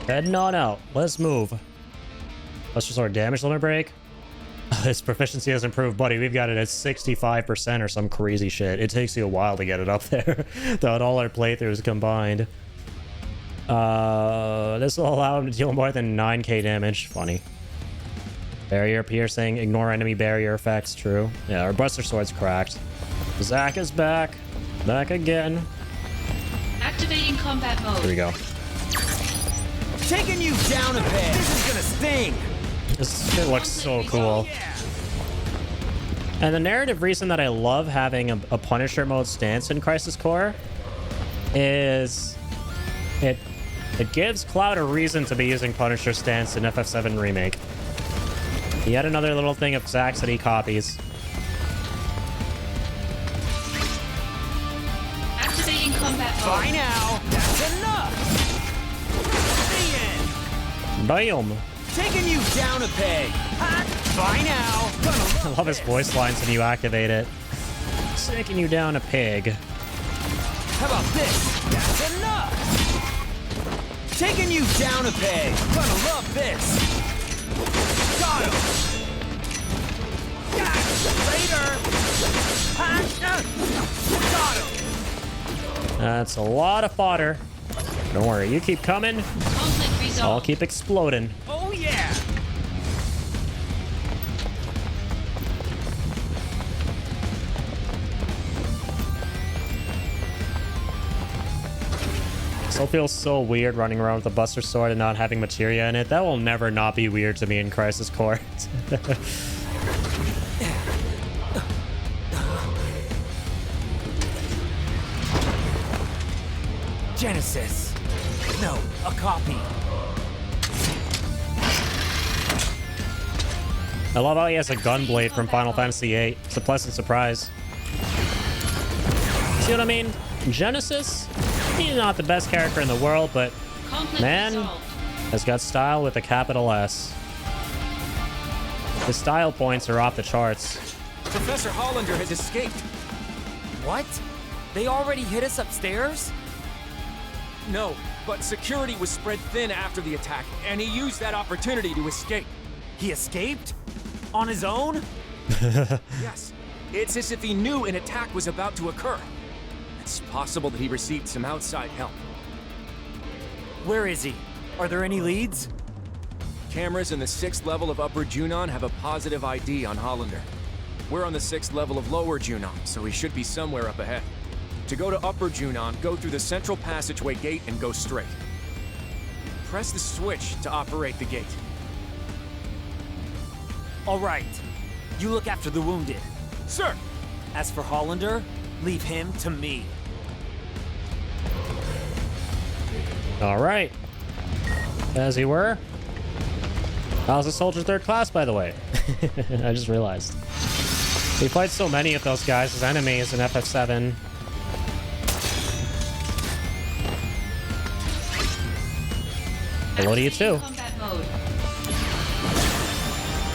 Heading on out. Let's move. Buster Sword damage limit break. His proficiency has improved, buddy. We've got it at 65% or some crazy shit. It takes you a while to get it up there. Without all our playthroughs combined. This will allow him to deal more than 9k damage. Funny. Barrier piercing. Ignore enemy barrier effects. True. Yeah, our Buster Sword's cracked. Zack is back. Back again. Activating combat mode. Here we go. Taking you down a bit. This is gonna sting. This shit looks so cool. And the narrative reason that I love having a Punisher mode stance in Crisis Core is it gives Cloud a reason to be using Punisher stance in FF7 Remake. Yet another little thing of Zack's that he copies. Activating combat mode. By now, that's enough. The end. Damn! Taking you down a peg. By now. I love his voice lines when you activate it. Taking you down a pig. How about this? That's enough. Taking you down a peg. Gonna love this. Got him. Later. Got him. That's a lot of fodder. Don't worry, you keep coming. Conflict resolved. I'll keep exploding. Oh yeah. Still feels so weird running around with a Buster Sword and not having materia in it. That will never not be weird to me in Crisis Core. Genesis. No, a copy. I love how he has a gun blade from Final Fantasy VIII. It's a pleasant surprise. See what I mean? Genesis, he's not the best character in the world, but man has got style with a capital S. His style points are off the charts. Professor Hollander has escaped. What? They already hit us upstairs? No, but security was spread thin after the attack, and he used that opportunity to escape. He escaped? On his own? Yes. It's as if he knew an attack was about to occur. It's possible that he received some outside help. Where is he? Are there any leads? Cameras in the 6th level of Upper Junon have a positive ID on Hollander. We're on the 6th level of Lower Junon, so he should be somewhere up ahead. To go to Upper Junon, go through the central passageway gate and go straight. Press the switch to operate the gate. All right. You look after the wounded. Sir! As for Hollander, leave him to me. All right. As you were. I was a soldier 3rd class, by the way. I just realized. We fight so many of those guys as enemies in FF7. Hello to you too.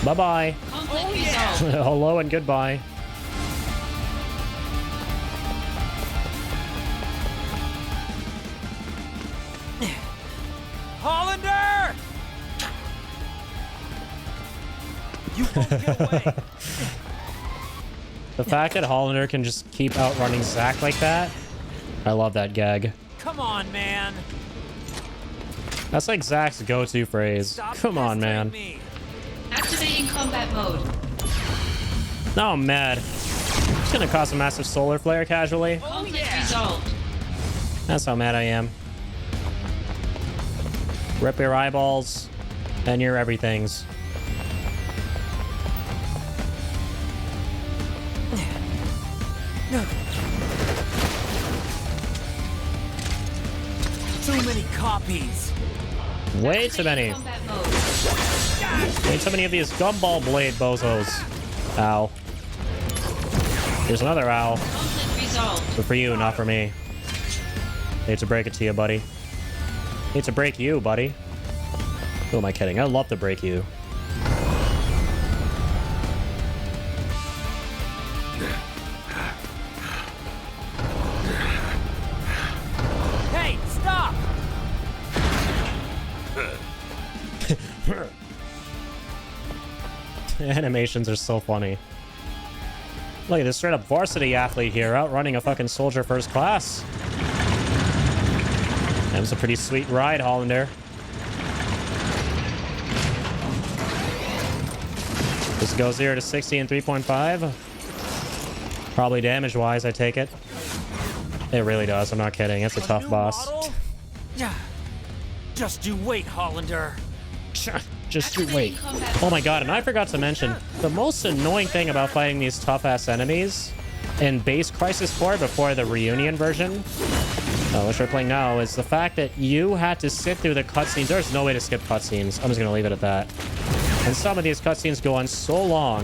Bye-bye. Oh, yeah. Hello and goodbye. Hollander! You won't get away. The fact that Hollander can just keep outrunning Zack like that, I love that gag. Come on, man. That's like Zack's go-to phrase. Come on, man. Activating combat mode. No, I'm mad. It's gonna cause a massive solar flare casually. Conflict resolved. That's how mad I am. Rip your eyeballs and your everythings. Too many copies. Way too many. Way too many of these gumball blade bozos. Ow. Here's another ow. But for you, not for me. Hate to break it to you, buddy. Hate to break you, buddy. Who am I kidding? I'd love to break you. Hey, stop! Animations are so funny. Look at this straight up varsity athlete here outrunning a fucking soldier 1st class. That was a pretty sweet ride, Hollander. This goes 0 to 60 in 3.5. Probably damage-wise, I take it. It really does, I'm not kidding. It's a tough boss. Yeah. Just you wait, Hollander. Just you wait. Oh my god, and I forgot to mention, the most annoying thing about fighting these tough-ass enemies in base Crisis 4 before the reunion version, which we're playing now, is the fact that you had to sit through the cutscenes. There's no way to skip cutscenes. I'm just gonna leave it at that. And some of these cutscenes go on so long,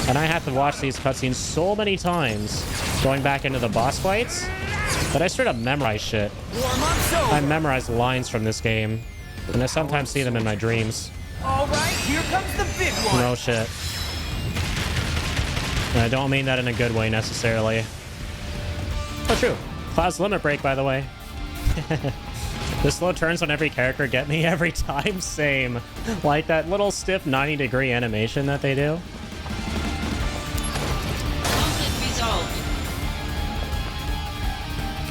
and I have to watch these cutscenes so many times going back into the boss fights that I straight up memorize shit. I memorize lines from this game, and I sometimes see them in my dreams. All right, here comes the big one. No shit. And I don't mean that in a good way necessarily. Oh, true. Cloud's limit break, by the way. The slow turns on every character get me every time. Same. Like that little stiff 90-degree animation that they do. Conflict resolved.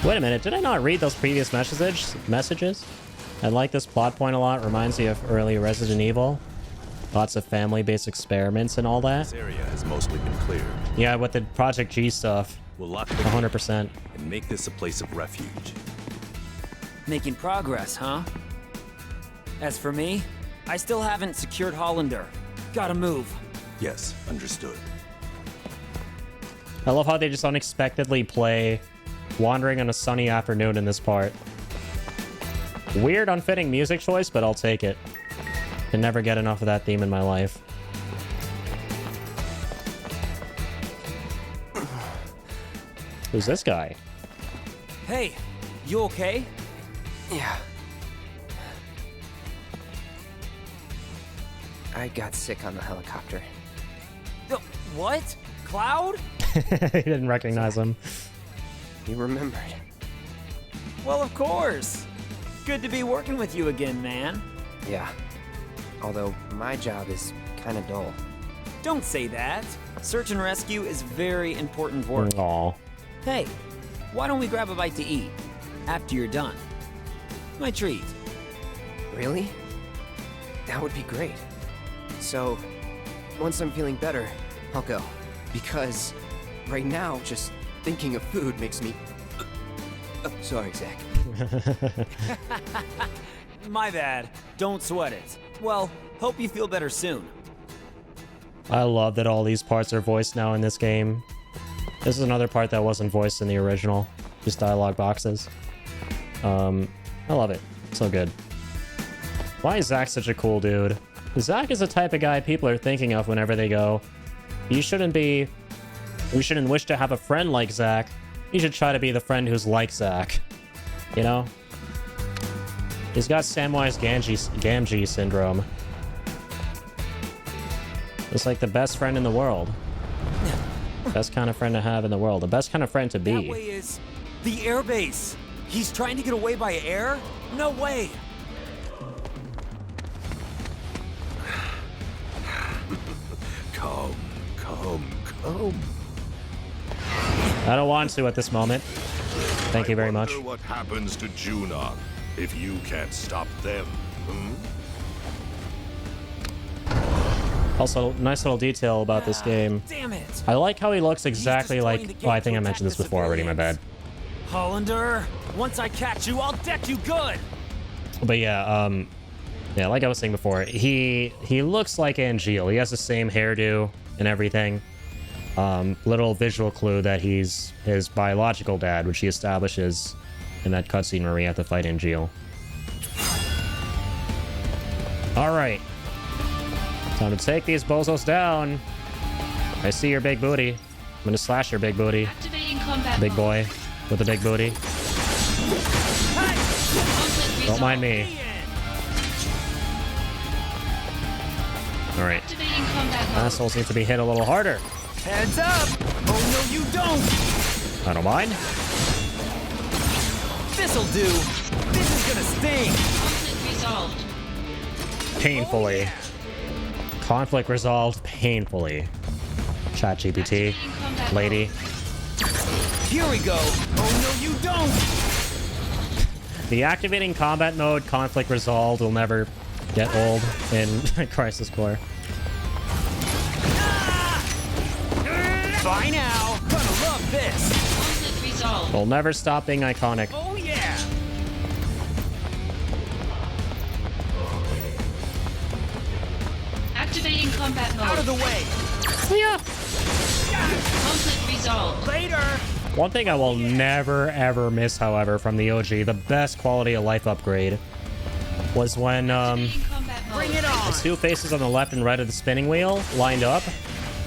Wait a minute, did I not read those previous messages? I like this plot point a lot. Reminds me of early Resident Evil. Lots of family-based experiments and all that. This area has mostly been cleared. Yeah, with the Project G stuff. We'll lock the 100%. and make this a place of refuge. Making progress, huh? As for me, I still haven't secured Hollander. Gotta move. Yes, understood. I love how they just unexpectedly play wandering on a sunny afternoon in this part. Weird, unfitting music choice, but I'll take it. Can never get enough of that theme in my life. Who's this guy? Hey, you okay? Yeah. I got sick on the helicopter. What? Cloud? He didn't recognize him. You remembered. Well, of course. Good to be working with you again, man. Yeah. Although my job is kind of dull. Don't say that. Search and rescue is very important work. Aw. Hey, why don't we grab a bite to eat after you're done? My treat. Really? That would be great. So, once I'm feeling better, I'll go. Because right now, just thinking of food makes me... sorry, Zack. My bad. Don't sweat it. Well, hope you feel better soon. I love that all these parts are voiced now in this game. This is another part that wasn't voiced in the original. Just dialogue boxes. I love it. So good. Why is Zack such a cool dude? Zack is the type of guy people are thinking of whenever they go, you shouldn't wish to have a friend like Zack. You should try to be the friend who's like Zack. You know? He's got Samwise Gamgee syndrome. It's like the best friend in the world. Best kind of friend to have in the world. The best kind of friend to be. That way is the airbase. He's trying to get away by air? No way. Come. I don't want to at this moment. Thank you very much. I wonder what happens to Junon if you can't stop them, Also, nice little detail about this game. Damn it. I like how he looks exactly like... Oh, I think I mentioned this before already, my bad. Hollander, once I catch you, I'll deck you good. But yeah, yeah, like I was saying before, he looks like Angeal. He has the same hairdo and everything. Little visual clue that he's his biological dad, which he establishes in that cutscene where we have to fight Angeal. Alright. Time to take these bozos down. I see your big booty. I'm gonna slash your big booty. Big boy with the big booty. Don't mind me. Alright. Assholes need to be hit a little harder. Heads up! Oh no, you don't! I don't mind. This'll do! This is gonna sting! Conflict resolved. Painfully. Oh, yeah. Conflict resolved painfully. ChatGPT. Lady. Here we go! Oh no, you don't! The activating combat mode, conflict resolved, will never get old in Crisis Core. Bye now! Gonna love this! Conflict resolved. Will never stop being iconic. Oh yeah! Activating combat mode. Out of the way! Yeah. Conflict resolved. Later! One thing I will never ever miss, however, from the OG, the best quality of life upgrade, was when Bring it on! the two faces on the left and right of the spinning wheel lined up.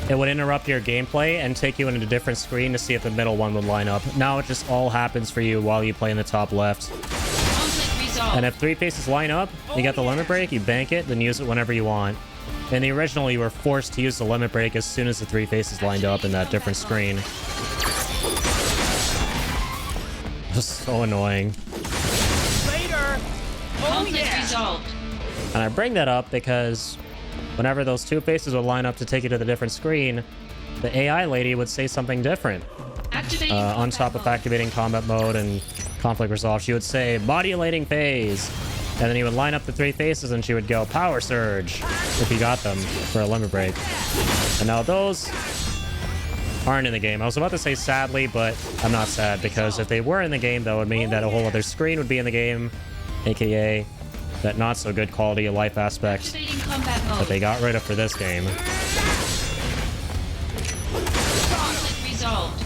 It would interrupt your gameplay and take you into a different screen to see if the middle one would line up. Now it just all happens for you while you play in the top left. Conflict resolved. And if three faces line up, you get the limit break, you bank it, then use it whenever you want. In the original, you were forced to use the limit break as soon as the three faces lined up in that different screen. It was so annoying. Later! Oh Conflict yeah! resolved. And I bring that up because whenever those two faces would line up to take you to the different screen, the AI lady would say something different. Activating On top of activating combat mode and conflict resolve, she would say modulating phase. And then he would line up the three faces and she would go power surge if he got them for a limit break. And now those aren't in the game. I was about to say sadly, but I'm not sad because if they were in the game, that would mean that a whole other screen would be in the game, aka that not so good quality of life aspect Activating combat mode. that they got rid of for this game. Conflict resolved.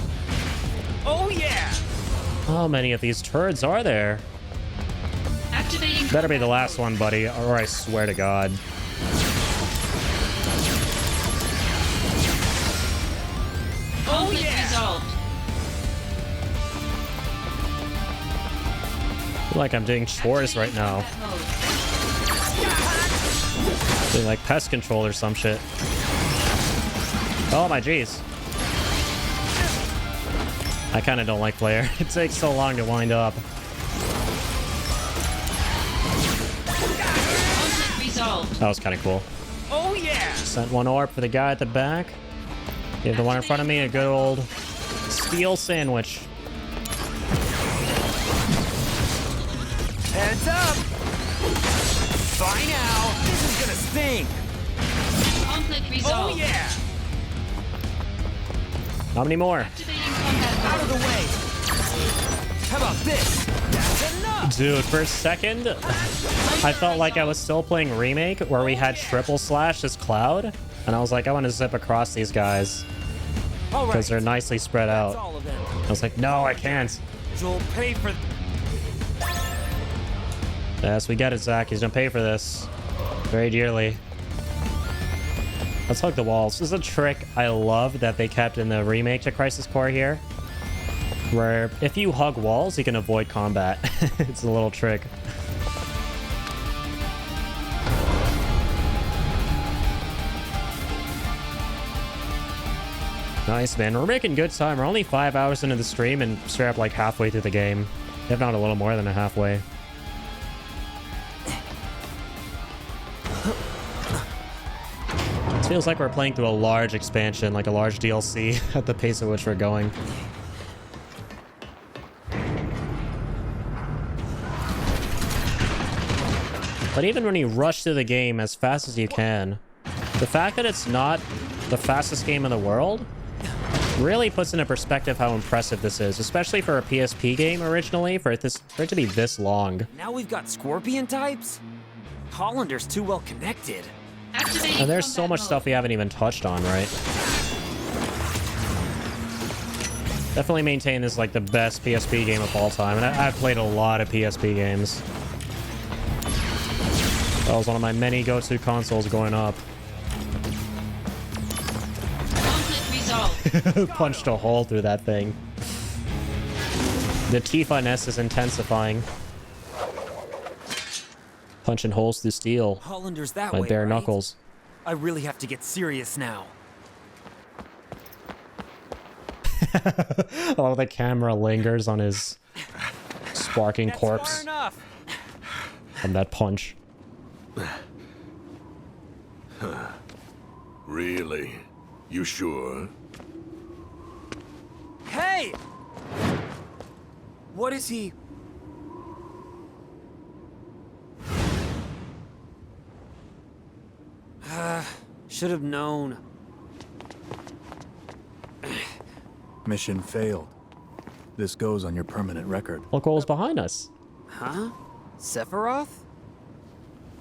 Oh yeah! How many of these turrets are there? Activating. Better be the last one, buddy, or I swear to God. Conflict resolved. I feel like I'm doing chores right now. Doing like pest control or some shit. Oh my jeez. I kind of don't like Flare. It takes so long to wind up. Conflict resolved. That was kind of cool. Oh yeah. Sent one orb for the guy at the back. Give the one in front of me a good old steel sandwich. Heads up! Bye now! This is gonna sting! Conflict resolved. Oh yeah! How many more? Out of the way! How about this? That's enough! Dude, for a second, I felt like I was still playing Remake, where we had triple slash as Cloud, and I was like, I want to zip across these guys because they're nicely spread out. I was like, no, I can't. You'll pay for. Yes, we get it, Zack. He's gonna pay for this very dearly. Let's hug the walls. This is a trick I love that they kept in the remake to Crisis Core here, where if you hug walls, you can avoid combat. It's a little trick. Nice, man. We're making good time. We're only 5 hours into the stream and straight up like halfway through the game, if not a little more than a halfway. It feels like we're playing through a large expansion, like a large DLC, at the pace at which we're going. But even when you rush through the game as fast as you can, the fact that it's not the fastest game in the world really puts into perspective how impressive this is, especially for a PSP game originally, for it to be this long. Now we've got Scorpion types? Hollander's too well connected. And there's so much stuff we haven't even touched on, right? Definitely maintain this like the best PSP game of all time, and I've played a lot of PSP games. That was one of my many go-to consoles going up. Punched a hole through that thing. The Tifa-ness is intensifying. Punching holes through steel. Hollander's that My way, bare right? knuckles. I really have to get serious now. Oh, the camera lingers on his sparking corpse from that punch. Really? You sure? Hey! What is he? Should have known. Mission failed. This goes on your permanent record. Look what was behind us. Huh? Sephiroth?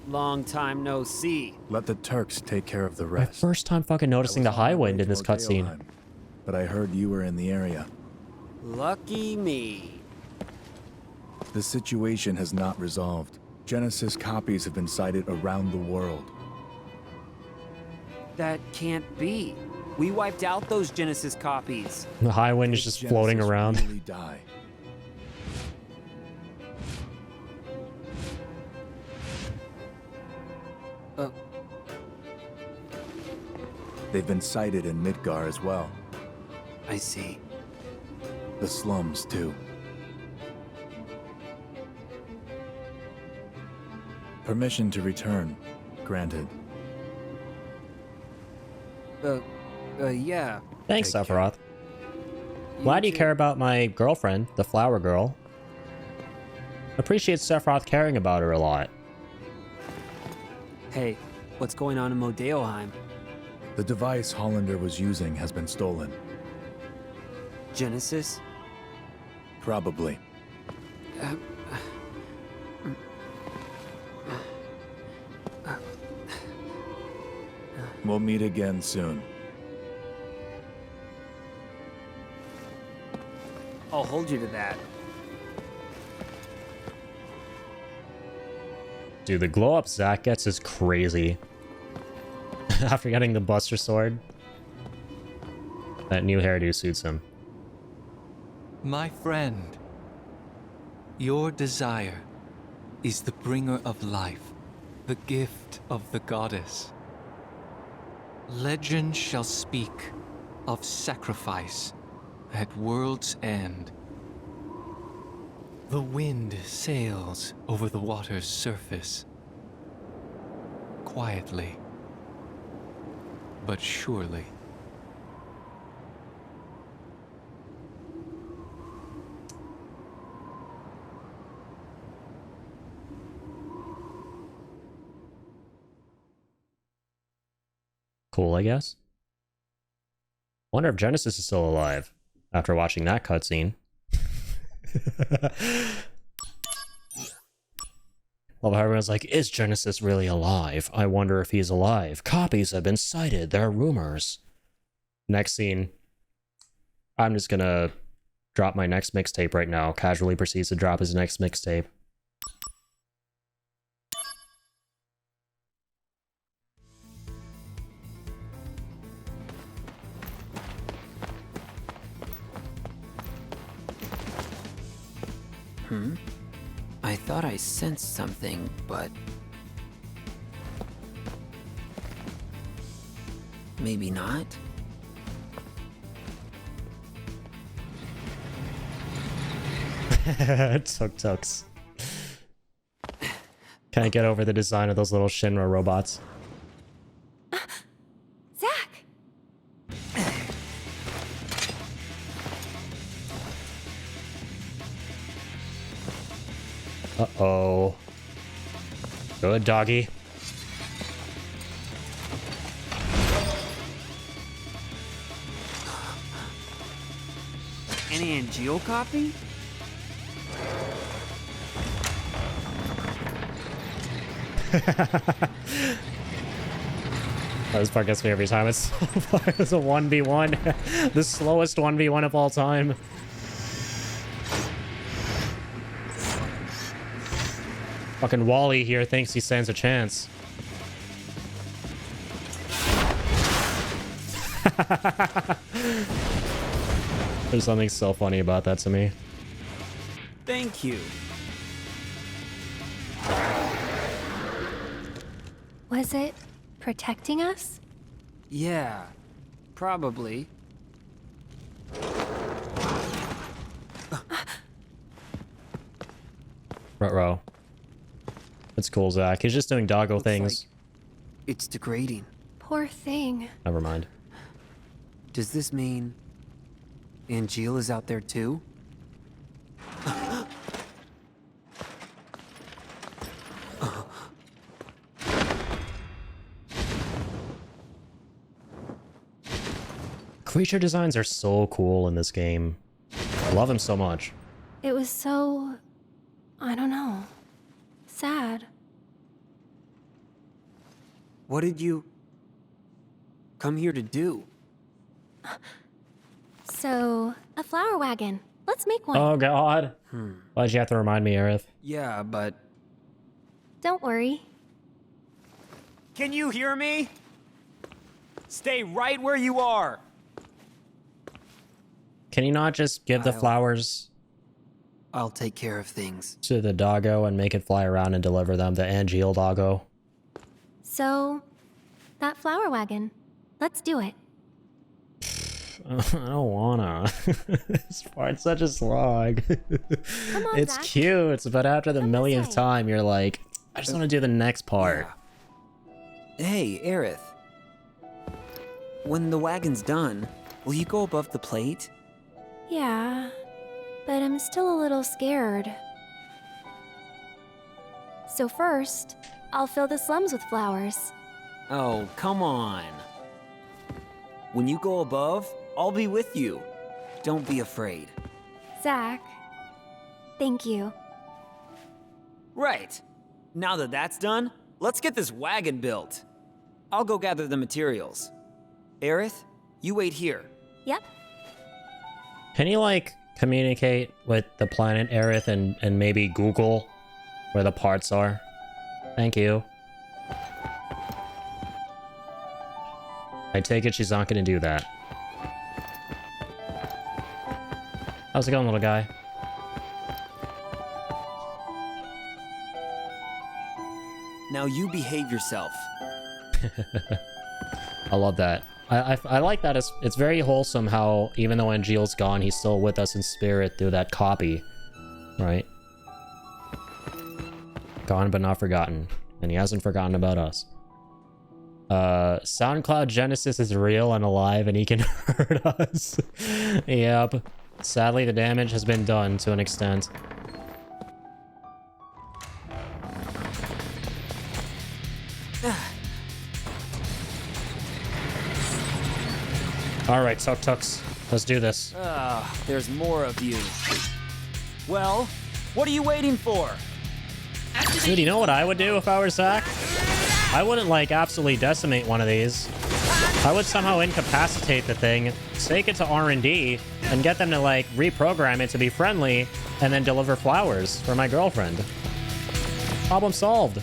Long time no see. Let the Turks take care of the My rest. first time fucking noticing the high wind in this cutscene. But I heard you were in the area. Lucky me. The situation has not resolved. Genesis copies have been sighted around the world. That can't be. We wiped out those Genesis copies. The high wind is just floating around. Really die. They've been sighted in Midgar as well. I see. The slums, too. Permission to return. Granted. Yeah. Thanks, Sephiroth. Glad you care about my girlfriend, the flower girl. Appreciate Sephiroth caring about her a lot. Hey, what's going on in Modeoheim? The device Hollander was using has been stolen. Genesis? Probably. We'll meet again soon. I'll hold you to that. Dude, the glow up Zack gets is crazy. After getting the Buster Sword. That new hairdo suits him. My friend, your desire is the bringer of life, the gift of the goddess. Legend shall speak of sacrifice at world's end. The wind sails over the water's surface, quietly, but surely. Cool, I guess. Wonder if Genesis is still alive after watching that cutscene. Love how everyone's like, is Genesis really alive? I wonder if he's alive. Copies have been sighted. There are rumors. Next scene. I'm just gonna drop my next mixtape right now. Casually proceeds to drop his next mixtape. I thought I sensed something, but... maybe not? Tuk-tuks. Can't get over the design of those little Shinra robots. Zack! Uh-oh. Good doggy. An Angeal copy? This part gets me every time. It's it's a 1v1. The slowest 1v1 of all time. Fucking Wally here thinks he stands a chance. There's something so funny about that to me. Thank you. Was it protecting us? Yeah, probably. Ruh-roh. It's cool, Zack. He's just doing doggo Looks things. like it's degrading. Poor thing. Never mind. Does this mean Angeal is out there too? Creature designs are so cool in this game. I love them so much. It was so... I don't know. Sad. What did you come here to do? So, a flower wagon. Let's make one. Oh god. Why'd you have to remind me, Aerith? Yeah, but... Don't worry. Can you hear me? Stay right where you are. Can you not just give the flowers I'll take care of things. to the doggo and make it fly around and deliver them? The Angeal doggo. So, that flower wagon. Let's do it. I don't wanna. This part's such a slog. Come on, It's Zack. cute, but after the millionth time, you're like, I just want to do the next part. Hey, Aerith. When the wagon's done, will you go above the plate? Yeah, but I'm still a little scared. So first, I'll fill the slums with flowers. Oh, come on. When you go above, I'll be with you. Don't be afraid. Zack, thank you. Right. Now that that's done, let's get this wagon built. I'll go gather the materials. Aerith, you wait here. Yep. Can you, like, communicate with the planet Aerith and maybe Google where the parts are? Thank you. I take it she's not gonna do that. How's it going, little guy? Now you behave yourself. I love that. I like that. It's very wholesome how, even though Angeal's gone, he's still with us in spirit through that copy. Right? Gone but not forgotten. And he hasn't forgotten about us. SoundCloud Genesis is real and alive and he can hurt us. Yep. Sadly, the damage has been done to an extent. Alright, Tuk-Tuks. Let's do this. There's more of you. Well, what are you waiting for? Dude, you know what I would do if I were Zack? I wouldn't, like, absolutely decimate one of these. I would somehow incapacitate the thing, take it to R&D, and get them to, like, reprogram it to be friendly, and then deliver flowers for my girlfriend. Problem solved.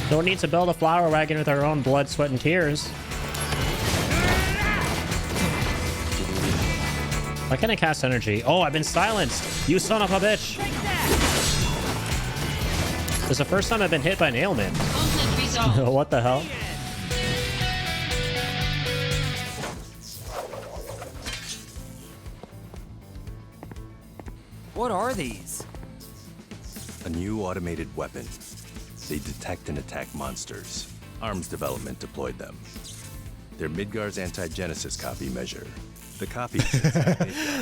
Don't need to build a flower wagon with our own blood, sweat, and tears. Why can't I cast energy? Oh, I've been silenced! You son of a bitch! This is the first time I've been hit by an ailment. What the hell? What are these? A new automated weapon. They detect and attack monsters. Arms development deployed them. They're Midgar's anti-Genesis copy measure. The copy.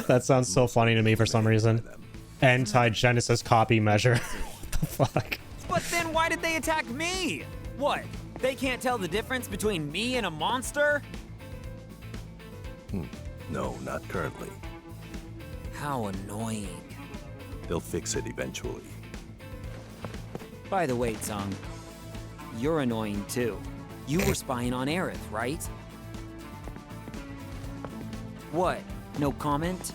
That sounds so funny to me for some reason. Anti-Genesis copy measure. What the fuck? But then why did they attack me? What? They can't tell the difference between me and a monster? No, not currently. How annoying. They'll fix it eventually. By the way, Tsung, you're annoying too. You were spying on Aerith, right? What? No comment?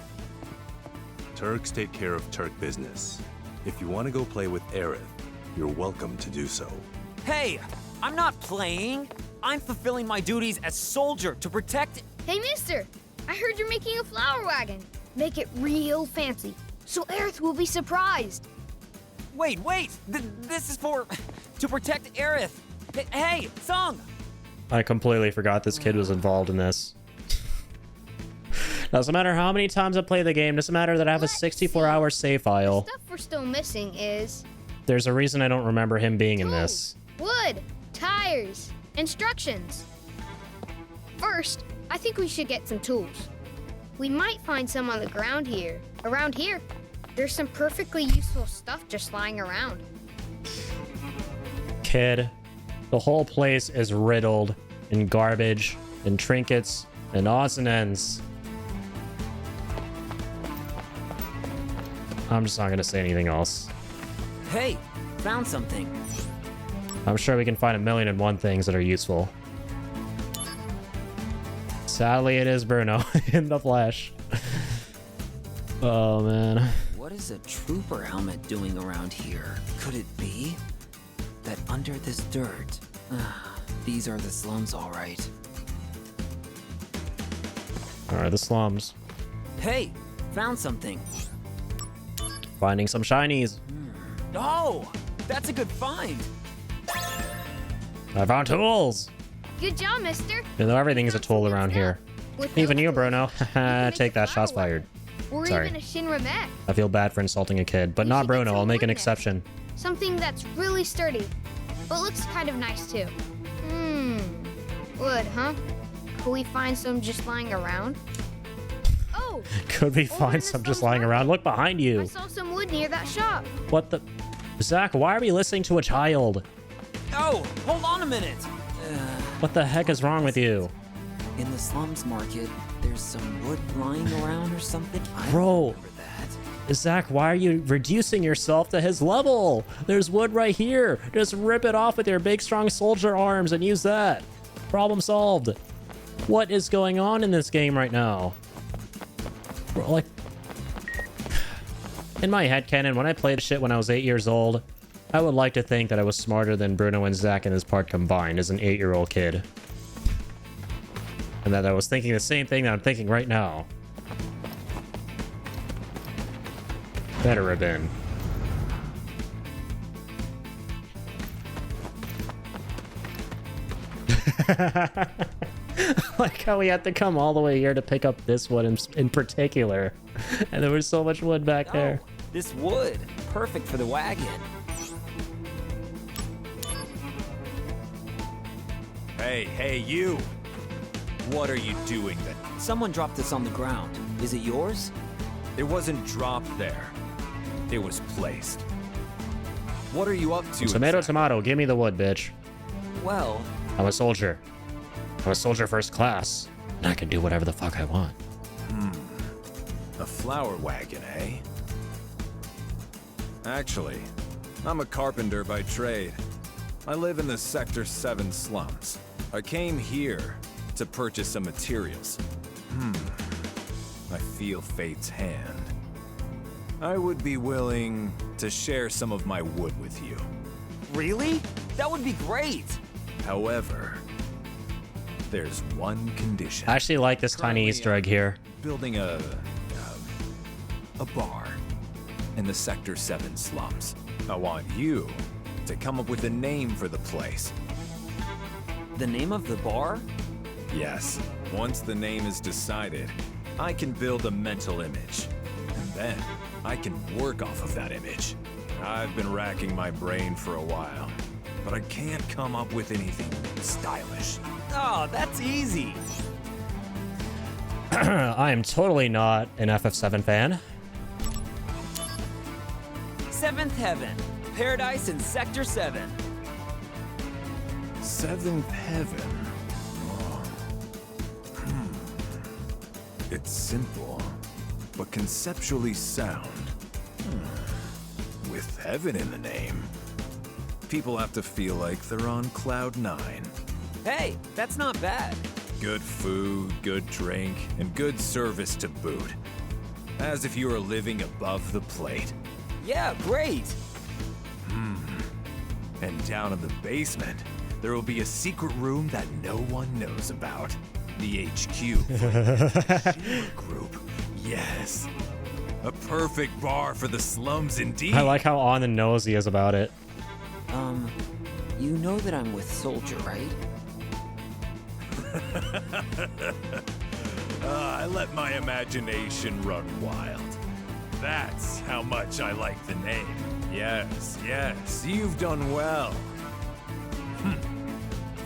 Turks take care of Turk business. If you want to go play with Aerith, you're welcome to do so. Hey! I'm not playing! I'm fulfilling my duties as soldier to protect— Hey, mister! I heard you're making a flower wagon. Make it real fancy, so Aerith will be surprised. Wait! This is for— to protect Aerith! Hey, Tsung! I completely forgot this kid was involved in this. Doesn't matter how many times I play the game, doesn't matter that I have a 64-hour save file. The stuff we're still missing is... There's a reason I don't remember him being in this. Wood, tires, instructions. First, I think we should get some tools. We might find some on the ground here. Around here, there's some perfectly useful stuff just lying around. Kid, the whole place is riddled in garbage and trinkets and odds and ends. I'm just not gonna say anything else. Hey, found something. I'm sure we can find 1,000,001 things that are useful. Sadly, it is Bruno in the flesh. Oh, man. What is a trooper helmet doing around here? Could it be that under this dirt? These are the slums, all right. Alright, the slums. Hey, found something. Finding some shinies. Oh, that's a good find. I found tools. Good job, mister. You know, everything is a tool around here. Even you, Bruno. Take that, shots fired. Or Sorry. even a Shinra mech. I feel bad for insulting a kid, but not Bruno. I'll make an exception. Something that's really sturdy, but looks kind of nice too. Wood, huh? Could we find some just lying around? Oh! Could we find some just lying around? Look behind you. I saw some wood near that shop. What the? Zack, why are we listening to a child? Oh, hold on a minute. What the heck is wrong with you? In the slums market, there's some wood lying around or something. Bro, Zack, why are you reducing yourself to his level? There's wood right here. Just rip it off with your big, strong soldier arms and use that. Problem solved. What is going on in this game right now? Bro, like, in my headcanon, when I played shit when I was 8 years old, I would like to think that I was smarter than Bruno and Zack in this part combined as an 8-year-old kid. And that I was thinking the same thing that I'm thinking right now. Better have been. Like how we had to come all the way here to pick up this one in particular. And there was so much wood back there. This wood, perfect for the wagon. Hey, you! What are you doing then? Someone dropped this on the ground. Is it yours? It wasn't dropped there. It was placed. What are you up to? Tomato, tomato, give me the wood, bitch. Well... I'm a soldier. I'm a soldier first class. And I can do whatever the fuck I want. A flower wagon, eh? Actually, I'm a carpenter by trade. I live in the Sector 7 slums. I came here to purchase some materials. I feel fate's hand. I would be willing to share some of my wood with you. Really? That would be great! However, there's one condition. I actually like this tiny Easter egg here. Building a bar in the Sector 7 slums. I want you to come up with a name for the place. The name of the bar? Yes. Once the name is decided, I can build a mental image. And then I can work off of that image. I've been racking my brain for a while, but I can't come up with anything stylish. Oh, that's easy. I am totally not an FF7 fan. Seventh Heaven. Paradise in Sector 7. Seventh Heaven. It's simple, but conceptually sound. With heaven in the name, people have to feel like they're on cloud 9. Hey, that's not bad. Good food, good drink, and good service to boot. As if you were living above the plate. Yeah, great. And down in the basement, there will be a secret room that no one knows about. The HQ for the Shima Group. Yes. A perfect bar for the slums indeed. I like how on the nose he is about it. You know that I'm with Soldier, right? I let my imagination run wild. That's how much I like the name. Yes, you've done well.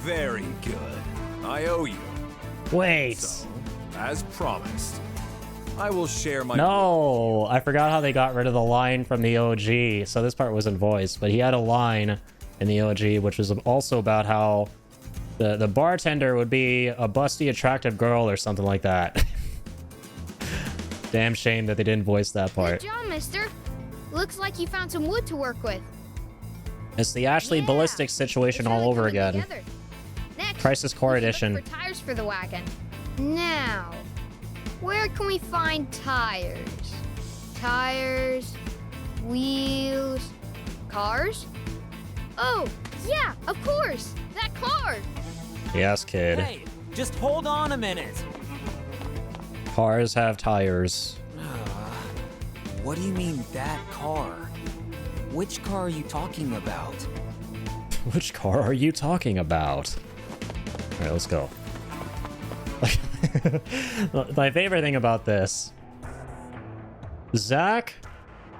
Very good. I owe you. Wait. So, as promised, I will share my... No, I forgot how they got rid of the line from the OG. So this part wasn't voiced, but he had a line in the OG, which was also about how the bartender would be a busty, attractive girl or something like that. Damn shame that they didn't voice that part. Good job, mister. Looks like you found some wood to work with. It's the Ashley Ballistics situation all over again. Next, Crisis Core Edition. Look for tires for the wagon. Now, where can we find tires? Tires, wheels, cars? Oh, yeah, of course, that car. Yes, kid. Hey, just hold on a minute. Cars have tires. What do you mean, that car? Which car are you talking about? Which car are you talking about? All right, let's go. My favorite thing about this, Zack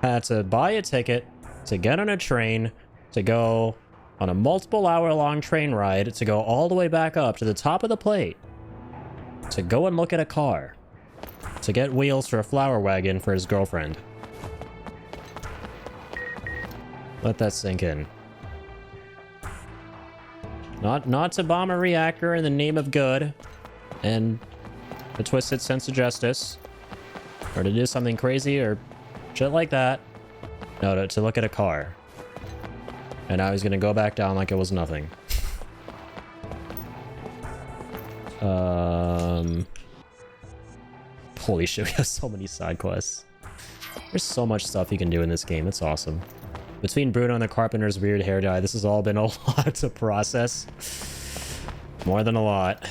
had to buy a ticket to get on a train to go on a multiple hour-long train ride to go all the way back up to the top of the plate to go and look at a car to get wheels for a flower wagon for his girlfriend. Let that sink in. Not to bomb a reactor in the name of good and a twisted sense of justice, or to do something crazy or shit like that. No, to look at a car. And now he's gonna go back down like it was nothing. Holy shit, we have so many side quests. There's so much stuff you can do in this game. It's awesome. Between Bruno and the Carpenter's weird hair dye, this has all been a lot to process. More than a lot.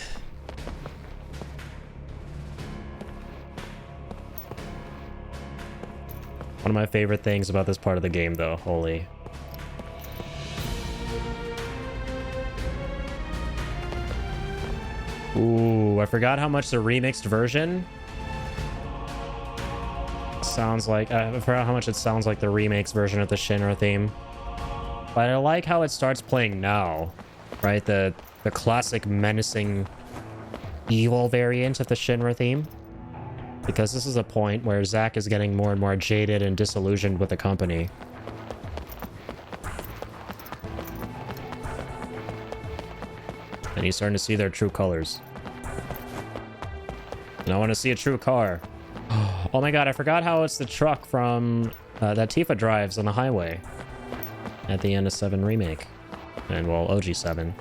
One of my favorite things about this part of the game, though, holy. Ooh, I forgot how much the remixed version sounds like. I forgot how much it sounds like the remix version of the Shinra theme. But I like how it starts playing now, right? The classic menacing evil variant of the Shinra theme. Because this is a point where Zack is getting more and more jaded and disillusioned with the company. And he's starting to see their true colors. And I want to see a true car. Oh my god, I forgot how it's the truck from that Tifa drives on the highway at the end of 7 Remake. And, well, OG 7.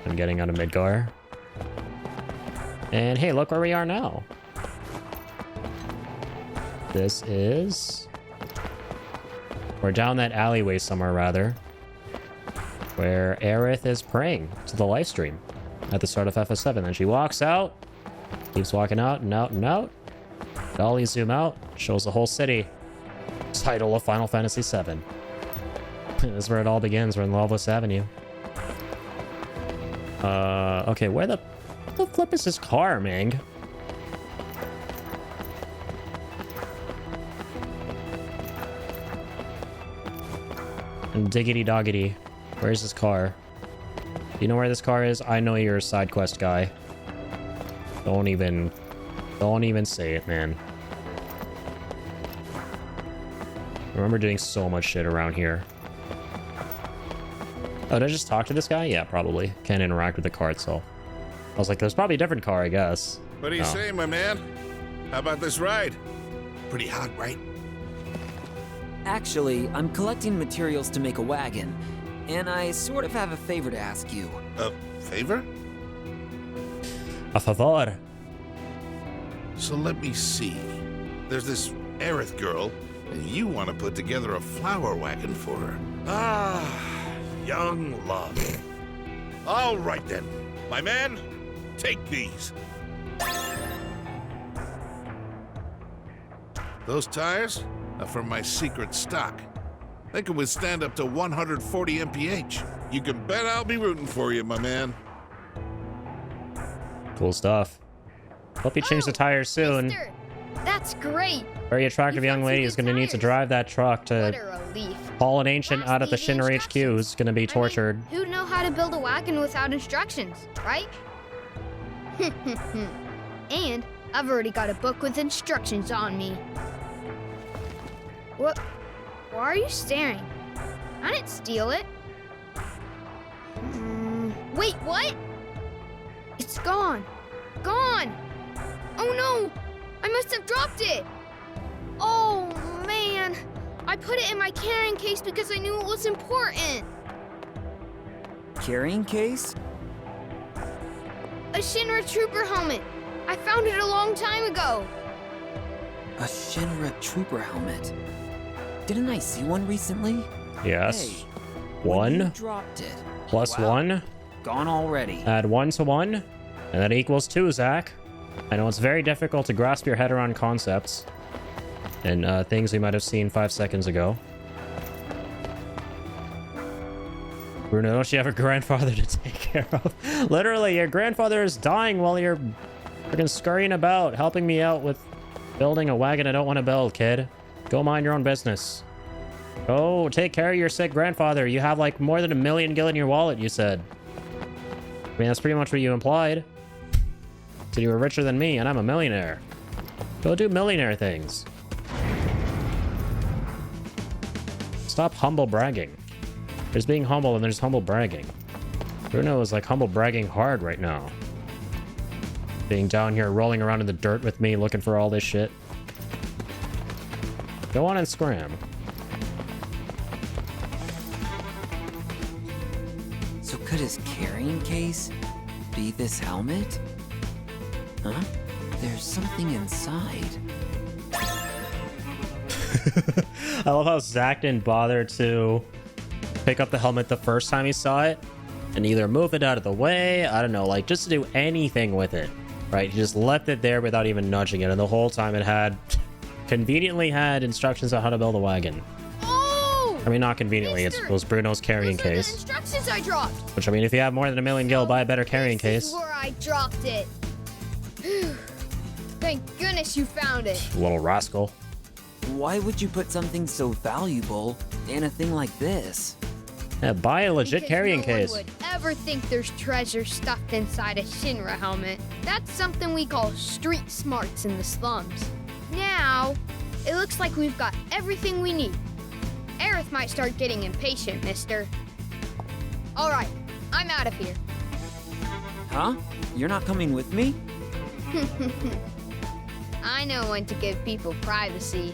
I'm getting out of Midgar. And hey, look where we are now. This is... We're down that alleyway somewhere, rather. Where Aerith is praying to the live stream at the start of FF7. Then she walks out, keeps walking out and out and out. Dolly zoom out, shows the whole city. Title of Final Fantasy VII. This is where it all begins. We're in Loveless Avenue. Okay, where the flip is this car, Ming? And diggity doggity. Where's this car? Do you know where this car is? I know you're a side quest guy. Don't even say it, man. I remember doing so much shit around here. Oh, did I just talk to this guy? Yeah, probably. Can't interact with the car itself. I was like, there's probably a different car, I guess. What do you say, my man? How about this ride? Pretty hot, right? Actually, I'm collecting materials to make a wagon, and I sort of have a favor to ask you. A favor? A favor. So let me see. There's this Aerith girl, and you want to put together a flower wagon for her. Ah, young love. All right then, my man, take these. Those tires are from my secret stock. They can withstand up to 140 mph. You can bet I'll be rooting for you, my man. Cool stuff. Hope you change the tires soon. Mister, that's great. Very attractive young lady is going to need to drive that truck to haul an ancient out of the Shinra HQ. Who's going to be tortured. Who'd know how to build a wagon without instructions, right? And I've already got a book with instructions on me. What? Why are you staring? I didn't steal it. Wait, what? It's gone. Gone! Oh no! I must have dropped it! Oh man! I put it in my carrying case because I knew it was important. Carrying case? A Shinra Trooper helmet. I found it a long time ago. A Shinra Trooper helmet? Didn't I see one recently? Yes. Hey, 1 you dropped it. plus Wow. 1. Gone already. Add 1 to 1, and that equals 2, Zack. I know it's very difficult to grasp your head around concepts and things we might have seen 5 seconds ago. Bruno, don't you have a grandfather to take care of? Literally, your grandfather is dying while you're freaking scurrying about, helping me out with building a wagon I don't want to build, kid. Go mind your own business. Go take care of your sick grandfather. You have like more than 1 million gil in your wallet, you said. I mean, that's pretty much what you implied. So you were richer than me, and I'm a millionaire. Go do millionaire things. Stop humble bragging. There's being humble and there's humble bragging. Bruno is like humble bragging hard right now. Being down here rolling around in the dirt with me looking for all this shit. Go on and scram. So could his carrying case be this helmet? Huh? There's something inside. I love how Zack didn't bother to pick up the helmet the first time he saw it and either move it out of the way, I don't know, like just to do anything with it, right? He just left it there without even nudging it, and the whole time it had conveniently had instructions on how to build a wagon. Oh! I mean, not conveniently, it was Bruno's carrying case. The instructions I dropped. Which, I mean, if you have more than 1 million gil, buy a better carrying This is case. where I dropped it. Thank goodness you found it. Little rascal. Why would you put something so valuable in a thing like this? Yeah, buy a legit Because carrying no case. one would ever think there's treasure stuffed inside a Shinra helmet. That's something we call street smarts in the slums. Now, it looks like we've got everything we need. Aerith might start getting impatient, mister. All right, I'm out of here. Huh? You're not coming with me? I know when to give people privacy.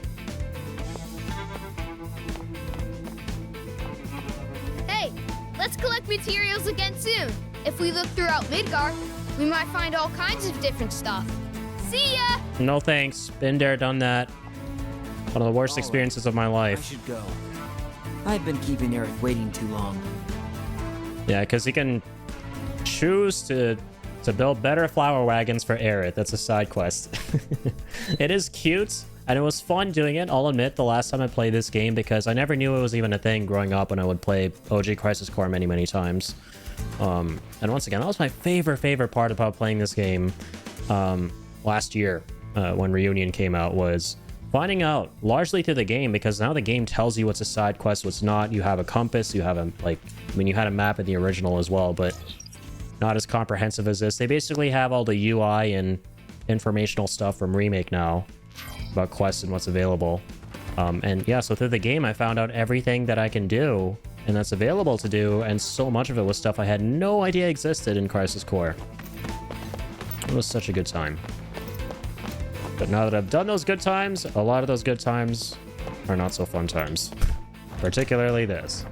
Hey, let's collect materials again soon. If we look throughout Midgar, we might find all kinds of different stuff. See ya! No thanks. Been there, done that. One of the worst experiences of my I life. should go. I've been keeping Eric waiting too long. Yeah, because he can choose to build better flower wagons for Aerith. That's a side quest. It is cute, and it was fun doing it, I'll admit, the last time I played this game, because I never knew it was even a thing growing up when I would play OG Crisis Core many, many times. And once again, that was my favorite part about playing this game last year when Reunion came out, was finding out largely through the game, because now the game tells you what's a side quest, what's not. You have a compass, you have a, like, I mean, you had a map in the original as well, but not as comprehensive as this. They basically have all the UI and informational stuff from Remake now about quests and what's available. And yeah, so through the game, I found out everything that I can do and that's available to do, and so much of it was stuff I had no idea existed in Crisis Core. It was such a good time. But now that I've done those good times, a lot of those good times are not so fun times. Particularly this.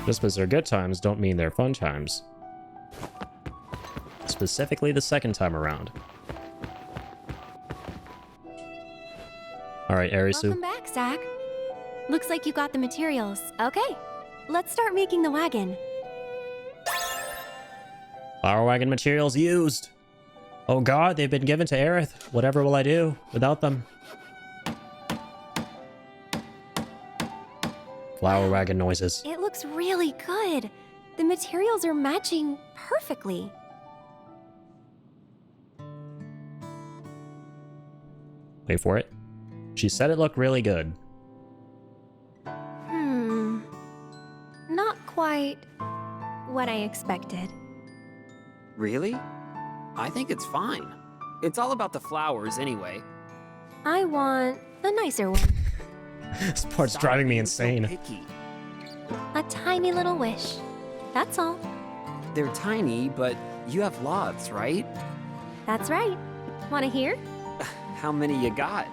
Just because they're good times don't mean they're fun times. Specifically the second time around. Alright, Arisu. Welcome back, Zack. Looks like you got the materials. Okay, let's start making the wagon. Flower wagon materials used. Oh god, they've been given to Aerith. Whatever will I do without them? Flower wagon noises. It looks really good. The materials are matching perfectly. Wait for it. She said it looked really good. Not quite what I expected. Really? I think it's fine. It's all about the flowers anyway. I want a nicer one. This part's driving me insane. A tiny little wish. That's all. They're tiny, but you have lots, right? That's right. Want to hear? How many you got?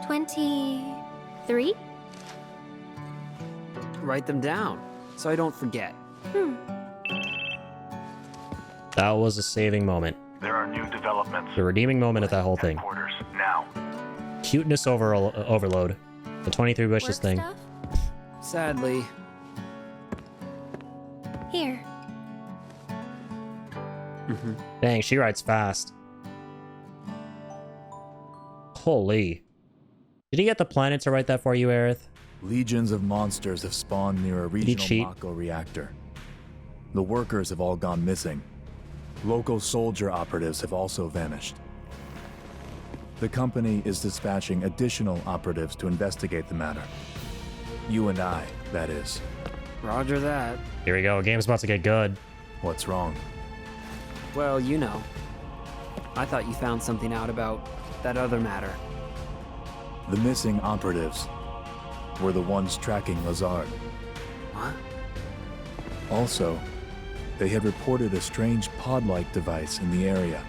23? Write them down, so I don't forget. That was a saving moment. There are new developments. The redeeming moment of that whole thing. Headquarters now. Cuteness overload. The 23 wishes Work thing. stuff? Sadly. Here. Dang, she writes fast. Holy. Did he get the planet to write that for you, Aerith? Legions of monsters have spawned near a Did he cheat? regional Mako reactor. The workers have all gone missing. Local soldier operatives have also vanished. The company is dispatching additional operatives to investigate the matter. You and I, that is. Roger that. Here we go. Game's about to get good. What's wrong? Well, you know. I thought you found something out about that other matter. The missing operatives were the ones tracking Lazard. What? Also, they had reported a strange pod-like device in the area.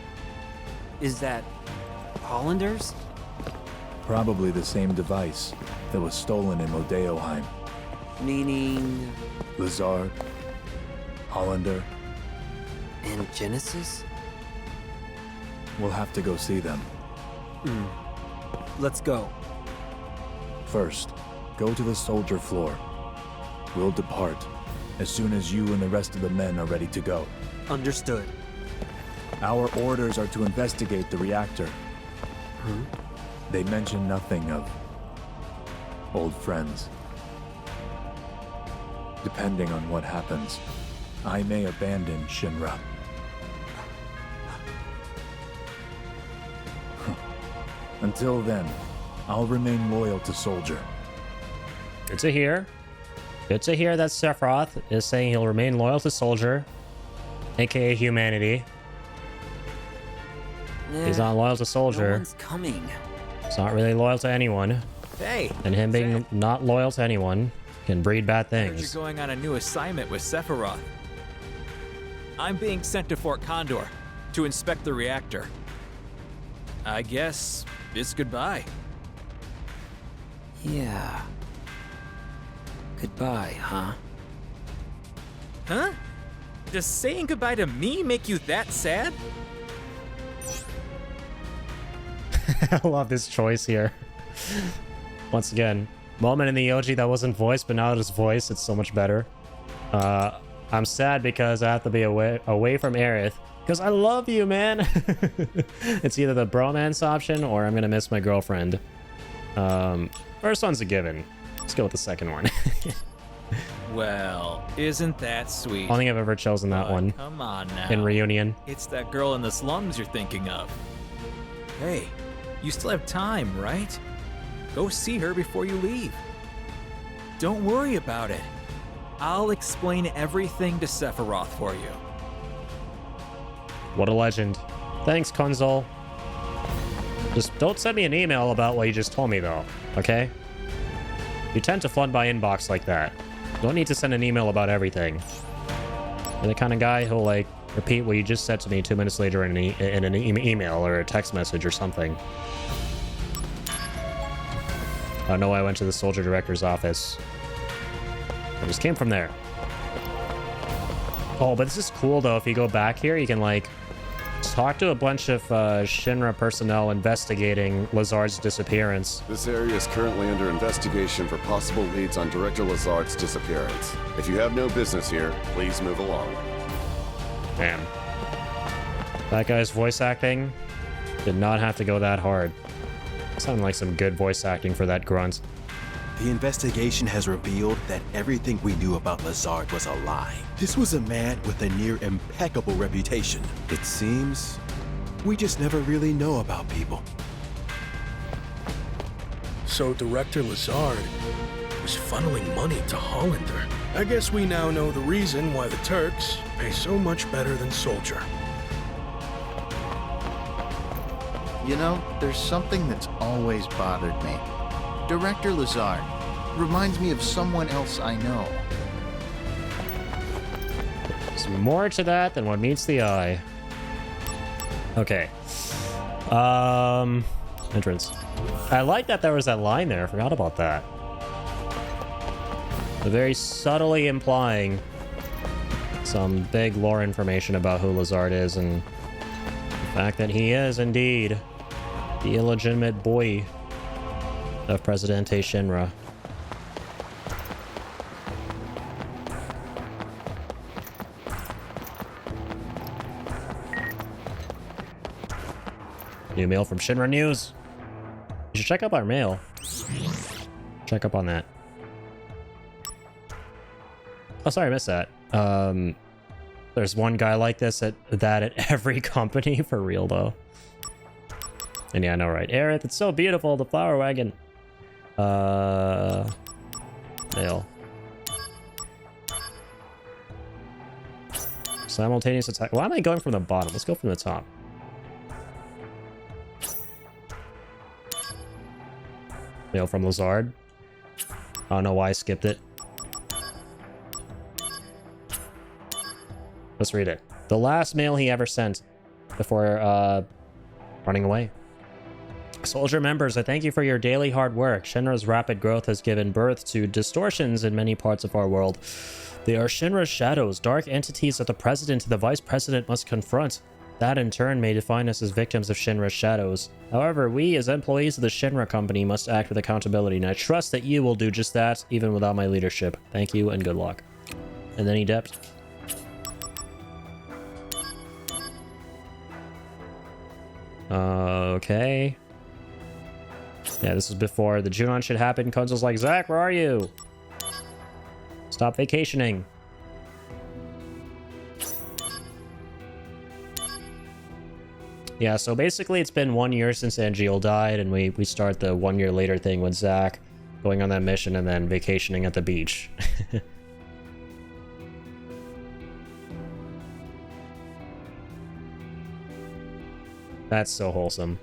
Is that Hollanders? Probably the same device that was stolen in Modeoheim. Meaning... Lazard, Hollander. And Genesis? We'll have to go see them. Let's go. First, go to the soldier floor. We'll depart as soon as you and the rest of the men are ready to go. Understood. Our orders are to investigate the reactor. They mention nothing of old friends. Depending on what happens, I may abandon Shinra. Until then, I'll remain loyal to Soldier. Good to hear. Good to hear that Sephiroth is saying he'll remain loyal to Soldier, aka humanity. He's not loyal to Soldier. No one's coming. He's not really loyal to anyone. Hey. And him being not loyal to anyone can breed bad You're things. going on a new assignment with Sephiroth. I'm being sent to Fort Condor to inspect the reactor. I guess it's goodbye. Yeah. Goodbye, huh? Huh? Does saying goodbye to me make you that sad? I love this choice here. Once again, moment in the OG that wasn't voiced, but now that it's voiced, it's so much better. I'm sad because I have to be away from Aerith, because I love you, man. It's either the bromance option or I'm gonna miss my girlfriend. First one's a given. Let's go with the second one. Well, isn't that sweet? I don't think I've ever chosen that one. Come on now. In Reunion. It's that girl in the slums you're thinking of. Hey, you still have time, right? Go see her before you leave. Don't worry about it. I'll explain everything to Sephiroth for you. What a legend. Thanks, Konzol. Just don't send me an email about what you just told me, though, okay? You tend to flood my inbox like that. Don't need to send an email about everything. You're the kind of guy who'll, like, repeat what you just said to me 2 minutes later in an email or a text message or something. I know I went to the soldier director's office. I just came from there. Oh, but this is cool, though. If you go back here, you can, like, talk to a bunch of Shinra personnel investigating Lazard's disappearance. This area is currently under investigation for possible leads on Director Lazard's disappearance. If you have no business here, please move along. Damn. That guy's voice acting did not have to go that hard. Sounded like some good voice acting for that grunt. The investigation has revealed that everything we knew about Lazard was a lie. This was a man with a near impeccable reputation. It seems we just never really know about people. So Director Lazard was funneling money to Hollander. I guess we now know the reason why the Turks pay so much better than Soldier. You know, there's something that's always bothered me. Director Lazard reminds me of someone else I know. There's more to that than what meets the eye. Okay. Entrance. I like that there was that line there. I forgot about that. Very subtly implying some big lore information about who Lazard is and the fact that he is indeed the illegitimate boy of Presidente Shinra. New mail from Shinra News. You should check up our mail. Check up on that. Oh, sorry, I missed that. There's one guy like this at every company for real, though. And yeah, I know, right? Aerith, it's so beautiful, the flower wagon. Mail. Simultaneous attack. Why am I going from the bottom? Let's go from the top. Mail from Lazard. I don't know why I skipped it. Let's read it. The last mail he ever sent before running away. Soldier members, I thank you for your daily hard work. Shinra's rapid growth has given birth to distortions in many parts of our world. They are Shinra's shadows, dark entities that the president and the vice president must confront. That in turn may define us as victims of Shinra's shadows. However, we as employees of the Shinra company must act with accountability, and I trust that you will do just that, even without my leadership. Thank you and good luck. And then he dipped. Okay. Yeah, this is before the Junon shit happened. Konzo's like, Zack, where are you? Stop vacationing. Yeah, so basically it's been 1 year since Angeal died, and we start the 1 year later thing with Zack going on that mission and then vacationing at the beach. That's so wholesome.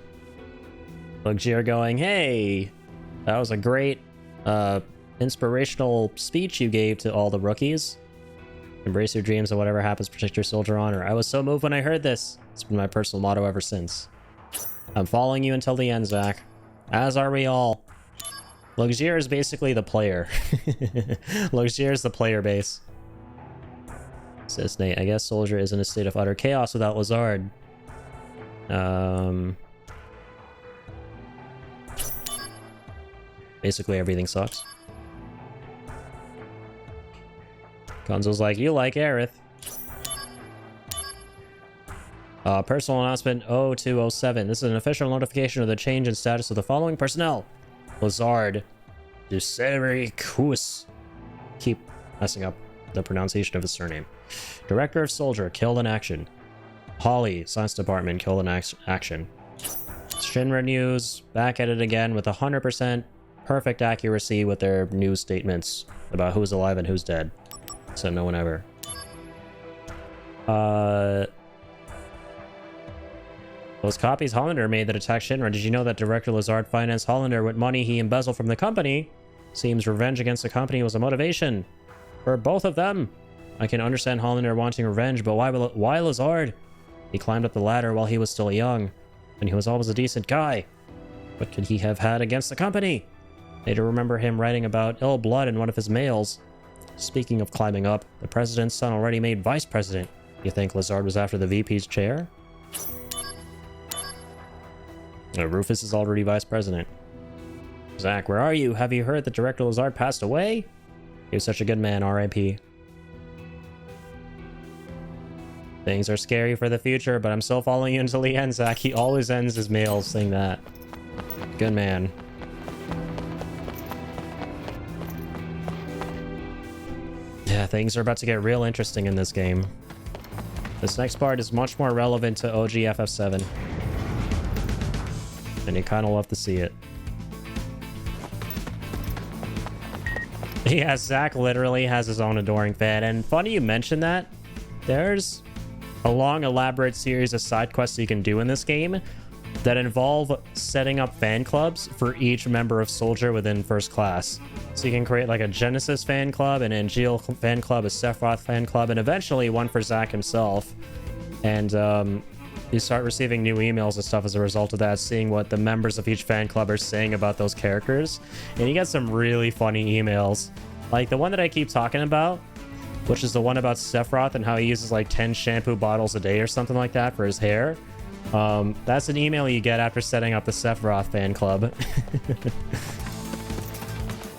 Luxier going, hey, that was a great inspirational speech you gave to all the rookies. Embrace your dreams and whatever happens, protect your soldier honor. I was so moved when I heard this. It's been my personal motto ever since. I'm following you until the end, Zack. As are we all. Luxier is basically the player. Luxier is the player base. Says Nate, I guess Soldier is in a state of utter chaos without Lazard. Basically everything sucks. Konzo's like, you like Aerith. Personal announcement 0207. This is an official notification of the change in status of the following personnel. Lazard. Dusericus. Keep messing up the pronunciation of his surname. Director of Soldier, killed in action. Holly, Science Department, killed in action. Shinra News, back at it again with 100% perfect accuracy with their news statements about who's alive and who's dead. So no one ever. Those copies Hollander made that attacked Shinra. Did you know that Director Lazard financed Hollander with money he embezzled from the company? Seems revenge against the company was a motivation. For both of them. I can understand Hollander wanting revenge, but why Lazard? He climbed up the ladder while he was still young, and he was always a decent guy. What could he have had against the company? Later remember him writing about ill blood in one of his mails. Speaking of climbing up, the president's son already made vice president. You think Lazard was after the VP's chair? Rufus is already vice president. Zack, where are you? Have you heard that Director Lazard passed away? He was such a good man, R.I.P. Things are scary for the future, but I'm still following you until the end, Zack. He always ends his mails saying that. Good man. Yeah, things are about to get real interesting in this game. This next part is much more relevant to OG FF7. And you kind of love to see it. Yeah, Zack literally has his own adoring fan. And funny you mentioned that. There's a long, elaborate series of side quests you can do in this game that involve setting up fan clubs for each member of Soldier within First Class. So you can create like a Genesis fan club, an Angeal fan club, a Sephiroth fan club, and eventually one for Zack himself. And you start receiving new emails and stuff as a result of that, seeing what the members of each fan club are saying about those characters. And you get some really funny emails. Like the one that I keep talking about, which is the one about Sephiroth and how he uses like 10 shampoo bottles a day or something like that for his hair. That's an email you get after setting up the Sephiroth fan club.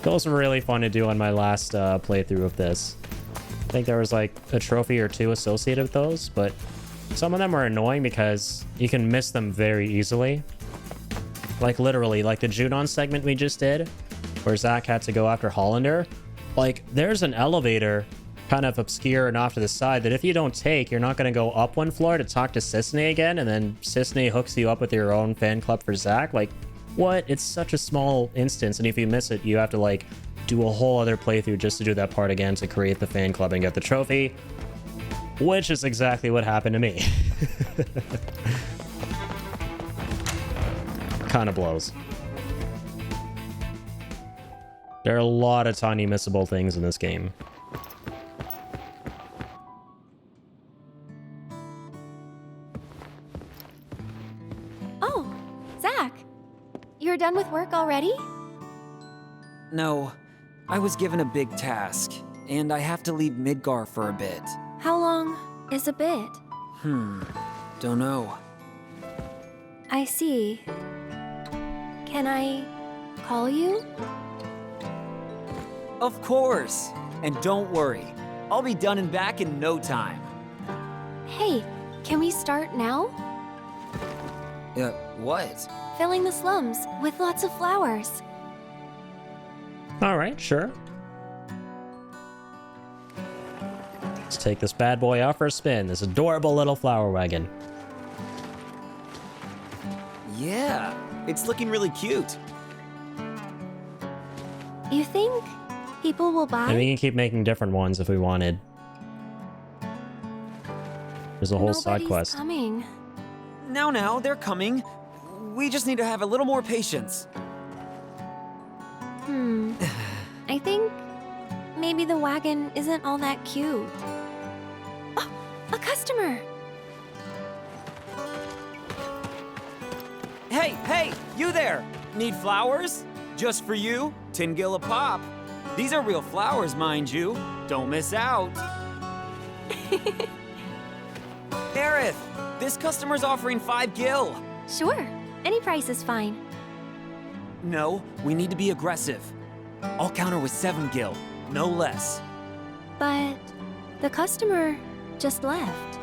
Those were really fun to do on my last playthrough of this. I think there was like a trophy or two associated with those, but some of them are annoying because you can miss them very easily. Like literally, like the Junon segment we just did, where Zack had to go after Hollander. Like there's an elevator kind of obscure and off to the side that if you don't take, you're not going to go up one floor to talk to Cissnei again, and then Cissnei hooks you up with your own fan club for Zack. Like, what? It's such a small instance, and if you miss it, you have to like do a whole other playthrough just to do that part again to create the fan club and get the trophy. Which is exactly what happened to me. Kind of blows. There are a lot of tiny missable things in this game. Oh, Zack. You're done with work already? No, I was given a big task, and I have to leave Midgar for a bit. How long is a bit? Don't know. I see. Can I call you? Of course! And don't worry, I'll be done and back in no time. Hey, can we start now? What? Filling the slums with lots of flowers. All right, sure. Let's take this bad boy out for a spin. This adorable little flower wagon. Yeah, it's looking really cute. You think people will buy? And we can keep making different ones if we wanted. There's a whole side quest. Coming. Now, they're coming. We just need to have a little more patience. I think maybe the wagon isn't all that cute. Oh, a customer! Hey, you there! Need flowers? Just for you? 10 gil a pop. These are real flowers, mind you. Don't miss out. Aerith, this customer's offering 5 gil. Sure, any price is fine. No, we need to be aggressive. I'll counter with 7 gil, no less. But the customer just left.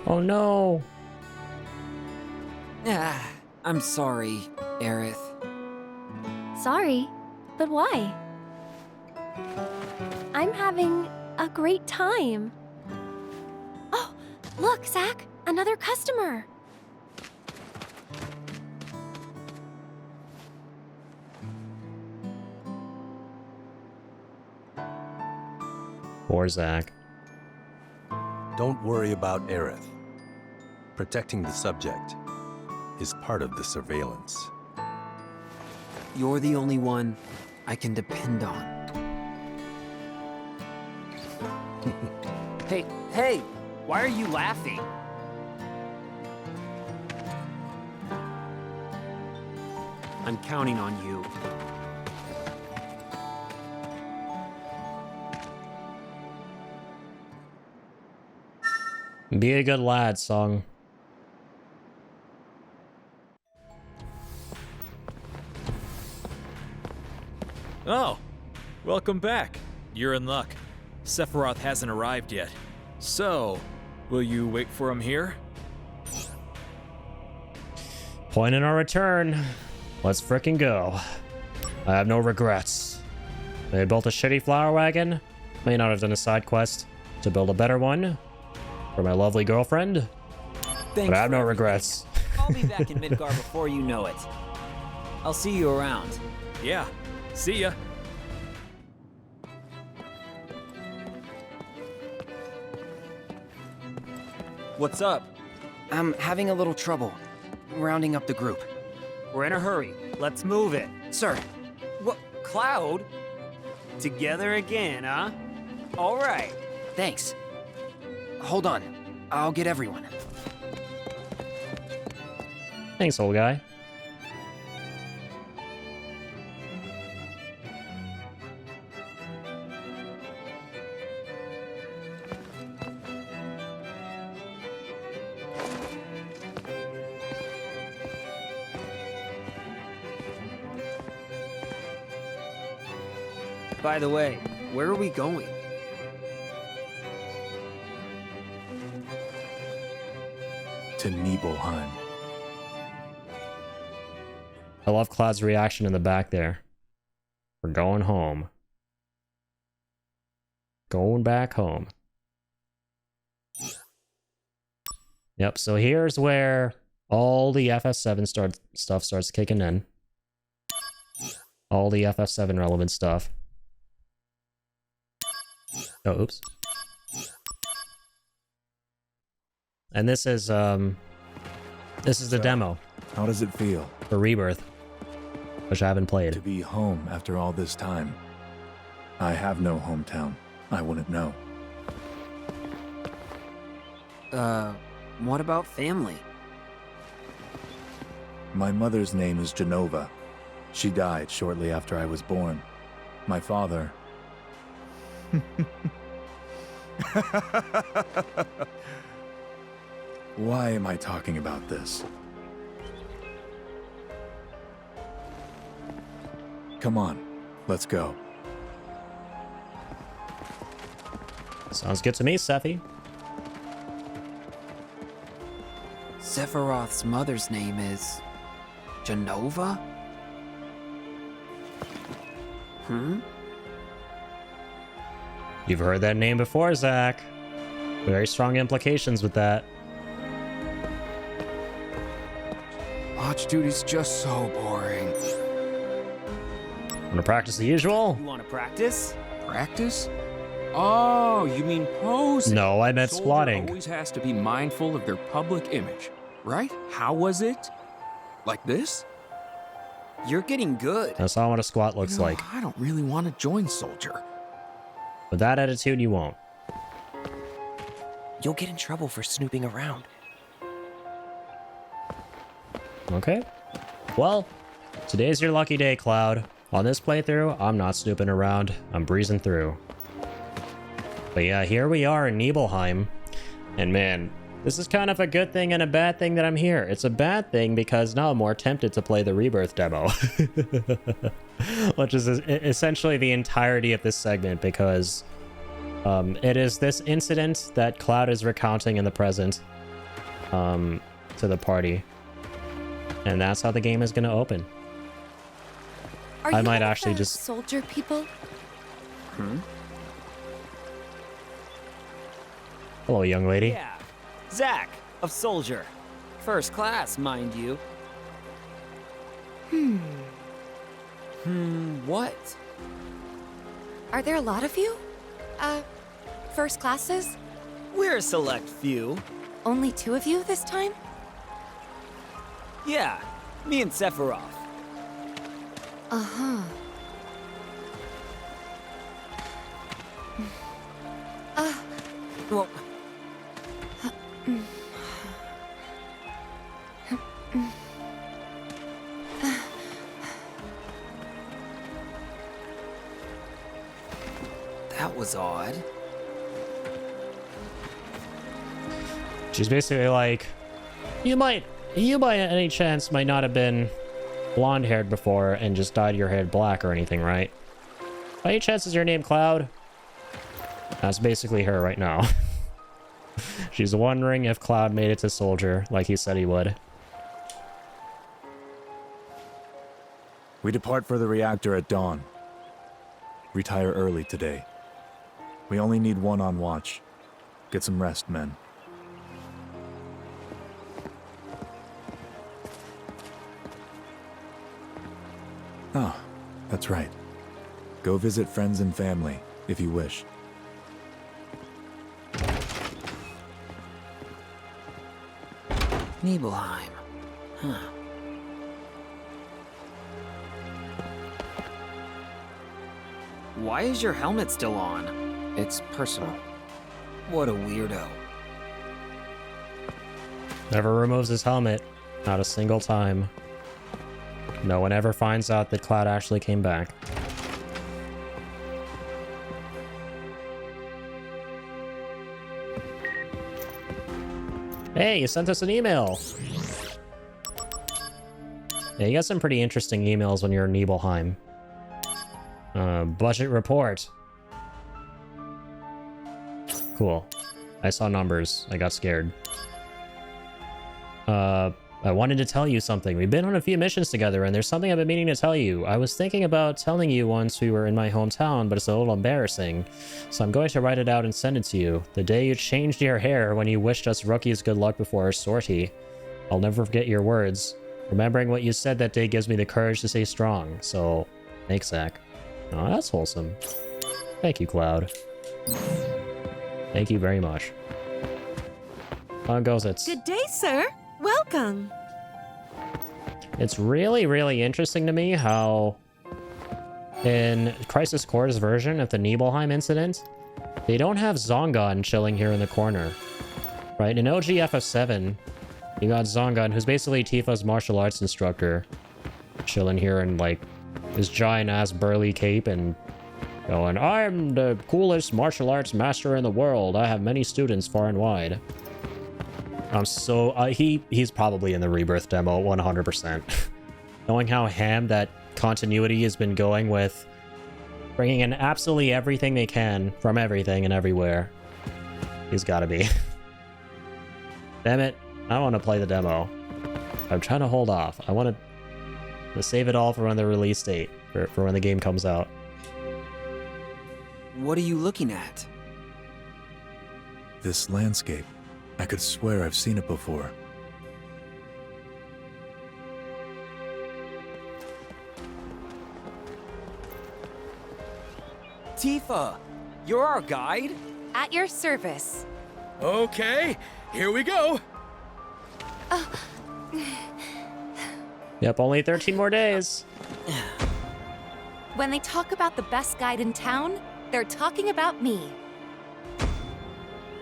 Oh no. I'm sorry, Aerith. Sorry, but why? I'm having a great time. Oh, look, Zack, another customer. Poor Zack. Don't worry about Aerith. Protecting the subject is part of the surveillance. You're the only one I can depend on. Hey, why are you laughing? I'm counting on you. Be a good lad, Song. Oh, welcome back. You're in luck. Sephiroth hasn't arrived yet. So, will you wait for him here? Point in our return. Let's frickin' go. I have no regrets. They built a shitty flower wagon. May not have done a side quest to build a better one for my lovely girlfriend. Thanks, but I have no regrets. I'll be back in Midgar before you know it. I'll see you around. Yeah, see ya. What's up? I'm having a little trouble rounding up the group. We're in a hurry. Let's move it. Sir. What? Cloud? Together again, huh? All right. Thanks. Hold on. I'll get everyone. Thanks, old guy. By the way, where are we going? To Nibelheim. I love Cloud's reaction in the back there. We're going home. Going back home. Yep, so here's where all the FF7 stuff starts kicking in. All the FF7 relevant stuff. Oh, oops. And this is the demo. How does it feel? For Rebirth, which I haven't played. To be home after all this time. I have no hometown. I wouldn't know. What about family? My mother's name is Genova. She died shortly after I was born. My father... Why am I talking about this? Come on, let's go. Sounds good to me, Sephi. Sephiroth's mother's name is... Genova? You've heard that name before, Zack. Very strong implications with that. Watch duty's just so boring. Wanna practice the usual? You wanna practice? Practice? Oh, you mean posing? No, I meant Soldier squatting. Always has to be mindful of their public image, right? How was it? Like this? You're getting good. That's not what a squat looks like. I don't really want to join Soldier. With that attitude, you won't. You'll get in trouble for snooping around. Okay. Well, today's your lucky day, Cloud. On this playthrough, I'm not snooping around. I'm breezing through. But yeah, here we are in Nibelheim. And man, this is kind of a good thing and a bad thing that I'm here. It's a bad thing because now I'm more tempted to play the Rebirth demo. Which is essentially the entirety of this segment because it is this incident that Cloud is recounting in the present to the party. And that's how the game is going to open. Are I you might one of actually the just... soldier people? Hello, young lady. Yeah. Zack, of Soldier. First class, mind you. What? Are there a lot of you? First classes? We're a select few. Only 2 of you this time? Yeah, me and Sephiroth. Uh-huh. Well... That was odd. She's basically like, you by any chance might not have been blonde haired before and just dyed your hair black or anything, right? By any chance is your name Cloud? That's basically her right now. She's wondering if Cloud made it to Soldier like he said he would. We depart for the reactor at dawn. Retire early today. We only need one on watch. Get some rest, men. Oh, that's right. Go visit friends and family, if you wish. Nibelheim. Huh. Why is your helmet still on? It's personal. What a weirdo. Never removes his helmet. Not a single time. No one ever finds out that Cloud actually came back. Hey, you sent us an email! Yeah, you got some pretty interesting emails when you're in Nibelheim. Budget report. Cool. I saw numbers. I got scared. I wanted to tell you something. We've been on a few missions together, and there's something I've been meaning to tell you. I was thinking about telling you once we were in my hometown, but it's a little embarrassing. So I'm going to write it out and send it to you. The day you changed your hair when you wished us rookies good luck before our sortie. I'll never forget your words. Remembering what you said that day gives me the courage to stay strong. So, thanks, Zack. Oh, that's wholesome. Thank you, Cloud. Thank you very much. On goes it. Good day, sir. Welcome. It's really, really interesting to me how in Crisis Core's version of the Nibelheim incident, they don't have Zongan chilling here in the corner. Right? In OG FF7, you got Zongan, who's basically Tifa's martial arts instructor, chilling here in like his giant-ass burly cape and going, I'm the coolest martial arts master in the world. I have many students far and wide. I'm so he's probably in the Rebirth demo 100%. Knowing how ham that continuity has been going with bringing in absolutely everything they can from everything and everywhere, he's got to be. Damn it! I want to play the demo. I'm trying to hold off. I want to save it all for when the release date, for when the game comes out. What are you looking at? This landscape. I could swear I've seen it before. Tifa, you're our guide? At your service. Okay, here we go. Yep, only 13 more days. When they talk about the best guide in town, they're talking about me.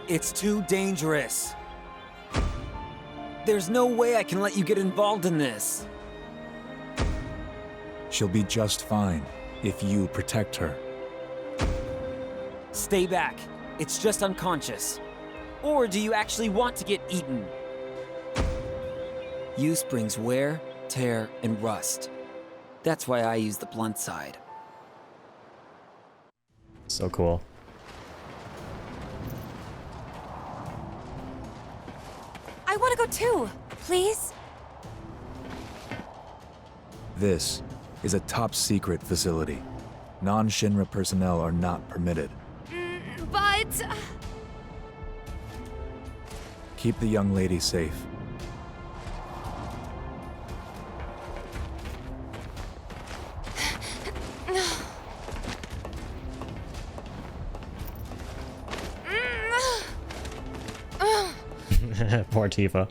It's too dangerous. There's no way I can let you get involved in this. She'll be just fine if you protect her. Stay back. It's just unconscious. Or do you actually want to get eaten? Use brings wear, tear, and rust. That's why I use the blunt side. So cool. I want to go too, please. This is a top-secret facility. Non-Shinra personnel are not permitted. But... Keep the young lady safe. Poor Tifa.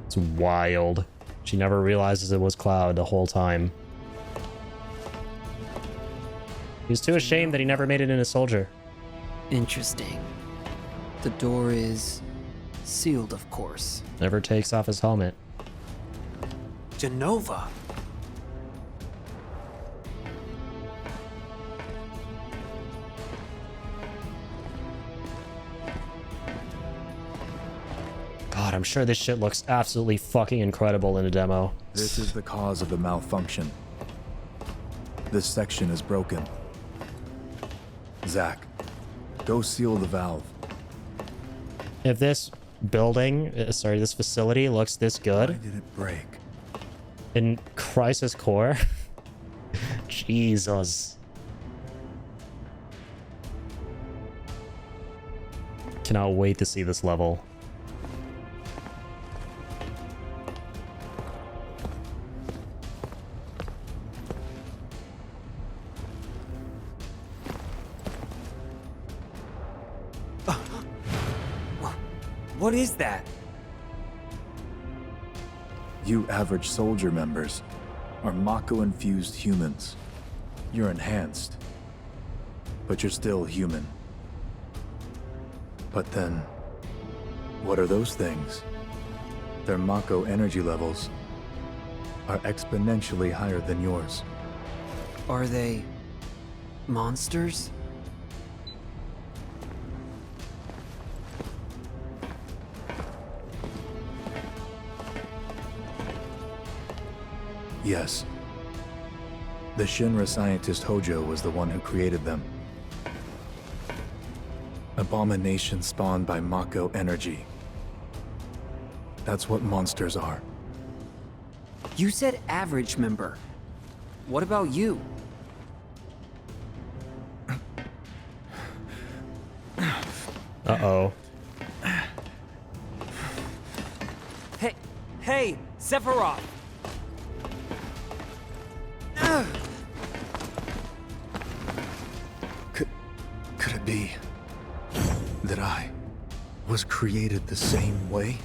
It's wild. She never realizes it was Cloud the whole time. He's too ashamed that he never made it in a soldier. Interesting. The door is sealed, of course. Never takes off his helmet. Jenova. God, I'm sure this shit looks absolutely fucking incredible in a demo. This is the cause of the malfunction. This section is broken. Zack, go seal the valve. If this building, this facility looks this good. Why did it break? In Crisis Core? Jesus. Cannot wait to see this level. What is that? You average soldier members are Mako-infused humans. You're enhanced, but you're still human. But then, what are those things? Their Mako energy levels are exponentially higher than yours. Are they monsters? Yes. The Shinra scientist Hojo was the one who created them. Abominations spawned by Mako energy. That's what monsters are. You said average member. What about you? Uh-oh. Hey, Sephiroth! Could it be that I was created the same way?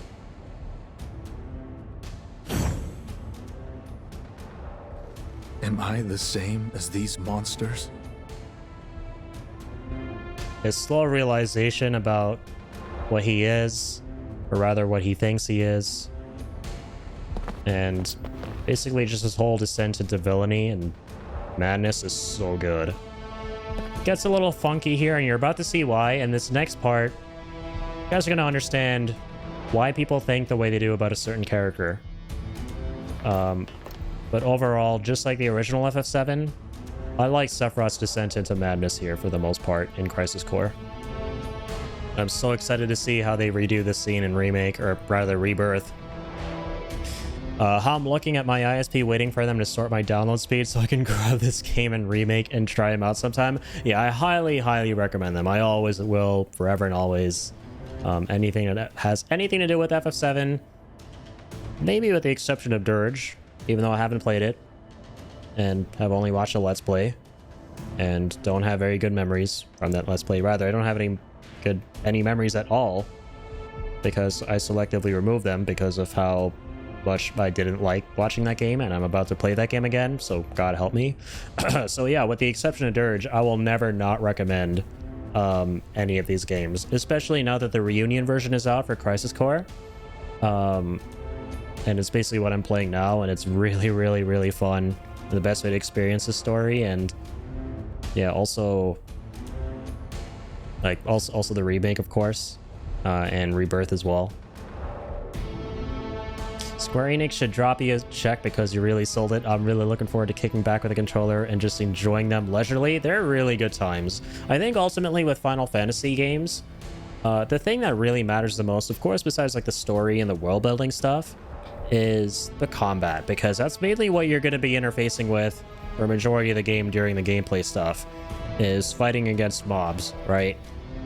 Am I the same as these monsters? His slow realization about what he is, or rather what he thinks he is, and Basically just his whole descent into villainy and madness is so good. Gets a little funky here, and you're about to see why. In this next part, you guys are going to understand why people think the way they do about a certain character. But overall, just like the original FF7, I like Sephiroth's descent into madness here for the most part in Crisis Core. I'm so excited to see how they redo this scene in Remake, or rather Rebirth. How I'm looking at my ISP waiting for them to sort my download speed so I can grab this game and Remake and try them out sometime. Yeah, I highly, highly recommend them. I always will, forever and always. Anything that has anything to do with FF7, maybe with the exception of Dirge, even though I haven't played it and have only watched a Let's Play and don't have very good memories from that Let's Play. Rather, I don't have any memories at all because I selectively removed them because of how much I didn't like watching that game, and I'm about to play that game again, so God help me. So yeah, with the exception of Dirge, I will never not recommend any of these games, especially now that the Reunion version is out for Crisis Core. And it's basically what I'm playing now, and it's really, really, really fun. The best way to experience the story, and yeah, also the remake, of course, and Rebirth as well. Square Enix should drop you a check because you really sold it. I'm really looking forward to kicking back with a controller and just enjoying them leisurely. They're really good times. I think ultimately with Final Fantasy games, the thing that really matters the most, of course, besides like the story and the world building stuff, is the combat, because that's mainly what you're going to be interfacing with for a majority of the game during the gameplay stuff, is fighting against mobs, right?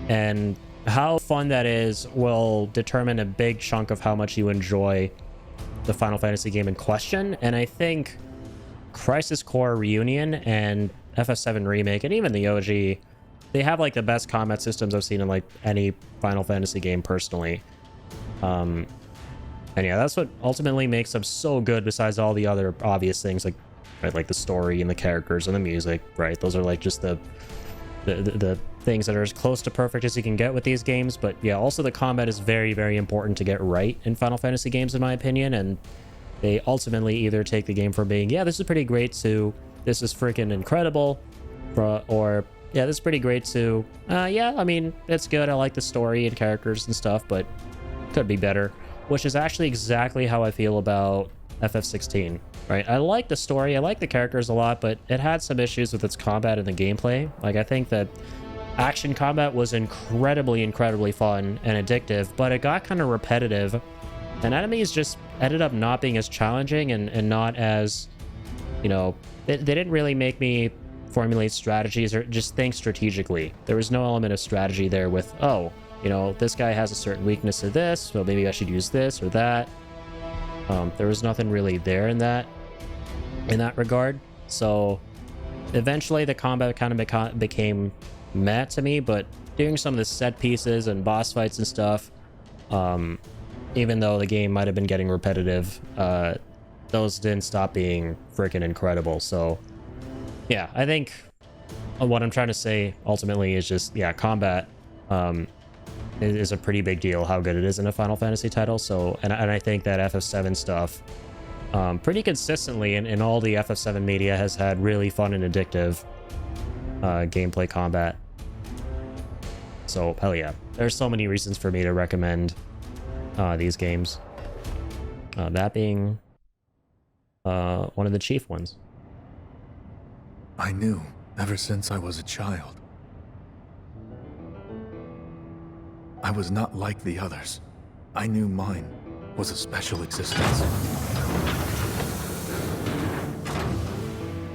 And how fun that is will determine a big chunk of how much you enjoy the Final Fantasy game in question. And I think Crisis Core Reunion and FF7 Remake and even the OG, they have like the best combat systems I've seen in like any Final Fantasy game personally. And yeah, that's what ultimately makes them so good, besides all the other obvious things like, right, like the story and the characters and the music, right? Those are like just the things that are as close to perfect as you can get with these games. But yeah, also the combat is very, very important to get right in Final Fantasy games, in my opinion. And they ultimately either take the game from being, yeah, this is pretty great, to this is freaking incredible, or yeah, this is pretty great, to yeah, I mean, it's good, I like the story and characters and stuff, but could be better. Which is actually exactly how I feel about FF16, right? I like the story, I like the characters a lot, but it had some issues with its combat and the gameplay. Like, I think that action combat was incredibly, incredibly fun and addictive, but it got kind of repetitive, and enemies just ended up not being as challenging and not as, you know, they didn't really make me formulate strategies or just think strategically. There was no element of strategy there with, oh, you know, this guy has a certain weakness to this, so maybe I should use this or that. There was nothing really there in that regard. So eventually the combat kind of became meh to me, but doing some of the set pieces and boss fights and stuff, even though the game might have been getting repetitive, those didn't stop being freaking incredible. So yeah, I think what I'm trying to say ultimately is just, yeah, combat is a pretty big deal, how good it is in a Final Fantasy title. So, and I think that FF7 stuff, pretty consistently in all the FF7 media, has had really fun and addictive gameplay combat. So, hell yeah. There's so many reasons for me to recommend these games. That being one of the chief ones. I knew ever since I was a child. I was not like the others. I knew mine was a special existence.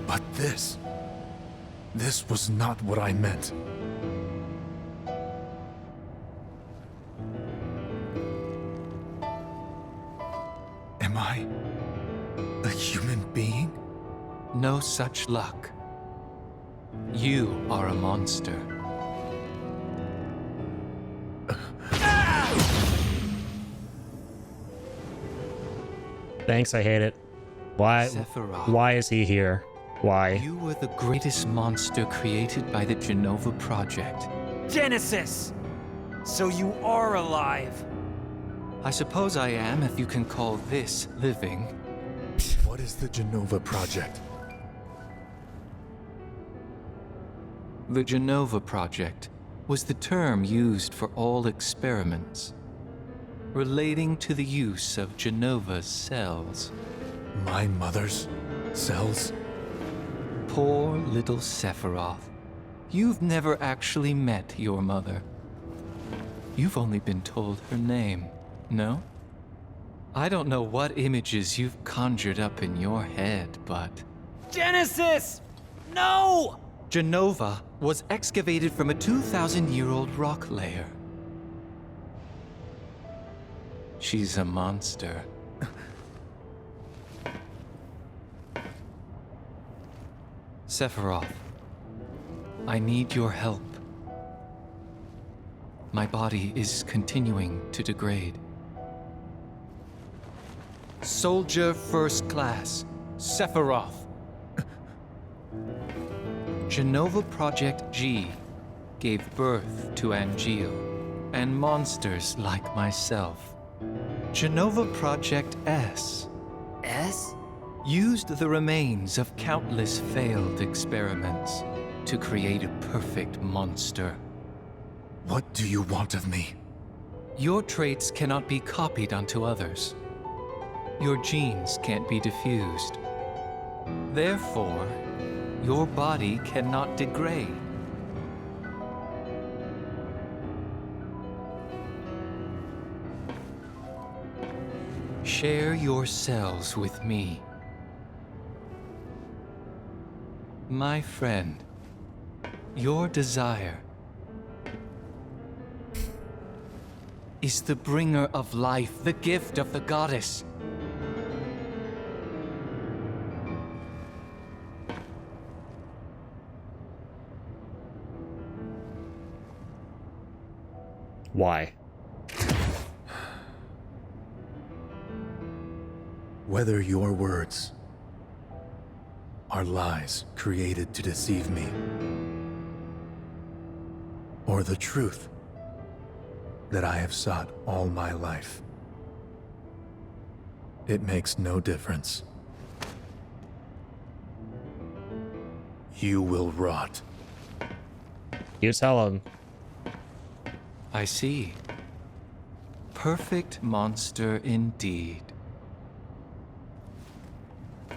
But this was not what I meant. Am I a human being? No such luck. You are a monster. Thanks, I hate it. Why? Sephiroth. Why is he here? Why? You were the greatest monster created by the Genova Project. Genesis! So you are alive! I suppose I am, if you can call this living. What is the Genova Project? The Genova Project was the term used for all experiments relating to the use of Genova's cells. My mother's cells? Poor little Sephiroth. You've never actually met your mother. You've only been told her name, no? I don't know what images you've conjured up in your head, but... Genesis! No! Genova was excavated from a 2,000-year-old rock layer. She's a monster. Sephiroth, I need your help. My body is continuing to degrade. Soldier First Class, Sephiroth. Genova Project G gave birth to Angeal and monsters like myself. Genova Project S. S? Used the remains of countless failed experiments to create a perfect monster. What do you want of me? Your traits cannot be copied onto others. Your genes can't be diffused. Therefore, your body cannot degrade. Share your cells with me. My friend, your desire is the bringer of life, the gift of the goddess. Why? Whether your words are lies created to deceive me, or the truth that I have sought all my life, it makes no difference. You will rot. You tell him. I see. Perfect monster indeed.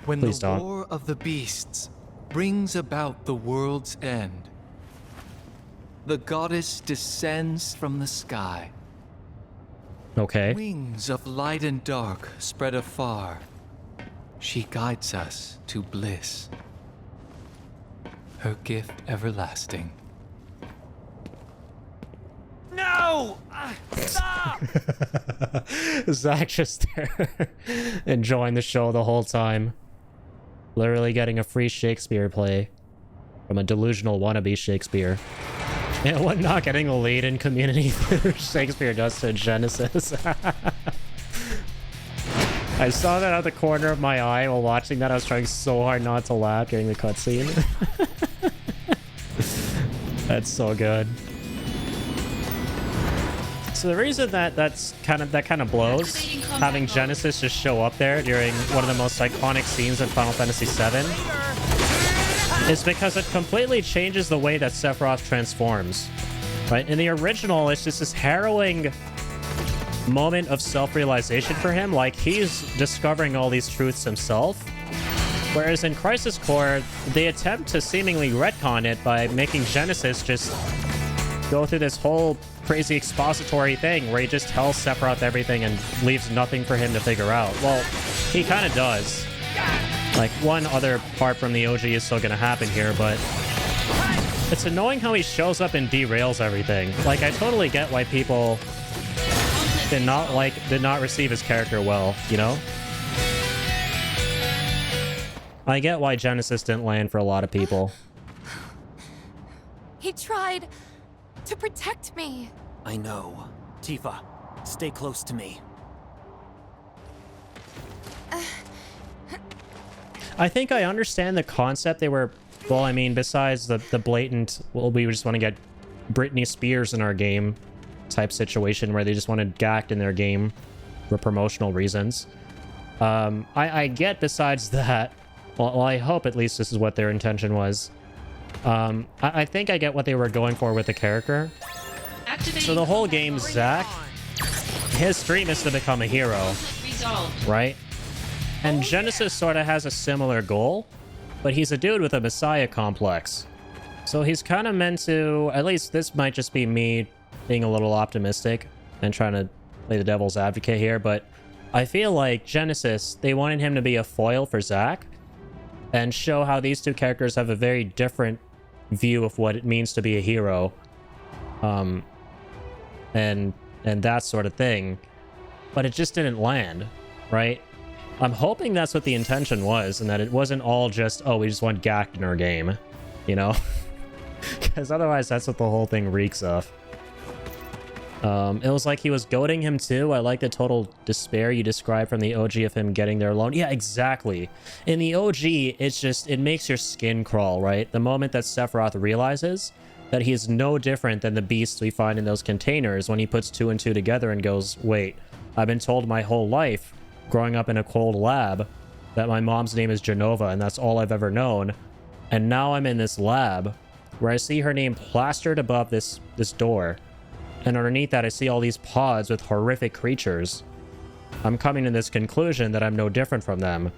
When Please the don't. war of the beasts brings about the world's end, the goddess descends from the sky. Okay. Wings of light and dark spread afar. She guides us to bliss. Her gift everlasting. No! Stop! Zack just there, enjoying the show the whole time. Literally getting a free Shakespeare play from a delusional wannabe Shakespeare. And what not getting a lead in Community Shakespeare does to Genesis. I saw that out the corner of my eye while watching that. I was trying so hard not to laugh during the cutscene. That's so good. So the reason that kind of blows, having Genesis just show up there during one of the most iconic scenes in Final Fantasy VII, is because it completely changes the way that Sephiroth transforms. Right? In the original, it's just this harrowing moment of self-realization for him, like he's discovering all these truths himself. Whereas in Crisis Core, they attempt to seemingly retcon it by making Genesis just go through this whole crazy expository thing where he just tells Sephiroth everything and leaves nothing for him to figure out. Well, he kind of does. Like, one other part from the OG is still gonna happen here, but it's annoying how he shows up and derails everything. Like, I totally get why people did not receive his character well, you know? I get why Genesis didn't land for a lot of people. He tried to protect me. I know. Tifa, stay close to me. I think I understand the concept. They were, well, I mean, besides the blatant, well, we just want to get Britney Spears in our game type situation where they just wanted Gact in their game for promotional reasons. I get besides that, well, I hope at least this is what their intention was. I think I get what they were going for with the character. So the whole game, Zack, his dream is to become a hero, right? And Genesis sort of has a similar goal, but he's a dude with a messiah complex. So he's kind of meant to, at least this might just be me being a little optimistic and trying to play the devil's advocate here, but I feel like Genesis, they wanted him to be a foil for Zack and show how these two characters have a very different view of what it means to be a hero. And that sort of thing. But it just didn't land, right? I'm hoping that's what the intention was, and that it wasn't all just, oh, we just want Gact in our game, you know? Because otherwise that's what the whole thing reeks of. It was like he was goading him too. I like the total despair you described from the OG of him getting there alone. Yeah, exactly. In the OG, it's just, it makes your skin crawl, right? The moment that Sephiroth realizes that he is no different than the beasts we find in those containers, when he puts 2 and 2 together and goes, wait, I've been told my whole life, growing up in a cold lab, that my mom's name is Genova, and that's all I've ever known. And now I'm in this lab where I see her name plastered above this door. And underneath that, I see all these pods with horrific creatures. I'm coming to this conclusion that I'm no different from them.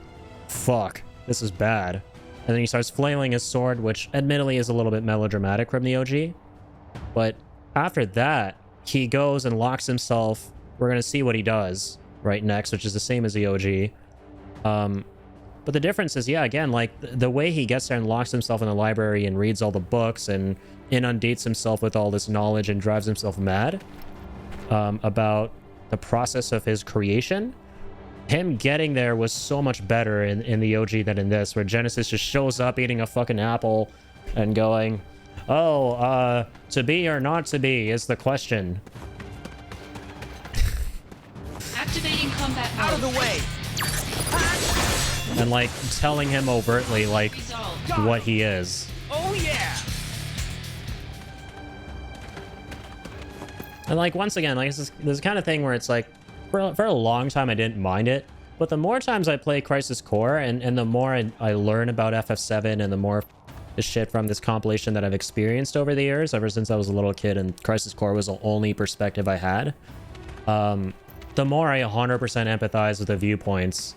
Fuck, this is bad. And then he starts flailing his sword, which admittedly is a little bit melodramatic from the OG. But after that, he goes and locks himself. We're going to see what he does right next, which is the same as the OG. But the difference is, yeah, again, like the way he gets there and locks himself in the library and reads all the books and inundates himself with all this knowledge and drives himself mad about the process of his creation. Him getting there was so much better in the OG than in this, where Genesis just shows up eating a fucking apple and going, oh, to be or not to be is the question. Activating combat mode. Out of the way! And like telling him overtly like what he is. Oh yeah! And like once again, like this kind of thing where it's like for a long time I didn't mind it, but the more times I play Crisis Core and the more I learn about FF7 and the more the shit from this compilation that I've experienced over the years, ever since I was a little kid and Crisis Core was the only perspective I had, the more I 100% empathize with the viewpoints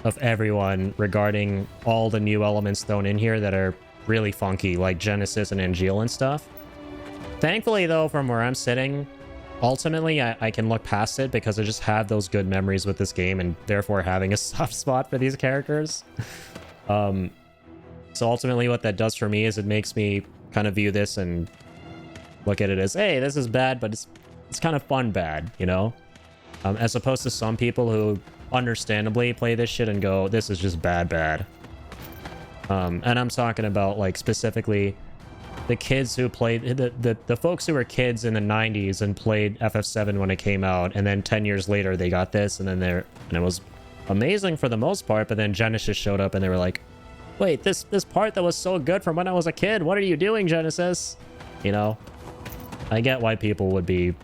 of everyone regarding all the new elements thrown in here that are really funky, like Genesis and Angeal and stuff. Thankfully, though, from where I'm sitting, ultimately, I can look past it because I just have those good memories with this game and therefore having a soft spot for these characters. So ultimately what that does for me is it makes me kind of view this and look at it as, hey, this is bad, but it's kind of fun bad, you know? As opposed to some people who understandably play this shit and go, this is just bad. And I'm talking about, like, specifically the kids who played, the folks who were kids in the 90s and played FF7 when it came out, and then 10 years later they got this, and then and it was amazing for the most part, but then Genesis showed up and they were like, wait, this part that was so good from when I was a kid, what are you doing, Genesis? You know? I get why people would be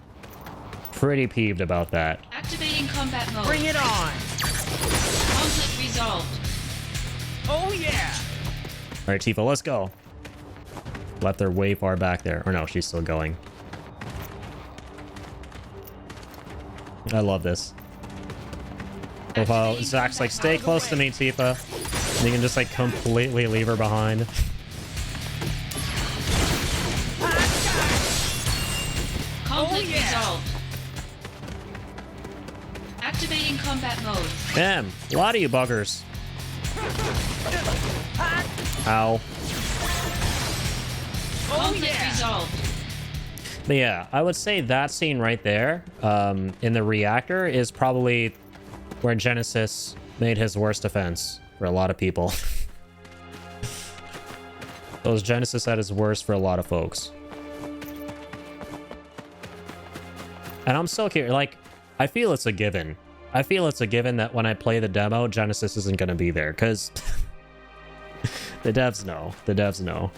pretty peeved about that. Activating combat mode. Bring it on! Conflict resolved. Oh yeah! Alright, Tifa, let's go. Left her way far back there. Or no, she's still going. I love this. Of how Zack's like, stay close to me, Tifa. And you can just like completely leave her behind. Conflict resolved. Activating combat mode. Damn, a lot of you buggers. Ow. Conflict resolved. But yeah, I would say that scene right there, in the reactor, is probably where Genesis made his worst offense for a lot of people. It was Genesis at his worst for a lot of folks. And I'm so curious, like, I feel it's a given. I feel it's a given that when I play the demo, Genesis isn't going to be there, because the devs know. The devs know.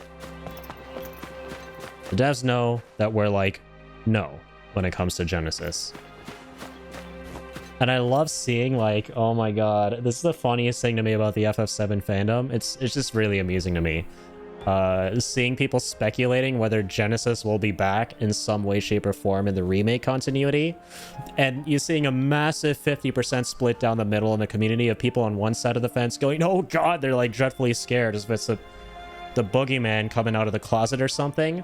The devs know that we're like, no, when it comes to Genesis. And I love seeing, like, oh my god, this is the funniest thing to me about the FF7 fandom. It's just really amusing to me. Seeing people speculating whether Genesis will be back in some way, shape, or form in the remake continuity. And you're seeing a massive 50% split down the middle in the community of people on one side of the fence going, oh god, they're like dreadfully scared as if it's the boogeyman coming out of the closet or something.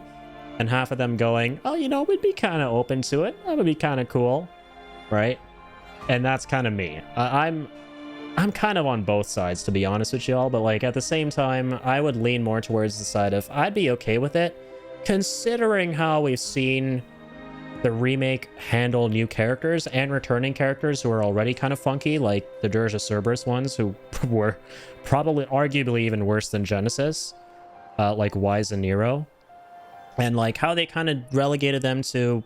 And half of them going, oh, you know, we'd be kind of open to it. That would be kind of cool. Right? And that's kind of me. I'm kind of on both sides, to be honest with y'all, but like at the same time, I would lean more towards the side of I'd be okay with it, considering how we've seen the remake handle new characters and returning characters who are already kind of funky, like the Dirge of Cerberus ones, who were probably arguably even worse than Genesis, like Wise and Nero, and like how they kind of relegated them to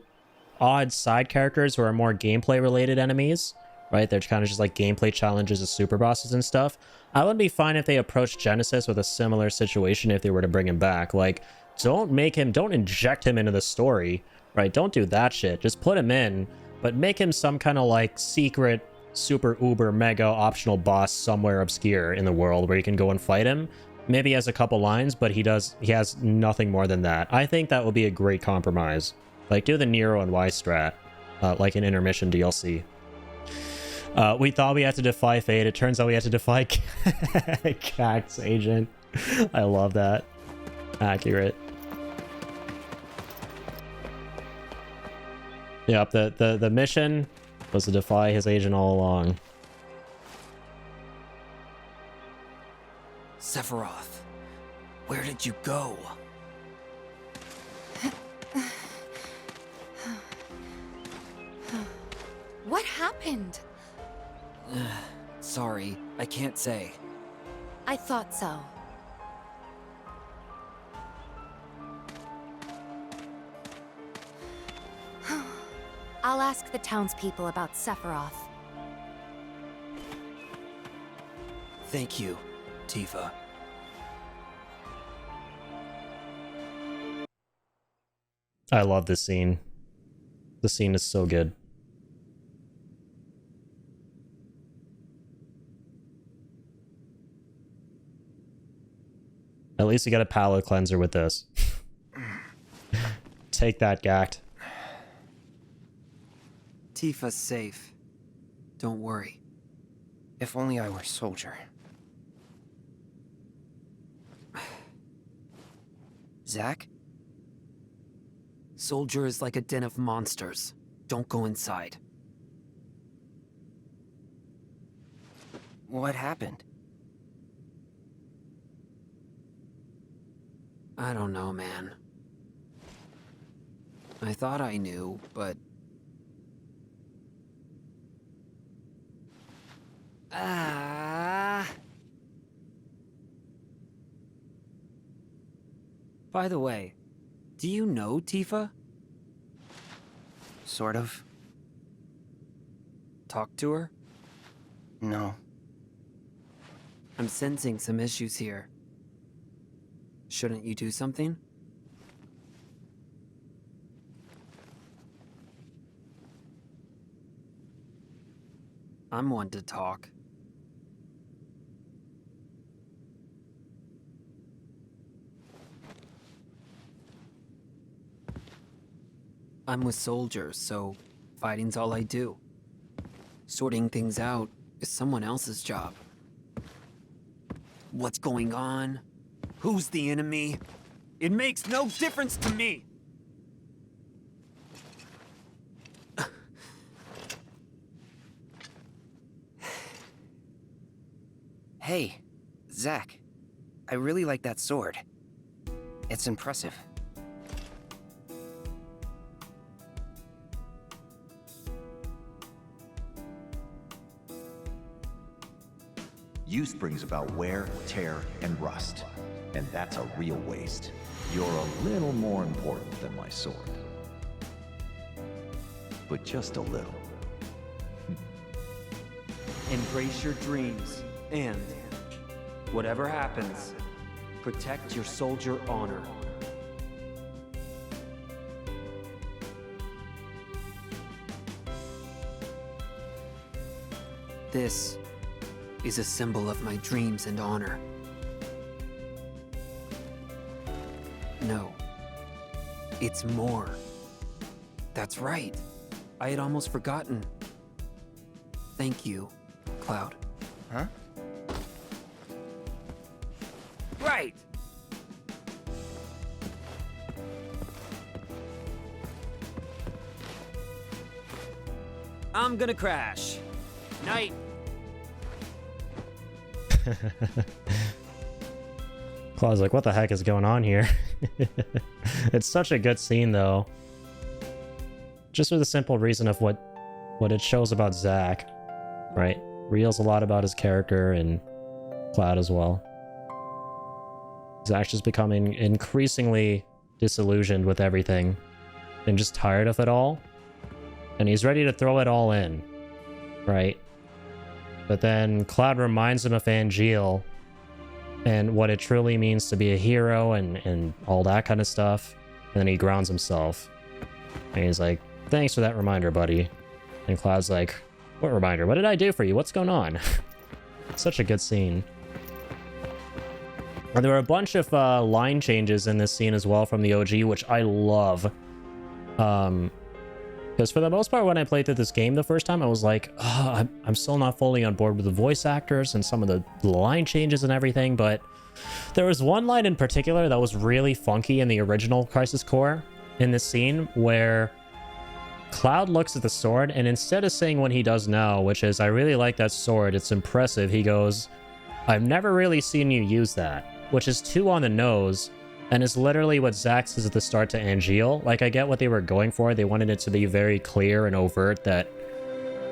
odd side characters who are more gameplay related enemies, right? They're kind of just like gameplay challenges as super bosses and stuff. I would be fine if they approached Genesis with a similar situation if they were to bring him back. Like, don't inject him into the story, right? Don't do that shit. Just put him in, but make him some kind of like secret, super uber mega optional boss somewhere obscure in the world where you can go and fight him. Maybe he has a couple lines, but he has nothing more than that. I think that would be a great compromise. Like, do the Nero and Y strat, like an intermission DLC. We thought we had to defy fate. It turns out we had to defy Cact's agent. I love that. Accurate. Yep, the mission was to defy his agent all along. Sephiroth, where did you go? What happened? Sorry, I can't say. I thought so. I'll ask the townspeople about Sephiroth. Thank you, Tifa. I love this scene. The scene is so good. At least you got a palate cleanser with this. Take that, Gact. Tifa's safe. Don't worry. If only I were soldier. Zack? Soldier is like a den of monsters. Don't go inside. What happened? I don't know, man. I thought I knew, but... By the way, do you know Tifa? Sort of. Talk to her? No. I'm sensing some issues here. Shouldn't you do something? I'm one to talk. I'm with soldiers, so fighting's all I do. Sorting things out is someone else's job. What's going on? Who's the enemy? It makes no difference to me! Hey, Zack. I really like that sword. It's impressive. Use brings about wear, tear, and rust. And that's a real waste. You're a little more important than my sword. But just a little. Embrace your dreams, and whatever happens, protect your soldier honor. This is a symbol of my dreams and honor. No. It's more. That's right. I had almost forgotten. Thank you, Cloud. Huh? Right! I'm gonna crash. Night. Claude's like, what the heck is going on here? It's such a good scene, though. Just for the simple reason of what it shows about Zack, right? Reveals a lot about his character and Cloud as well. Zack's just becoming increasingly disillusioned with everything and just tired of it all. And he's ready to throw it all in, right? But then Cloud reminds him of Angeal and what it truly means to be a hero and all that kind of stuff. And then he grounds himself. And he's like, thanks for that reminder, buddy. And Cloud's like, what reminder? What did I do for you? What's going on? Such a good scene. And there were a bunch of line changes in this scene as well from the OG, which I love. Because for the most part, when I played through this game the first time, I was like, oh, I'm still not fully on board with the voice actors and some of the line changes and everything, but there was one line in particular that was really funky in the original Crisis Core in this scene where Cloud looks at the sword, and instead of saying what he does now, which is, I really like that sword, it's impressive, he goes, I've never really seen you use that, which is too on the nose, and is literally what Zack says at the start to Angeal. Like, I get what they were going for. They wanted it to be very clear and overt that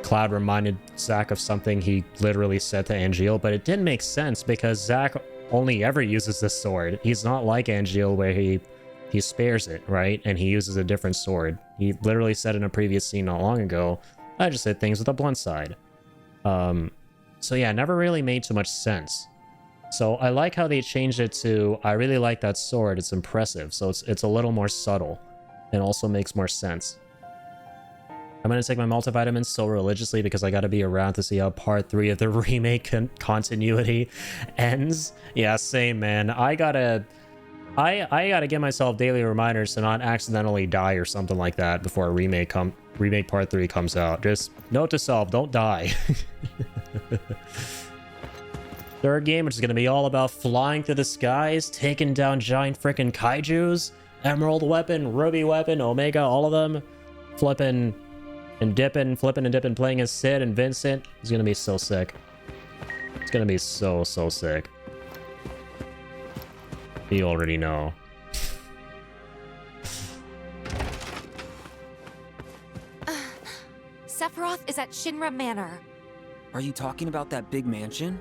Cloud reminded Zack of something he literally said to Angeal, but it didn't make sense because Zack only ever uses this sword. He's not like Angeal where he spares it, right? And he uses a different sword. He literally said in a previous scene not long ago, I just hit things with a blunt side. So yeah, it never really made too much sense. So I like how they changed it to, I really like that sword, it's impressive. So it's a little more subtle and also makes more sense. I'm going to take my multivitamins so religiously because I got to be around to see how part 3 of the remake continuity ends. Yeah, same, man. I gotta give myself daily reminders to not accidentally die or something like that before remake part 3 comes out. Just note to self, don't die. Third game, which is going to be all about flying through the skies, taking down giant freaking kaijus, emerald weapon, ruby weapon, omega, all of them, flipping and dipping, playing as Sid and Vincent. It's going to be so sick. It's going to be so sick. You already know. Sephiroth is at Shinra Manor. Are you talking about that big mansion?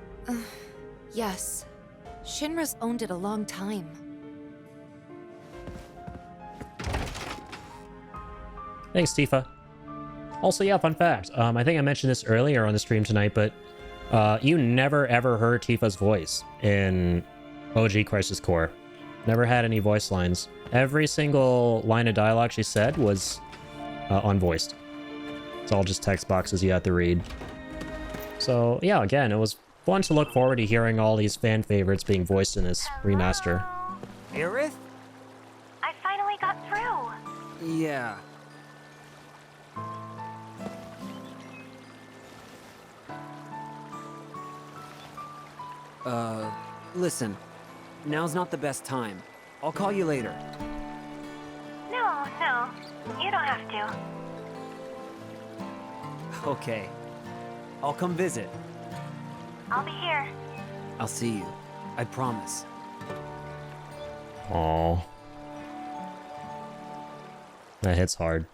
Yes. Shinra's owned it a long time. Thanks, Tifa. Also, yeah, fun fact. I think I mentioned this earlier on the stream tonight, but you never ever heard Tifa's voice in OG Crisis Core. Never had any voice lines. Every single line of dialogue she said was unvoiced. It's all just text boxes you have to read. So, yeah, again, it was fun to look forward to hearing all these fan favorites being voiced in this remaster. Aerith? I finally got through. Yeah. Listen. Now's not the best time. I'll call you later. No, you don't have to. Okay. I'll come visit. I'll be here. I'll see you. I promise. Aww. That hits hard.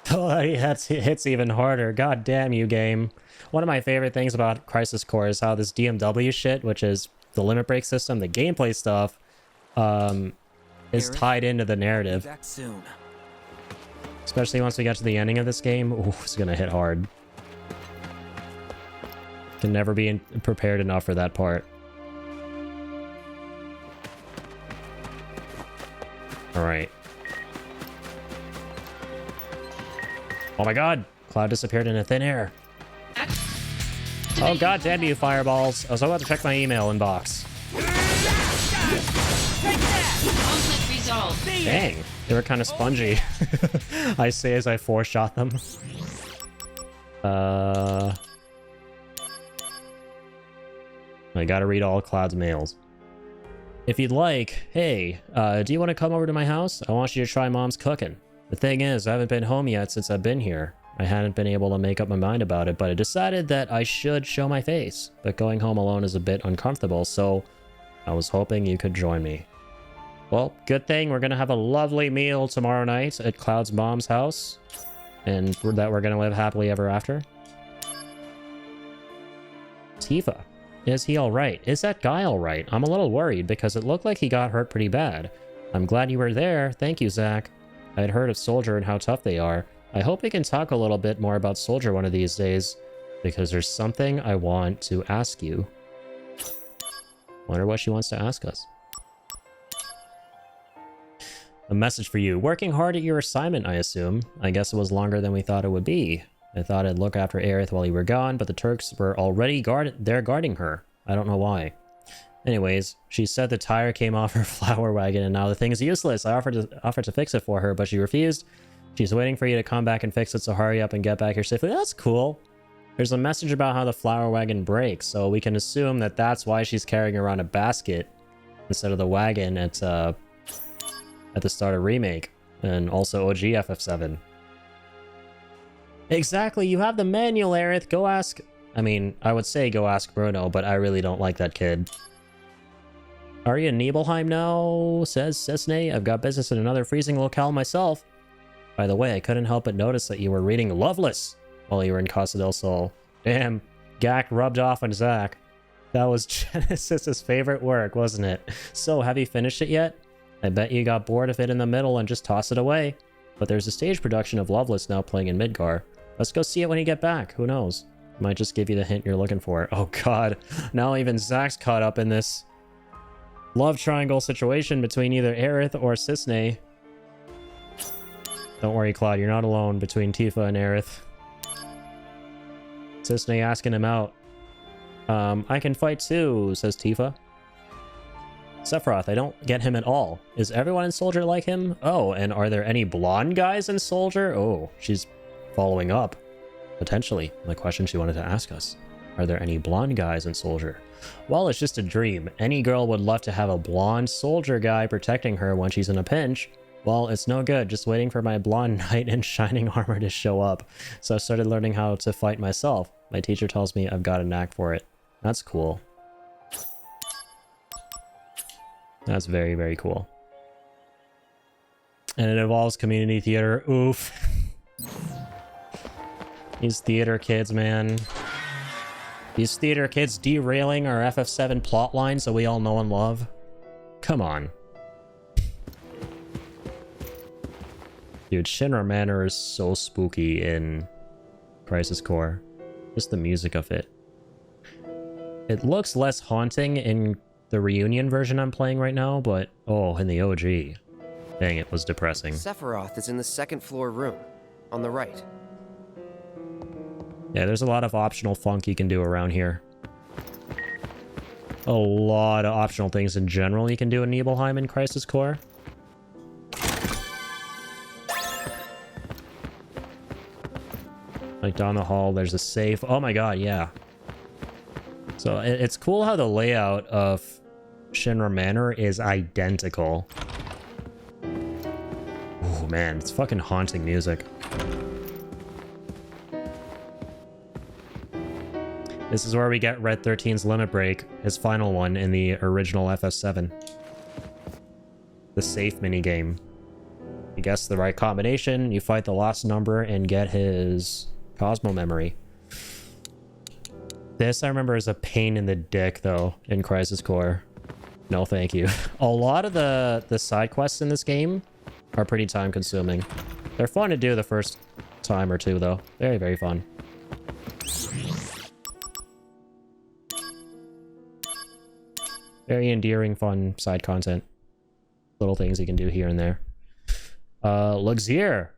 Oh, it hits even harder. God damn you, game. One of my favorite things about Crisis Core is how this DMW shit, which is the limit break system, the gameplay stuff, is tied into the narrative. Back soon. Especially once we get to the ending of this game. Ooh, it's gonna hit hard. Can never be prepared enough for that part. Alright. Oh my god! Cloud disappeared into thin air. Oh god damn you, fireballs. I was about to check my email inbox. Conflict resolved. Dang, they were kind of spongy. I say as I four-shot them. I gotta read all Cloud's mails. If you'd like, hey, do you want to come over to my house? I want you to try Mom's cooking. The thing is, I haven't been home yet since I've been here. I hadn't been able to make up my mind about it, but I decided that I should show my face. But going home alone is a bit uncomfortable, so I was hoping you could join me. Well, good thing we're gonna have a lovely meal tomorrow night at Cloud's mom's house. And that we're gonna live happily ever after. Tifa. Is he alright? Is that guy alright? I'm a little worried because it looked like he got hurt pretty bad. I'm glad you were there. Thank you, Zack. I had heard of Soldier and how tough they are. I hope we can talk a little bit more about Soldier one of these days, because there's something I want to ask you. Wonder what she wants to ask us. A message for you. Working hard at your assignment, I assume. I guess it was longer than we thought it would be. I thought I'd look after Aerith while you were gone, but the Turks were already guarding her. I don't know why. Anyways, she said the tire came off her flower wagon and now the thing's useless. I offered to fix it for her, but she refused. She's waiting for you to come back and fix it, so hurry up and get back here safely. That's cool. There's a message about how the flower wagon breaks, so we can assume that that's why she's carrying around a basket instead of the wagon at the start of Remake, and also OG FF7. Exactly, you have the manual, Aerith. Go ask... I mean, I would say go ask Bruno, but I really don't like that kid. Are you in Nibelheim now? Says Cessnay. I've got business in another freezing locale myself. By the way, I couldn't help but notice that you were reading Loveless while you were in Casa del Sol. Damn, Gak rubbed off on Zack. That was Genesis's favorite work, wasn't it? So, have you finished it yet? I bet you got bored of it in the middle and just tossed it away. But there's a stage production of Loveless now playing in Midgar. Let's go see it when you get back. Who knows? Might just give you the hint you're looking for. Oh god, now even Zack's caught up in this love triangle situation between either Aerith or Cissnei. Don't worry, Cloud, you're not alone between Tifa and Aerith. Cissnei asking him out. I can fight too, says Tifa. Sephiroth, I don't get him at all. Is everyone in Soldier like him? Oh, and are there any blonde guys in Soldier? Oh, she's following up. Potentially, the question she wanted to ask us. Are there any blonde guys in Soldier? Well, it's just a dream. Any girl would love to have a blonde soldier guy protecting her when she's in a pinch. Well, it's no good, just waiting for my blonde knight in shining armor to show up. So I started learning how to fight myself. My teacher tells me I've got a knack for it. That's cool. That's very, very cool. And it involves community theater. Oof. These theater kids, man. These theater kids derailing our FF7 plotline so we all know and love. Come on. Dude, Shinra Manor is so spooky in Crisis Core. Just the music of it. It looks less haunting in the reunion version I'm playing right now, but oh, in the OG. Dang, it was depressing. Sephiroth is in the second floor room, on the right. Yeah, there's a lot of optional funk you can do around here. A lot of optional things in general you can do in Nibelheim and Crisis Core. Like down the hall, there's a safe. Oh my god, yeah. So it's cool how the layout of Shinra Manor is identical. Oh man, it's fucking haunting music. This is where we get Red 13's Limit Break, his final one in the original FF7. The safe minigame. You guess the right combination, you fight the last number and get his Cosmo memory. This I remember is a pain in the dick though in Crisis Core. No thank you. A lot of the side quests in this game are pretty time consuming. They're fun to do the first time or two though. Very, very fun. Very endearing, fun side content. Little things you can do here and there. Luxier.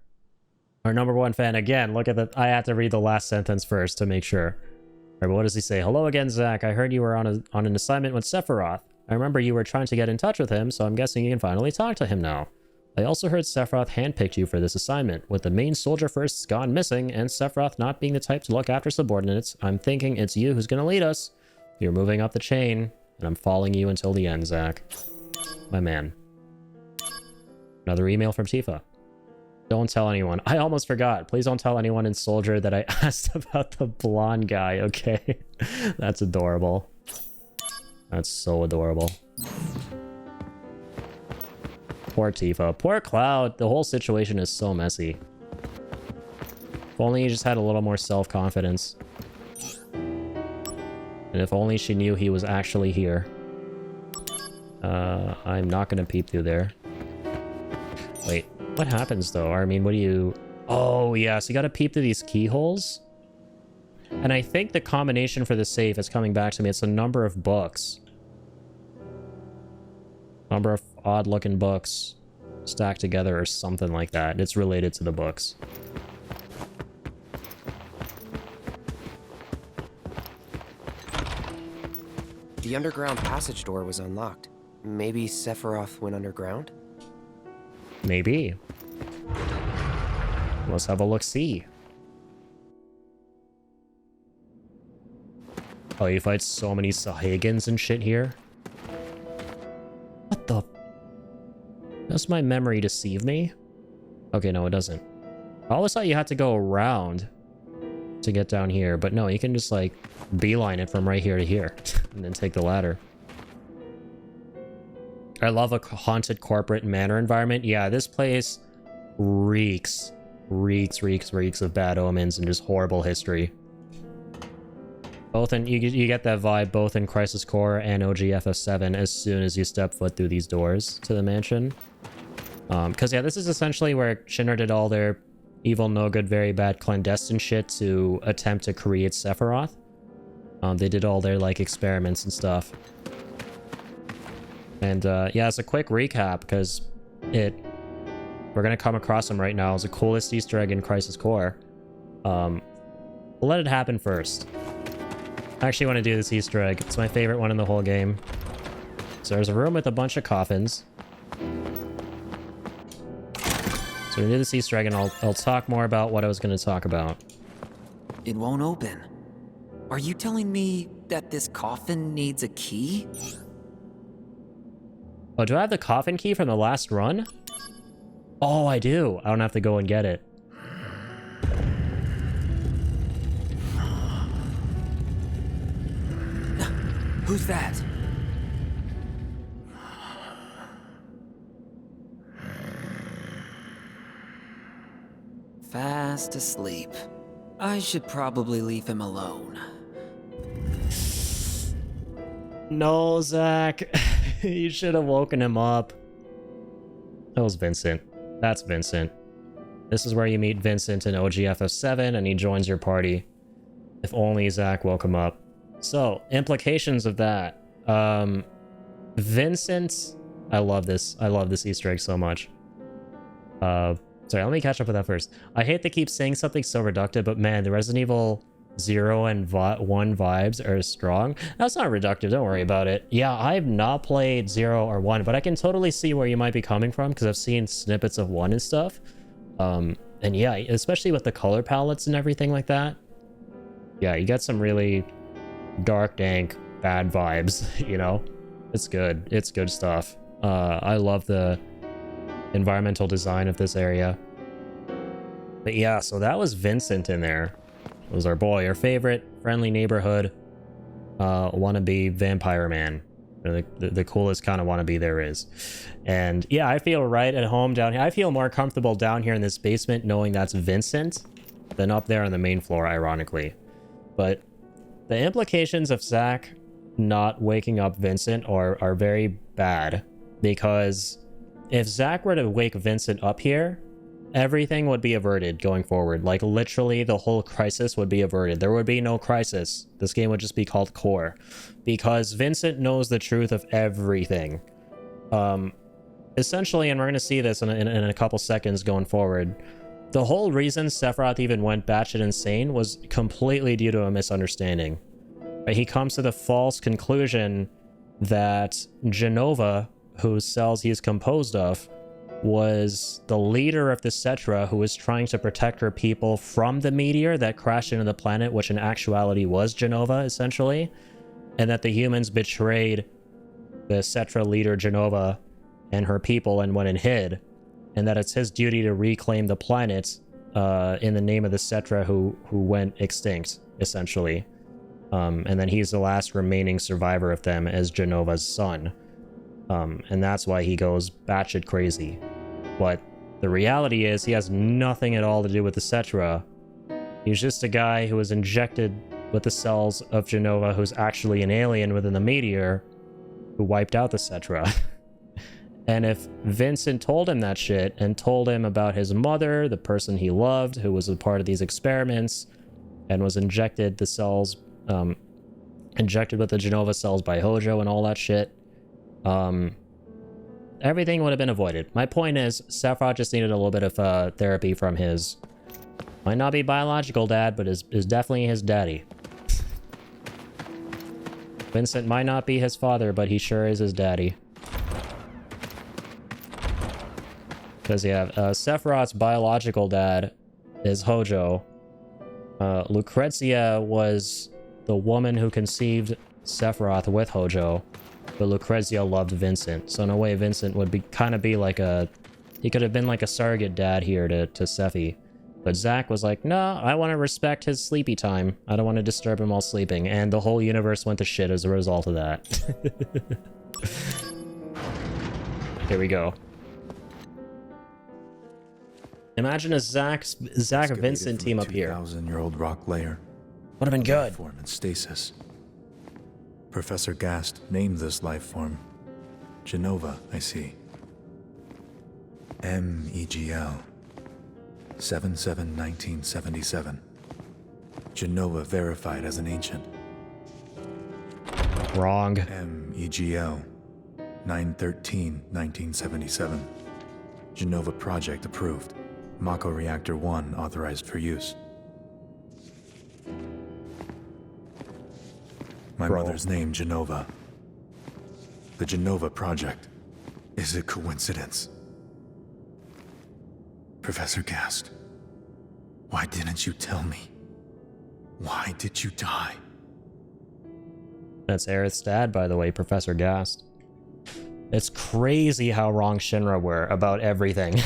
Our #1 fan again. Look at the. I had to read the last sentence first to make sure. All right, but what does he say? Hello again, Zack. I heard you were on an assignment with Sephiroth. I remember you were trying to get in touch with him, so I'm guessing you can finally talk to him now. I also heard Sephiroth handpicked you for this assignment. With the main soldier firsts gone missing, and Sephiroth not being the type to look after subordinates, I'm thinking it's you who's gonna lead us. You're moving up the chain, and I'm following you until the end, Zack. My man. Another email from Tifa. Don't tell anyone. I almost forgot. Please don't tell anyone in Soldier that I asked about the blonde guy, okay? That's adorable. That's so adorable. Poor Tifa. Poor Cloud. The whole situation is so messy. If only he just had a little more self-confidence. And if only she knew he was actually here. I'm not gonna peep through there. Wait, what happens though? I mean, what do you... Oh, yeah, so you gotta peep through these keyholes. And I think the combination for the safe is coming back to me. It's a number of books. Number of odd-looking books stacked together or something like that. It's related to the books. The underground passage door was unlocked. Maybe Sephiroth went underground? Maybe. Let's have a look-see. Oh, you fight so many Sahagins and shit here? What the... Does my memory deceive me? Okay, no, it doesn't. I always thought you had to go around to get down here, but no, you can just, like, beeline it from right here to here, and then take the ladder. I love a haunted corporate manor environment. Yeah, this place reeks of bad omens and just horrible history. Both in you get that vibe both in Crisis Core and OG FF7 as soon as you step foot through these doors to the mansion. Because yeah, this is essentially where Shinra did all their evil, no good, very bad clandestine shit to attempt to create Sephiroth. They did all their like experiments and stuff. And yeah, as a quick recap, because we're gonna come across him right now. It's the coolest Easter egg in Crisis Core. We'll let it happen first. I actually want to do this Easter egg. It's my favorite one in the whole game. So there's a room with a bunch of coffins. So we're gonna do this Easter egg, and I'll talk more about what I was gonna talk about. It won't open. Are you telling me that this coffin needs a key? Oh, do I have the coffin key from the last run? Oh, I do. I don't have to go and get it. Who's that? Fast asleep. I should probably leave him alone. No, Zack. You should have woken him up. That was Vincent. That's Vincent. This is where you meet Vincent in OG FF7 and he joins your party. If only Zack woke him up. So, implications of that. Vincent... I love this. I love this Easter egg so much. Sorry, let me catch up with that first. I hate to keep saying something so reductive, but man, the Resident Evil 0 and 1 vibes are strong. That's not reductive, don't worry about it. Yeah, I've not played 0 or 1, but I can totally see where you might be coming from, because I've seen snippets of 1 and stuff. And yeah, especially with the color palettes and everything like that. Yeah, you got some really dark, dank, bad vibes, you know? It's good. It's good stuff. I love the environmental design of this area. But yeah, so that was Vincent in there. It was our boy, our favorite friendly neighborhood wannabe vampire man. The coolest kind of wannabe there is. And yeah, I feel right at home down here. I feel more comfortable down here in this basement knowing that's Vincent than up there on the main floor, ironically. But the implications of Zack not waking up Vincent are very bad, because if Zack were to wake Vincent up here, everything would be averted going forward. Like, literally, the whole crisis would be averted. There would be no crisis. This game would just be called Core, because Vincent knows the truth of everything. Essentially, and we're going to see this in a couple seconds going forward, The whole reason Sephiroth even went batshit insane was completely due to a misunderstanding. He comes to the false conclusion that Genova, whose cells he is composed of, was the leader of the Cetra who was trying to protect her people from the meteor that crashed into the planet, which in actuality was Genova, essentially, and that the humans betrayed the Cetra leader Genova and her people and went and hid, and that it's his duty to reclaim the planet in the name of the Cetra who went extinct, essentially. And then he's the last remaining survivor of them as Genova's son. And that's why he goes batshit crazy. But the reality is he has nothing at all to do with the Cetra. He's just a guy who was injected with the cells of Genova, who's actually an alien within the meteor, who wiped out the Cetra. And if Vincent told him that shit and told him about his mother, the person he loved, who was a part of these experiments and was injected the cells, injected with the Genova cells by Hojo and all that shit, everything would have been avoided. My point is, Sephiroth just needed a little bit of therapy from his, might not be biological dad, but is definitely his daddy. Vincent might not be his father, but he sure is his daddy. Because, yeah, Sephiroth's biological dad is Hojo. Lucrezia was the woman who conceived Sephiroth with Hojo, but Lucrezia loved Vincent. So in a way, Vincent would kind of be like a... He could have been like a surrogate dad here to Sephi. But Zack was like, no, I want to respect his sleepy time. I don't want to disturb him while sleeping. And the whole universe went to shit as a result of that. Here we go. Imagine a Zack Vincent team up here. 2,000-year-old rock layer. Would have been good. Life form in stasis. Professor Gast named this life form Genova, I see. MEGL 7/7/1977. Genova verified as an ancient. Wrong. MEGL 9/13/1977. Genova project approved. Mako Reactor 1 authorized for use. My mother's name, Genova. The Genova project. Is it coincidence? Professor Gast, why didn't you tell me? Why did you die? That's Aerith's dad, by the way, Professor Gast. It's crazy how wrong Shinra were about everything.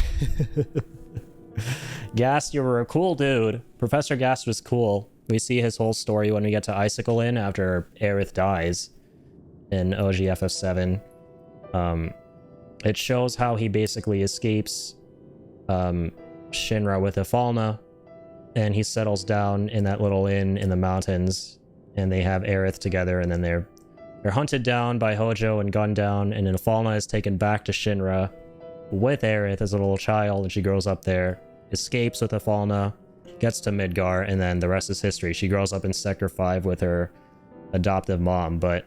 Gast, you were a cool dude. Professor Gast was cool. We see his whole story when we get to Icicle Inn after Aerith dies in OG FF7. It shows how he basically escapes Shinra with Ifalna, and he settles down in that little inn in the mountains, and they have Aerith together, and then they're hunted down by Hojo and gunned down, and then Ifalna is taken back to Shinra with Aerith as a little child, and she grows up there, escapes with Ifalna, gets to Midgar, and then the rest is history. She grows up in Sector 5 with her adoptive mom. But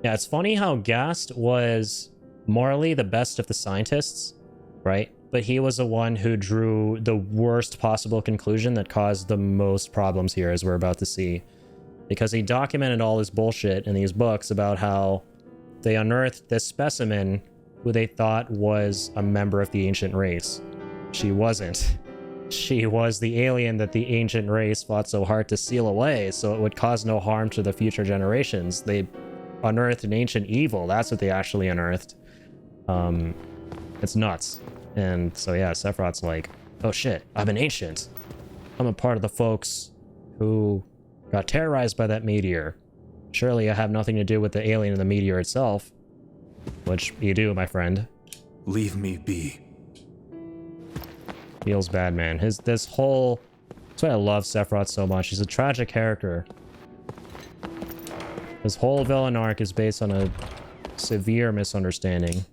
yeah, it's funny how Gast was morally the best of the scientists, right? But he was the one who drew the worst possible conclusion that caused the most problems here, as we're about to see. Because he documented all this bullshit in these books about how they unearthed this specimen who they thought was a member of the ancient race. She wasn't. She was the alien that the ancient race fought so hard to seal away, so it would cause no harm to the future generations. They unearthed an ancient evil. That's what they actually unearthed. It's nuts. And so yeah, Sephiroth's like, oh shit, I'm an ancient. I'm a part of the folks who got terrorized by that meteor. Surely I have nothing to do with the alien and the meteor itself. Which you do, my friend. Leave me be. Feels bad, man. This whole... That's why I love Sephiroth so much. He's a tragic character. His whole villain arc is based on a severe misunderstanding.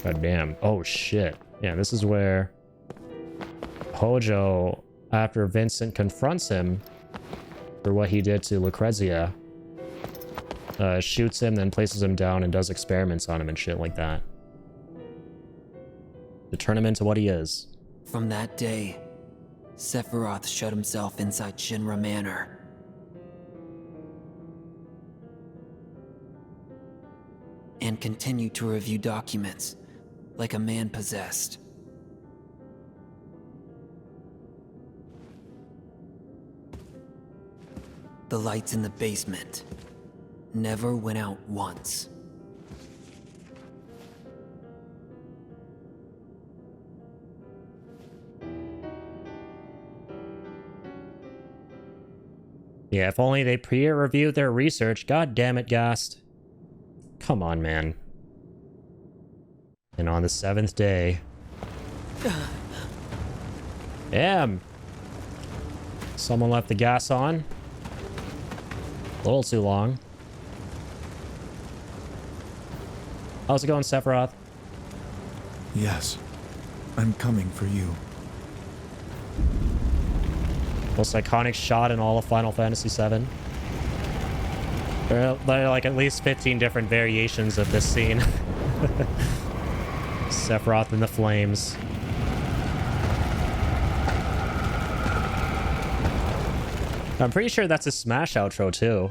God damn. Oh, shit. Yeah, this is where Hojo, after Vincent confronts him for what he did to Lucrezia, shoots him, then places him down and does experiments on him and shit like that. to turn him into what he is. From that day, Sephiroth shut himself inside Shinra Manor. And continued to review documents like a man possessed. The lights in the basement never went out once. Yeah, if only they peer-reviewed their research. God damn it, Gast. Come on, man. And on the 7th day... Damn! Someone left the gas on. A little too long. How's it going, Sephiroth? Yes. I'm coming for you. Most iconic shot in all of Final Fantasy VII. There are like at least 15 different variations of this scene. Sephiroth in the flames. I'm pretty sure that's a Smash outro too.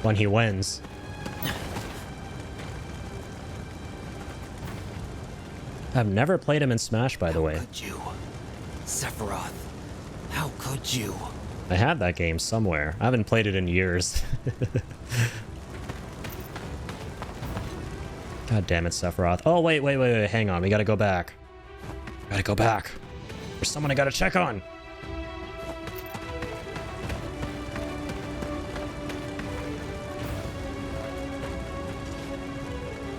When he wins. I've never played him in Smash, by the way. How could you? Sephiroth, how could you? I have that game somewhere. I haven't played it in years. God damn it, Sephiroth. Oh, wait. Hang on. We gotta go back. Gotta go back. There's someone I gotta check on.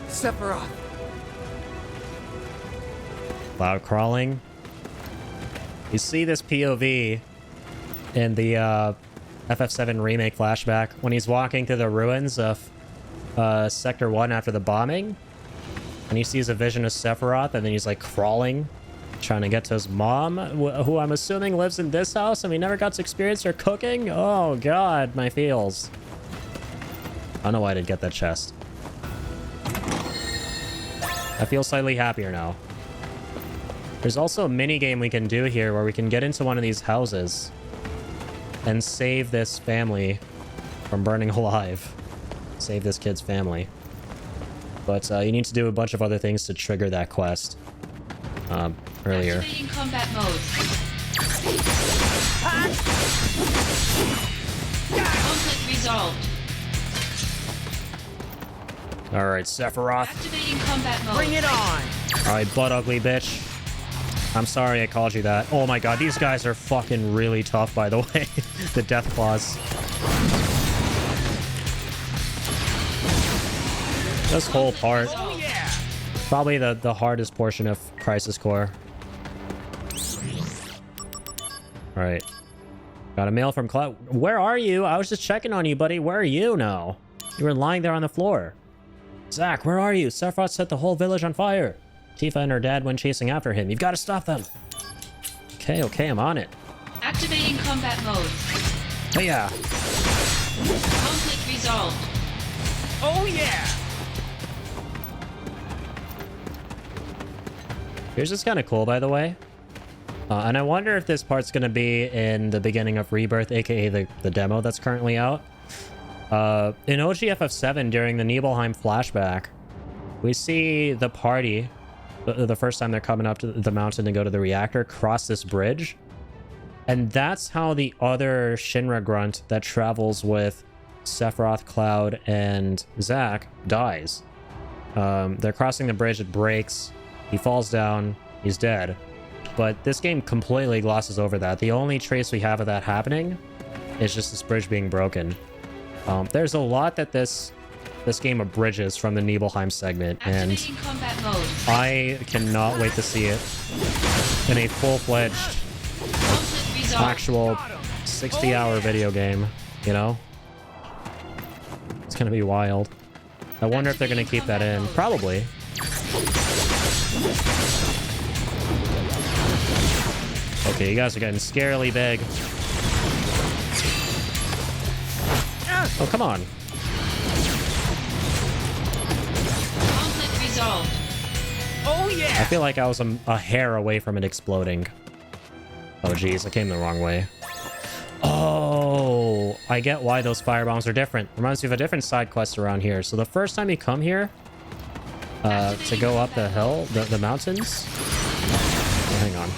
Sephiroth. Cloud crawling. You see this POV in the FF7 remake flashback when he's walking through the ruins of Sector 1 after the bombing. And he sees a vision of Sephiroth, and then he's like crawling, trying to get to his mom, who I'm assuming lives in this house, and we never got to experience her cooking. Oh god, my feels. I don't know why I didn't get that chest. I feel slightly happier now. There's also a mini game we can do here where we can get into one of these houses and save this family from burning alive. Save this kid's family. But you need to do a bunch of other things to trigger that quest earlier. Activating combat mode. Conflict resolved. Alright, Sephiroth. Activating combat mode. Bring it on! Alright, butt ugly bitch. I'm sorry I called you that. Oh my god, these guys are fucking really tough, by the way. The death claws. This whole part. Oh, yeah. Probably the hardest portion of Crisis Core. Alright. Got a mail from Cloud. Where are you? I was just checking on you, buddy. Where are you now? You were lying there on the floor. Zack, where are you? Sephiroth set the whole village on fire. Tifa and her dad went chasing after him. You've got to stop them. Okay, I'm on it. Activating combat mode. Hey, yeah. Conflict resolved. Oh yeah! Here's just kind of cool, by the way. And I wonder if this part's going to be in the beginning of Rebirth, aka the demo that's currently out. In OG FF7, during the Nibelheim flashback, we see the party, the first time they're coming up to the mountain to go to the reactor, cross this bridge. And that's how the other Shinra grunt that travels with Sephiroth, Cloud, and Zack dies. They're crossing the bridge, it breaks, he falls down, he's dead. But this game completely glosses over that. The only trace we have of that happening is just this bridge being broken. There's a lot that this game abridges from the Nibelheim segment, and I cannot wait to see it in a full-fledged, actual 60-hour video game, you know? It's gonna be wild. I wonder if they're gonna keep that in. Probably. Okay, you guys are getting scarily big. Oh, come on. Conflict resolved. Oh yeah! I feel like I was a hair away from it exploding. Oh geez, I came the wrong way. Oh, I get why those firebombs are different. Reminds me of a different side quest around here. So the first time you come here, to go up the hill, the mountains. Oh, hang on.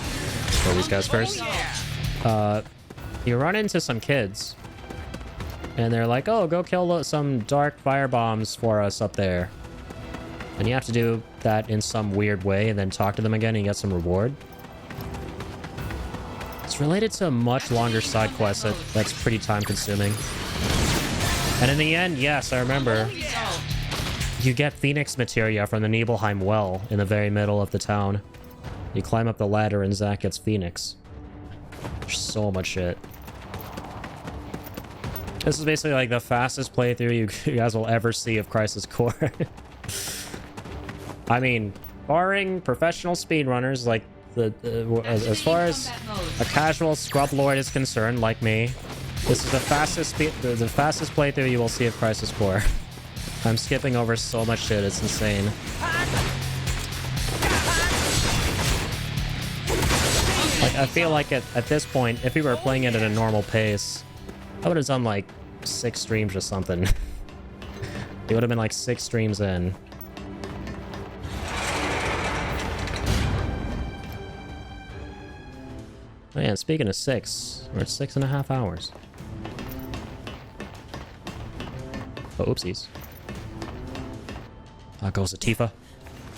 Kill these guys first. You run into some kids. And they're like, oh, go kill some dark firebombs for us up there. And you have to do that in some weird way and then talk to them again and you get some reward. It's related to a much longer side quest that's pretty time consuming. And in the end, yes, I remember, you get Phoenix materia from the Nibelheim well in the very middle of the town. You climb up the ladder and Zack gets Phoenix. There's so much shit. This is basically like the fastest playthrough you guys will ever see of Crisis Core. I mean, barring professional speedrunners, like as far as a casual scrub lord is concerned, like me, this is the fastest playthrough you will see of Crisis Core. I'm skipping over so much shit, it's insane. Like, I feel like at this point, if we were playing it at a normal pace, I would have done like 6 streams or something. It would have been like 6 streams in. Man, speaking of 6, we're at 6.5 hours. Oh, oopsies. Goes to Tifa.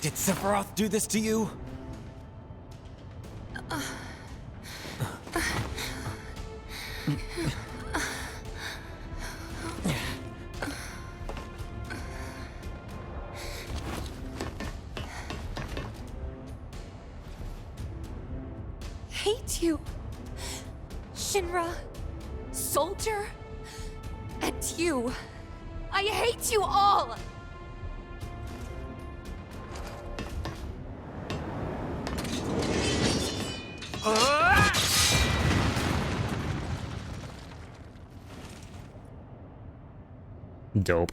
Did Sephiroth do this to you? Hate you, Shinra, Soldier, and you. I hate you all! Dope.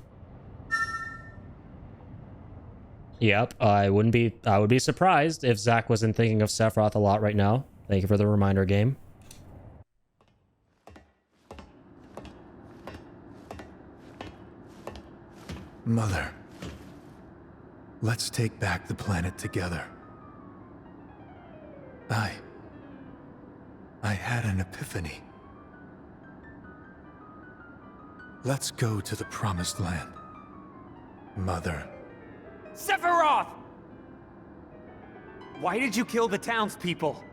Yep, I would be surprised if Zack wasn't thinking of Sephiroth a lot right now. Thank you for the reminder, game. Mother, let's take back the planet together. I had an epiphany. Let's go to the Promised Land. Mother. Sephiroth! Why did you kill the townspeople?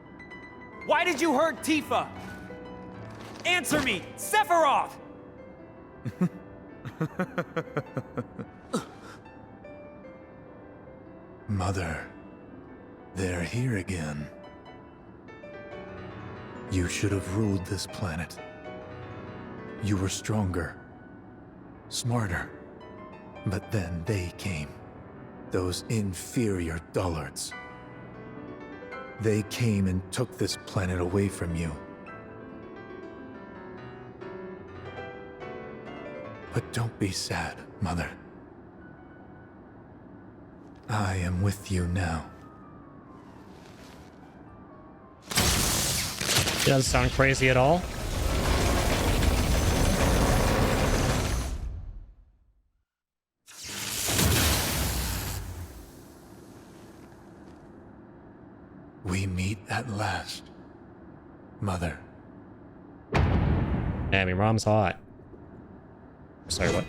Why did you hurt Tifa? Answer me, Sephiroth! Mother, they're here again. You should have ruled this planet. You were stronger, smarter, but then they came. Those inferior dullards. They came and took this planet away from you. But don't be sad, Mother. I am with you now. Doesn't sound crazy at all. We meet at last, Mother. Damn, your mom's hot. Sorry, what?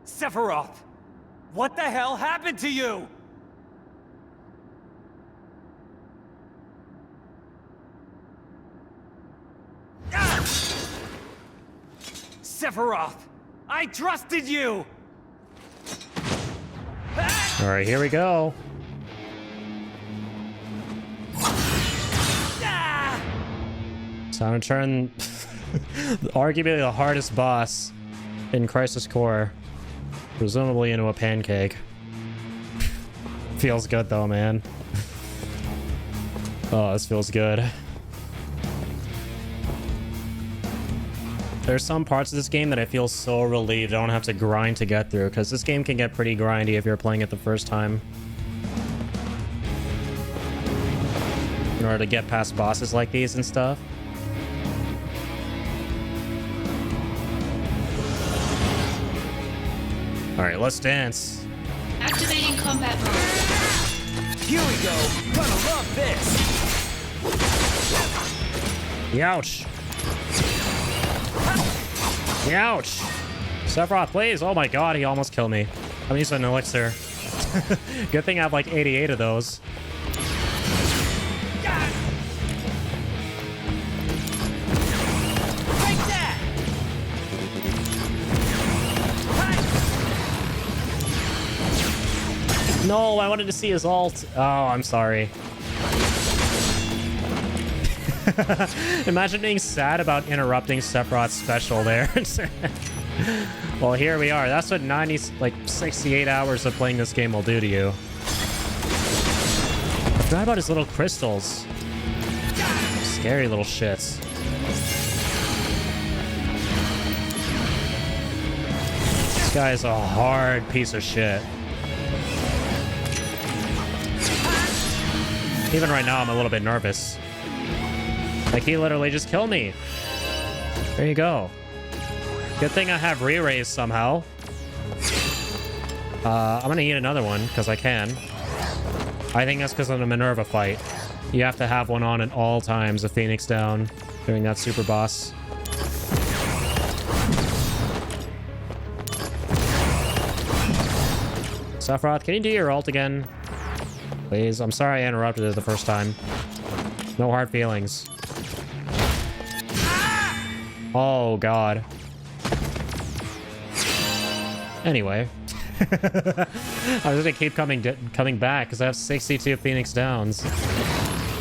Sephiroth! What the hell happened to you? Ah! Sephiroth! I trusted you! All right, here we go. It's time to turn arguably the hardest boss in Crisis Core, presumably into a pancake. Feels good though, man. Oh, this feels good. There's some parts of this game that I feel so relieved I don't have to grind to get through, because this game can get pretty grindy if you're playing it the first time. In order to get past bosses like these and stuff. Alright, let's dance. Activating combat mode. Here we go. Gonna love this. Youch. Ouch! Sephiroth, please! Oh my god, he almost killed me. I'm using an elixir. Good thing I have like 88 of those. No, I wanted to see his ult. Oh, I'm sorry. Imagine being sad about interrupting Sephiroth's special there. Well, here we are. That's what 68 hours of playing this game will do to you. Forgot about his little crystals. Scary little shits. This guy is a hard piece of shit. Even right now, I'm a little bit nervous. Like, he literally just killed me. There you go. Good thing I have re-raise somehow. I'm gonna eat another one, because I can. I think that's because of the Minerva fight. You have to have one on at all times, a Phoenix down, during that super boss. Sephiroth, can you do your ult again? Please, I'm sorry I interrupted it the first time. No hard feelings. Oh, God. Anyway. I was gonna keep coming back, because I have 62 Phoenix Downs.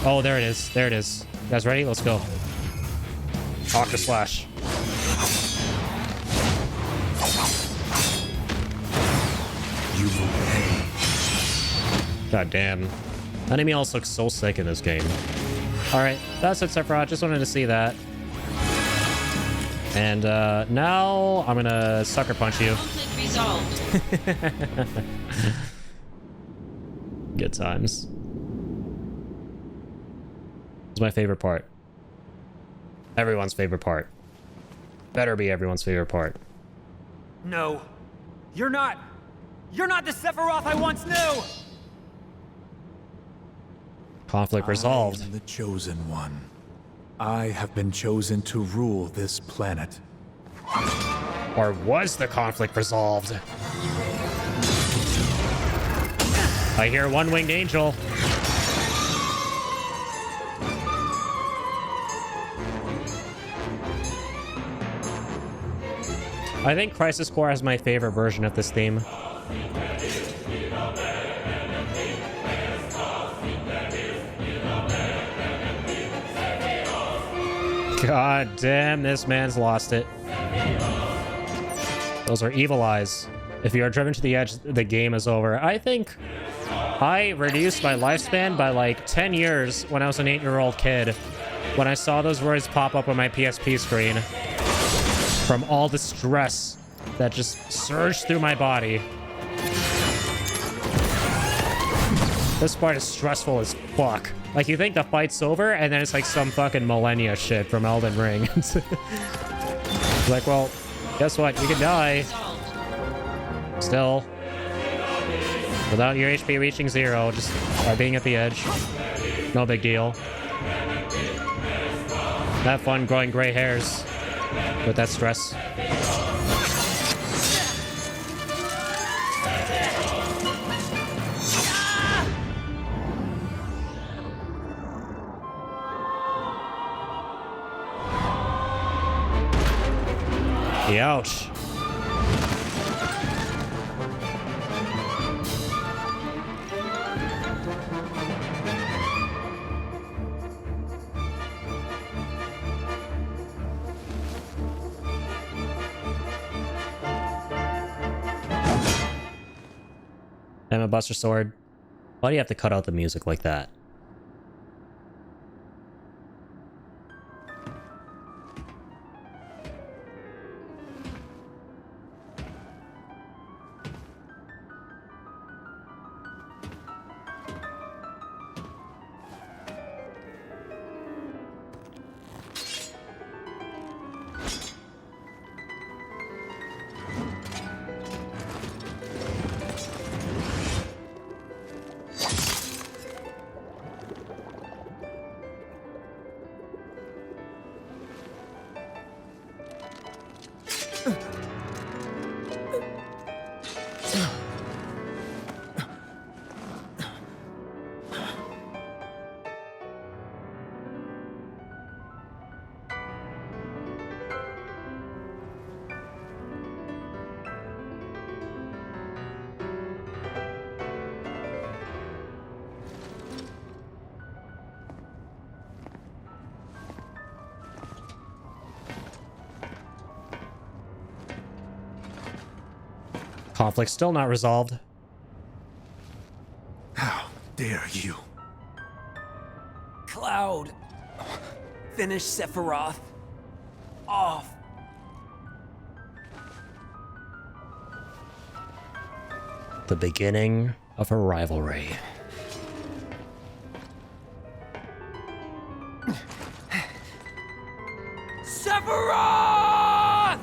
Oh, there it is. There it is. You guys ready? Let's go. Octa Slash. You will pay. God damn. Enemy else looks so sick in this game. Alright, that's it, Sephiroth. Just wanted to see that. And now I'm gonna sucker punch you. Conflict resolved. Good times. It's my favorite part. Everyone's favorite part. Better be everyone's favorite part. No. You're not the Sephiroth I once knew! Conflict resolved. I am the chosen one. I have been chosen to rule this planet. Or was the conflict resolved? I hear one-winged angel. I think Crisis Core has my favorite version of this theme. God damn, this man's lost it. Those are evil eyes. If you are driven to the edge, the game is over. I think I reduced my lifespan by like 10 years when I was an 8-year-old kid. When I saw those words pop up on my PSP screen. From all the stress that just surged through my body. This part is stressful as fuck. Like, you think the fight's over, and then it's like some fucking millennia shit from Elden Ring. Like, well, guess what? You can die. Still. Without your HP reaching 0, just by being at the edge. No big deal. Have fun growing gray hairs with that stress. Ouch. I'm a Buster Sword. Why do you have to cut out the music like that? Conflict still not resolved. How dare you? Cloud! Finish Sephiroth off! The beginning of a rivalry. Sephiroth!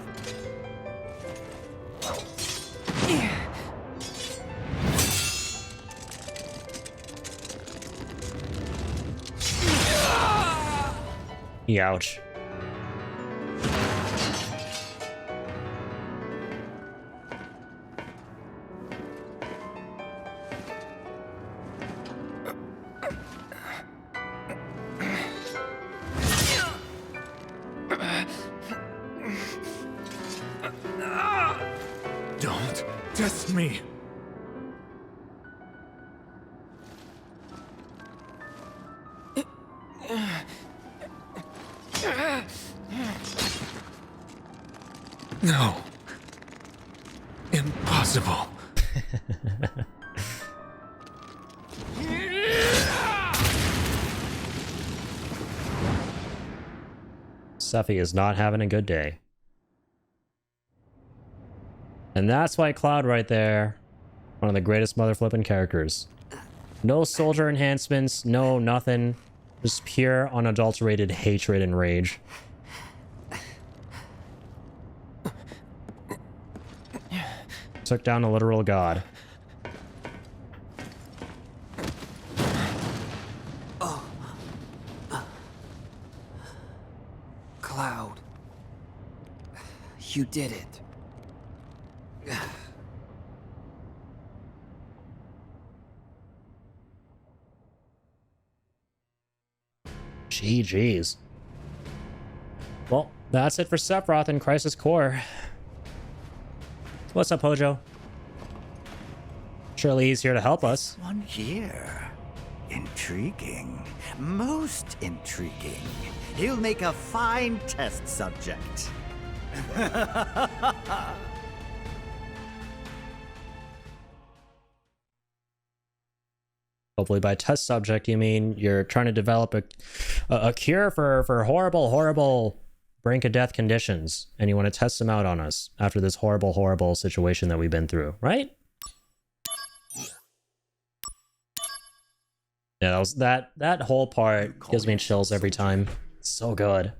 Youch. Don't test me. No. Impossible. Sephi is not having a good day. And that's why Cloud right there, one of the greatest mother flipping characters. No soldier enhancements, no nothing. Just pure unadulterated hatred and rage. Took down a literal god. Cloud. You did it. GG's. Well, that's it for Sephiroth and Crisis Core. What's up, Hojo? Surely he's here to help us. One here. Intriguing. Most intriguing. He'll make a fine test subject. Hopefully by test subject, you mean you're trying to develop a cure for horrible brink of death conditions, and you want to test them out on us after this horrible situation that we've been through, right? Yeah, that whole part gives me chills every time. It's so good.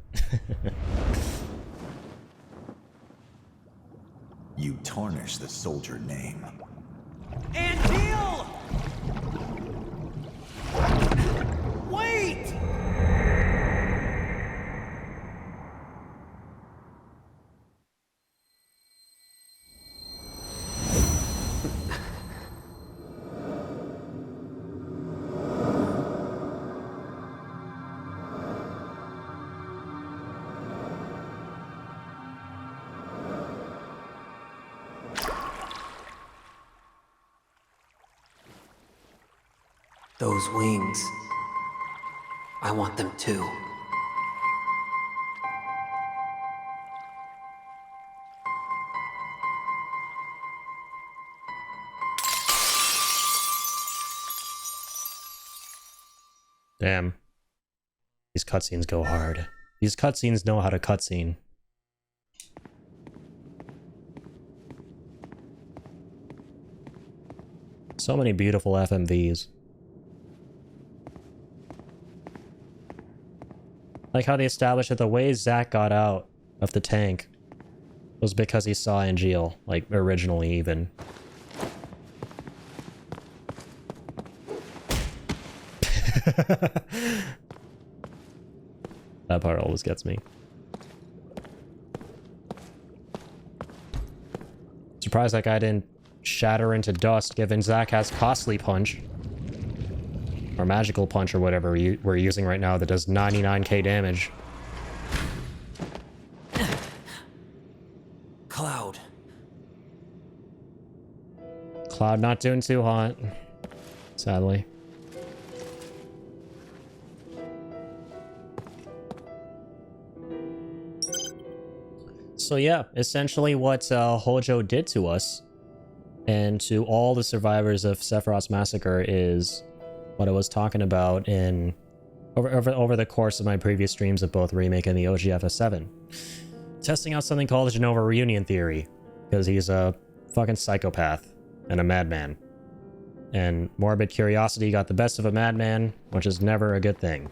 You tarnish the soldier name. Angeal! Wait! Those wings. I want them too. Damn. These cutscenes go hard. These cutscenes know how to cutscene. So many beautiful FMVs. Like how they established that the way Zack got out of the tank was because he saw Angeal, like originally even. That part always gets me. Surprised that guy didn't shatter into dust given Zack has Costly Punch. Or Magical Punch or whatever we're using right now that does 99k damage. Cloud. Cloud not doing too hot. Sadly. So yeah, essentially what Hojo did to us and to all the survivors of Sephiroth's massacre is what I was talking about in over the course of my previous streams of both Remake and the OG FF7. Testing out something called the Genova Reunion Theory, because he's a fucking psychopath and a madman. And morbid curiosity got the best of a madman, which is never a good thing.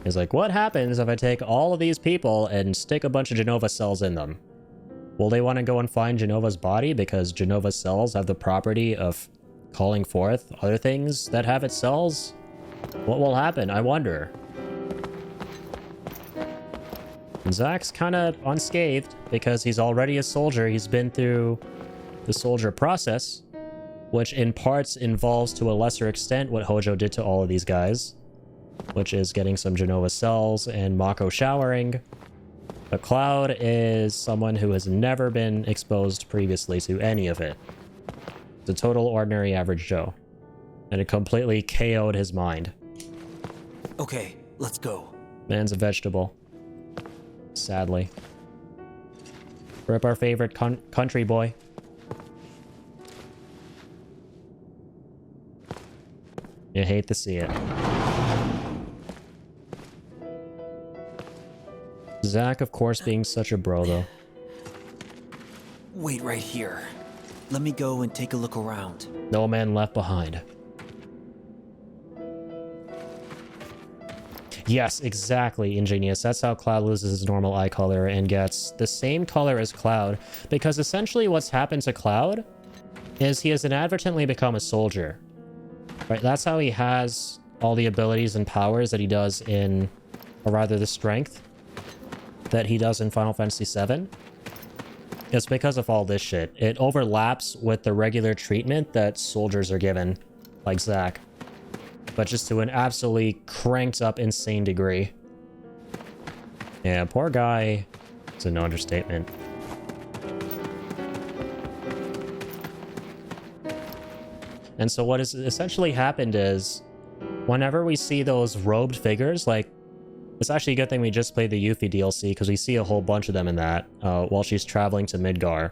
He's like, what happens if I take all of these people and stick a bunch of Genova cells in them? Will they want to go and find Genova's body because Genova cells have the property of calling forth other things that have its cells? What will happen? I wonder. And Zack's kind of unscathed because he's already a soldier. He's been through the soldier process, which in parts involves to a lesser extent what Hojo did to all of these guys, which is getting some Genova cells and Mako showering. But Cloud is someone who has never been exposed previously to any of it. The total ordinary average Joe. And it completely KO'd his mind. Okay, let's go. Man's a vegetable. Sadly. Rip our favorite country boy. You hate to see it. Zack, of course, being such a bro, though. Wait right here. Let me go and take a look around. No man left behind. Yes, exactly, Ingenious. That's how Cloud loses his normal eye color and gets the same color as Cloud, because essentially what's happened to Cloud is he has inadvertently become a soldier. Right? That's how he has all the abilities and powers that he does in, or rather the strength that he does in Final Fantasy VII. It's because of all this shit. It overlaps with the regular treatment that soldiers are given, like Zack, but just to an absolutely cranked up insane degree. Yeah, poor guy. It's an understatement. And so what has essentially happened is, whenever we see those robed figures, like, it's actually a good thing we just played the Yuffie DLC, because we see a whole bunch of them in that, while she's traveling to Midgar.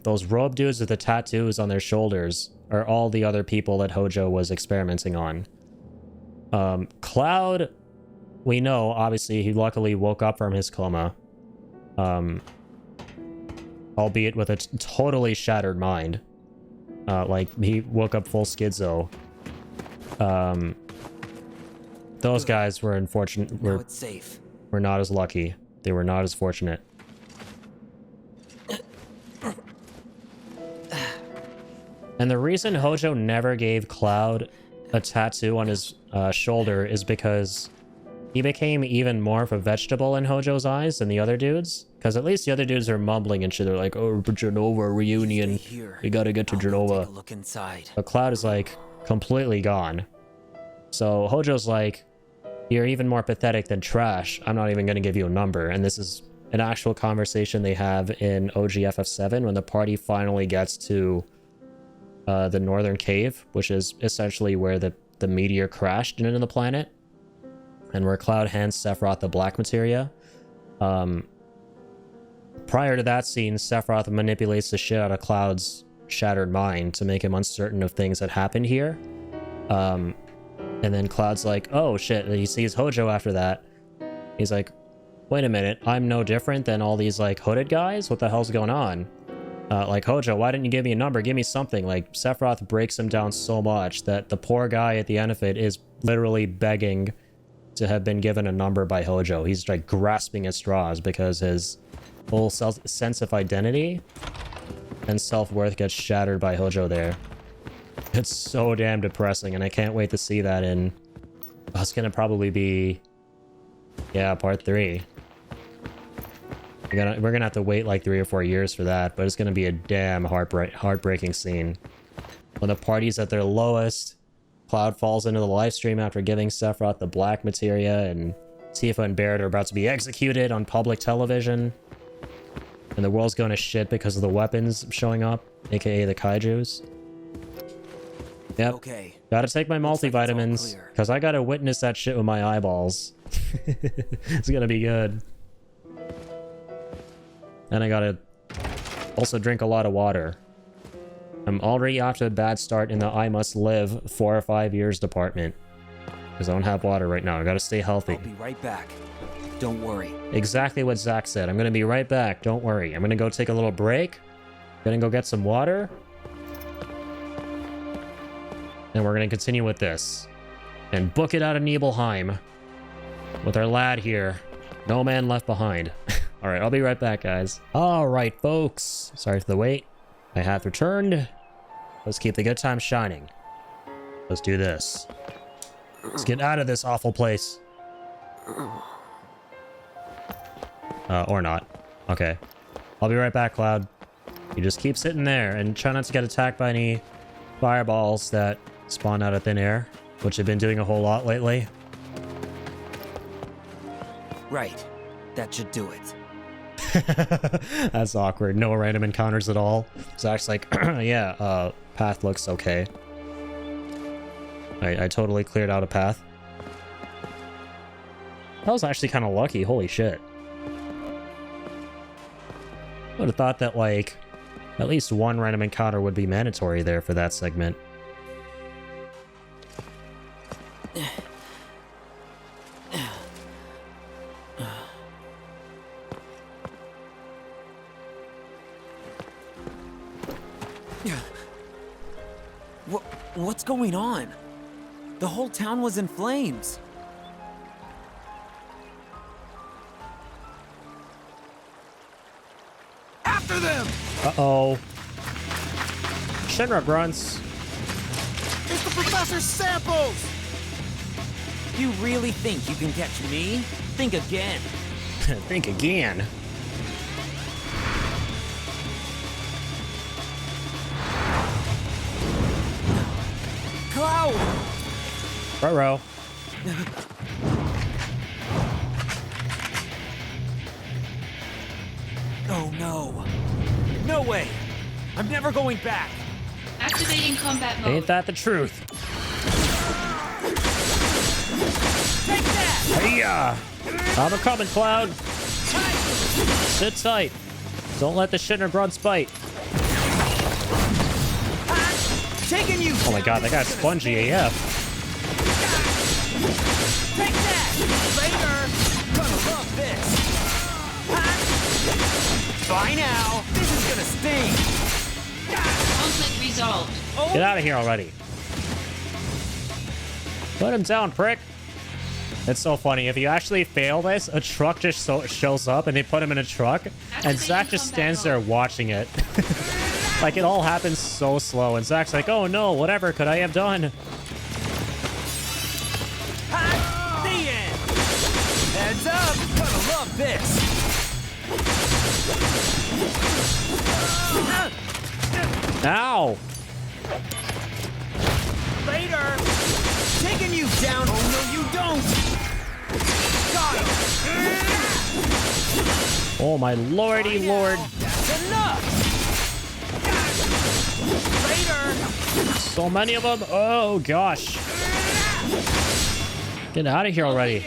Those robed dudes with the tattoos on their shoulders are all the other people that Hojo was experimenting on. Cloud, we know, obviously, he luckily woke up from his coma. Albeit with a totally shattered mind. Like, he woke up full schizo. Those guys were unfortunate. Now it's safe. Were not as lucky. They were not as fortunate. And the reason Hojo never gave Cloud a tattoo on his shoulder is because he became even more of a vegetable in Hojo's eyes than the other dudes. Because at least the other dudes are mumbling and shit. They're like, oh, Genova reunion. We gotta get to Genova. Look inside. But Cloud is like completely gone. So Hojo's like, you're even more pathetic than trash. I'm not even gonna give you a number. And this is an actual conversation they have in OG FF7 when the party finally gets to the northern cave, which is essentially where the meteor crashed into the planet, and where Cloud hands Sephiroth the black materia. Prior to that scene, Sephiroth manipulates the shit out of Cloud's shattered mind to make him uncertain of things that happened here. And then Cloud's like, oh shit, and he sees Hojo after that. He's like, wait a minute, I'm no different than all these like hooded guys? What the hell's going on? Like, Hojo, why didn't you give me a number? Give me something. Like, Sephiroth breaks him down so much that the poor guy at the end of it is literally begging to have been given a number by Hojo. He's like grasping at straws because his whole sense of identity and self-worth gets shattered by Hojo there. It's so damn depressing, and I can't wait to see that in... It's gonna probably be... Yeah, part 3. We're gonna have to wait like 3 or 4 years for that, but it's gonna be a damn heartbreaking scene. When the party's at their lowest, Cloud falls into the live stream after giving Sephiroth the black materia, and Tifa and Barrett are about to be executed on public television. And the world's going to shit because of the weapons showing up, aka the kaijus. Yep. Okay. Gotta take my multivitamins, because I gotta witness that shit with my eyeballs. It's gonna be good. And I gotta also drink a lot of water. I'm already off to a bad start in the I must live 4 or 5 years department. Because I don't have water right now. I gotta stay healthy. I'll be right back. Don't worry. Exactly what Zack said. I'm gonna be right back. Don't worry. I'm gonna go take a little break. Gonna go get some water. And we're gonna continue with this. And book it out of Nibelheim. With our lad here. No man left behind. Alright, I'll be right back, guys. Alright, folks. Sorry for the wait. I have returned. Let's keep the good times shining. Let's do this. Let's get out of this awful place. Or not. Okay. I'll be right back, Cloud. You just keep sitting there and try not to get attacked by any fireballs that spawn out of thin air, which have been doing a whole lot lately. Right. That should do it. That's awkward. No random encounters at all. Zack's like, yeah, path looks okay. I totally cleared out a path. That was actually kind of lucky. Holy shit. I would have thought that, like, at least one random encounter would be mandatory there for that segment. What's going on? The whole town was in flames. After them! Uh-oh. Shinra grunts. It's the professor's samples! You really think you can catch me? Think again. Think again. Cloud! Ruh-roh. Oh no. No way! I'm never going back! Activating combat mode. Ain't that the truth? Take that! Hey-ya! I'm a coming, Cloud. Sit tight. Don't let the Shinra grunts bite. Taking you! Oh my god, that guy's spongy AF. Take that! Later! Gonna love this! Bye now! This is gonna sting! Conflict resolved. Get out of here already. Put him down, prick. It's so funny. If you actually fail this, a truck just shows up and they put him in a truck, and Zack just stands there watching it. Like, it all happens so slow, and Zack's like, oh no, whatever could I have done? The end! Heads up! Gonna love this! Ow! Later! Taking you down! Oh no, you don't! Got him! Oh my lordy lord! That's enough! Later! So many of them! Oh gosh! Get out of here already!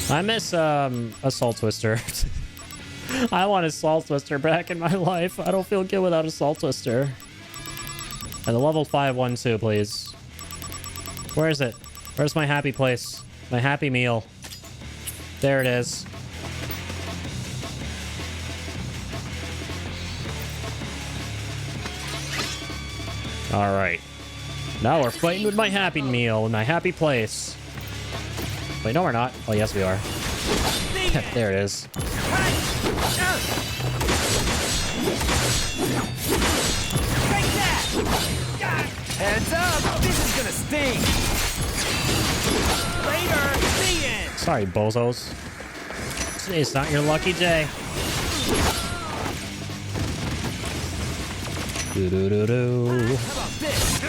I miss Assault Twister. I want a Assault Twister back in my life. I don't feel good without a Assault Twister. And the level 5 one too, please. Where is it? Where's my happy place? My happy meal. There it is. Alright. Now we're fighting with my happy meal in my happy place. Wait, no we're not. Oh, yes we are. There it is. Heads up! This is gonna sting! Later! The end! Sorry, bozos. Today's not your lucky day. Do-do-do-do. How about this?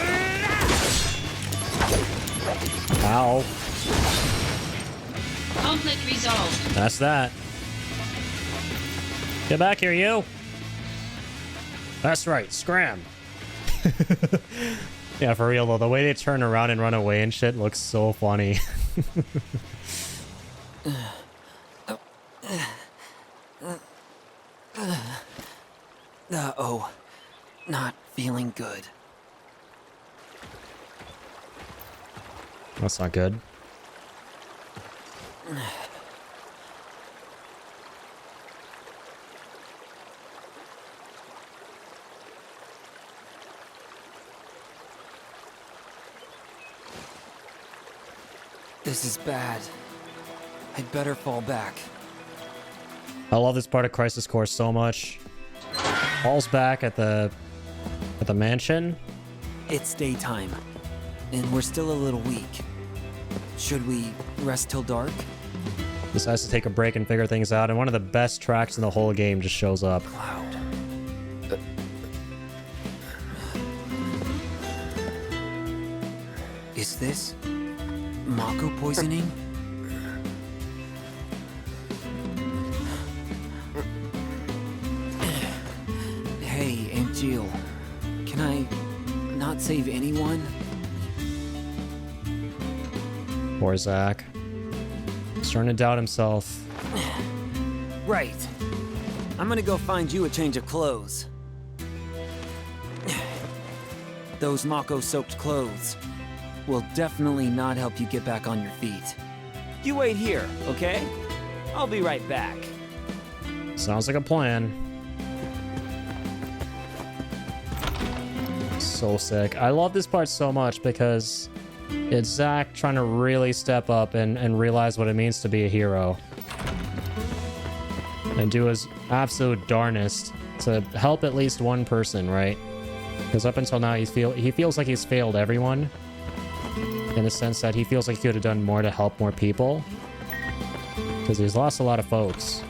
Ow. Conflict resolved. That's that. Get back here, you. That's right, scram. Yeah, for real though, the way they turn around and run away and shit looks so funny. good. That's not good. This is bad. I'd better fall back. I love this part of Crisis Core so much. Falls back at the mansion. It's daytime, and we're still a little weak. Should we rest till dark? Decides to take a break and figure things out, and one of the best tracks in the whole game just shows up. Cloud. Is this Mako poisoning? Hey, Aunt Jill. Can I not save anyone? Poor Zack. He's starting to doubt himself. Right. I'm gonna go find you a change of clothes. Those Mako-soaked clothes will definitely not help you get back on your feet. You wait here, okay? I'll be right back. Sounds like a plan. So sick. I love this part so much because it's Zack trying to really step up and realize what it means to be a hero. And do his absolute darnest to help at least one person, right? Because up until now, he feels like he's failed everyone. In the sense that he feels like he could have done more to help more people. Because he's lost a lot of folks.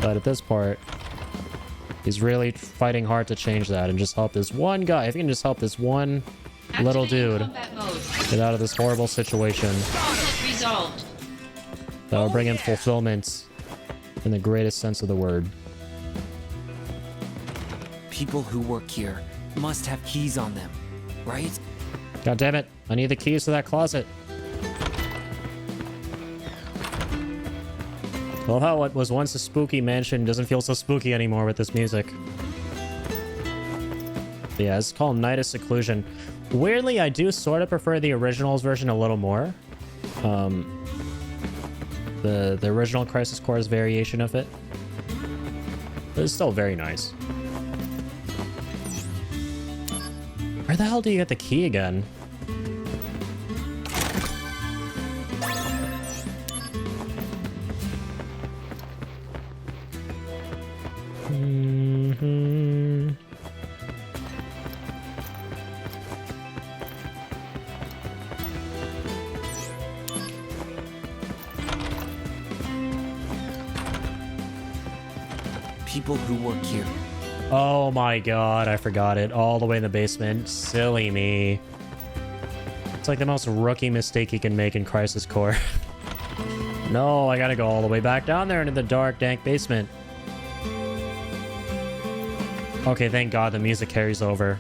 But at this part, he's really fighting hard to change that and just help this one guy. If he can just help this one little dude get out of this horrible situation, Resolved. that'll bring him fulfillment in the greatest sense of the word. People who work here must have keys on them, right? God damn it. I need the keys to that closet. Love how what was once a spooky mansion doesn't feel so spooky anymore with this music. Yeah, it's called Night of Seclusion. Weirdly, I do sort of prefer the originals version a little more. The original Crisis Core's variation of it. But it's still very nice. Where the hell do you get the key again? People who work here. Oh my god, I forgot it. All the way in the basement. Silly me. It's like the most rookie mistake you can make in Crisis Core. No, I gotta go all the way back down there into the dark, dank basement. Okay, thank god the music carries over.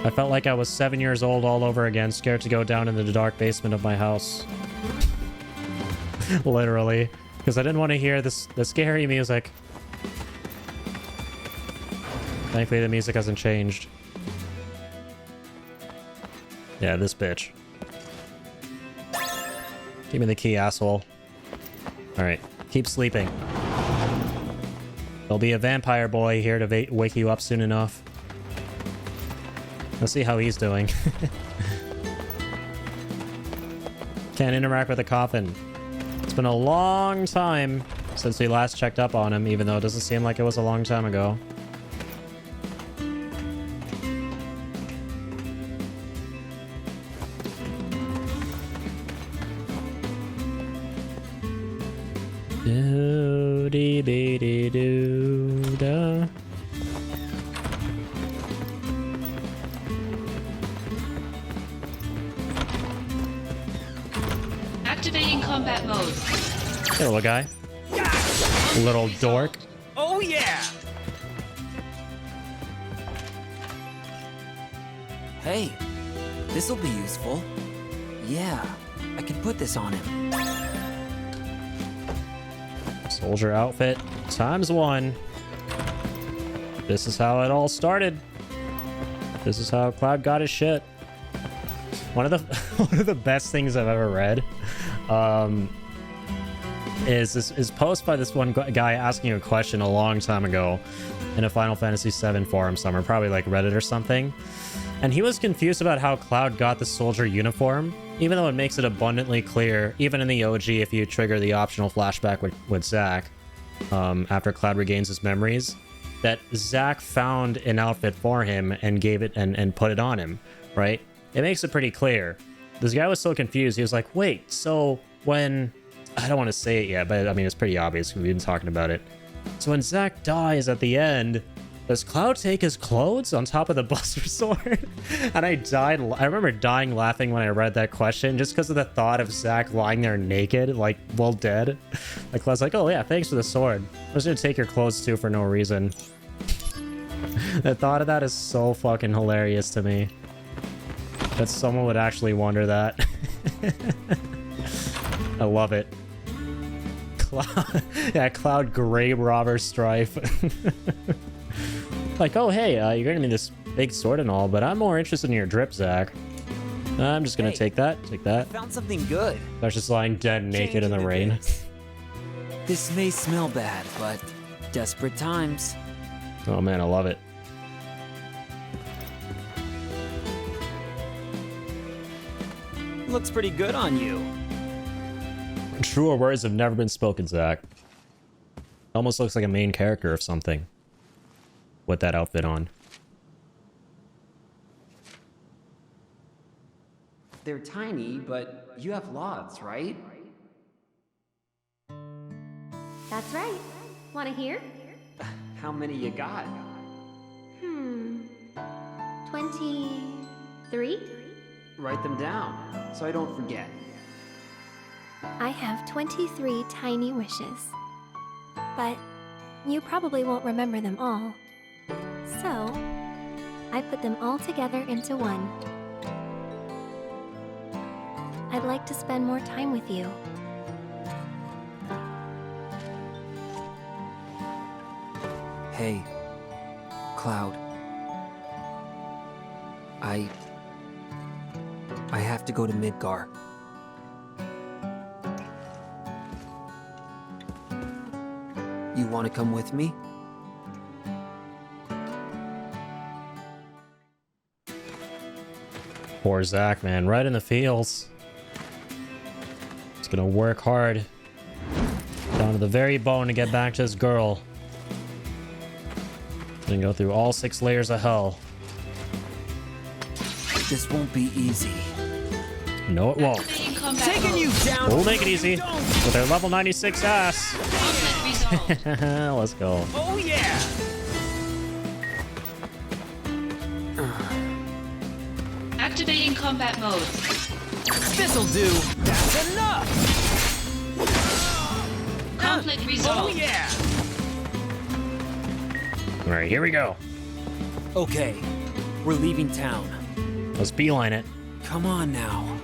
I felt like I was 7 years old all over again, scared to go down into the dark basement of my house. Literally. Because I didn't want to hear the scary music. Thankfully, the music hasn't changed. Yeah, this bitch. Give me the key, asshole. Alright, keep sleeping. There'll be a vampire boy here to wake you up soon enough. Let's see how he's doing. Can't interact with the coffin. It's been a long time since we last checked up on him, even though it doesn't seem like it was a long time ago. Do-dee-bee-dee-doo-da. Activating combat mode. Hey, little guy. Little dork. Oh yeah! Hey, this'll be useful. Yeah, I can put this on him. Soldier outfit ×1. this is how it all started. This is how Cloud got his shit. One of the best things I've ever read is post by this one guy asking a question a long time ago in a Final Fantasy VII forum somewhere, probably like Reddit or something. And he was confused about how Cloud got the soldier uniform, even though it makes it abundantly clear, even in the OG, if you trigger the optional flashback with Zack, after Cloud regains his memories, that Zack found an outfit for him and gave it and put it on him, right? It makes it pretty clear. This guy was so confused. He was like, wait, so when... I don't want to say it yet, but I mean, it's pretty obvious. We've been talking about it. So when Zack dies at the end, does Cloud take his clothes on top of the Buster Sword? And I remember dying laughing when I read that question, just because of the thought of Zack lying there naked, like, well, dead. Like, Cloud's like, oh yeah, thanks for the sword. I was gonna take your clothes too for no reason. The thought of that is so fucking hilarious to me. That someone would actually wonder that. I love it. Cloud, yeah, Cloud grave robber strife. Like, oh hey, you're gonna need this big sword and all, but I'm more interested in your drip, Zack. I'm just gonna take that. I found something good. I was just lying dead naked in the rain. This may smell bad, but desperate times. Oh man, I love it. Looks pretty good on you. Truer words have never been spoken, Zack. Almost looks like a main character of something. With that outfit on. They're tiny, but you have lots, right? That's right. Want to hear? How many you got? 23? Write them down, so I don't forget. I have 23 tiny wishes. But you probably won't remember them all. So, I put them all together into one. I'd like to spend more time with you. Hey, Cloud. I have to go to Midgar. You want to come with me? Poor Zack, man, right in the feels. He's gonna work hard. Down to the very bone to get back to his girl. Gonna go through all 6 layers of hell. This won't be easy. No, it won't. Taking you down. We'll make it easy with our level 96 ass. Let's go. Oh yeah. Activating combat mode. This'll do. That's enough. Conflict resolved. Oh yeah. All right, here we go. Okay, we're leaving town. Let's beeline it. Come on now.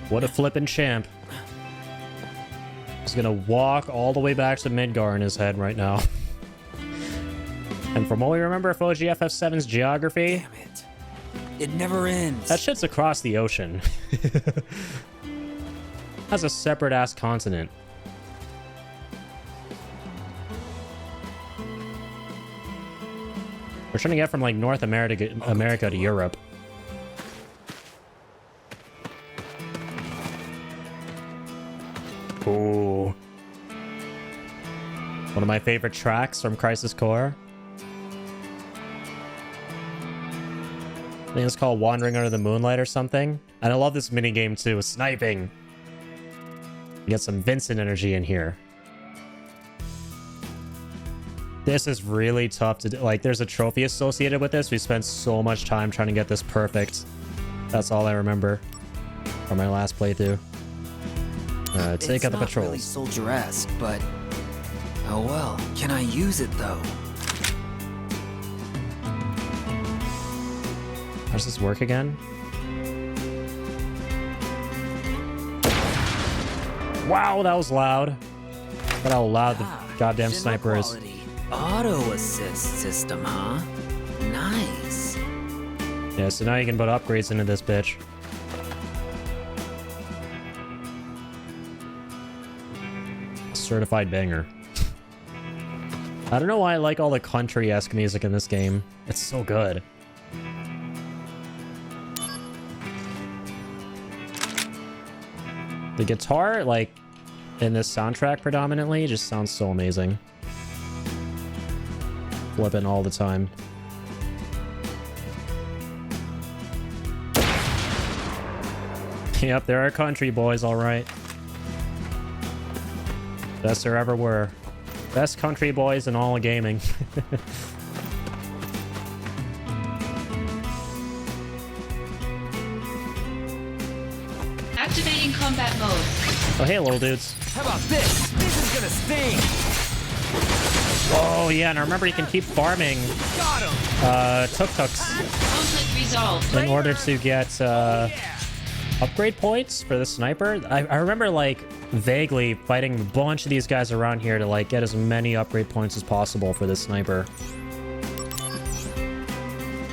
What a flippin' champ. He's gonna walk all the way back to Midgar in his head right now. And from what we remember of OG FF7's geography... Damn it. It never ends. That shit's across the ocean. That's a separate-ass continent. We're trying to get from, like, North America to Europe. Ooh. One of my favorite tracks from Crisis Core. I think it's called Wandering Under the Moonlight or something. And I love this minigame too, sniping. You get some Vincent energy in here. This is really tough to do. Like, there's a trophy associated with this. We spent so much time trying to get this perfect. That's all I remember from my last playthrough. Take out the patrols. Really soldier-esque, but oh well. Can I use it though? How does this work again? Wow, that was loud. Look how loud the goddamn General sniper is. quality. Auto assist system, huh? Nice. Yeah, so now you can put upgrades into this bitch. Certified banger. I don't know why I like all the country-esque music in this game. It's so good. The guitar, like, in this soundtrack predominantly, just sounds so amazing. Flipping all the time. Yep, there are country boys, alright. Best there ever were. Best country boys in all of gaming. Activating combat mode. Oh, hey, little dudes. How about this? This is gonna sting. Oh, yeah, and I remember you can keep farming tuk-tuks Conflict resolved. in order to get upgrade points for the sniper. I remember, like, vaguely fighting a bunch of these guys around here to, like, get as many upgrade points as possible for the sniper.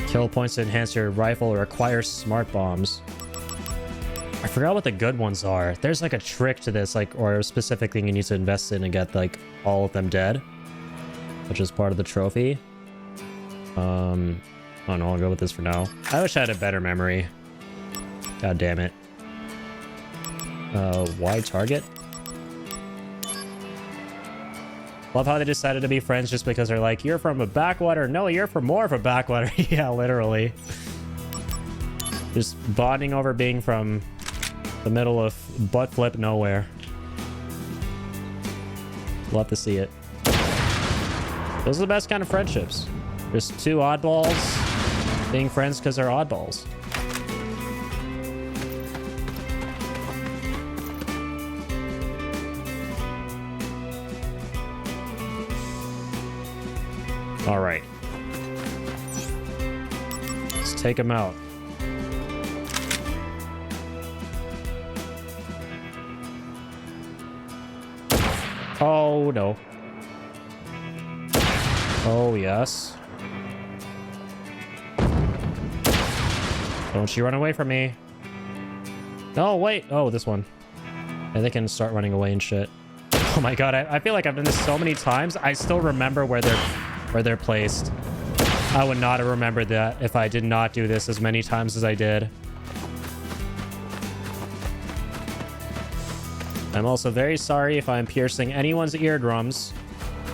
Kill points to enhance your rifle require smart bombs. I forgot what the good ones are. There's, like, a trick to this, like, or a specific thing you need to invest in to get, like, all of them dead, which is part of the trophy. Oh no, I'll go with this for now. I wish I had a better memory. God damn it. Why target? Love how they decided to be friends just because they're like, you're from a backwater. No, you're from more of a backwater. Yeah, literally. Just bonding over being from the middle of butt flip nowhere. Love to see it. Those are the best kind of friendships. Just two oddballs being friends because they're oddballs. All right. Let's take him out. Oh, no. Oh, yes. Don't you run away from me. Oh, wait. Oh, this one. And they can start running away and shit. Oh my god, I feel like I've done this so many times. I still remember where they're placed. I would not have remembered that if I did not do this as many times as I did. I'm also very sorry if I'm piercing anyone's eardrums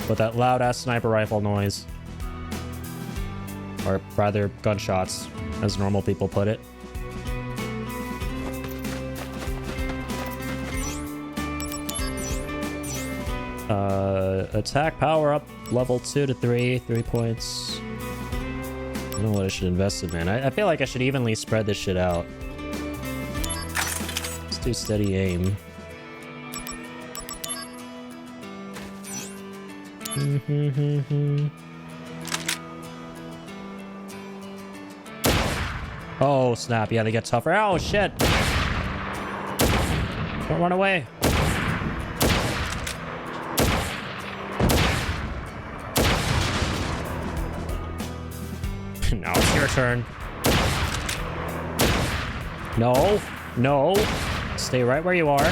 with that loud-ass sniper rifle noise. Or rather, gunshots, as normal people put it. Attack power up level 2 to 3 points. I don't know what I should invest in, man. I feel like I should evenly spread this shit out. Let's do steady aim. Oh, snap. Yeah, they get tougher. Oh, shit. Don't run away. Now it's your turn. No. No. Stay right where you are.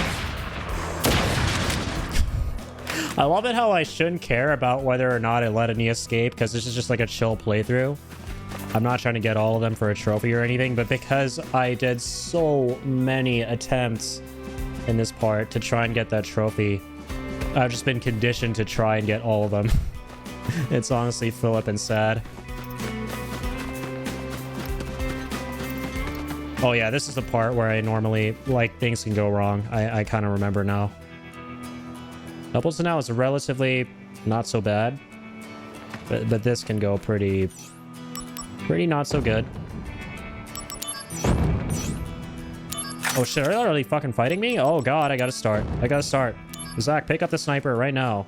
I love it how I shouldn't care about whether or not I let any escape, because this is just like a chill playthrough. I'm not trying to get all of them for a trophy or anything, but because I did so many attempts in this part to try and get that trophy, I've just been conditioned to try and get all of them. It's honestly flippin' sad. Oh yeah, this is the part where I normally, like, things can go wrong. I kind of remember now. Doubles to now is relatively not so bad, but this can go pretty not so good. Oh shit, are they already fucking fighting me? Oh god, I gotta start. Zack, pick up the sniper right now.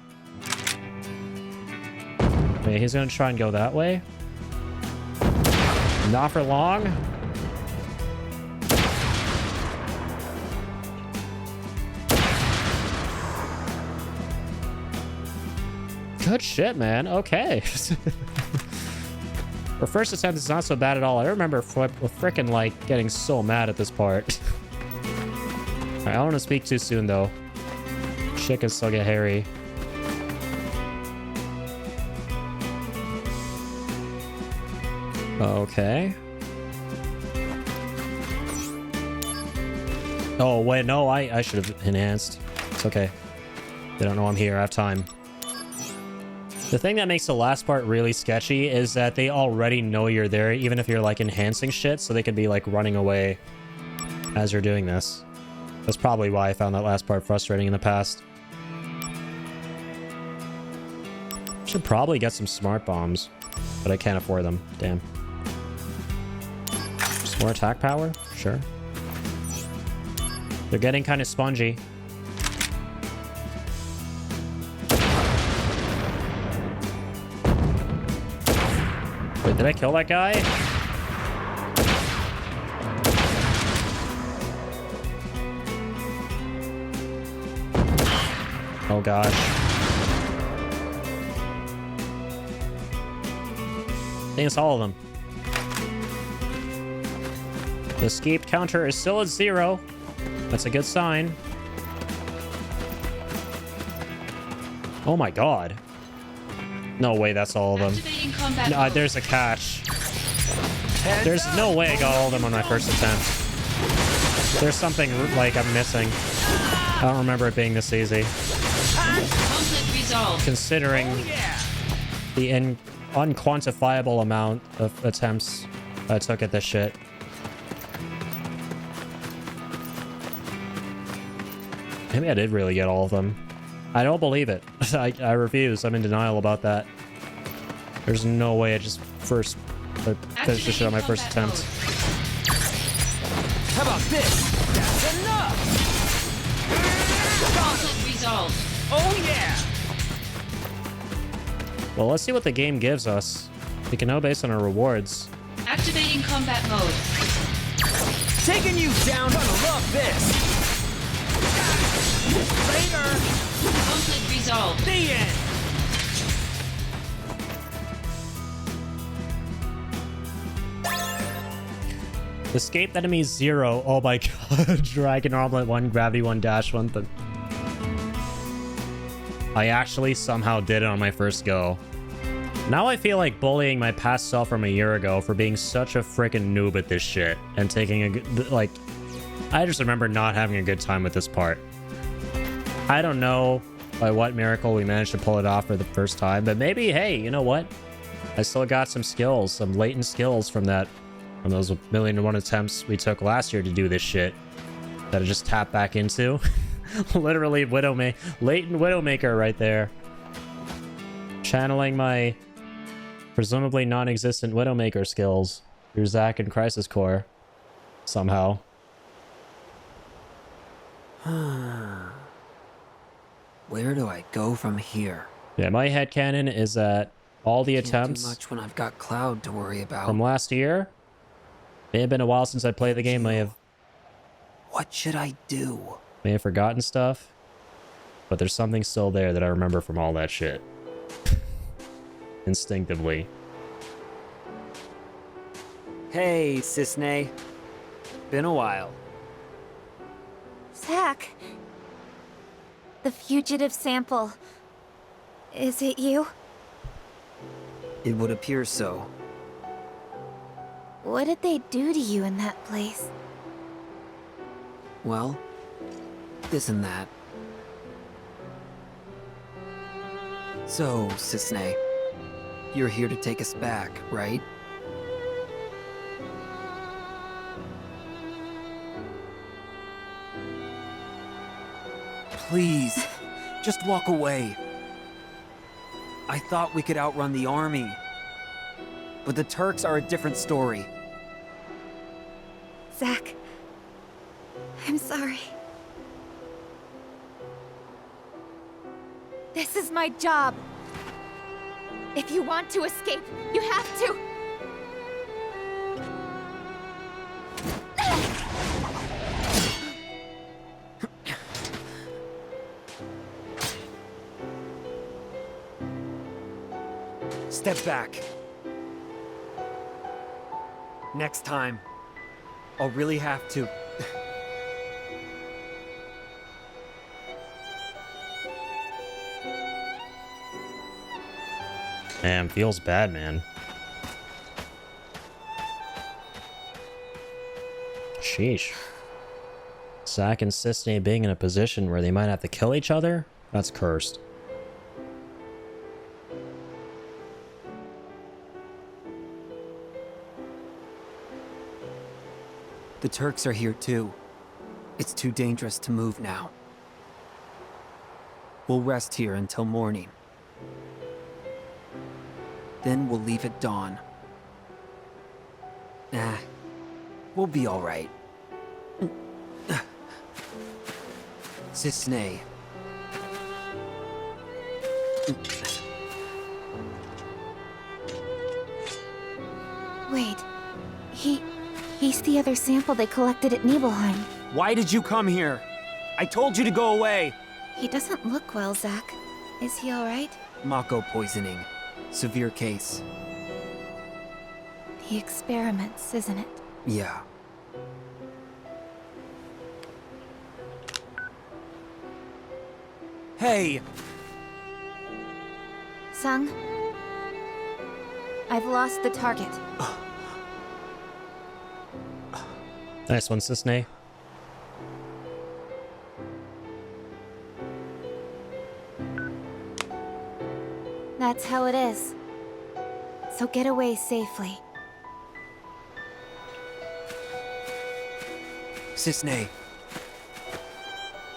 Wait, he's gonna try and go that way? Not for long. Good shit, man. Okay. For first attempt, it's not so bad at all. I remember freaking like getting so mad at this part. Alright, I don't want to speak too soon though. Shit can still get hairy. Okay. Oh, wait, no, I should have enhanced. It's okay. They don't know I'm here. I have time. The thing that makes the last part really sketchy is that they already know you're there, even if you're, like, enhancing shit, so they could be, like, running away as you're doing this. That's probably why I found that last part frustrating in the past. Should probably get some smart bombs, but I can't afford them. Damn. Just more attack power? Sure. They're getting kind of spongy. Wait, did I kill that guy? Oh gosh. I think it's all of them. The escape counter is still at 0. That's a good sign. Oh my god. No way, that's all of them. No, there's a catch. There's no way I got all of them on my first attempt. There's something like I'm missing. I don't remember it being this easy. Considering the unquantifiable amount of attempts I took at this shit. Maybe I did really get all of them. I don't believe it. I refuse. I'm in denial about that. There's no way I just finished this shit on my first attempt. How about this? That's enough! Conflict resolved. Oh yeah! Well, let's see what the game gives us. We can know based on our rewards. Activating combat mode. Taking you down, gonna love this! Later! Conflict resolved. The end! Escape enemies 0. Oh my god. Dragon Omelet 1, Gravity 1, Dash 1. I actually somehow did it on my first go. Now I feel like bullying my past self from a year ago for being such a freaking noob at this shit. And taking a good... Like, I just remember not having a good time with this part. I don't know by what miracle we managed to pull it off for the first time. But maybe, hey, you know what? I still got some skills. Some latent skills from that... From those 1,000,001 attempts we took last year to do this shit that I just tapped back into. Literally latent Widowmaker right there. Channeling my presumably non-existent Widowmaker skills through Zack and Crisis Core. Somehow. Where do I go from here? Yeah, my headcanon is that all the attempts Can't do much when I've got Cloud to worry about. from last year. May have been a while since I played the game. What should I do? May have forgotten stuff. But there's something still there that I remember from all that shit. Instinctively. Hey, Cisne. Been a while. Zack. The fugitive sample. Is it you? It would appear so. What did they do to you in that place? Well, this and that. So, Cisne, you're here to take us back, right? Please, just walk away. I thought we could outrun the army. But the Turks are a different story. Zack, I'm sorry. This is my job. If you want to escape, you have to. Step back. Next time, I'll really have to. Damn, feels bad, man. Sheesh. Zack and Sisney being in a position where they might have to kill each other? That's cursed. The Turks are here too. It's too dangerous to move now. We'll rest here until morning. Then we'll leave at dawn. We'll be all right. Sisney. Wait. He's the other sample they collected at Nibelheim. Why did you come here? I told you to go away! He doesn't look well, Zack. Is he alright? Mako poisoning. Severe case. The experiments, isn't it? Yeah. Hey! Sung? I've lost the target. Nice one, Sisney. That's how it is. So get away safely. Sisney.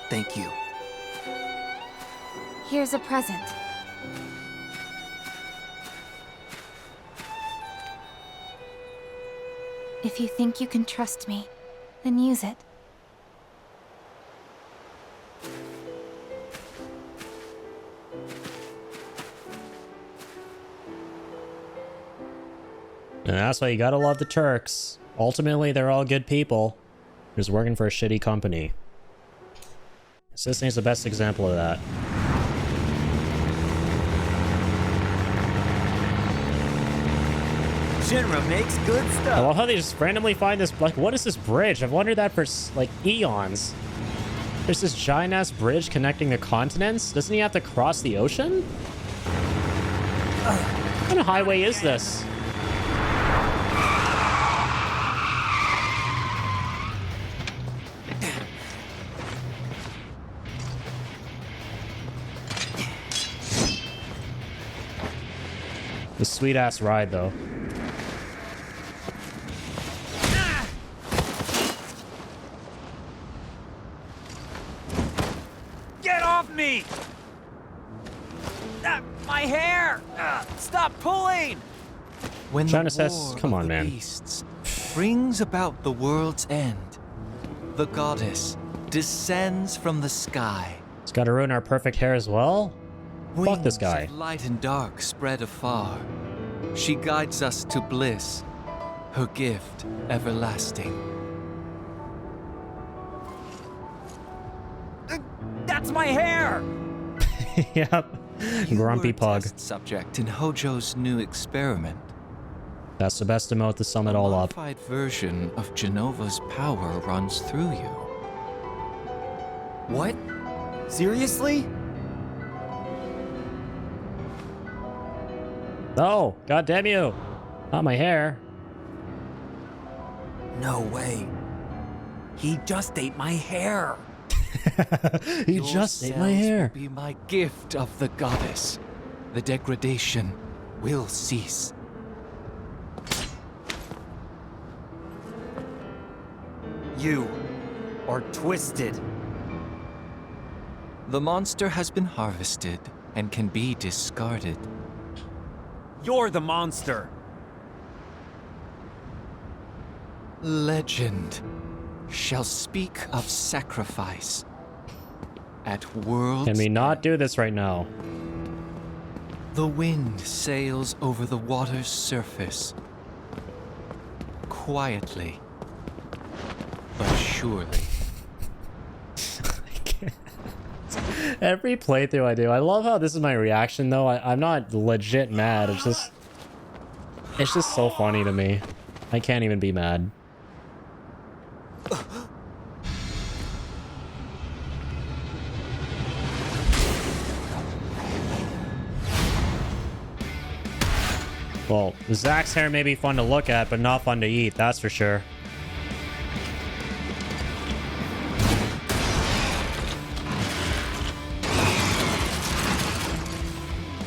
Thank you. Here's a present. If you think you can trust me, then use it. And that's why you gotta love the Turks. Ultimately, they're all good people. Just working for a shitty company. Sisney's the best example of that. Shinra makes good stuff. I love how they just randomly find this, like, what is this bridge? I've wondered that for, like, eons. There's this giant-ass bridge connecting the continents? Doesn't he have to cross the ocean? What kind of highway is this? The sweet-ass ride, though. Get off me! My hair! Stop pulling! When China the says, war come of on, the man. beasts brings about the world's end, the goddess descends from the sky. It's gotta ruin our perfect hair as well? Fuck this Wings guy. of light and dark spread afar. She guides us to bliss, her gift everlasting. That's my hair! Yep. Grumpy pug. Test subject in Hojo's new experiment. That's the best emote to sum it all up. A modified version of Genova's power runs through you. What? Seriously? No! God damn you! Not my hair. No way. He just ate my hair. He just ate my hair. Will be my gift of the goddess. The degradation will cease. You are twisted. The monster has been harvested and can be discarded. You're the monster. Legend shall speak of sacrifice at world's Can we not do this right now? The wind sails over the water's surface. Quietly, but surely. Every playthrough I do, I love how this is my reaction though. I'm not legit mad. It's just so funny to me. I can't even be mad. Well, Zack's hair may be fun to look at, but not fun to eat, that's for sure.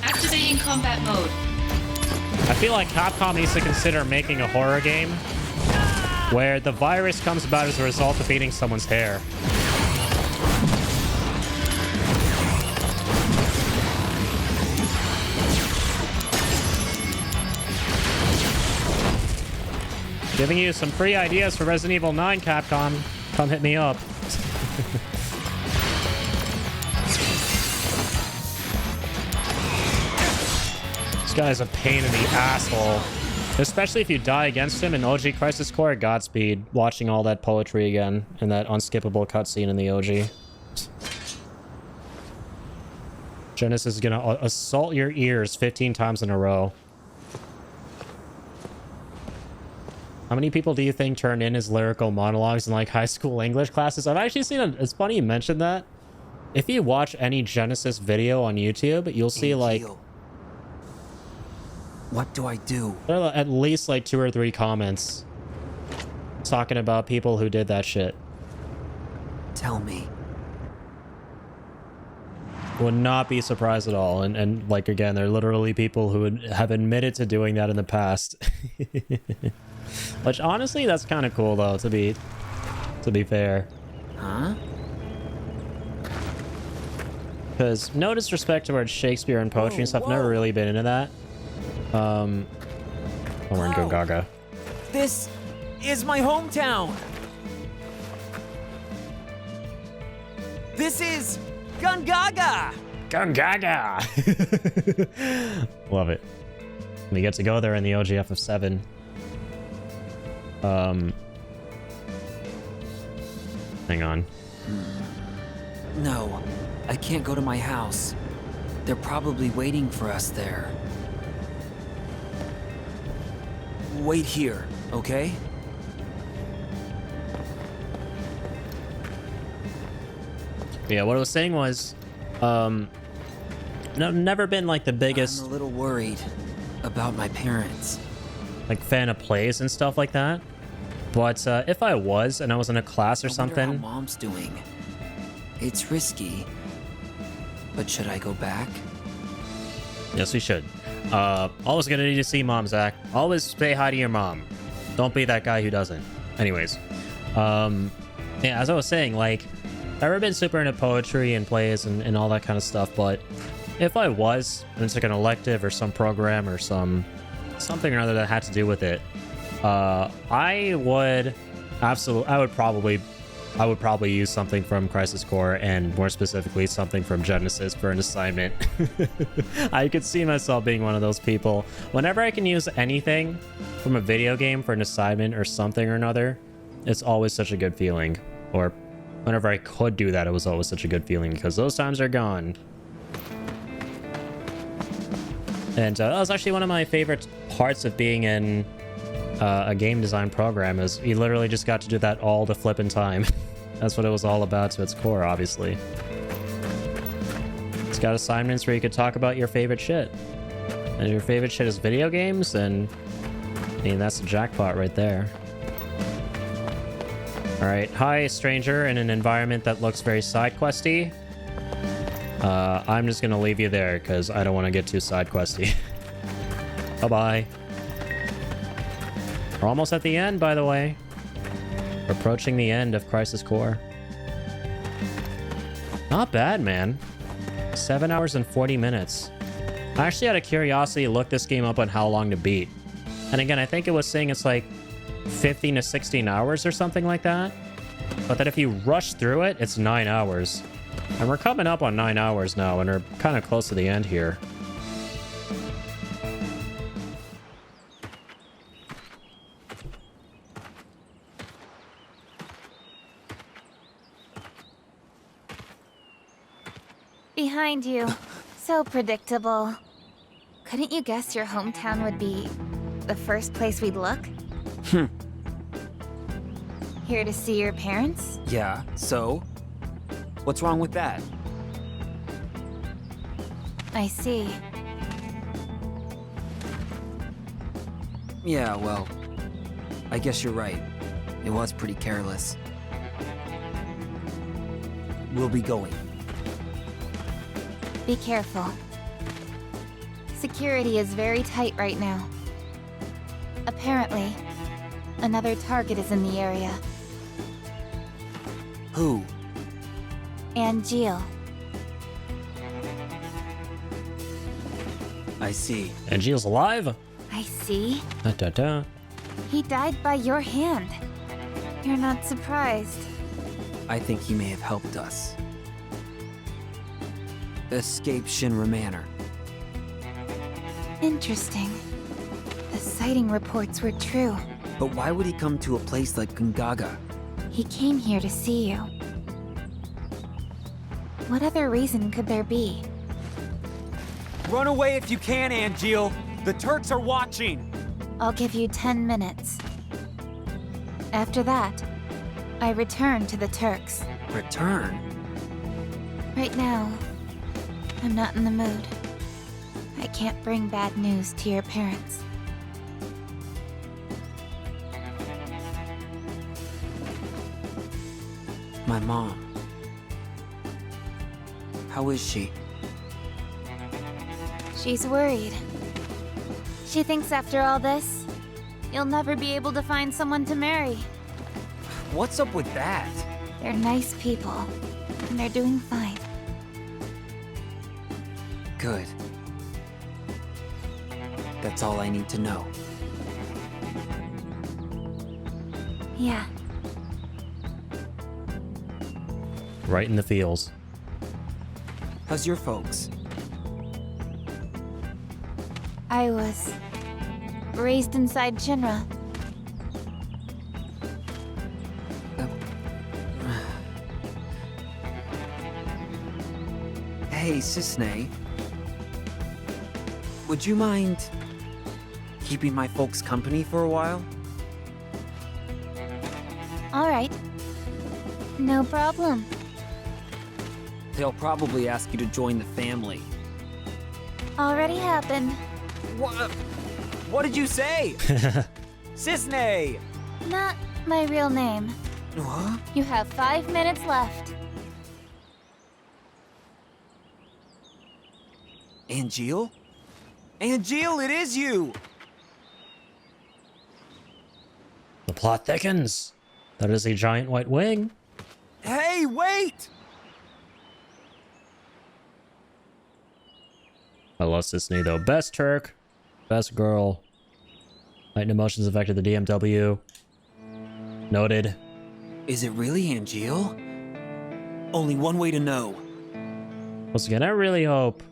Activating combat mode. I feel like Capcom needs to consider making a horror game where the virus comes about as a result of eating someone's hair. Giving you some free ideas for Resident Evil 9, Capcom. Come hit me up. This guy's a pain in the asshole. Especially if you die against him in OG Crisis Core. Godspeed. Watching all that poetry again. And that unskippable cutscene in the OG. Genesis is gonna assault your ears 15 times in a row. How many people do you think turned in as lyrical monologues in like high school English classes? I've actually seen it's funny you mentioned that. If you watch any Genesis video on YouTube, you'll see like... What do I do? There are at least like 2 or 3 comments talking about people who did that shit. Tell me. Would not be surprised at all. And like, again, they're literally people who have admitted to doing that in the past. Which, honestly, that's kind of cool, though, to be fair. Huh? Because, no disrespect towards Shakespeare and poetry and stuff, I've never really been into that. Oh, we're in Go Gaga. This is my hometown! This is Gungaga! Gungaga! Love it. We get to go there in the OG FF7. Hang on. No, I can't go to my house. They're probably waiting for us there. Wait here, okay? Yeah, what I was saying was, no, never been like the biggest... I'm a little worried about my parents. Like fan of plays and stuff like that. But if I was and I was in a class or something... How Mom's doing. It's risky, but should I go back? Yes, we should. Always gonna need to see Mom, Zack. Always say hi to your mom. Don't be that guy who doesn't. Anyways. Yeah, as I was saying, like, I've never been super into poetry and plays and all that kind of stuff, but if I was, and it's like an elective or some program or something or other that had to do with it, I would probably use something from Crisis Core, and more specifically something from Genesis for an assignment. I could see myself being one of those people. Whenever I can use anything from a video game for an assignment or something or another, it's always such a good feeling. Or whenever I could do that, it was always such a good feeling, because those times are gone. And that was actually one of my favorite parts of being in a game design program, is you literally just got to do that all the flippin' time. That's what it was all about to its core, obviously. It's got assignments where you could talk about your favorite shit. And if your favorite shit is video games, then I mean, that's a jackpot right there. Alright, hi stranger in an environment that looks very side questy. I'm just gonna leave you there because I don't want to get too side questy. Bye-bye. We're almost at the end, by the way. We're approaching the end of Crisis Core. Not bad, man. 7 hours and 40 minutes. I actually, out of curiosity, looked this game up on how long to beat. And again, I think it was saying it's like 15 to 16 hours or something like that. But that if you rush through it, it's 9 hours. And we're coming up on 9 hours now, and we're kind of close to the end here. Behind you. So predictable. Couldn't you guess your hometown would be the first place we'd look? Here to see your parents? Yeah, so? What's wrong with that? I see. Yeah, well, I guess you're right. It was pretty careless. We'll be going. Be careful. Security is very tight right now. Apparently, another target is in the area. Who? Angeal. I see. Angeal's alive? I see. Da-da-da. He died by your hand. You're not surprised. I think he may have helped us. Escape Shinra Manor. Interesting. The sighting reports were true. But why would he come to a place like Gungaga? He came here to see you. What other reason could there be? Run away if you can, Angeal! The Turks are watching! I'll give you 10 minutes. After that, I return to the Turks. Return? Right now, I'm not in the mood. I can't bring bad news to your parents. My mom. How is she? She's worried. She thinks after all this, you'll never be able to find someone to marry. What's up with that? They're nice people, and they're doing fine. Good. That's all I need to know. Yeah. Right in the feels. How's your folks? I was raised inside Shinra. Hey, Sisney. Would you mind keeping my folks company for a while? All right. No problem. They'll probably ask you to join the family. Already happened. What did you say? Sisney! Not my real name. What? You have 5 minutes left. Angeal? Angeal, it is you! The plot thickens. That is a giant white wing. Hey, wait! I love Sisney though. Best Turk. Best girl. Heightened emotions affected the DMW. Noted. Is it really Angeal? Only one way to know. Once again, I really hope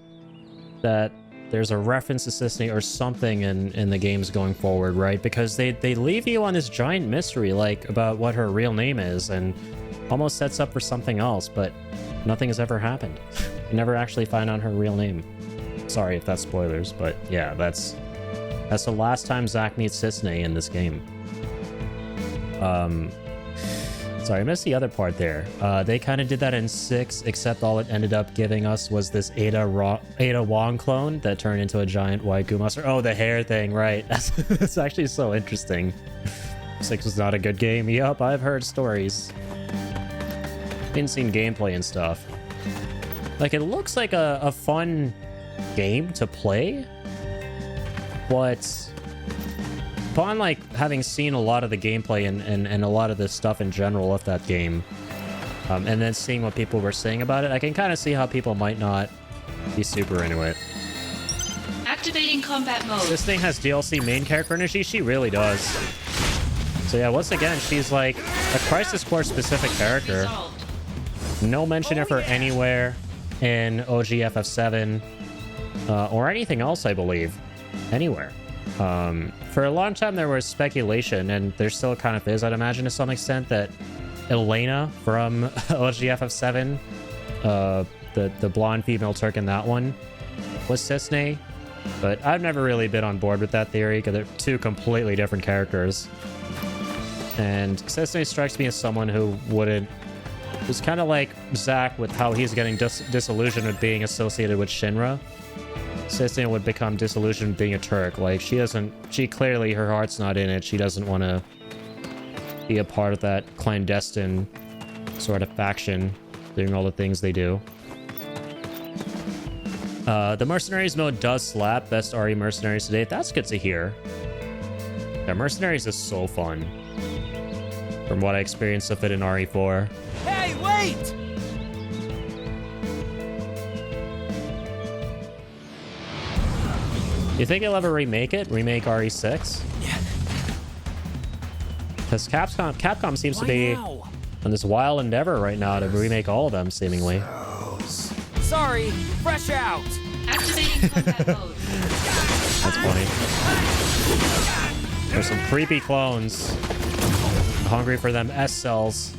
that there's a reference to Sisney or something in the games going forward, right? Because they leave you on this giant mystery, like, about what her real name is, and almost sets up for something else, but nothing has ever happened. You never actually find out her real name. Sorry if that's spoilers, but yeah, that's the last time Zack meets Sisney in this game. Sorry, I missed the other part there. They kind of did that in 6, except all it ended up giving us was this Ada Wong clone that turned into a giant white goo monster. Oh, the hair thing, right. That's actually so interesting. 6 was not a good game. Yup, I've heard stories. Been seen gameplay and stuff. Like, it looks like a fun game to play, but upon like having seen a lot of the gameplay and a lot of the stuff in general of that game, and then seeing what people were saying about it, I can kind of see how people might not be super into it. Activating combat mode. This thing has DLC main character energy. She really does. So yeah, once again, she's like a Crisis Core specific character. No mention of her anywhere in OG FF7 or anything else, I believe. Anywhere. For a long time there was speculation, and there still kind of is, I'd imagine, to some extent, that Elena from OG FF7, the blonde female Turk in that one was Cisne, but I've never really been on board with that theory because they're two completely different characters. And Cisne strikes me as someone who who's kind of like Zack with how he's getting disillusioned with being associated with Shinra. Cisne would become disillusioned with being a Turk. Like, she clearly, her heart's not in it. She doesn't want to be a part of that clandestine sort of faction doing all the things they do. The Mercenaries mode does slap. Best RE Mercenaries to date. That's good to hear. Yeah, Mercenaries is so fun. From what I experienced of it in RE4. Hey, wait! You think he'll ever remake it? Remake RE6? Yeah. Because Capcom seems to be on this wild endeavor right now to remake all of them, seemingly. Sorry, fresh out. Activating combat mode. That's funny. There's some creepy clones. I'm hungry for them S cells.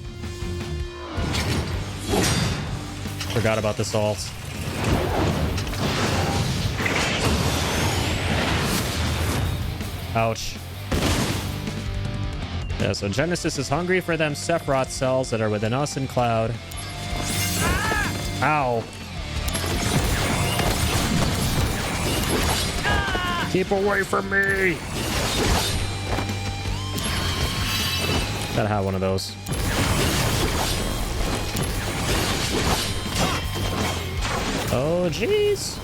Forgot about the salt. Ouch. Yeah, so Genesis is hungry for them Sephiroth cells that are within us and Cloud. Ow. Keep away from me! Gotta have one of those. Oh, jeez.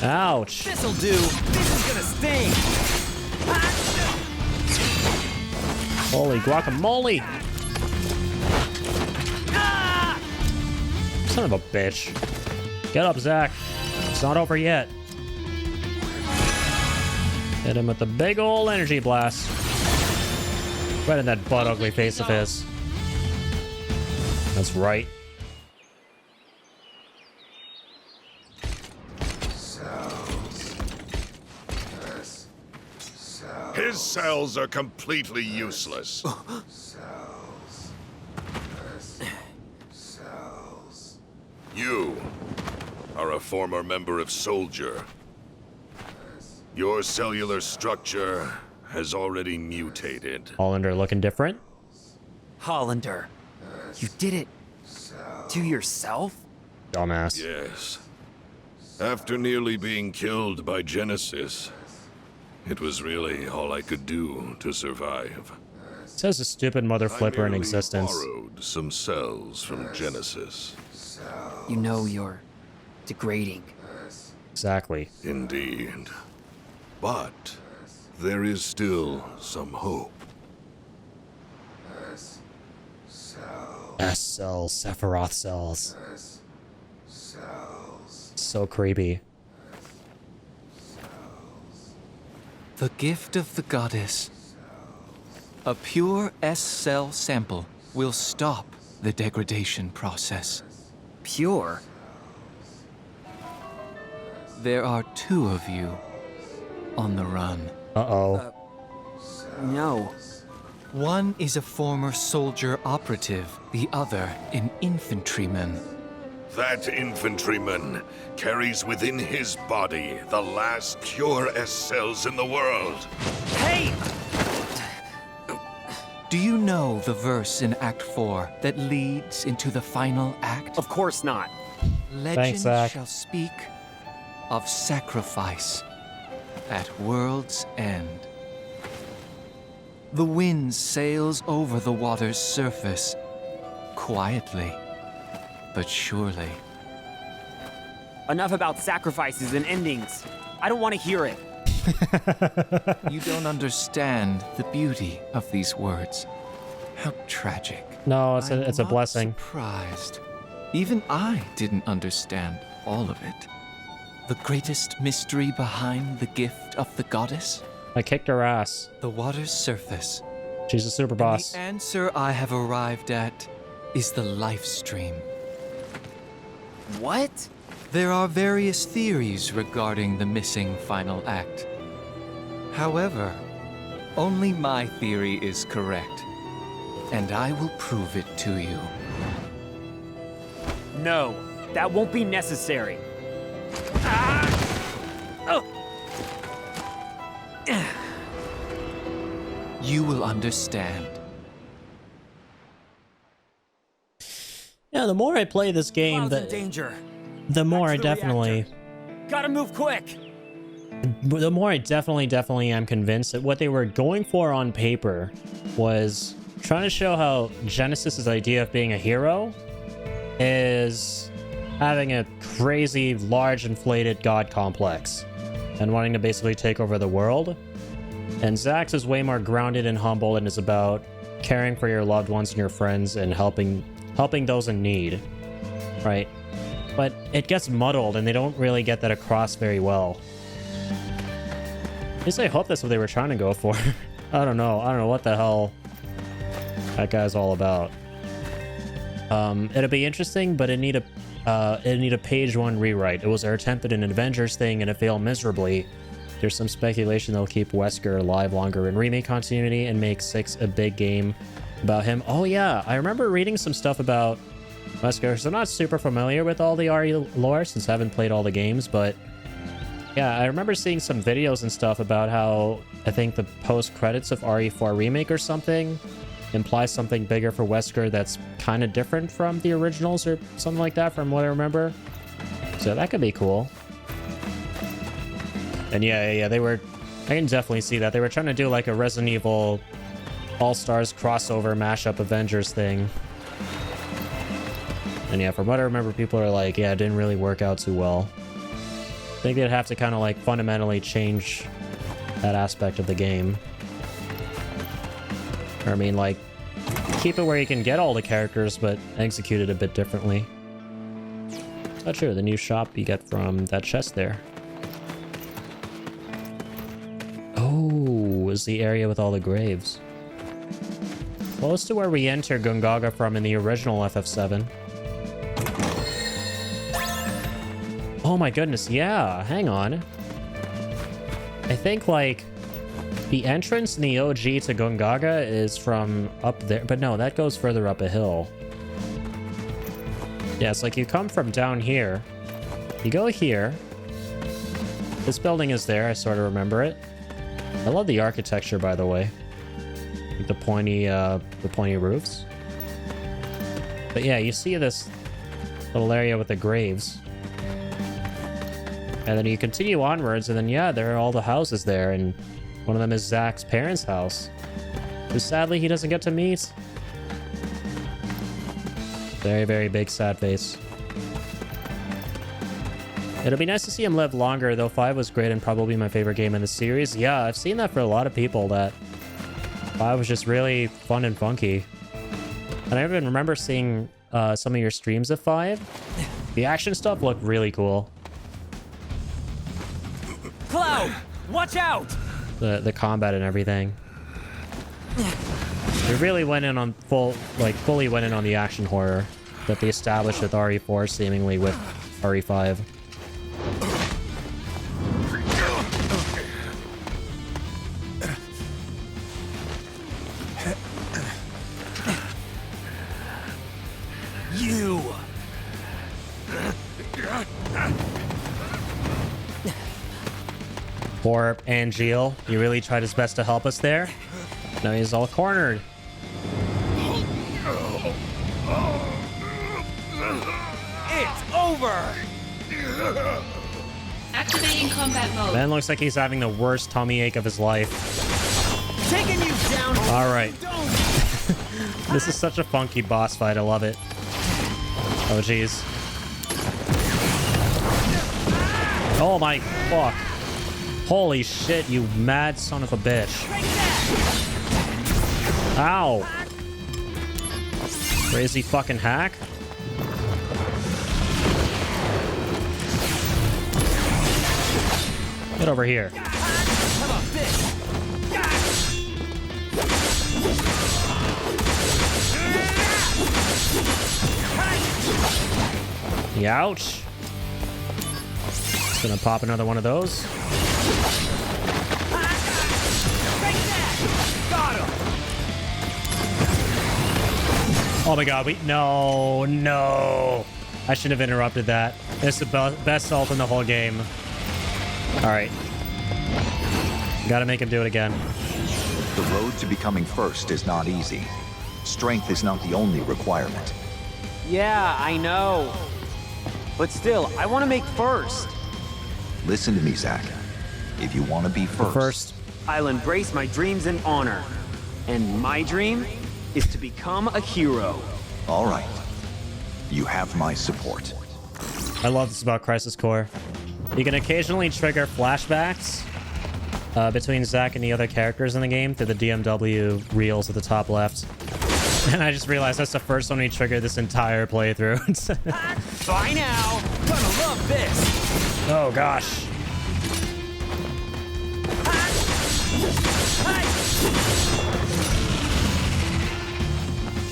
Ouch. This'll do. This is gonna sting. Holy guacamole! Son of a bitch. Get up, Zack. It's not over yet. Hit him with the big ol' energy blast. Right in that butt ugly face of his. That's right. His cells are completely useless. You are a former member of Soldier. Your cellular structure has already mutated. Hollander looking different? Hollander, you did it to yourself? Dumbass. Yes. After nearly being killed by Genesis, it was really all I could do to survive. Says a stupid mother flipper in existence. I borrowed some cells from Genesis. You know you're degrading. Exactly. Indeed. But there is still some hope. S cells, Sephiroth cells. So creepy. The gift of the goddess. A pure S-cell sample will stop the degradation process. Pure? There are two of you on the run. Uh-oh. No. One is a former soldier operative, the other an infantryman. That infantryman carries within his body the last pure S cells in the world. Hey! Do you know the verse in Act 4 that leads into the final act? Of course not. Legend Zack. shall speak of sacrifice at world's end. The wind sails over the water's surface, quietly, but surely. Enough about sacrifices and endings. I don't want to hear it. You don't understand the beauty of these words. How tragic. No, it's a blessing. Surprised. Even I didn't understand all of it. The greatest mystery behind the gift of the goddess? I kicked her ass. The water's surface. She's a super boss. The answer I have arrived at is the life stream. What? There are various theories regarding the missing final act. However, only my theory is correct, and I will prove it to you. No, that won't be necessary. You will understand. Yeah, the more I play this game, Cloud's in danger. the more I definitely... Gotta move quick. The more I definitely am convinced that what they were going for on paper was trying to show how Genesis's idea of being a hero is having a crazy, large, inflated god complex and wanting to basically take over the world. And Zack's is way more grounded and humble and is about caring for your loved ones and your friends and helping those in need, right? But it gets muddled and they don't really get that across very well. At least I hope that's what they were trying to go for. I don't know what the hell that guy's all about. It'll be interesting, but it need a page 1 rewrite. It was their attempt at an Avengers thing and it failed miserably. There's some speculation they'll keep Wesker alive longer in remake continuity and make 6 a big game about him. Oh yeah, I remember reading some stuff about Wesker, so I'm not super familiar with all the RE lore since I haven't played all the games, but yeah, I remember seeing some videos and stuff about how I think the post-credits of RE4 Remake or something implies something bigger for Wesker that's kind of different from the originals or something like that from what I remember. So that could be cool. And yeah, they were... I can definitely see that. They were trying to do like a Resident Evil All-Stars crossover mashup Avengers thing. And yeah, from what I remember, people are like, yeah, it didn't really work out too well. I think they'd have to kind of like fundamentally change that aspect of the game. Or I mean, like, keep it where you can get all the characters, but execute it a bit differently. Not sure, the new shop you get from that chest there. Oh, is the area with all the graves. Close to where we enter Gungaga from in the original FF7. Oh my goodness, yeah, hang on. I think, like, the entrance in the OG to Gungaga is from up there, but no, that goes further up a hill. Yeah, it's like you come from down here, you go here, this building is there, I sort of remember it. I love the architecture, by the way. Like the pointy roofs. But yeah, you see this little area with the graves. And then you continue onwards, and then yeah, there are all the houses there, and one of them is Zack's parents' house, who sadly he doesn't get to meet. Very, very big sad face. It'll be nice to see him live longer, though 5 was great and probably my favorite game in the series. Yeah, I've seen that for a lot of people, that 5 was just really fun and funky. And I even remember seeing some of your streams of 5. The action stuff looked really cool. Cloud, watch out! The combat and everything. They really went in on fully went in on the action horror that they established with RE4, seemingly with RE5. You! Poor Angeal, he really tried his best to help us there. Now he's all cornered. It's over! Activating combat mode. Ben looks like he's having the worst tummy ache of his life. Taking you down! Alright. This is such a funky boss fight, I love it. Oh jeez. Oh my fuck. Holy shit, you mad son of a bitch. Ow. Crazy fucking hack. Get over here. Ouch. Just gonna pop another one of those. Oh my god, no. I shouldn't have interrupted that. It's the best ult in the whole game. Alright. Gotta make him do it again. The road to becoming first is not easy. Strength is not the only requirement. Yeah, I know. But still, I want to make first. Listen to me, Zack. If you want to be first, I'll embrace my dreams and honor. And my dream is to become a hero. All right. You have my support. I love this about Crisis Core. You can occasionally trigger flashbacks between Zack and the other characters in the game through the DMW reels at the top left. And I just realized that's the first one we triggered this entire playthrough. Bye now! Gonna love this! Oh gosh.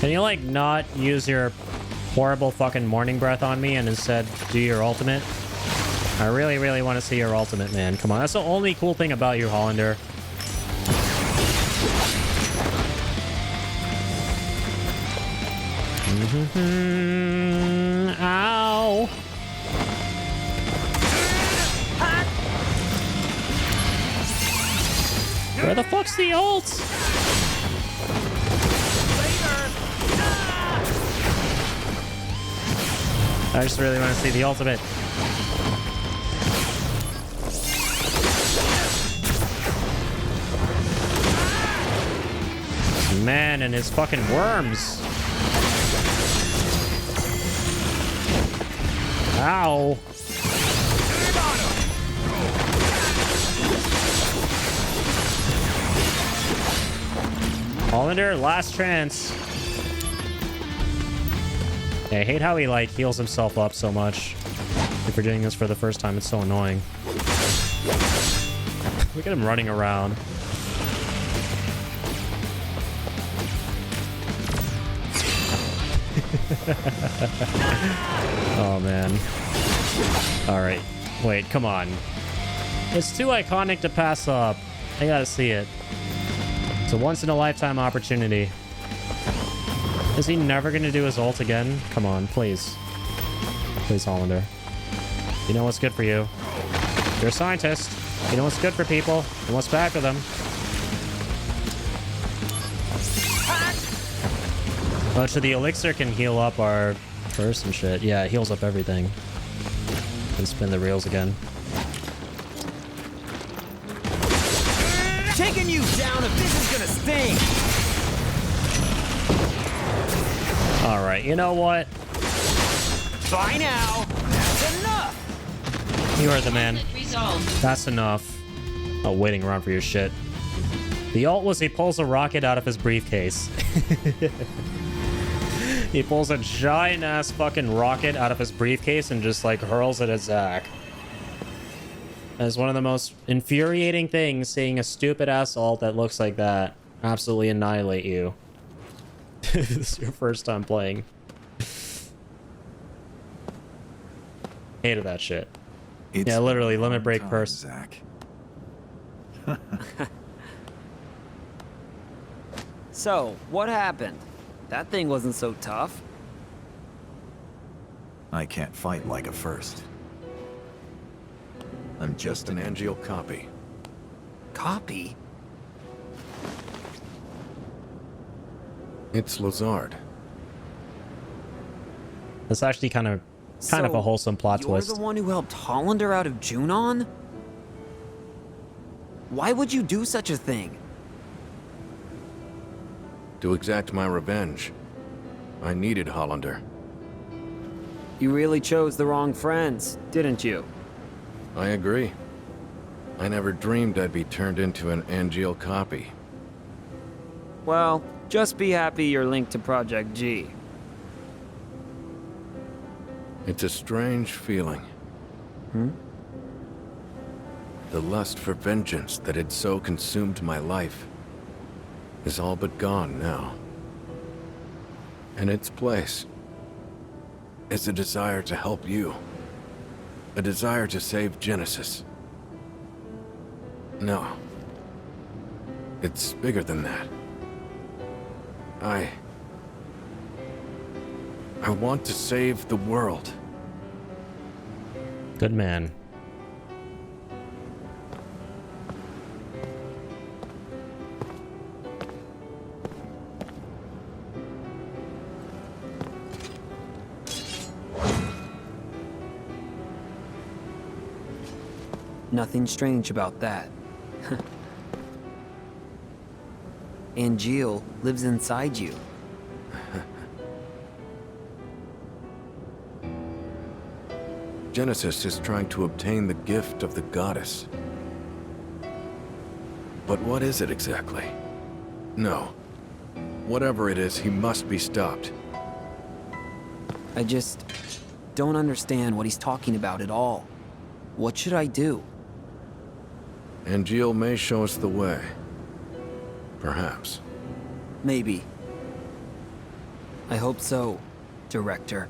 Can you like not use your horrible fucking morning breath on me and instead do your ultimate? I really, really want to see your ultimate, man. Come on, that's the only cool thing about you, Hollander. Ow! Where the fuck's the ult? I just really want to see the ultimate. Man and his fucking worms. Ow. Hollander, last chance. I hate how he like heals himself up so much. If we're doing this for the first time, it's so annoying. Look at him running around. Oh man. Alright. Wait, come on. It's too iconic to pass up. I gotta see it. It's a once-in-a-lifetime opportunity. Is he never gonna do his ult again? Come on, please. Please, Hollander. You know what's good for you. You're a scientist. You know what's good for people and what's bad for them. Oh, so the elixir can heal up our burst and shit. Yeah, it heals up everything. And spin the reels again. Taking you down if this is gonna sting! Alright, you know what? Bye now! That's enough! You are the man. That's enough. Oh, waiting around for your shit. The ult was he pulls a rocket out of his briefcase. He pulls a giant ass fucking rocket out of his briefcase and just like hurls it at Zack. That's one of the most infuriating things, seeing a stupid ass ult that looks like that absolutely annihilate you. This is your first time playing. Hated that shit. Yeah, literally, limit break first. Zack. So, what happened? That thing wasn't so tough. I can't fight like a first. I'm just an Angeal copy. Copy? It's Lazard. That's actually kind of a wholesome plot twist. You're the one who helped Hollander out of Junon? Why would you do such a thing? To exact my revenge. I needed Hollander. You really chose the wrong friends, didn't you? I agree. I never dreamed I'd be turned into an Angeal copy. Well, just be happy you're linked to Project G. It's a strange feeling. The lust for vengeance that had so consumed my life is all but gone now. In its place is a desire to help you. A desire to save Genesis. No. It's bigger than that. I want to save the world. Good man. Nothing strange about that. Angeal lives inside you. Genesis is trying to obtain the gift of the goddess. But what is it exactly? No. Whatever it is, he must be stopped. I just don't understand what he's talking about at all. What should I do? Angeal may show us the way. Perhaps. Maybe. I hope so, Director.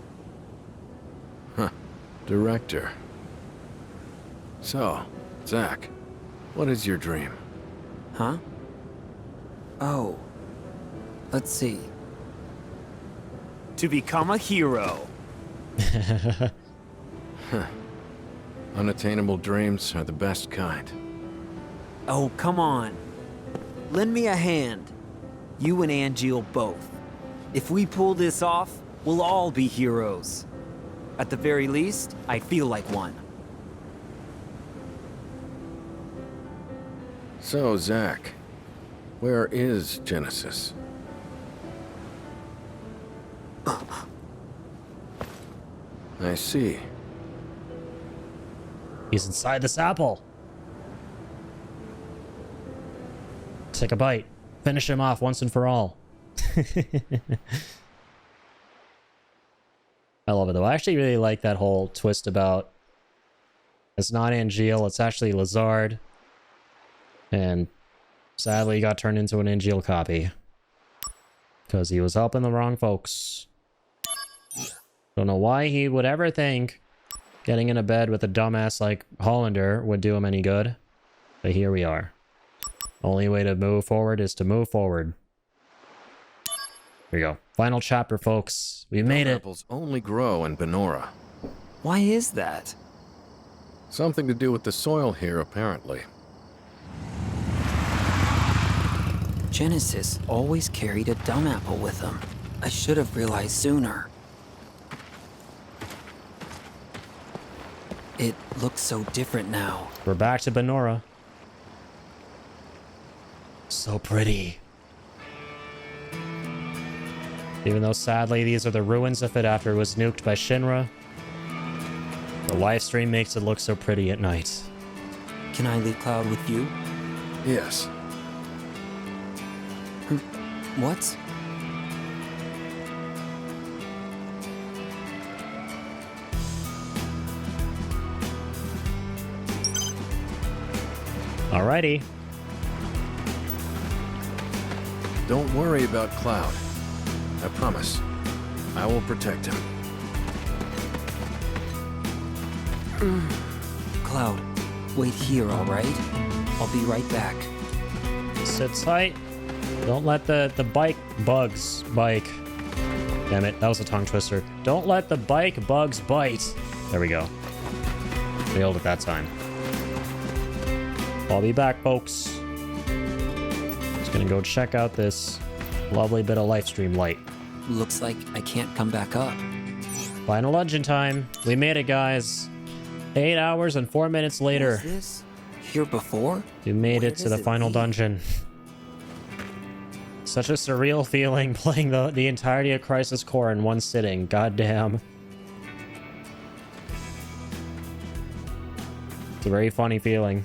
Huh. Director. So, Zack, what is your dream? Huh? Oh. Let's see. To become a hero. Huh. Unattainable dreams are the best kind. Oh, come on. Lend me a hand. You and Angeal both. If we pull this off, we'll all be heroes. At the very least, I feel like one. So, Zack, where is Genesis? I see. He's inside this apple. Take a bite. Finish him off once and for all. I love it though. I actually really like that whole twist about it's not Angeal, it's actually Lazard. And sadly he got turned into an Angeal copy. Because he was helping the wrong folks. Don't know why he would ever think getting in a bed with a dumbass like Hollander would do him any good. But here we are. Only way to move forward is to move forward. Here we go. Final chapter, folks. We made it. Apples only grow in Benora. Why is that? Something to do with the soil here, apparently. Genesis always carried a dumb apple with him. I should have realized sooner. It looks so different now. We're back to Benora. So pretty. Even though sadly these are the ruins of it after it was nuked by Shinra, the live stream makes it look so pretty at night. Can I leave Cloud with you? Yes. What? Alrighty. Don't worry about Cloud. I promise. I will protect him. Cloud, wait here, all right? I'll be right back. Sit tight. Don't let the bike bugs bike. Damn it, that was a tongue twister. Don't let the bike bugs bite. There we go. Nailed it that time. I'll be back, folks. Just gonna go check out this lovely bit of live stream light. Looks like I can't come back up. Final legend time. We made it, guys. 8 hours and 4 minutes later. Was this here before? You made Where it to does the it final lead? dungeon. Such a surreal feeling playing the entirety of Crisis Core in one sitting. Goddamn. It's a very funny feeling.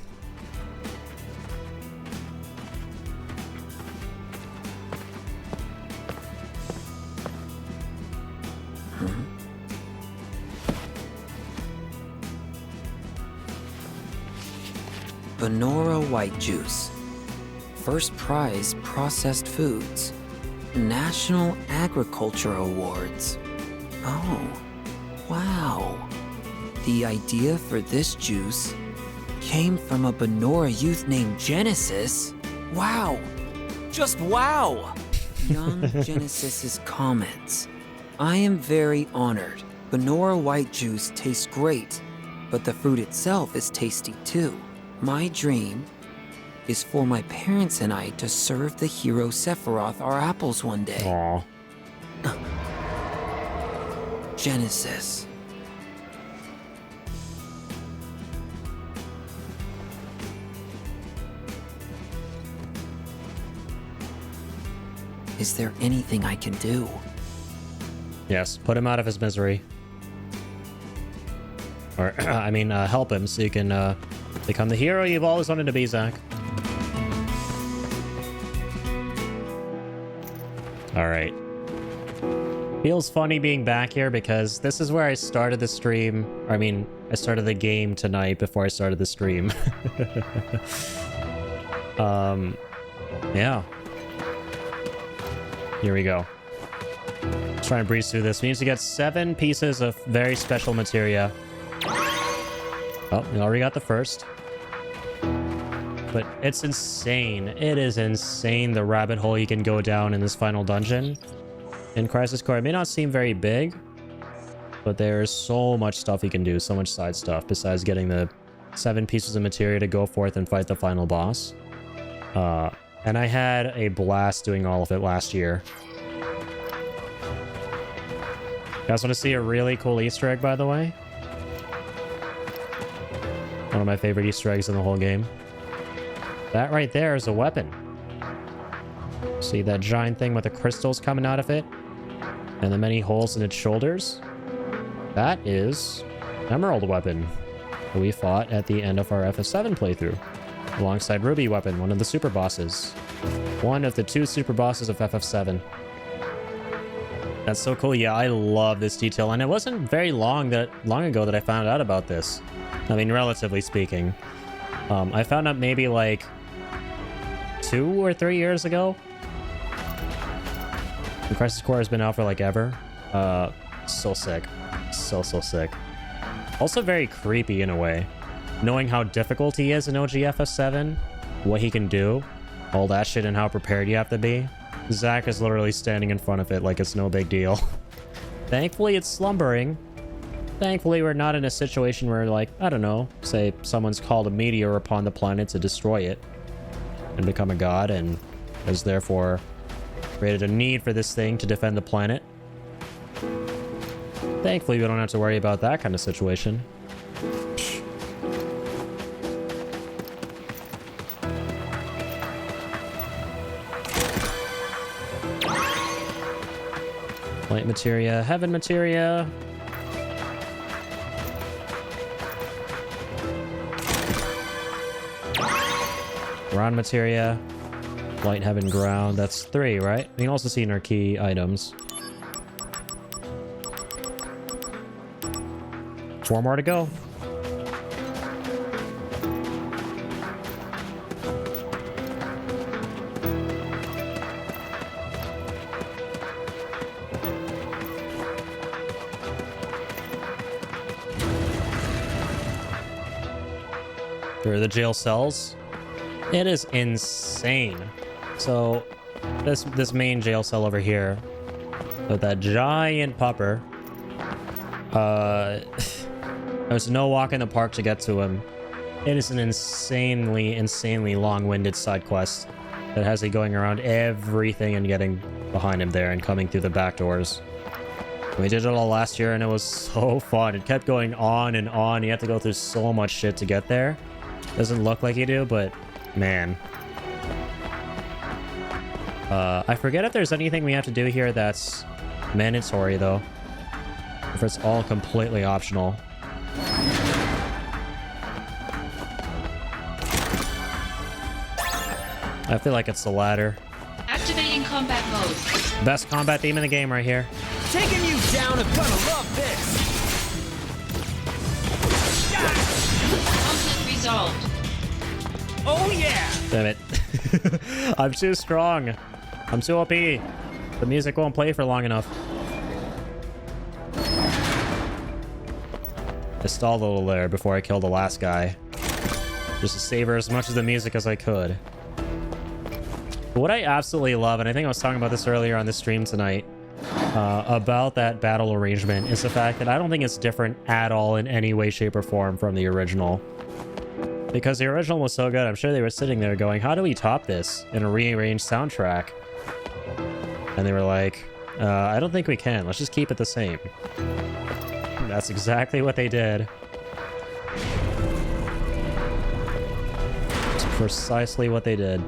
Benora white juice. First prize processed foods. National Agriculture Awards. Oh, wow. The idea for this juice came from a Benora youth named Genesis. Wow. Just wow. Young Genesis's comments. I am very honored. Benora white juice tastes great, but the fruit itself is tasty too. My dream is for my parents and I to serve the hero Sephiroth our apples one day. Aww. Genesis. Is there anything I can do? Yes, put him out of his misery. Or, I mean, help him so you can become the hero you've always wanted to be, Zack. Alright. Feels funny being back here because this is where I started the stream. I mean, I started the game tonight before I started the stream. Yeah. Here we go. Let's try and breeze through this. We need to get 7 pieces of very special materia. Oh, we already got the first. But it's insane. It is insane the rabbit hole you can go down in this final dungeon. In Crisis Core, it may not seem very big, but there's so much stuff you can do, so much side stuff, besides getting the 7 pieces of materia to go forth and fight the final boss. And I had a blast doing all of it last year. You guys want to see a really cool Easter egg, by the way? One of my favorite Easter eggs in the whole game. That right there is a weapon. See that giant thing with the crystals coming out of it? And the many holes in its shoulders? That is Emerald Weapon that we fought at the end of our FF7 playthrough. Alongside Ruby Weapon, one of the super bosses. One of the 2 super bosses of FF7. That's so cool. Yeah, I love this detail. And it wasn't very long ago that I found out about this. I mean, relatively speaking. I found out maybe like 2 or 3 years ago. The Crisis Core has been out for like ever. So sick. So sick. Also very creepy in a way. Knowing how difficult he is in OG FF7, what he can do, all that shit, and how prepared you have to be. Zack is literally standing in front of it like it's no big deal. Thankfully, it's slumbering. Thankfully, we're not in a situation where, like, I don't know, say someone's called a meteor upon the planet to destroy it and become a god, and has therefore created a need for this thing to defend the planet. Thankfully, we don't have to worry about that kind of situation. Light materia, heaven materia. Ground materia. Light, heaven, ground. That's 3, right? We can also see in our key items. 4 more to go. Through the jail cells. It is insane. So this main jail cell over here with that giant pupper. There's no walk in the park to get to him. It is an insanely long-winded side quest that has you going around everything and getting behind him there and coming through the back doors. We did it all last year and it was so fun. It kept going on and on. You have to go through so much shit to get there. Doesn't look like you do, but man. I forget if there's anything we have to do here that's mandatory though. If it's all completely optional. I feel like it's the latter. Activating combat mode. Best combat theme in the game right here. Taking you down and gonna love this! Conflict resolved. Oh yeah! Damn it. I'm too strong. I'm too OP. The music won't play for long enough. I stalled a little there before I killed the last guy. Just to savor as much of the music as I could. But what I absolutely love, and I think I was talking about this earlier on the stream tonight, about that battle arrangement is the fact that I don't think it's different at all in any way, shape, or form from the original. Because the original was so good, I'm sure they were sitting there going, how do we top this in a rearranged soundtrack? And they were like, I don't think we can. Let's just keep it the same. And that's exactly what they did. It's precisely what they did.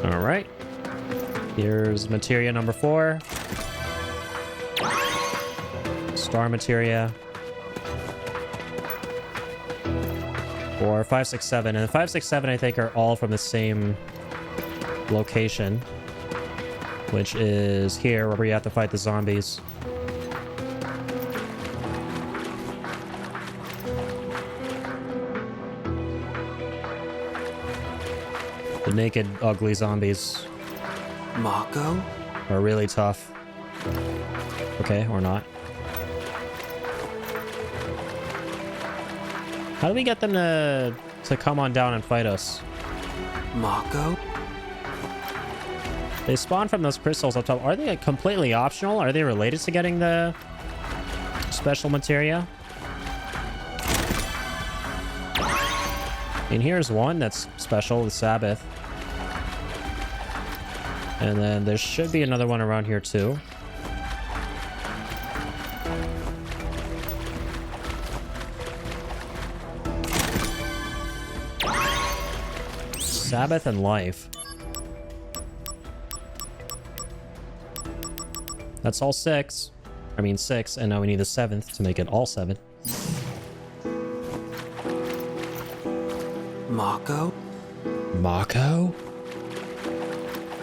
Alright. Here's materia number 4. Star materia. Or 5, 6, 7. And 5, 6, 7 I think are all from the same location. Which is here where we have to fight the zombies. The naked, ugly zombies. Mako? Are really tough. Okay, or not. How do we get them to come on down and fight us? Mako? They spawn from those crystals up top. Are they completely optional? Are they related to getting the special materia? And here's one that's special, the Sabbath. And then there should be another one around here too. Sabbath and life. That's all 6. I mean 6, and now we need the 7th to make it all 7. Mako? Mako?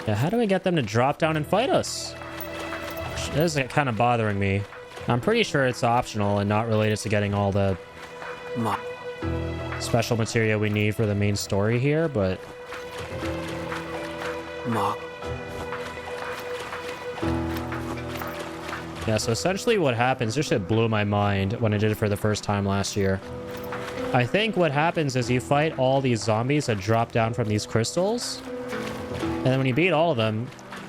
Yeah, how do we get them to drop down and fight us? This is kind of bothering me. I'm pretty sure it's optional and not related to getting all the special materia we need for the main story here, but... Yeah, so essentially what happens, this shit blew my mind when I did it for the first time last year. I think what happens is you fight all these zombies that drop down from these crystals, and then when you beat all of them,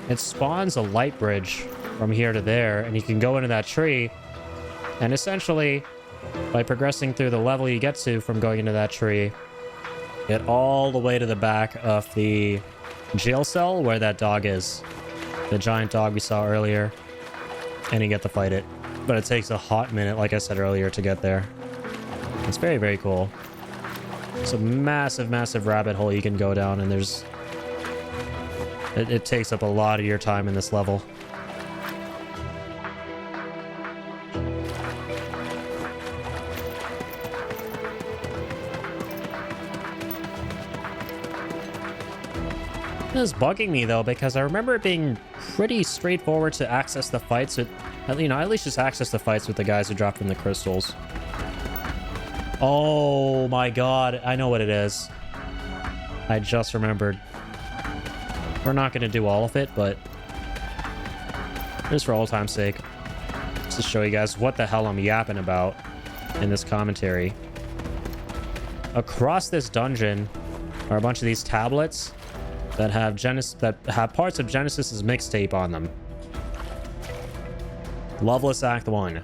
it spawns a light bridge from here to there, and you can go into that tree, and essentially, by progressing through the level you get to from going into that tree, get all the way to the back of the jail cell where that dog is. The giant dog we saw earlier. And you get to fight it. But it takes a hot minute, like I said earlier, to get there. It's very, very cool. It's a massive, massive rabbit hole you can go down, and there's... It takes up a lot of your time in this level. It was bugging me though, because I remember it being pretty straightforward to access the fights with, you know, at least just access the fights with the guys who dropped from the crystals. Oh my god, I know what it is. I just remembered. We're not going to do all of it, but just for old time's sake, just to show you guys what the hell I'm yapping about in this commentary. Across this dungeon are a bunch of these tablets that have parts of Genesis's mixtape on them. Loveless Act 1.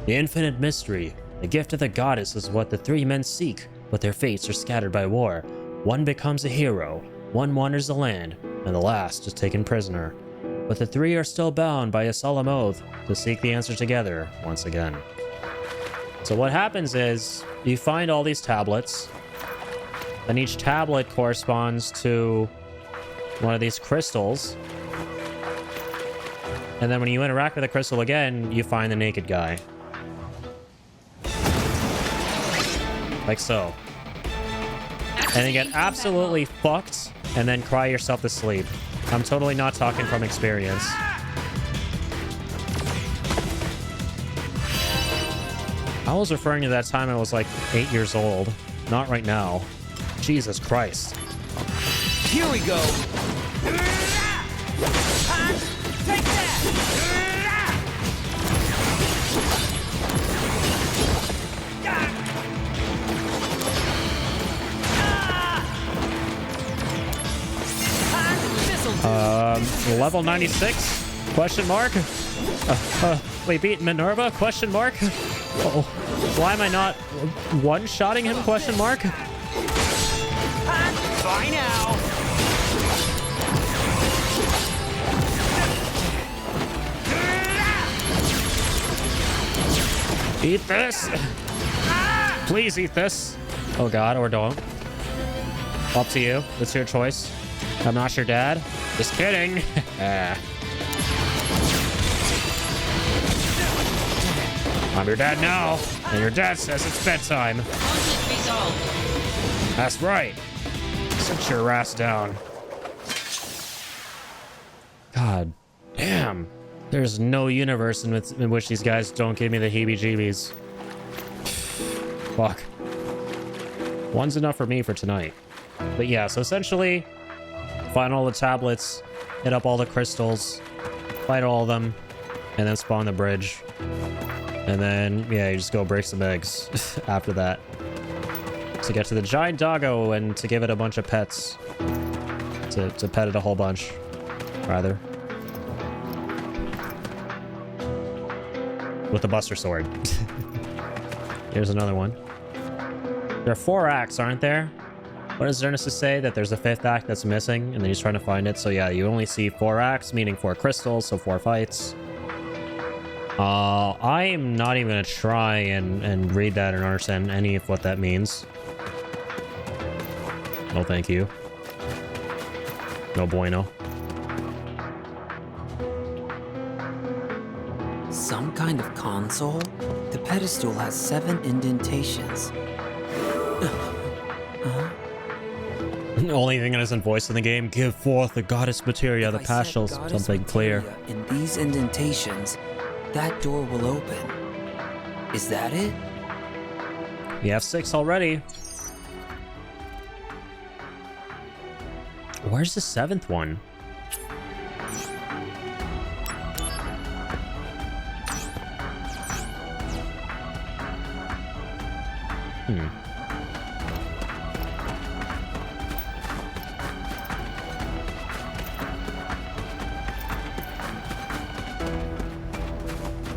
The infinite mystery. The gift of the goddess is what the 3 men seek, but their fates are scattered by war. One becomes a hero, one wanders the land, and the last is taken prisoner. But the 3 are still bound by a solemn oath to seek the answer together once again. So what happens is, you find all these tablets, and each tablet corresponds to one of these crystals. And then when you interact with the crystal again, you find the naked guy. Like so. And you get absolutely fucked, and then cry yourself to sleep. I'm totally not talking from experience. I was referring to that time I was like 8 years old. Not right now. Jesus Christ. Here we go! Take that! Level 96? Question mark? We beat Minerva? Question mark? Oh, why am I not one-shotting him? Question mark? Bye now. Eat this! Please eat this! Oh god, or don't. Up to you. It's your choice. I'm not your dad. Just kidding. I'm your dad now, and your dad says it's bedtime. Conflict resolved. That's right. Sit your ass down. God damn. There's no universe in which these guys don't give me the heebie-jeebies. Fuck. One's enough for me for tonight. But yeah, so essentially, find all the tablets, hit up all the crystals, fight all of them, and then spawn the bridge. And then, yeah, you just go break some eggs after that. To get to the giant doggo and to give it a bunch of pets. To pet it a whole bunch, rather. With the Buster Sword. Here's another one. There are 4 acts, aren't there? What does Genesis say? That there's a 5th act that's missing, and then he's trying to find it. So yeah, you only see 4 acts, meaning 4 crystals, so 4 fights. I am not even gonna try and read that and understand any of what that means. No thank you. No bueno. Some kind of console? The pedestal has 7 indentations. Only thing that isn't voiced in the game. Give forth the goddess materia, the partial, something clear. In these indentations, that door will open. Is that it? You have 6 already. Where's the 7th one?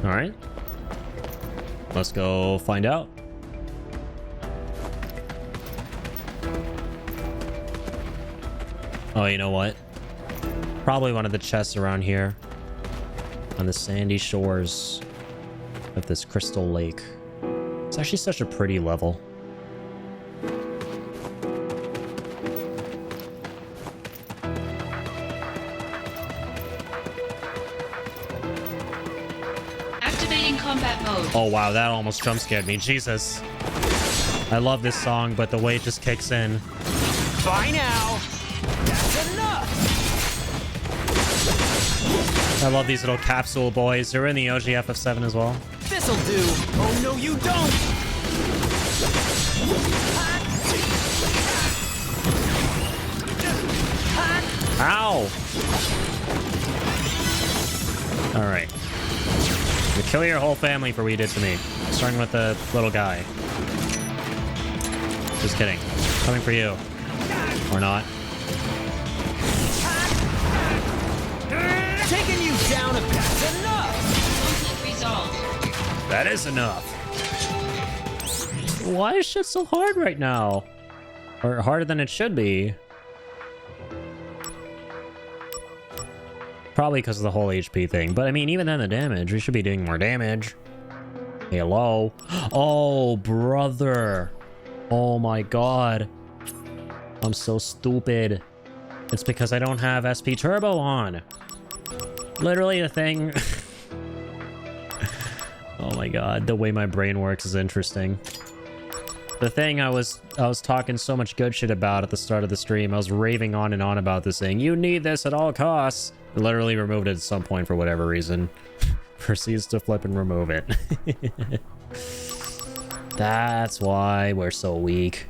All right. Let's go find out. Oh, you know what? Probably one of the chests around here on the sandy shores of this crystal lake. It's actually such a pretty level. Activating combat mode. Oh wow, that almost jump scared me. Jesus. I love this song, but the way it just kicks in. Bye now. That's enough. I love these little capsule boys. They're in the OG FF7 as well. This'll do. Oh no, you don't. Ow! Alright. You kill your whole family for what you did to me. Starting with the little guy. Just kidding. Coming for you. Or not. Taking you down a bit. That's enough. Conflict resolved. That is enough. Why is shit so hard right now? Or harder than it should be. Probably because of the whole HP thing. But I mean, even then the damage. We should be doing more damage. Hello. Oh, brother. Oh my god. I'm so stupid. It's because I don't have SP Turbo on. Literally the thing... Oh my god, the way my brain works is interesting. The thing I was talking so much good shit about at the start of the stream, I was raving on and on about this thing. You need this at all costs. I literally removed it at some point for whatever reason. Proceeds to flip and remove it. That's why we're so weak.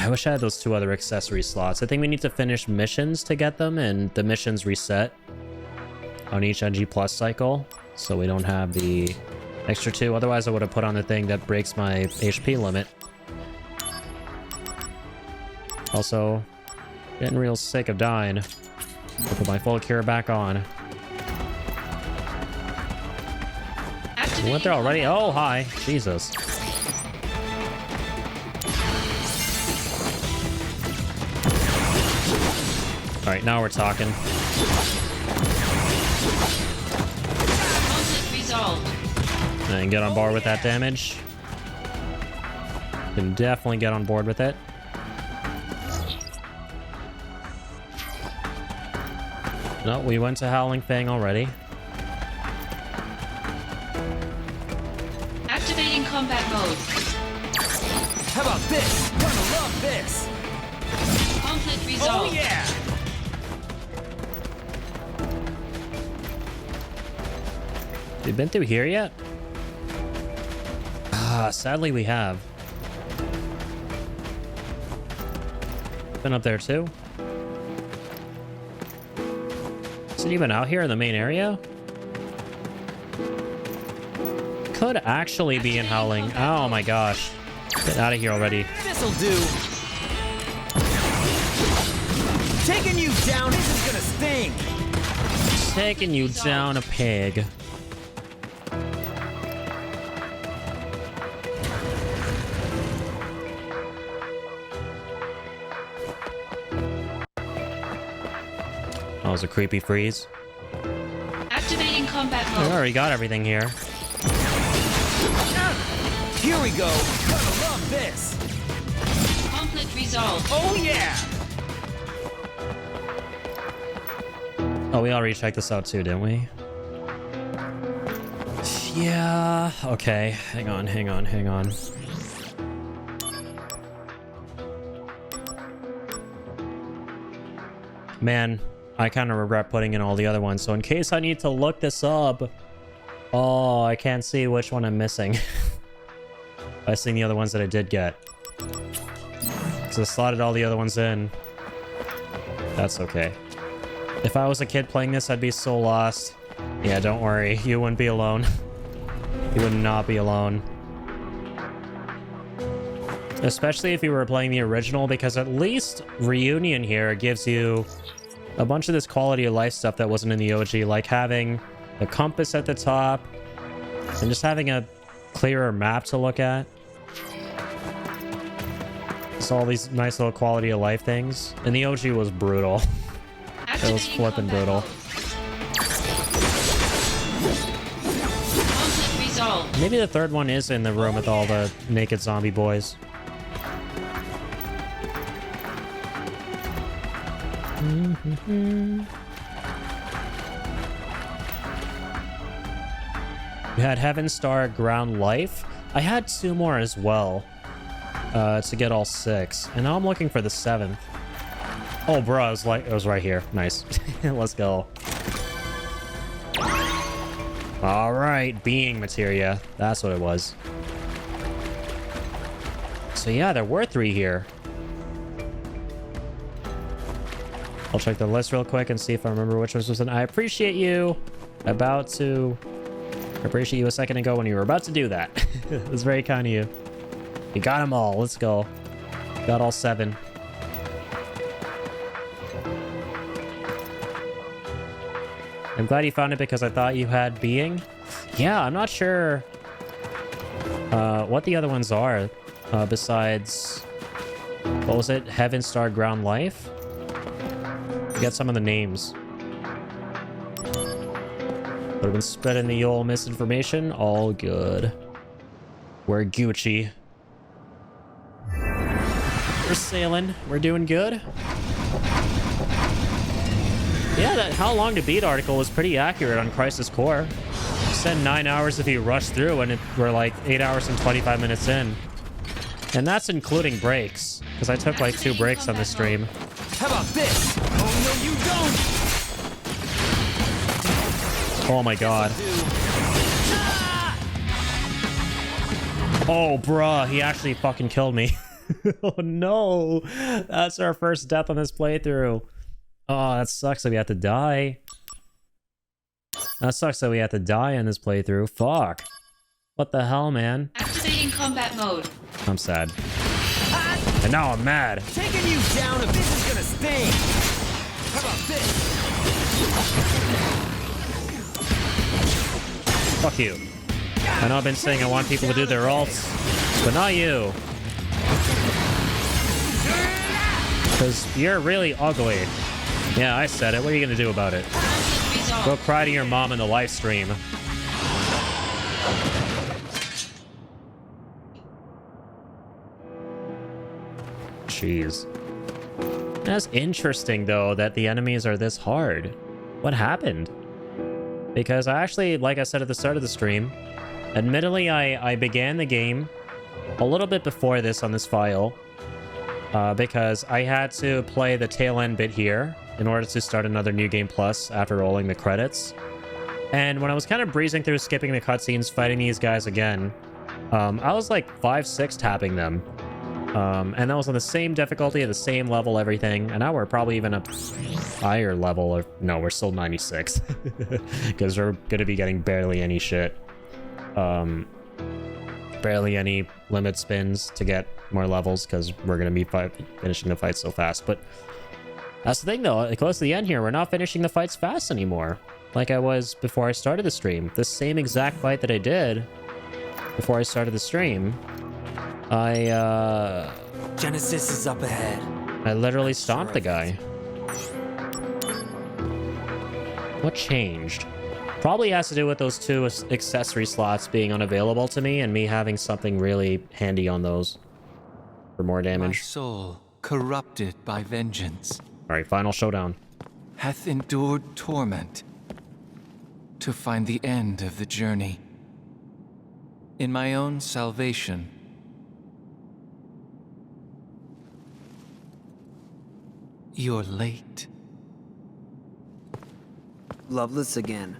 I wish I had those 2 other accessory slots. I think we need to finish missions to get them, and the missions reset on each NG Plus cycle, so we don't have the extra 2. Otherwise, I would have put on the thing that breaks my HP limit. Also, getting real sick of dying. I'll put my full cure back on. We went there already? Oh, hi. Jesus. Alright, now we're talking. Conflict resolved. And get on board with that damage. Can definitely get on board with it. No, we went to Howling Fang already. Activating combat mode. How about this? Gonna love this! Conflict resolved. Oh yeah! You been through here yet? Ah, sadly we have. Been up there too. Is it even out here in the main area? Could actually be in Howling. Oh my gosh. Get out of here already. This'll do! Taking you down isn't gonna sting! Taking you down a peg. That was a creepy freeze. Activating combat I mode. already got everything here. Here we go! Gonna love this! Conflict resolved. Oh yeah! Oh, we already checked this out too, didn't we? Yeah. Okay. Hang on, hang on, hang on. Man, I kind of regret putting in all the other ones. So in case I need to look this up... Oh, I can't see which one I'm missing. I seen the other ones that I did get. So I slotted all the other ones in. That's okay. If I was a kid playing this, I'd be so lost. Yeah, don't worry. You wouldn't be alone. You would not be alone. Especially if you were playing the original, because at least Reunion here gives you a bunch of this quality of life stuff that wasn't in the OG, like having the compass at the top and just having a clearer map to look at. Just all these nice little quality of life things. And the OG was brutal. It was flipping brutal. Conflict resolved. Maybe the third one is in the room with all the naked zombie boys. We had Heaven Star Ground Life. I had 2 more as well to get all 6. And now I'm looking for the 7th. Oh, bro, it was right here. Nice. Let's go. All right, being materia. That's what it was. So yeah, there were 3 here. I'll check the list real quick and see if I remember which was in. I appreciate you I appreciate you a second ago when you were about to do that. It was very kind of you. You got them all. Let's go. Got all 7. I'm glad you found it because I thought you had being. Yeah, I'm not sure what the other ones are besides, what was it? Heaven Star Ground Life? Get some of the names. Would have been spreading the old misinformation. All good. We're Gucci. We're sailing. We're doing good. Yeah, that how long to beat article was pretty accurate on Crisis Core. It said 9 hours if you rush through, and we're like 8 hours and 25 minutes in. And that's including breaks, because I took like 2 breaks on the stream. How about this? Oh no, you don't! Oh my god. Oh, bruh, he actually fucking killed me. Oh no, that's our first death on this playthrough. Oh, that sucks that we have to die. That sucks that we have to die in this playthrough. Fuck. What the hell, man? Activating combat mode. I'm sad. Hot And now I'm mad. Taking you down, if this is gonna sting. How about this? Fuck you. I know I've been saying I want people to do their ults, but not you. Because you're really ugly. Yeah, I said it. What are you going to do about it? Go cry to your mom in the live stream. Jeez. That's interesting, though, that the enemies are this hard. What happened? Because I actually, like I said at the start of the stream, admittedly, I began the game a little bit before this on this file, because I had to play the tail end bit here in order to start another New Game Plus after rolling the credits. And when I was kind of breezing through, skipping the cutscenes, fighting these guys again, I was like 5-6 tapping them. And that was on the same difficulty, at the same level, everything. And now we're probably even a higher level. Or no, we're still 96. Because we're going to be getting barely any shit. Barely any limit spins to get more levels, because we're going to be finishing the fight so fast. But that's the thing, though. Close to the end here, we're not finishing the fights fast anymore. Like I was before I started the stream. The same exact fight that I did before I started the stream. Genesis is up ahead. I literally stomped the guy. What changed? Probably has to do with those 2 accessory slots being unavailable to me and me having something really handy on those for more damage. My soul, corrupted by vengeance. Alright, final showdown. Hath endured torment to find the end of the journey. In my own salvation, you're late. Loveless again.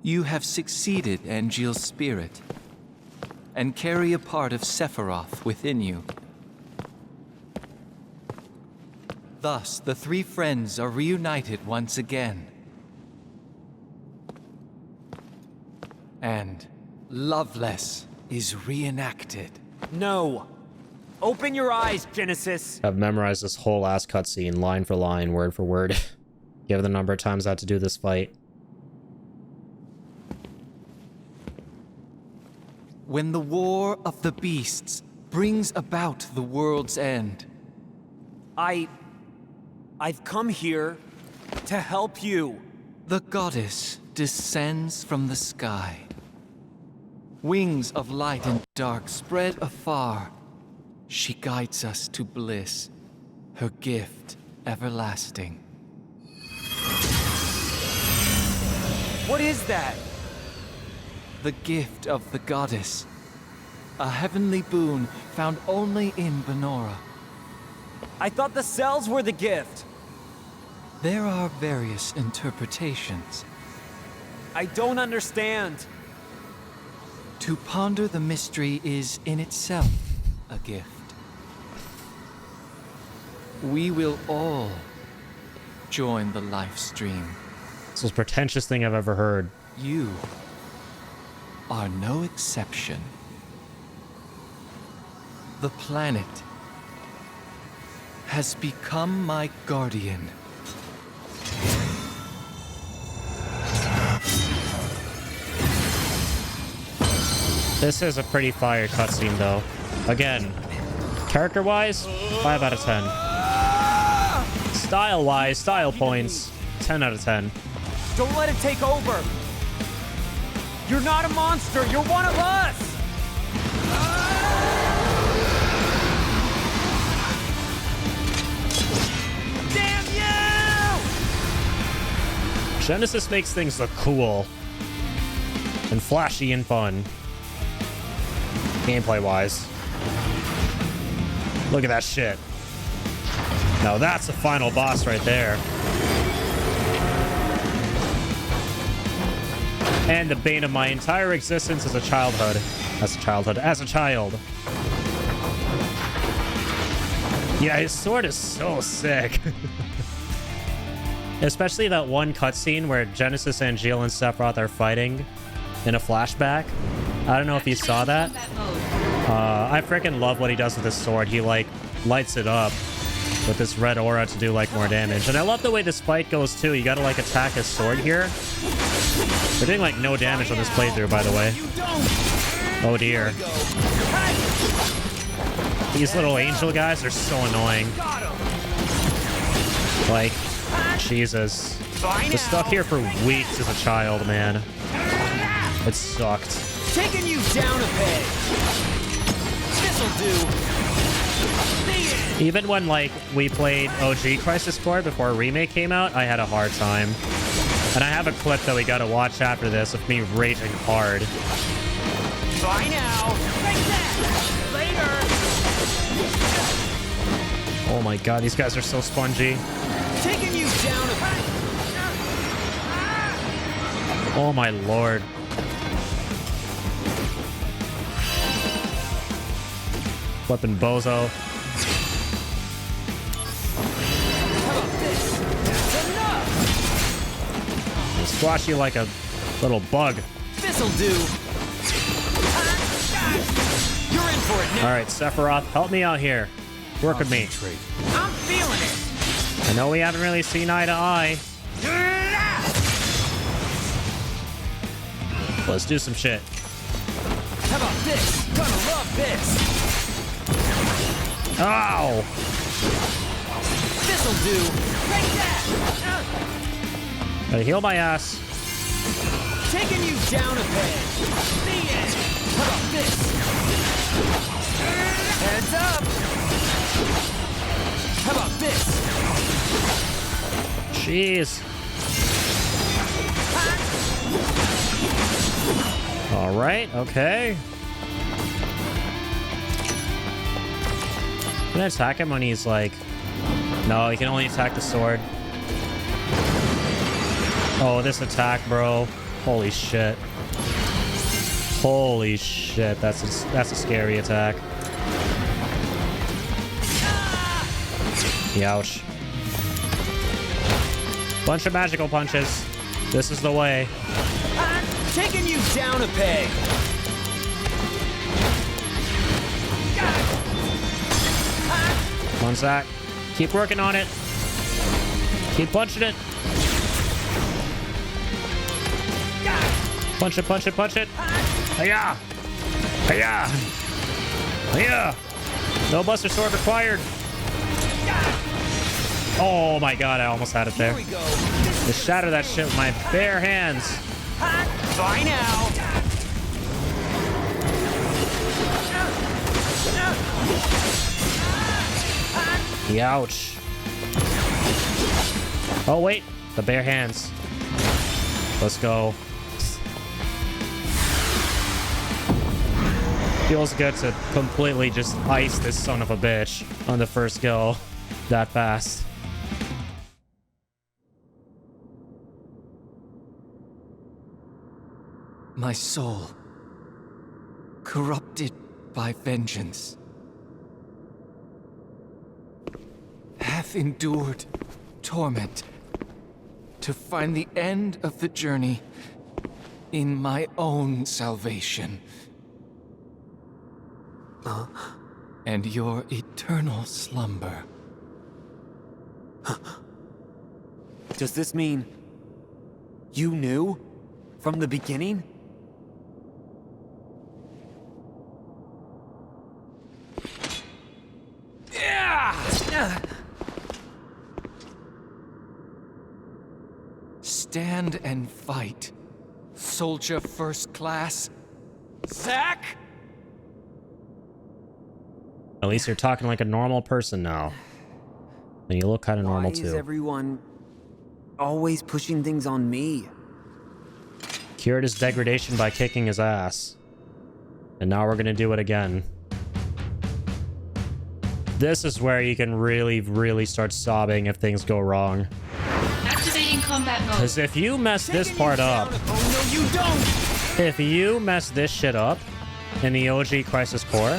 You have succeeded, Angeal's spirit, and carry a part of Sephiroth within you. Thus, the 3 friends are reunited once again. And Loveless is reenacted. No! Open your eyes, Genesis! I've memorized this whole ass cutscene, line for line, word for word. Given the number of times I had to do this fight. When the war of the beasts brings about the world's end. I've come here to help you. The goddess descends from the sky. Wings of light and dark spread afar. She guides us to bliss, her gift everlasting. What is that? The gift of the goddess. A heavenly boon found only in Benora. I thought the cells were the gift. There are various interpretations. I don't understand. To ponder the mystery is in itself a gift. We will all join the life stream. It's the most pretentious thing I've ever heard. You are no exception. The planet has become my guardian. This is a pretty fire cutscene, though. Again, character-wise, 5 out of 10. Style-wise, style points, 10 out of 10. Don't let it take over. You're not a monster. You're one of us. Damn you! Genesis makes things look cool and flashy and fun. Gameplay-wise. Look at that shit. Now that's the final boss right there. And the bane of my entire existence as a childhood. As a child. Yeah, his sword is so sick. Especially that one cutscene where Genesis, Angeal, and Sephiroth are fighting in a flashback. I don't know if you saw that. I freaking love what he does with his sword. He like lights it up with this red aura to do like more damage. And I love the way this fight goes too. You gotta like attack his sword here. We're doing like no damage on this playthrough, by the way. Oh dear. These little angel guys are so annoying. Like, Jesus. I was stuck here for weeks as a child, man. It sucked. Taking you down a peg. This'll do. Even when, like, we played OG Crisis Core before Remake came out, I had a hard time. And I have a clip that we gotta watch after this of me raging hard. Bye now. Take that. Later. Oh my god, these guys are so spongy. Taking you down a peg. Oh my lord. Flippin' bozo. I'll squash you like a little bug. This'll do. You're in for it now. Alright, Sephiroth, help me out here. Work with me. I'm feeling it. I know we haven't really seen eye to eye. Let's do some shit. How about this? Gonna love this. Ow! This'll do. Take that. Gotta heal my ass. Taking you down a peg. The end. How about this? Heads up. How about this? Jeez. All right, okay. Can I attack him when he's like... No, he can only attack the sword. Oh, this attack, bro. Holy shit. Holy shit, that's a scary attack. Ouch. Bunch of magical punches. This is the way. Taking you down a peg. Come on, Zack. Keep working on it. Keep punching it. Punch it, punch it, punch it. Hiya! Hiya! Hiya! No Buster Sword required. Oh my god, I almost had it there. Just shatter that shit with my bare hands. Bye now. Ouch. Oh wait, the bare hands. Let's go. Feels good to completely just ice this son of a bitch on the first go that fast. My soul, corrupted by vengeance, hath endured torment to find the end of the journey in my own salvation. And your eternal slumber. Does this mean you knew from the beginning? Stand and fight, soldier first class. Zack! At least you're talking like a normal person now. And you look kind of normal too. Why is everyone always pushing things on me? Cured his degradation by kicking his ass. And now we're gonna do it again. This is where you can really, really start sobbing if things go wrong. Activating combat mode. Because if you mess this part up... Oh, no, you don't! If you mess this shit up in the OG Crisis Core,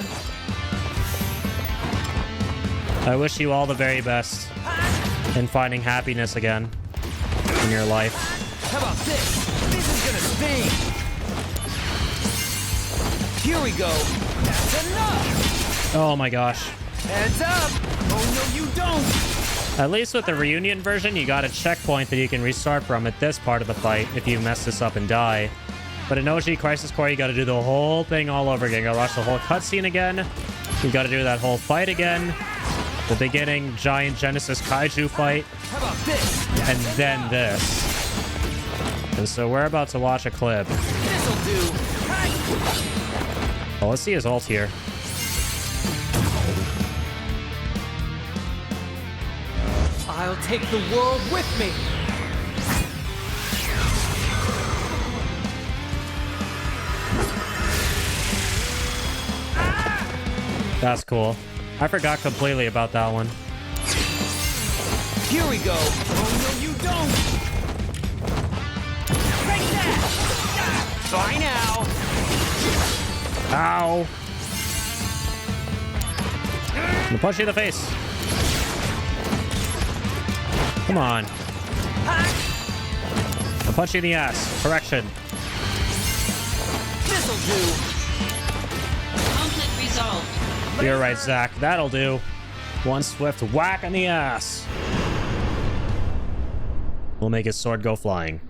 I wish you all the very best in finding happiness again in your life. How about this? This is gonna sting! Here we go. That's enough. Oh my gosh. Heads up. Oh no, you don't. At least with the reunion version, you got a checkpoint that you can restart from at this part of the fight if you mess this up and die. But in OG Crisis Core, you got to do the whole thing all over again. You got to watch the whole cutscene again. You got to do that whole fight again. The beginning giant Genesis Kaiju fight. How about this? And then this. And so we're about to watch a clip. This'll do. Oh, let's see his ult here. I'll take the world with me. That's cool. I forgot completely about that one. Here we go. Oh no, you don't. Take that. Bye now. Ow. I'm gonna punch you in the face. Come on. I'll punch you in the ass. Correction. This'll do. Conflict resolved. You're right, Zack. That'll do. One swift whack on the ass. We'll make his sword go flying.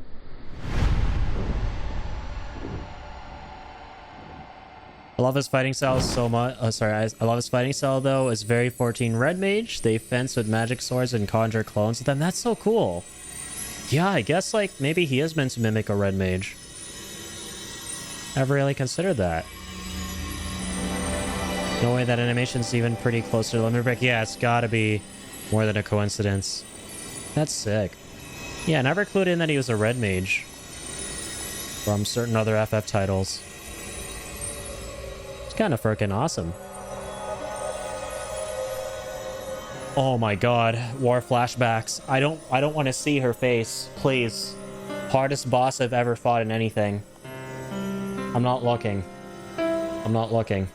I love his fighting style so much. I love his fighting style though. It's very 14 Red Mage. They fence with magic swords and conjure clones with them. That's so cool. Yeah, I guess like maybe he is meant to mimic a Red Mage. Never really considered that. No way that animation's even pretty close to Limit Break. Yeah, it's gotta be more than a coincidence. That's sick. Yeah, never clued in that he was a Red Mage from certain other FF titles. It's kind of freaking awesome. Oh my god, war flashbacks. I don't want to see her face, please. Hardest boss I've ever fought in anything. I'm not looking. I'm not looking.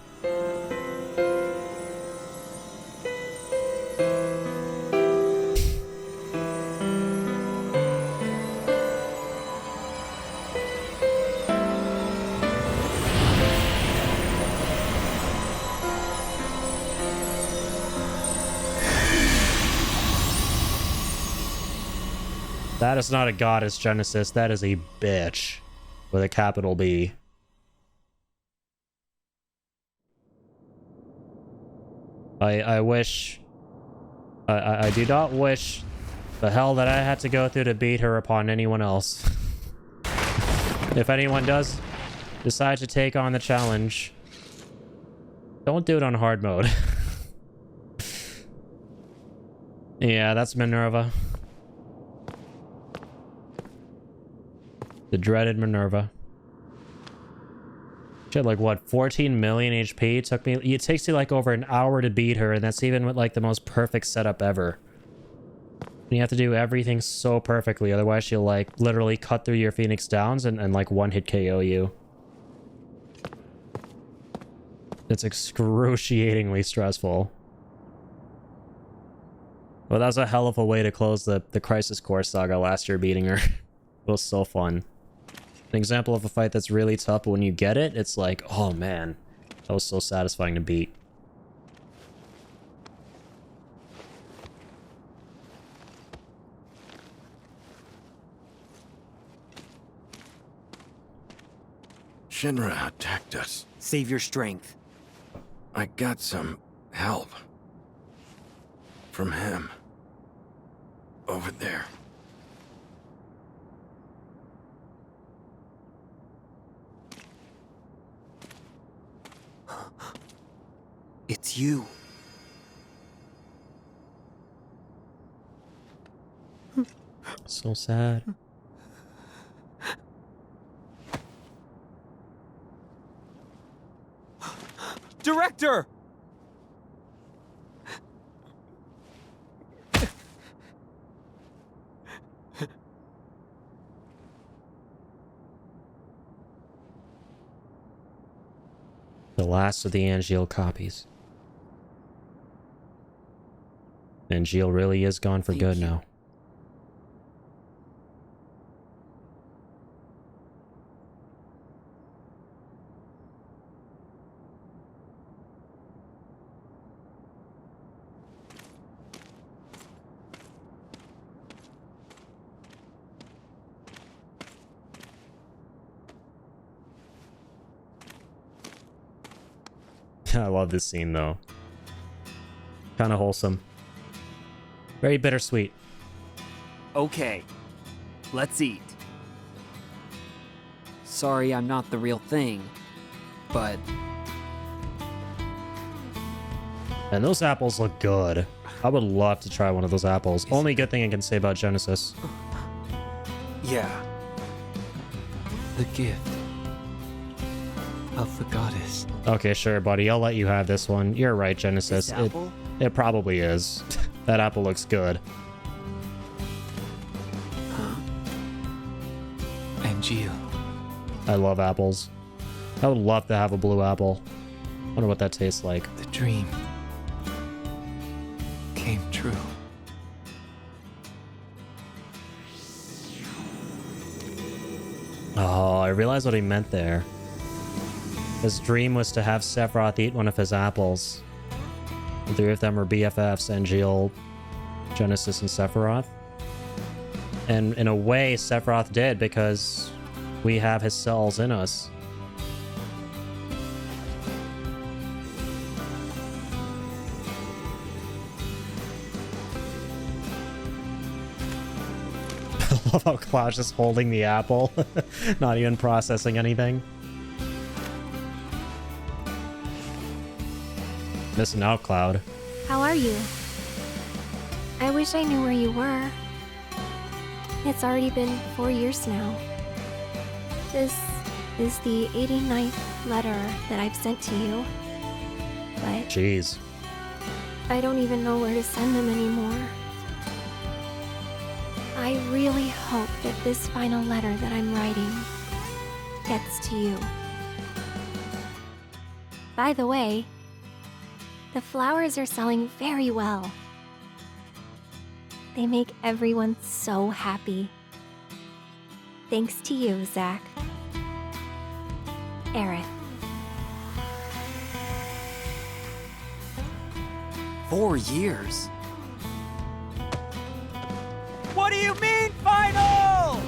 That is not a goddess, Genesis. That is a bitch with a capital B. I wish... I do not wish the hell that I had to go through to beat her upon anyone else. If anyone does decide to take on the challenge, don't do it on hard mode. Yeah, that's Minerva. The dreaded Minerva. She had like what, 14 million HP? It takes you like over an hour to beat her, and that's even with like the most perfect setup ever. And you have to do everything so perfectly, otherwise she'll like literally cut through your Phoenix Downs and like one hit KO you. It's excruciatingly stressful. Well, that was a hell of a way to close the Crisis Core saga last year, beating her. It was so fun. An example of a fight that's really tough, but when you get it, it's like, oh man, that was so satisfying to beat. Shinra attacked us. Save your strength. I got some help. From him. Over there. It's you. So sad. Director! The last of the Angeal copies. Angeal really is gone for good now. I love this scene though. Kind of wholesome. Very bittersweet. Okay, let's eat. Sorry I'm not the real thing, but... And those apples look good. I would love to try one of those apples. Only good thing I can say about Genesis. Yeah. The gift of the goddess. Okay, sure, buddy. I'll let you have this one. You're right, Genesis. It probably is. That apple looks good. Angeal. I love apples. I would love to have a blue apple. Wonder what that tastes like. The dream came true. Oh, I realized what he meant there. His dream was to have Sephiroth eat one of his apples. The three of them were BFFs, Angeal, Genesis, and Sephiroth. And in a way, Sephiroth did, because we have his cells in us. I love how Cloud's just holding the apple, not even processing anything. Missing out, Cloud. How are you? I wish I knew where you were. It's already been 4 years now. This is the 89th letter that I've sent to you. But jeez, I don't even know where to send them anymore. I really hope that this final letter that I'm writing gets to you. By the way, the flowers are selling very well. They make everyone so happy. Thanks to you, Zack. Aerith. 4 years? What do you mean, final?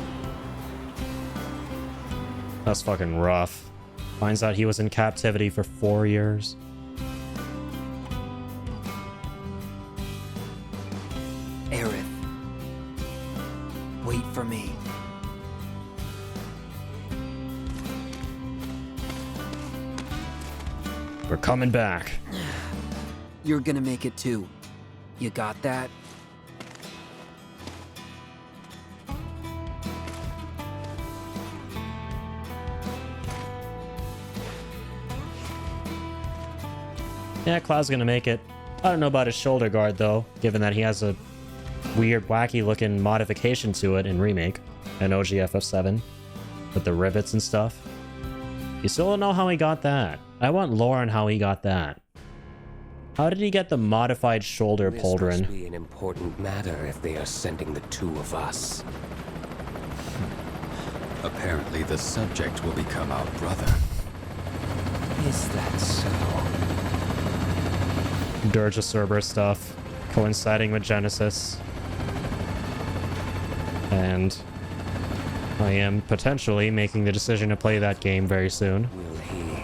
That's fucking rough. Finds out he was in captivity for 4 years. Aerith. Wait for me. We're coming back. You're gonna make it too. You got that? Yeah, Cloud's gonna make it. I don't know about his shoulder guard, though, given that he has a weird, wacky-looking modification to it in Remake and OG FF7 with the rivets and stuff. You still don't know how he got that. I want lore on how he got that. How did he get the modified shoulder This pauldron? must be an important matter if they are sending the two of us. Apparently the subject will become our brother. Is that so? Dirge of Cerberus stuff, coinciding with Genesis. And I am potentially making the decision to play that game very soon. Will he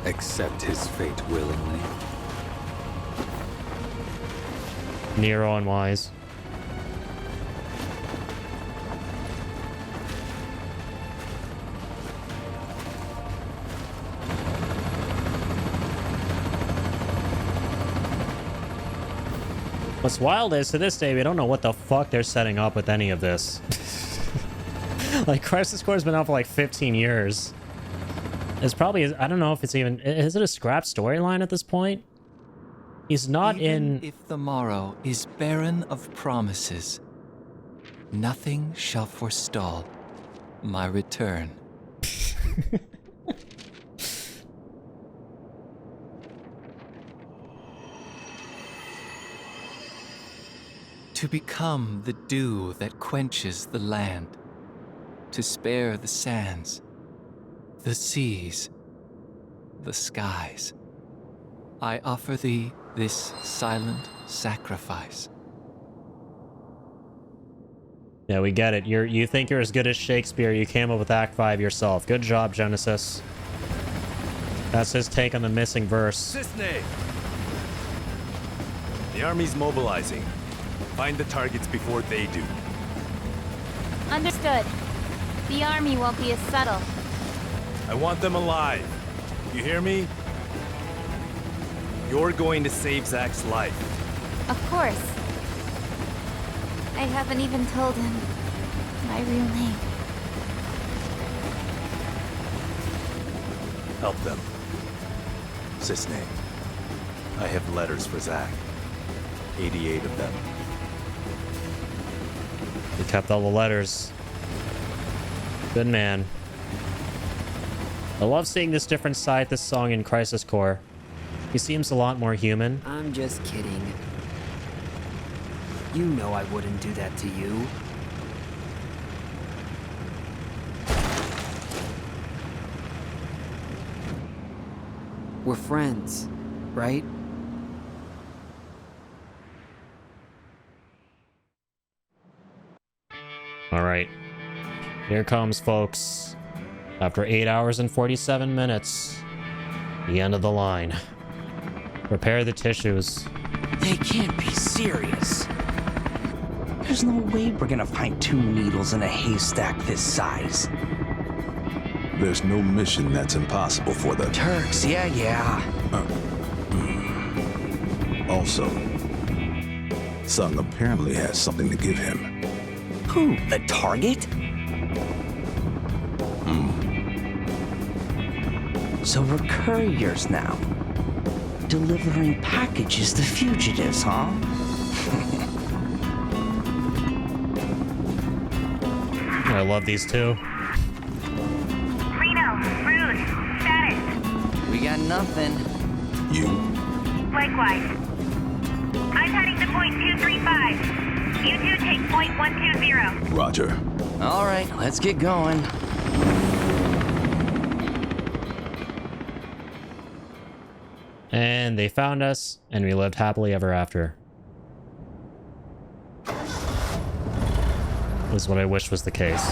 accept his fate willingly? Nero and Wise. What's wild is, to this day, we don't know what the fuck they're setting up with any of this. Like, Crisis Core has been out for like 15 years. It's probably, I don't know if it's even, is it a scrap storyline at this point? He's not Even in... if the morrow is barren of promises, nothing shall forestall my return. To become the dew that quenches the land, to spare the sands, the seas, the skies. I offer thee this silent sacrifice. Yeah, we get it. You think you're as good as Shakespeare, you came up with Act 5 yourself. Good job, Genesis. That's his take on the missing verse. Cisne! The army's mobilizing. Find the targets before they do. Understood. The army won't be as subtle. I want them alive. You hear me? You're going to save Zack's life. Of course. I haven't even told him my real name. Help them. Cisne, I have letters for Zack. 88 of them. He kept all the letters. Good man. I love seeing this different side this song in Crisis Core. He seems a lot more human. I'm just kidding. You know I wouldn't do that to you. We're friends, right? All right. Here comes, folks. After 8 hours and 47 minutes, the end of the line. Prepare the tissues. They can't be serious. There's no way we're gonna find 2 needles in a haystack this size. There's no mission that's impossible for the Turks, yeah. Also, Sung apparently has something to give him. Who? The target? So we're couriers now. Delivering packages to fugitives, huh? I love these two. Reno, Rude, status. We got nothing. You? Likewise. I'm heading to point 235. You two take point 120. Roger. All right, let's get going. And they found us, and we lived happily ever after. This is what I wish was the case.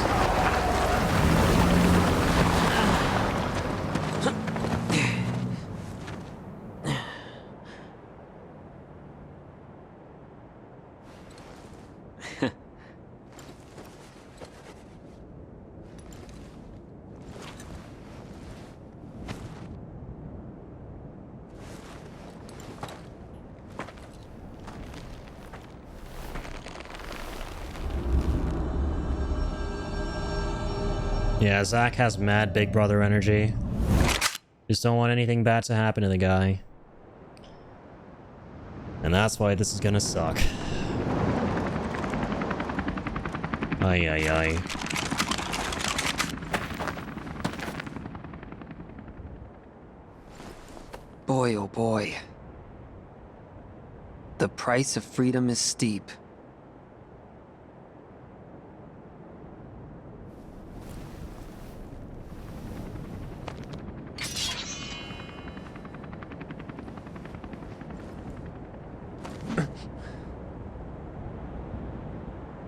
Yeah, Zack has mad big brother energy. Just don't want anything bad to happen to the guy. And that's why this is gonna suck. Ay. Boy, oh boy. The price of freedom is steep.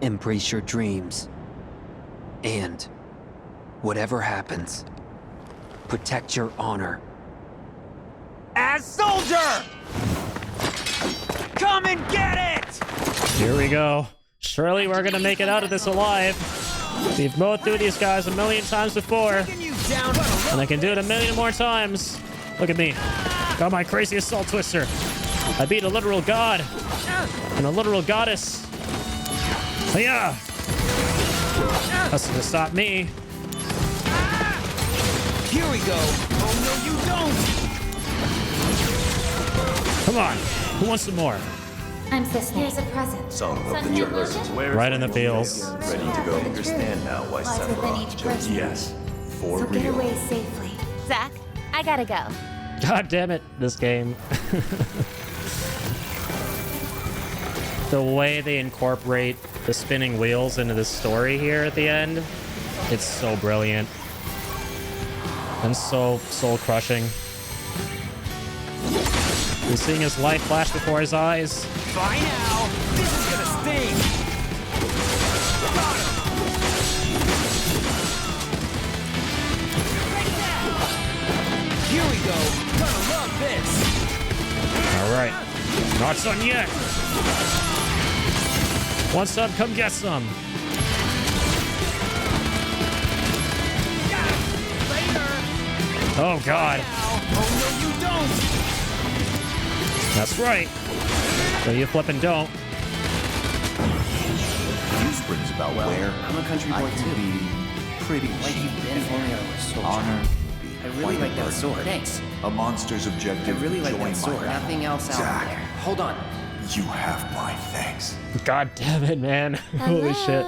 Embrace your dreams. And, whatever happens, protect your honor. As soldier! Come and get it! Here we go. Surely we're gonna make it out of this alive. We've mowed through these guys a million times before. And I can do it a million more times. Look at me. Got my crazy assault twister. I beat a literal god. And a literal goddess. Yeah. That's gonna stop me. Here we go. Oh no, you don't! Come on. Who wants some more? I'm Cisne. Here's a present. Some of the jurors. Right in the fields. Ready to go. Understand now why Lies within each Sephiroth chose person. yes. For So get real. away safely. Zack, I gotta go. God damn it, this game. The way they incorporate the spinning wheels into the story here at the end, it's so brilliant. And so soul-crushing. He's seeing his life flash before his eyes. By now, this is gonna sting! Got him! Here we go! Not done yet. Want some? Come get some. Oh, God. Oh, no, you don't! That's right. So you flip and don't. Use brings about where I'm a country boy I can too. be pretty Like cheap. you've been if only I were a soldier. Honor. I really like that sword. Thanks. A monster's I objective. really like join that sword. my battle. Nothing else out Zack, there. Hold on. you have my thanks. God damn it, man. Holy shit.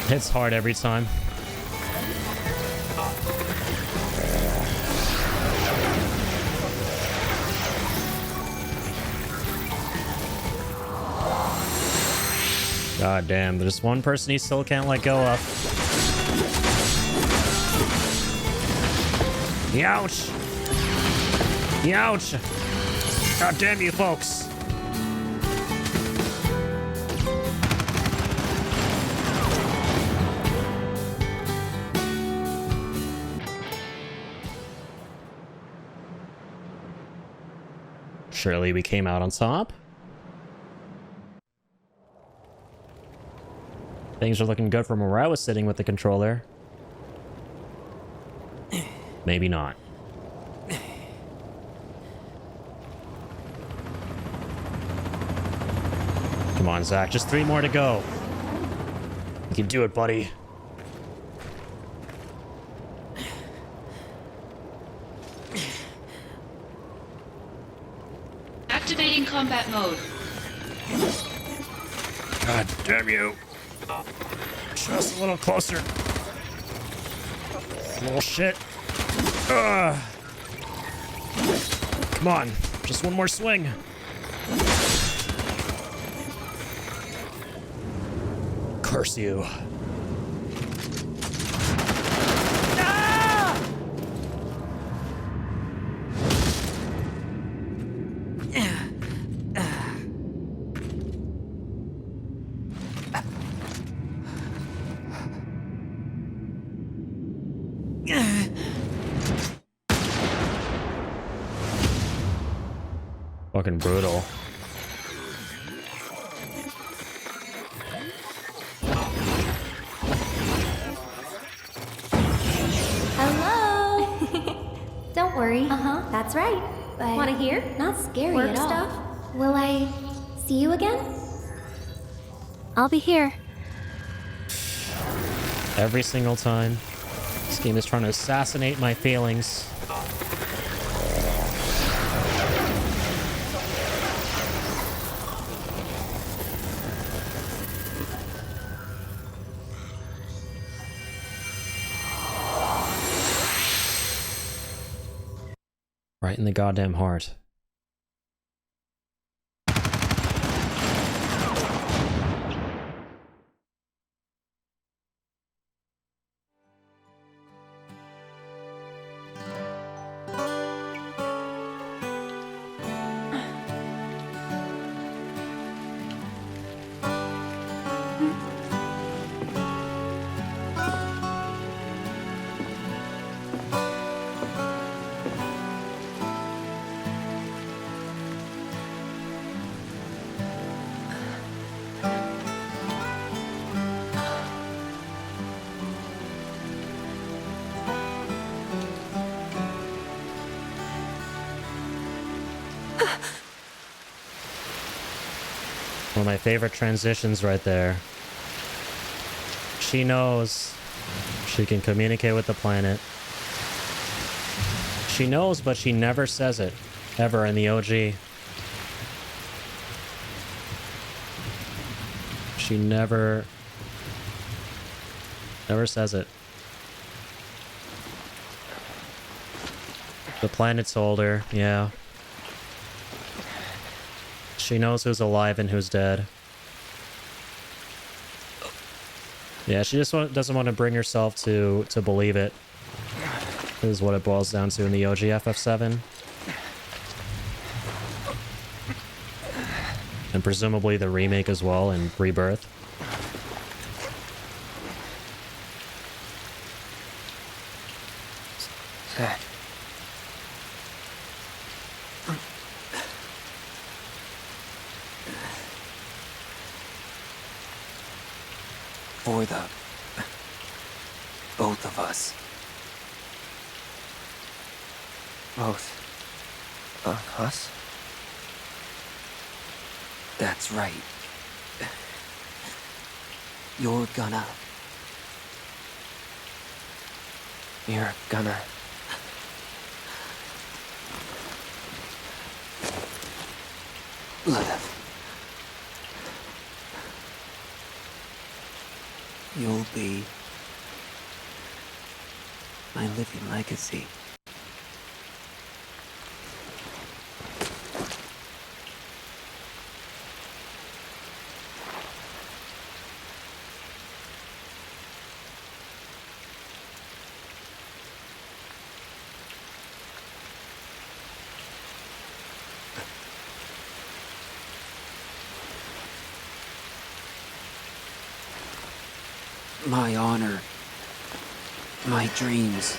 It's hard every time. God damn, there's one person he still can't let go of. Youch! Youch! God damn you folks! Surely we came out on top. Things are looking good from where I was sitting with the controller. Maybe not. Come on, Zack. Just 3 more to go. You can do it, buddy. Activating combat mode. God damn you. Just a little closer. Bullshit. Ugh. Come on. Just one more swing. Curse you. Fucking brutal. Hello! Don't worry. Uh-huh. That's right. But Want to hear? not scary Work at all. stuff? Will I see you again? I'll be here. Every single time. This game is trying to assassinate my feelings. Right in the goddamn heart. One of my favorite transitions right there. She knows she can communicate with the planet. She knows, but she never says it, ever in the OG. She never says it. The planet told her, yeah. She knows who's alive and who's dead. Yeah, she just doesn't want to bring herself to believe it. This is what it boils down to in the OG FF7. And presumably the remake as well in Rebirth. Zack. For the... both of us. Both of us? That's right. You're gonna... You're gonna... live. You'll be my living legacy. My honor, my dreams.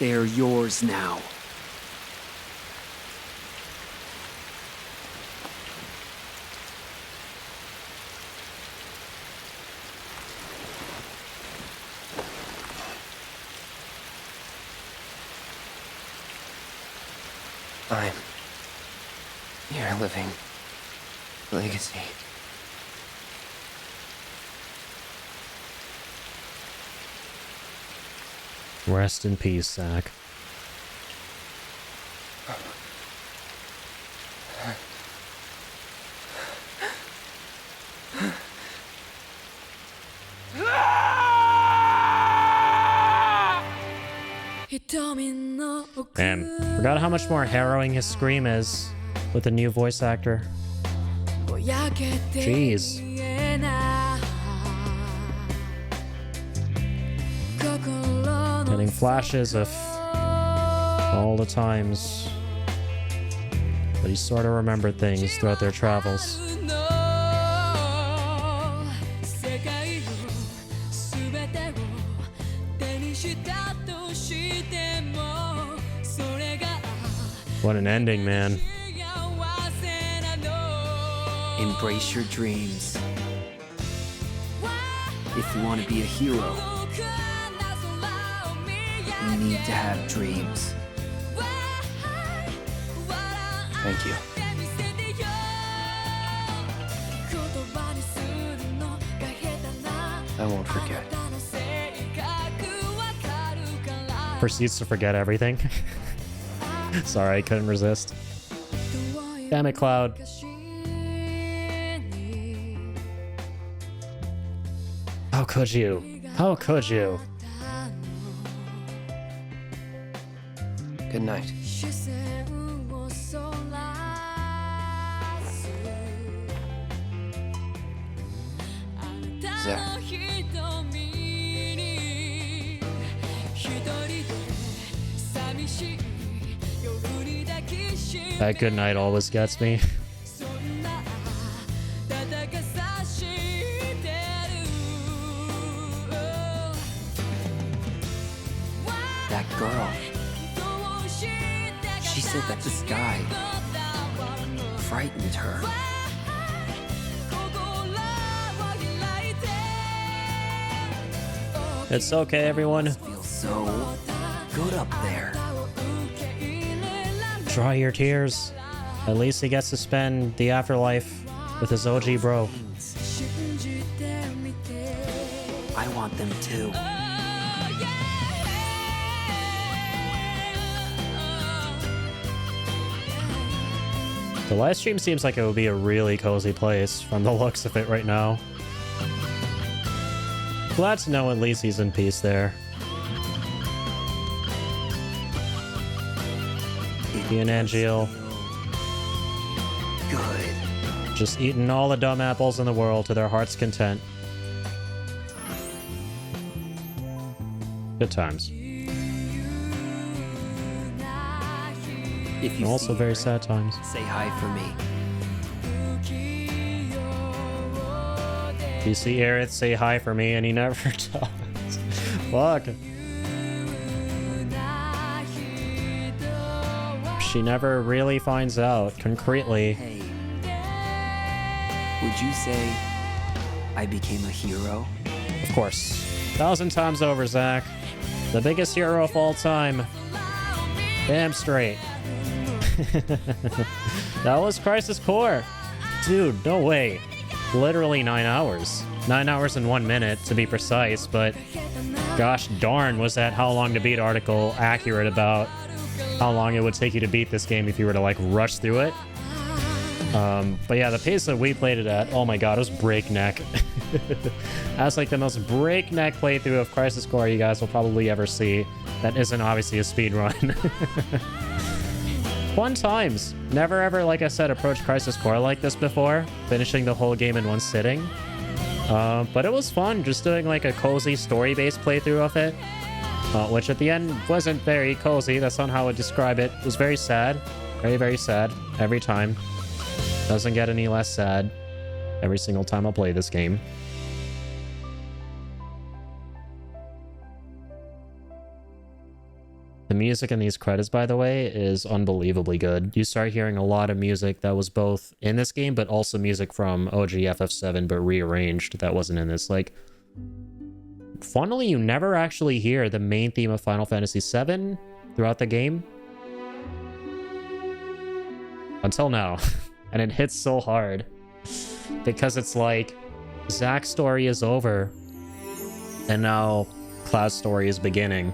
They're yours now. I'm your living legacy. Rest in peace, Zack. Damn, forgot how much more harrowing his scream is with the new voice actor. Jeez. Getting flashes of all the times that he sort of remembered things throughout their travels. What an ending, man. Embrace your dreams. If you want to be a hero, you need to have dreams. Thank you. I won't forget. Proceeds to forget everything. Sorry, I couldn't resist. Damn it, Cloud. How could you? How could you? Good night. Zack. That good night always gets me. That girl. She said that the sky frightened her. It's okay, everyone. Feels so good up there. Dry your tears. At least he gets to spend the afterlife with his OG bro. I want them too. The live stream seems like it would be a really cozy place from the looks of it right now. Glad to know at least he's in peace there. He and Angeal. Good. Just eating all the dumb apples in the world to their heart's content. Good times. If you Also very sad times. Say hi for me. You see Aerith say hi for me and he never does. Fuck. she never really finds out concretely. Hey. Would you say I became a hero? Of course. 1,000 times over, Zack. The biggest hero of all time. Damn straight. That was Crisis Core. Dude, no way. Literally 9 hours. 9 hours and 1 minute, to be precise, but gosh darn, was that How Long to Beat article accurate about how long it would take you to beat this game if you were to, like, rush through it. But yeah, the pace that we played it at, oh my god, it was breakneck. That's like the most breakneck playthrough of Crisis Core you guys will probably ever see. That isn't obviously a speed run. Fun times. Never ever, like I said, approached Crisis Core like this before, finishing the whole game in one sitting. But it was fun, just doing like a cozy story-based playthrough of it. Which at the end wasn't very cozy, that's not how I would describe it. It was very sad. Very, very sad. Every time. Doesn't get any less sad every single time I play this game. The music in these credits, by the way, is unbelievably good. You start hearing a lot of music that was both in this game, but also music from OG FF7, but rearranged that wasn't in this. Like, funnily, you never actually hear the main theme of Final Fantasy VII throughout the game. Until now. And it hits so hard. Because it's like, Zack's story is over. And now, Cloud's story is beginning.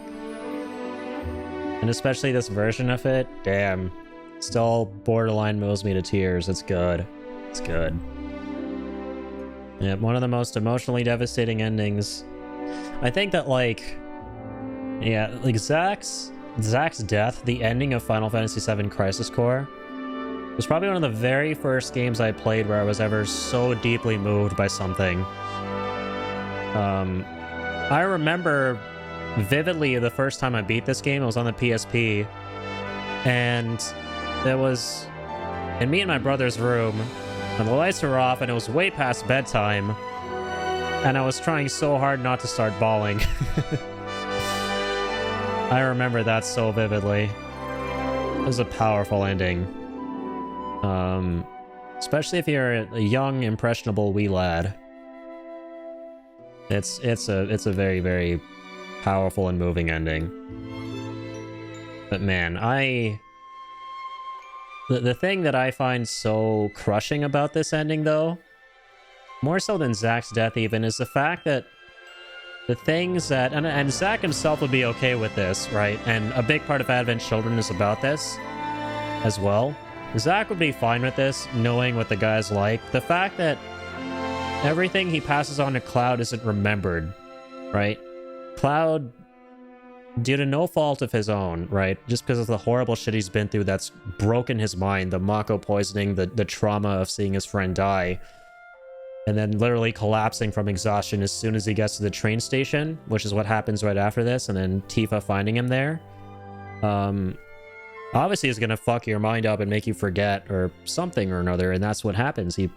And especially this version of it, damn. Still borderline moves me to tears. It's good. It's good. Yeah, one of the most emotionally devastating endings. I think that, like... Yeah, like, Zack's death, the ending of Final Fantasy VII Crisis Core, was probably one of the very first games I played where I was ever so deeply moved by something. I remember vividly the first time I beat this game. It was on the PSP, and it was in me and my brother's room, and the lights were off, and it was way past bedtime, and I was trying so hard not to start bawling. I remember that so vividly. It was a powerful ending. Especially if you're a young, impressionable wee lad. It's a very, very powerful and moving ending. But man, the thing that I find so crushing about this ending, though, more so than Zack's death even, is the fact that the things that... And Zack himself would be okay with this, right? And a big part of Advent Children is about this as well. Zack would be fine with this, knowing what the guy's like. The fact that everything he passes on to Cloud isn't remembered, right? Cloud, due to no fault of his own, right? Just because of the horrible shit he's been through that's broken his mind, the Mako poisoning, the trauma of seeing his friend die, and then literally collapsing from exhaustion as soon as he gets to the train station, which is what happens right after this, and then Tifa finding him there. Obviously is going to fuck your mind up and make you forget or something or another, and that's what happens. He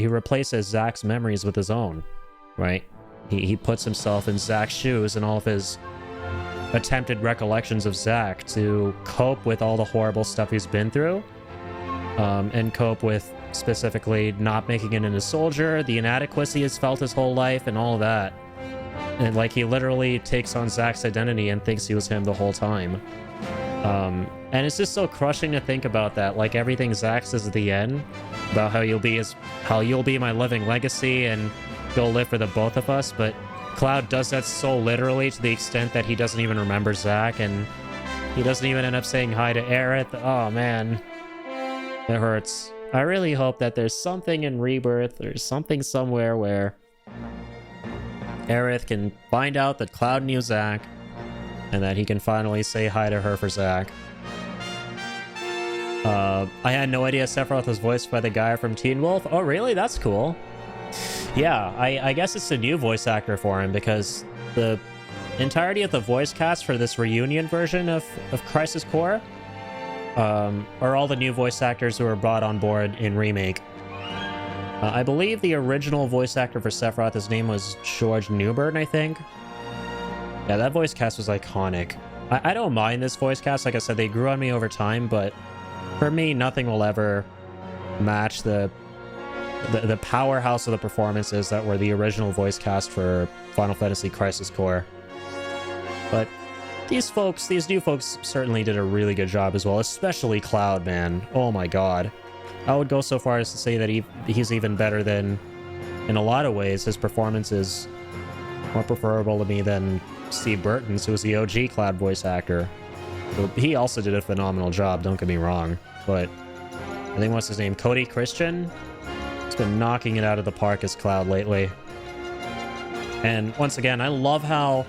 replaces Zack's memories with his own, right? He puts himself in Zack's shoes and all of his attempted recollections of Zack to cope with all the horrible stuff he's been through, and cope with specifically not making it into soldier, the inadequacy he's felt his whole life, and all of that. And like, he literally takes on Zack's identity and thinks he was him the whole time. And it's just so crushing to think about that. Like, everything Zack says at the end about how you'll be my living legacy and you'll live for the both of us, but Cloud does that so literally to the extent that he doesn't even remember Zack, and he doesn't even end up saying hi to Aerith. Oh man, it hurts. I really hope that there's something in Rebirth, or something somewhere where Aerith can find out that Cloud knew Zack, and that he can finally say hi to her for Zack. I had no idea Sephiroth was voiced by the guy from Teen Wolf. Oh really? That's cool. Yeah, I guess it's a new voice actor for him, because the entirety of the voice cast for this reunion version of Crisis Core are all the new voice actors who were brought on board in Remake. I believe the original voice actor for Sephiroth, his name was George Newbern, I think. Yeah, that voice cast was iconic. I don't mind this voice cast. Like I said, they grew on me over time, but for me, nothing will ever match the powerhouse of the performances that were the original voice cast for Final Fantasy Crisis Core. But these new folks certainly did a really good job as well, especially Cloud, man. Oh my god. I would go so far as to say that he's even better than, in a lot of ways, his performance is more preferable to me than Steve Burton's, who was the OG Cloud voice actor. He also did a phenomenal job, don't get me wrong. But I think, what's his name? Cody Christian? He's been knocking it out of the park as Cloud lately. And once again, I love how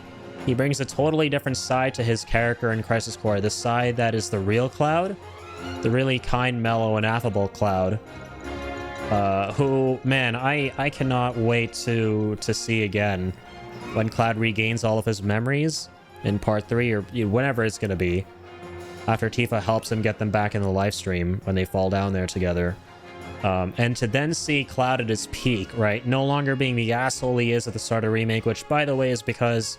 he brings a totally different side to his character in Crisis Core. The side that is the real Cloud. The really kind, mellow, and affable Cloud. Who, man, I cannot wait to see again when Cloud regains all of his memories in Part 3, or whenever it's going to be. After Tifa helps him get them back in the live stream when they fall down there together. And to then see Cloud at his peak, right? No longer being the asshole he is at the start of Remake, which, by the way, is because,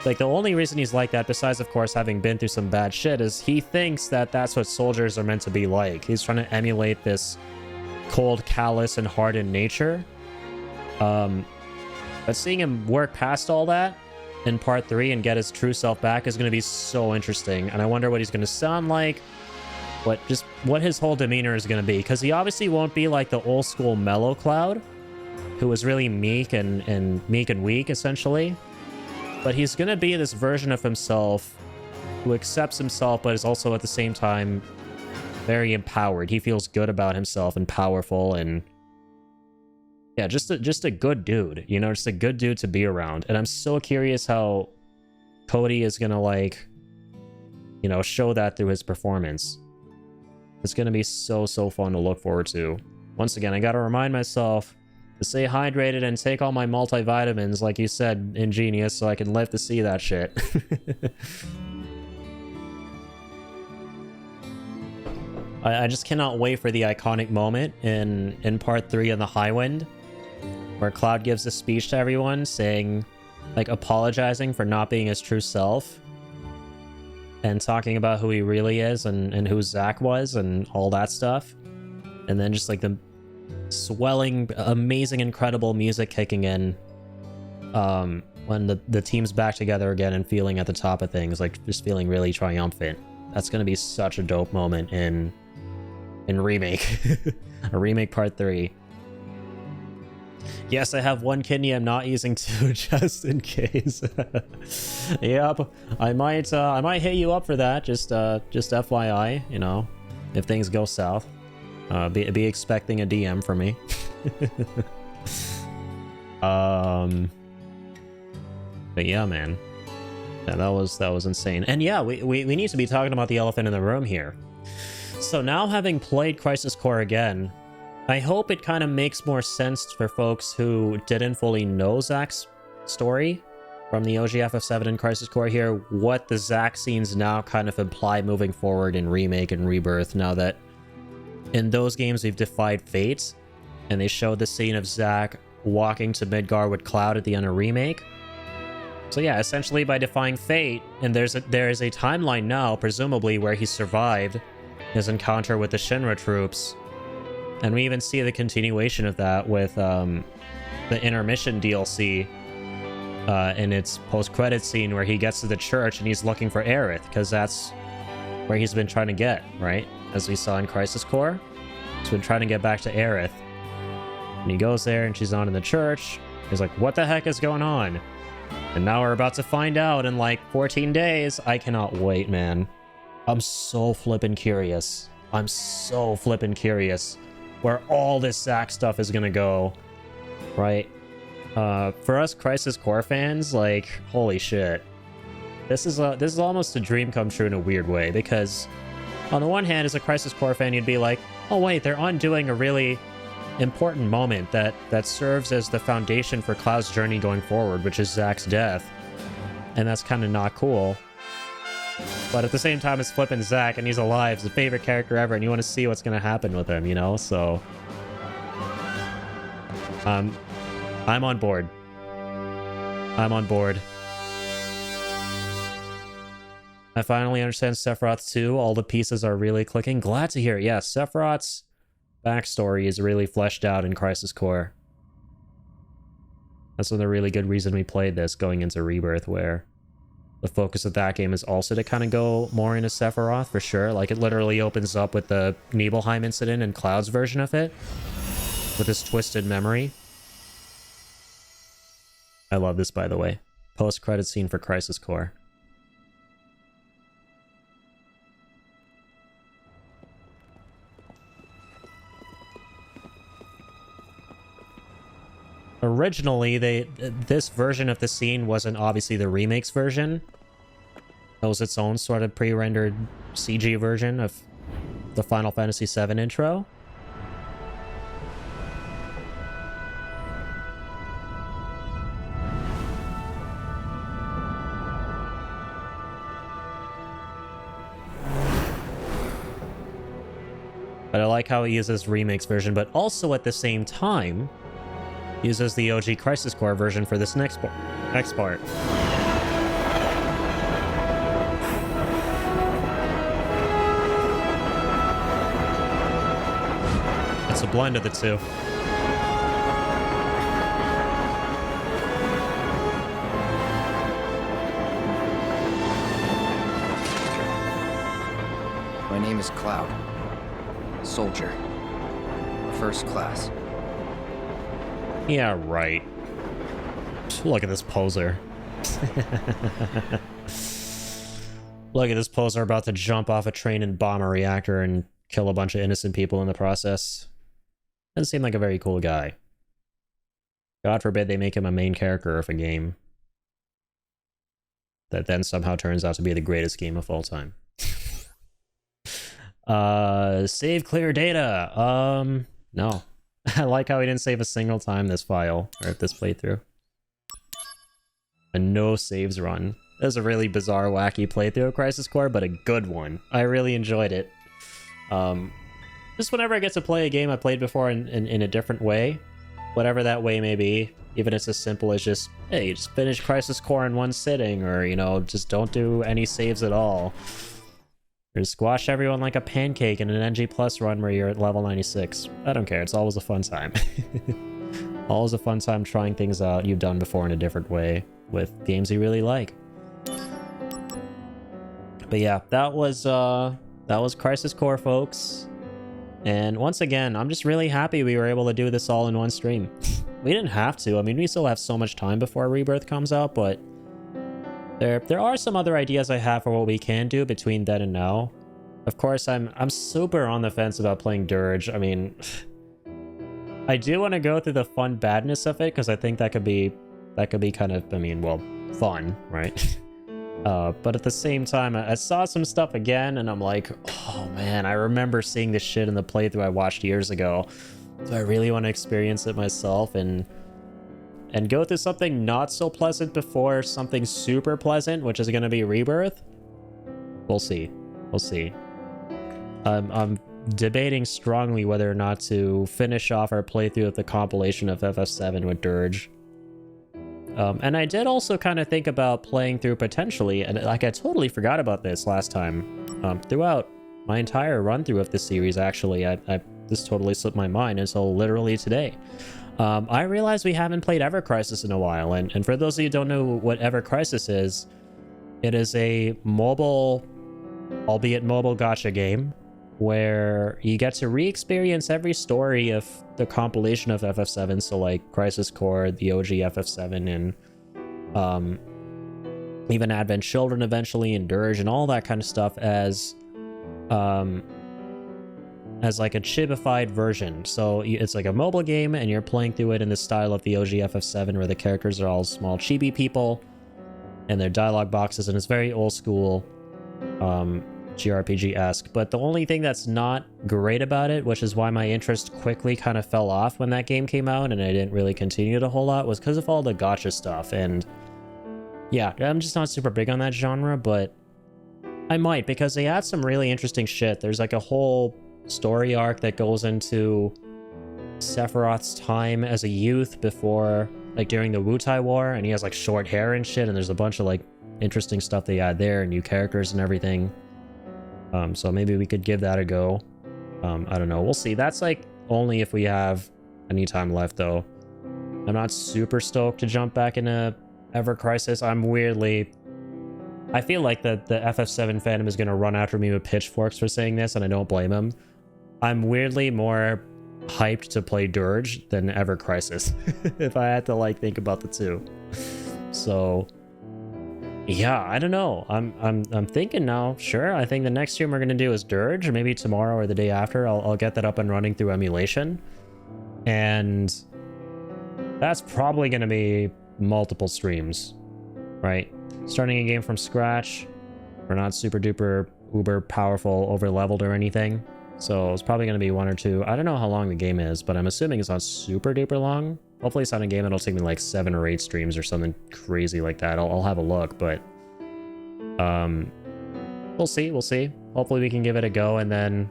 like, the only reason he's like that, besides, of course, having been through some bad shit, is he thinks that that's what soldiers are meant to be like. He's trying to emulate this cold, callous, and hardened nature. But seeing him work past all that in Part 3 and get his true self back is going to be so interesting. And I wonder what he's going to sound like, what his whole demeanor is going to be. Because he obviously won't be like the old school mellow Cloud, who was really meek and weak, essentially. But he's going to be this version of himself who accepts himself, but is also at the same time very empowered. He feels good about himself and powerful, and yeah, just a good dude, you know, just a good dude to be around. And I'm so curious how Cody is going to, like, you know, show that through his performance. It's going to be so fun to look forward to. Once again, I got to remind myself to stay hydrated and take all my multivitamins, like you said, Ingenious, so I can live to see that shit. I just cannot wait for the iconic moment in Part 3 on the Highwind, where Cloud gives a speech to everyone saying, like, apologizing for not being his true self and talking about who he really is and who Zack was and all that stuff. And then just like the swelling, amazing, incredible music kicking in when the team's back together again and feeling at the top of things, like just feeling really triumphant. That's going to be such a dope moment in Remake. A Remake Part 3. Yes, I have one kidney. I'm not using two, just in case. Yep, I might hit you up for that. Just FYI, you know, if things go south, be expecting a DM from me. But yeah, man, yeah, that was insane. And yeah, we need to be talking about the elephant in the room here. So now, having played Crisis Core again, I hope it kind of makes more sense for folks who didn't fully know Zack's story from the OG FF7 and Crisis Core here, what the Zack scenes now kind of imply moving forward in Remake and Rebirth, now that in those games we've defied fate, and they showed the scene of Zack walking to Midgar with Cloud at the end of Remake. So yeah, essentially by defying fate, and there is a timeline now, presumably, where he survived his encounter with the Shinra troops. And we even see the continuation of that with the intermission DLC in its post-credit scene where he gets to the church and he's looking for Aerith, because that's where he's been trying to get, right? As we saw in Crisis Core. He's been trying to get back to Aerith. And he goes there and she's not in the church. He's like, what the heck is going on? And now we're about to find out in like 14 days. I cannot wait, man. I'm so flippin' curious. I'm so flippin' curious where all this Zack stuff is gonna go, right? For us Crisis Core fans, like, holy shit. This is almost a dream come true in a weird way, because on the one hand, as a Crisis Core fan, you'd be like, oh wait, they're undoing a really important moment that serves as the foundation for Cloud's journey going forward, which is Zack's death. And that's kind of not cool. But at the same time, it's flipping Zack, and he's alive. He's the favorite character ever, and you want to see what's going to happen with him, you know? So I'm on board. I'm on board. I finally understand Sephiroth 2. All the pieces are really clicking. Glad to hear it. Yeah, Sephiroth's backstory is really fleshed out in Crisis Core. That's another really good reason we played this going into Rebirth, where the focus of that game is also to kind of go more into Sephiroth, for sure. Like, it literally opens up with the Nibelheim incident and Cloud's version of it, with this twisted memory. I love this, by the way. Post-credit scene for Crisis Core. Originally, this version of the scene wasn't obviously the remake's version. It was its own sort of pre-rendered CG version of the Final Fantasy VII intro. But I like how he uses remake's version, but also at the same time uses the OG Crisis Core version for this next part. It's a blend of the two. My name is Cloud. Soldier. First class. Yeah, right. Look at this poser. Look at this poser about to jump off a train and bomb a reactor and kill a bunch of innocent people in the process. Doesn't seem like a very cool guy. God forbid they make him a main character of a game that then somehow turns out to be the greatest game of all time. Save clear data. No. I like how he didn't save a single time this file, or this playthrough. A no saves run. It was a really bizarre, wacky playthrough of Crisis Core, but a good one. I really enjoyed it. Just whenever I get to play a game I played before in a different way, whatever that way may be, even if it's as simple as just, hey, just finish Crisis Core in one sitting, or, you know, just don't do any saves at all. Or squash everyone like a pancake in an NG Plus run where you're at level 96. I don't care, it's always a fun time. Always a fun time trying things out you've done before in a different way with games you really like. But yeah, that was Crisis Core, folks. And once again, I'm just really happy we were able to do this all in one stream. We didn't have to. I mean, we still have so much time before Rebirth comes out, but there are some other ideas I have for what we can do between then and now. Of course, I'm super on the fence about playing Dirge. I mean, I do want to go through the fun badness of it, because I think that could be kind of, I mean, well, fun, right? But at the same time, I saw some stuff again, and I'm like, oh man, I remember seeing this shit in the playthrough I watched years ago. Do I really want to experience it myself and go through something not so pleasant before something super pleasant, which is going to be Rebirth? We'll see. We'll see. I'm debating strongly whether or not to finish off our playthrough of the compilation of FF7 with Dirge. And I did also kind of think about playing through potentially, and like I totally forgot about this last time. Throughout my entire run-through of this series, actually, this totally slipped my mind until literally today. I realized we haven't played Ever Crisis in a while, and for those of you who don't know what Ever Crisis is, it is a mobile, albeit mobile gacha game, where you get to re-experience every story of the compilation of FF7, so like Crisis Core, the OG FF7, and even Advent Children eventually, and Dirge, and all that kind of stuff as like a chibified version. So it's like a mobile game, and you're playing through it in the style of the OG FF7, where the characters are all small chibi people, and their dialogue boxes, and it's very old school, JRPG-esque. But the only thing that's not great about it, which is why my interest quickly kind of fell off when that game came out, and I didn't really continue it a whole lot, was because of all the gacha stuff. And yeah, I'm just not super big on that genre, but I might, because they add some really interesting shit. There's like a whole story arc that goes into Sephiroth's time as a youth before, like during the Wutai War, and he has like short hair and shit, and there's a bunch of like interesting stuff they add there, new characters and everything. So maybe we could give that a go. I don't know. We'll see. That's like only if we have any time left, though. I'm not super stoked to jump back into Ever Crisis. I feel like the FF7 fandom is going to run after me with pitchforks for saying this, and I don't blame them. I'm weirdly more hyped to play Dirge than Ever Crisis, if I had to like think about the two. So yeah, I don't know. I'm thinking now. Sure, I think the next stream we're gonna do is Dirge. Maybe tomorrow or the day after, I'll get that up and running through emulation, and that's probably gonna be multiple streams, right? Starting a game from scratch. We're not super duper uber powerful, over leveled or anything. So it's probably going to be 1 or 2. I don't know how long the game is, but I'm assuming it's not super duper long. Hopefully it's not a game that'll take me like 7 or 8 streams or something crazy like that. I'll have a look, but we'll see. We'll see. Hopefully we can give it a go, and then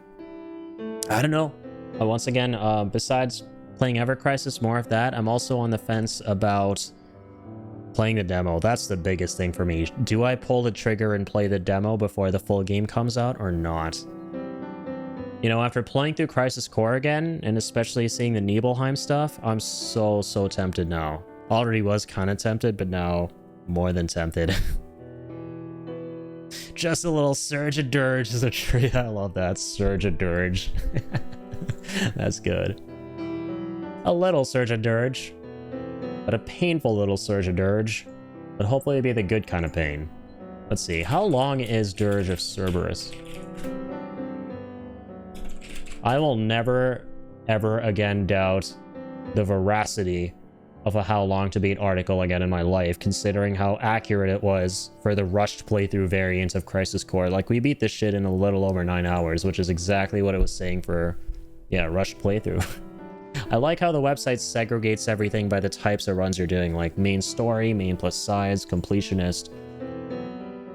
I don't know. Once again, besides playing Ever Crisis, more of that. I'm also on the fence about playing the demo. That's the biggest thing for me. Do I pull the trigger and play the demo before the full game comes out or not? You know, after playing through Crisis Core again, and especially seeing the Nibelheim stuff, I'm so tempted now. Already was kind of tempted, but now more than tempted. Just a little Surge of Dirge is a tree. I love that. Surge of Dirge. That's good. A little Surge of Dirge. But a painful little Surge of Dirge. But hopefully it'll be the good kind of pain. Let's see. How long is Dirge of Cerberus? I will never, ever again doubt the veracity of a How Long to Beat article again in my life, considering how accurate it was for the rushed playthrough variant of Crisis Core. Like, we beat this shit in a little over 9 hours, which is exactly what it was saying for, yeah, rushed playthrough. I like how the website segregates everything by the types of runs you're doing, like main story, main plus sides, completionist,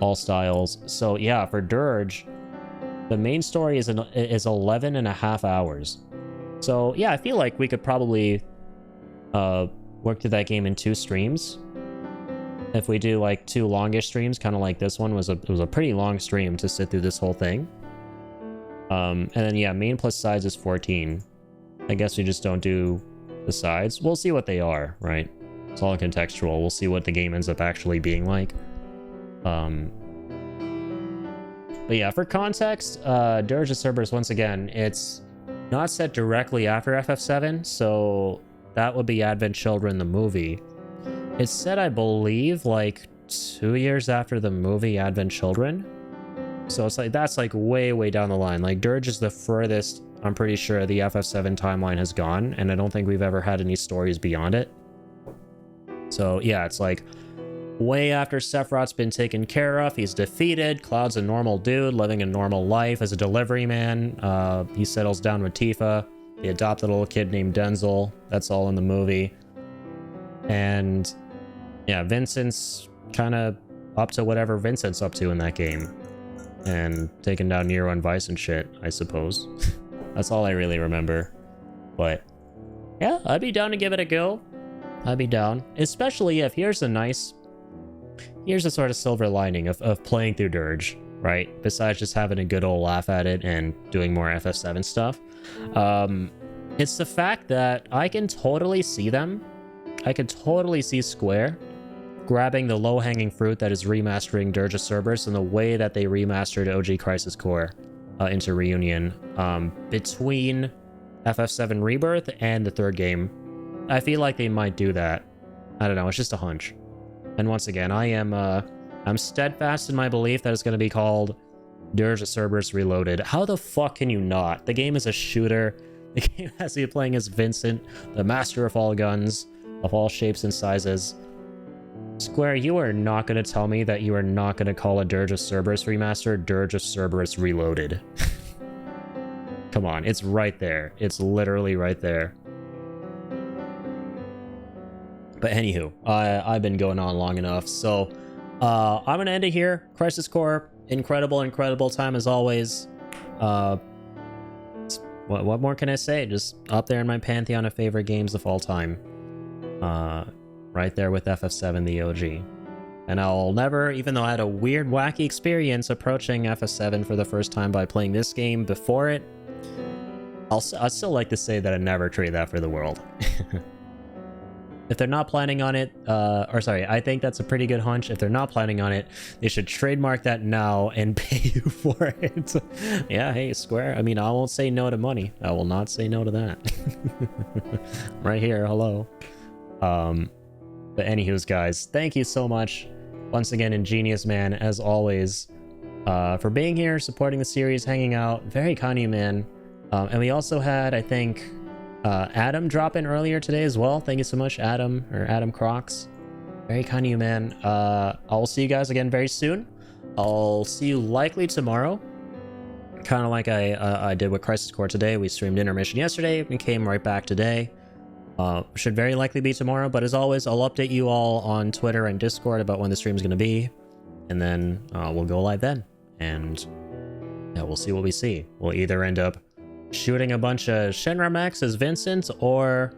all styles. So yeah, for Dirge, the main story is 11 and a half hours. So yeah, I feel like we could probably work through that game in 2 streams. If we do like 2 longish streams, kind of like this one was a pretty long stream to sit through this whole thing. And then yeah, main plus sides is 14. I guess we just don't do the sides. We'll see what they are, right? It's all contextual. We'll see what the game ends up actually being like. But yeah, for context, Dirge of Cerberus, once again, it's not set directly after FF7, so that would be Advent Children, the movie. It's set, I believe, like 2 years after the movie Advent Children. So it's like, that's like way down the line. Like, Dirge is the furthest, I'm pretty sure, the FF7 timeline has gone, and I don't think we've ever had any stories beyond it. So yeah, it's like way after Sephiroth's been taken care of, he's defeated, Cloud's a normal dude living a normal life as a delivery man. He settles down with Tifa. They adopt a little kid named Denzel. That's all in the movie. And yeah, Vincent's kind of up to whatever Vincent's up to in that game. And taking down Nero and Vice and shit, I suppose. That's all I really remember. But yeah, I'd be down to give it a go. I'd be down. Especially if here's a sort of silver lining of playing through Dirge, right? Besides just having a good old laugh at it and doing more FF7 stuff. It's the fact that I can totally see them. I can totally see Square grabbing the low-hanging fruit that is remastering Dirge of Cerberus and the way that they remastered OG Crisis Core into Reunion between FF7 Rebirth and the 3rd game. I feel like they might do that. I don't know, it's just a hunch. And once again, I'm steadfast in my belief that it's going to be called Dirge of Cerberus Reloaded. How the fuck can you not? The game is a shooter. The game has you playing as Vincent, the master of all guns, of all shapes and sizes. Square, you are not going to tell me that you are not going to call a Dirge of Cerberus remaster Dirge of Cerberus Reloaded. Come on, it's right there. It's literally right there. But anywho, I've been going on long enough, so I'm going to end it here. Crisis Core, incredible time as always. What more can I say? Just up there in my pantheon of favorite games of all time. Right there with FF7, the OG. And I'll never, even though I had a weird, wacky experience approaching FF7 for the first time by playing this game before it, I'd still like to say that I'd never trade that for the world. If they're not planning on it, I think that's a pretty good hunch. If they're not planning on it, they should trademark that now and pay you for it. Yeah, hey, Square. I mean, I won't say no to money. I will not say no to that. Right here, hello. But anywho's, guys, thank you so much. Once again, Ingenious Man, as always, for being here, supporting the series, hanging out. Very kind of you, man. And we also had, I think, Adam drop in earlier today as well. Thank you so much, Adam, or Adam Crocs. Very kind of you, man. I'll see you guys again very soon. I'll see you likely tomorrow. Kind of like I did with Crisis Core today. We streamed Intermission yesterday and came right back today. Should very likely be tomorrow, but as always, I'll update you all on Twitter and Discord about when the stream's going to be. And then we'll go live then. And yeah, we'll see what we see. We'll either end up shooting a bunch of Shenra Max as Vincent, or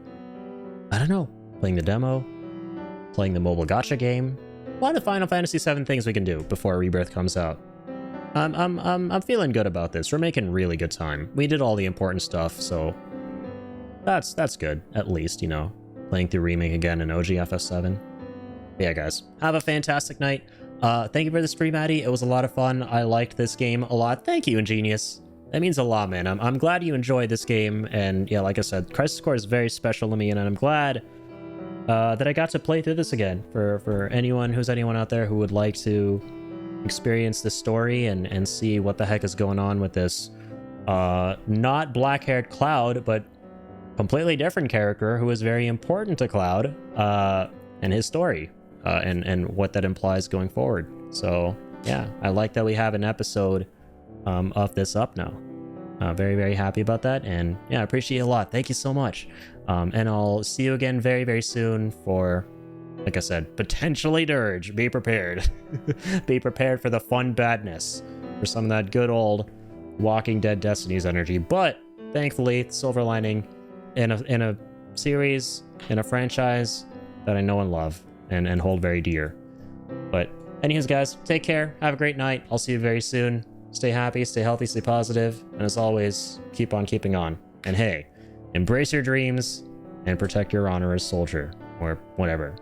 I don't know, playing the demo, playing the mobile gacha game. A lot of Final Fantasy VII things we can do before Rebirth comes out. I'm feeling good about this. We're making really good time. We did all the important stuff, so that's good, at least, you know, playing through Remake again and OG FF7. But yeah, guys, have a fantastic night. Thank you for the stream, Addy. It was a lot of fun. I liked this game a lot. Thank you, Ingenious. That means a lot, man. I'm glad you enjoyed this game, and yeah, like I said, Crisis Core is very special to me, and I'm glad that I got to play through this again. For anyone out there who would like to experience this story and see what the heck is going on with this not black-haired Cloud, but completely different character who is very important to Cloud and his story and what that implies going forward. So yeah, I like that we have an episode of this up now. Very, very happy about that, and yeah, I appreciate it a lot. Thank you so much. And I'll see you again very, very soon for, like I said, potentially Dirge. Be prepared. Be prepared for the fun badness, for some of that good old Walking Dead Destiny's energy. But thankfully, silver lining in a series, in a franchise that I know and love and hold very dear. But anyways, guys, take care. Have a great night. I'll see you very soon. Stay happy, stay healthy, stay positive, and as always, keep on keeping on. And hey, embrace your dreams and protect your honor as soldier, or whatever.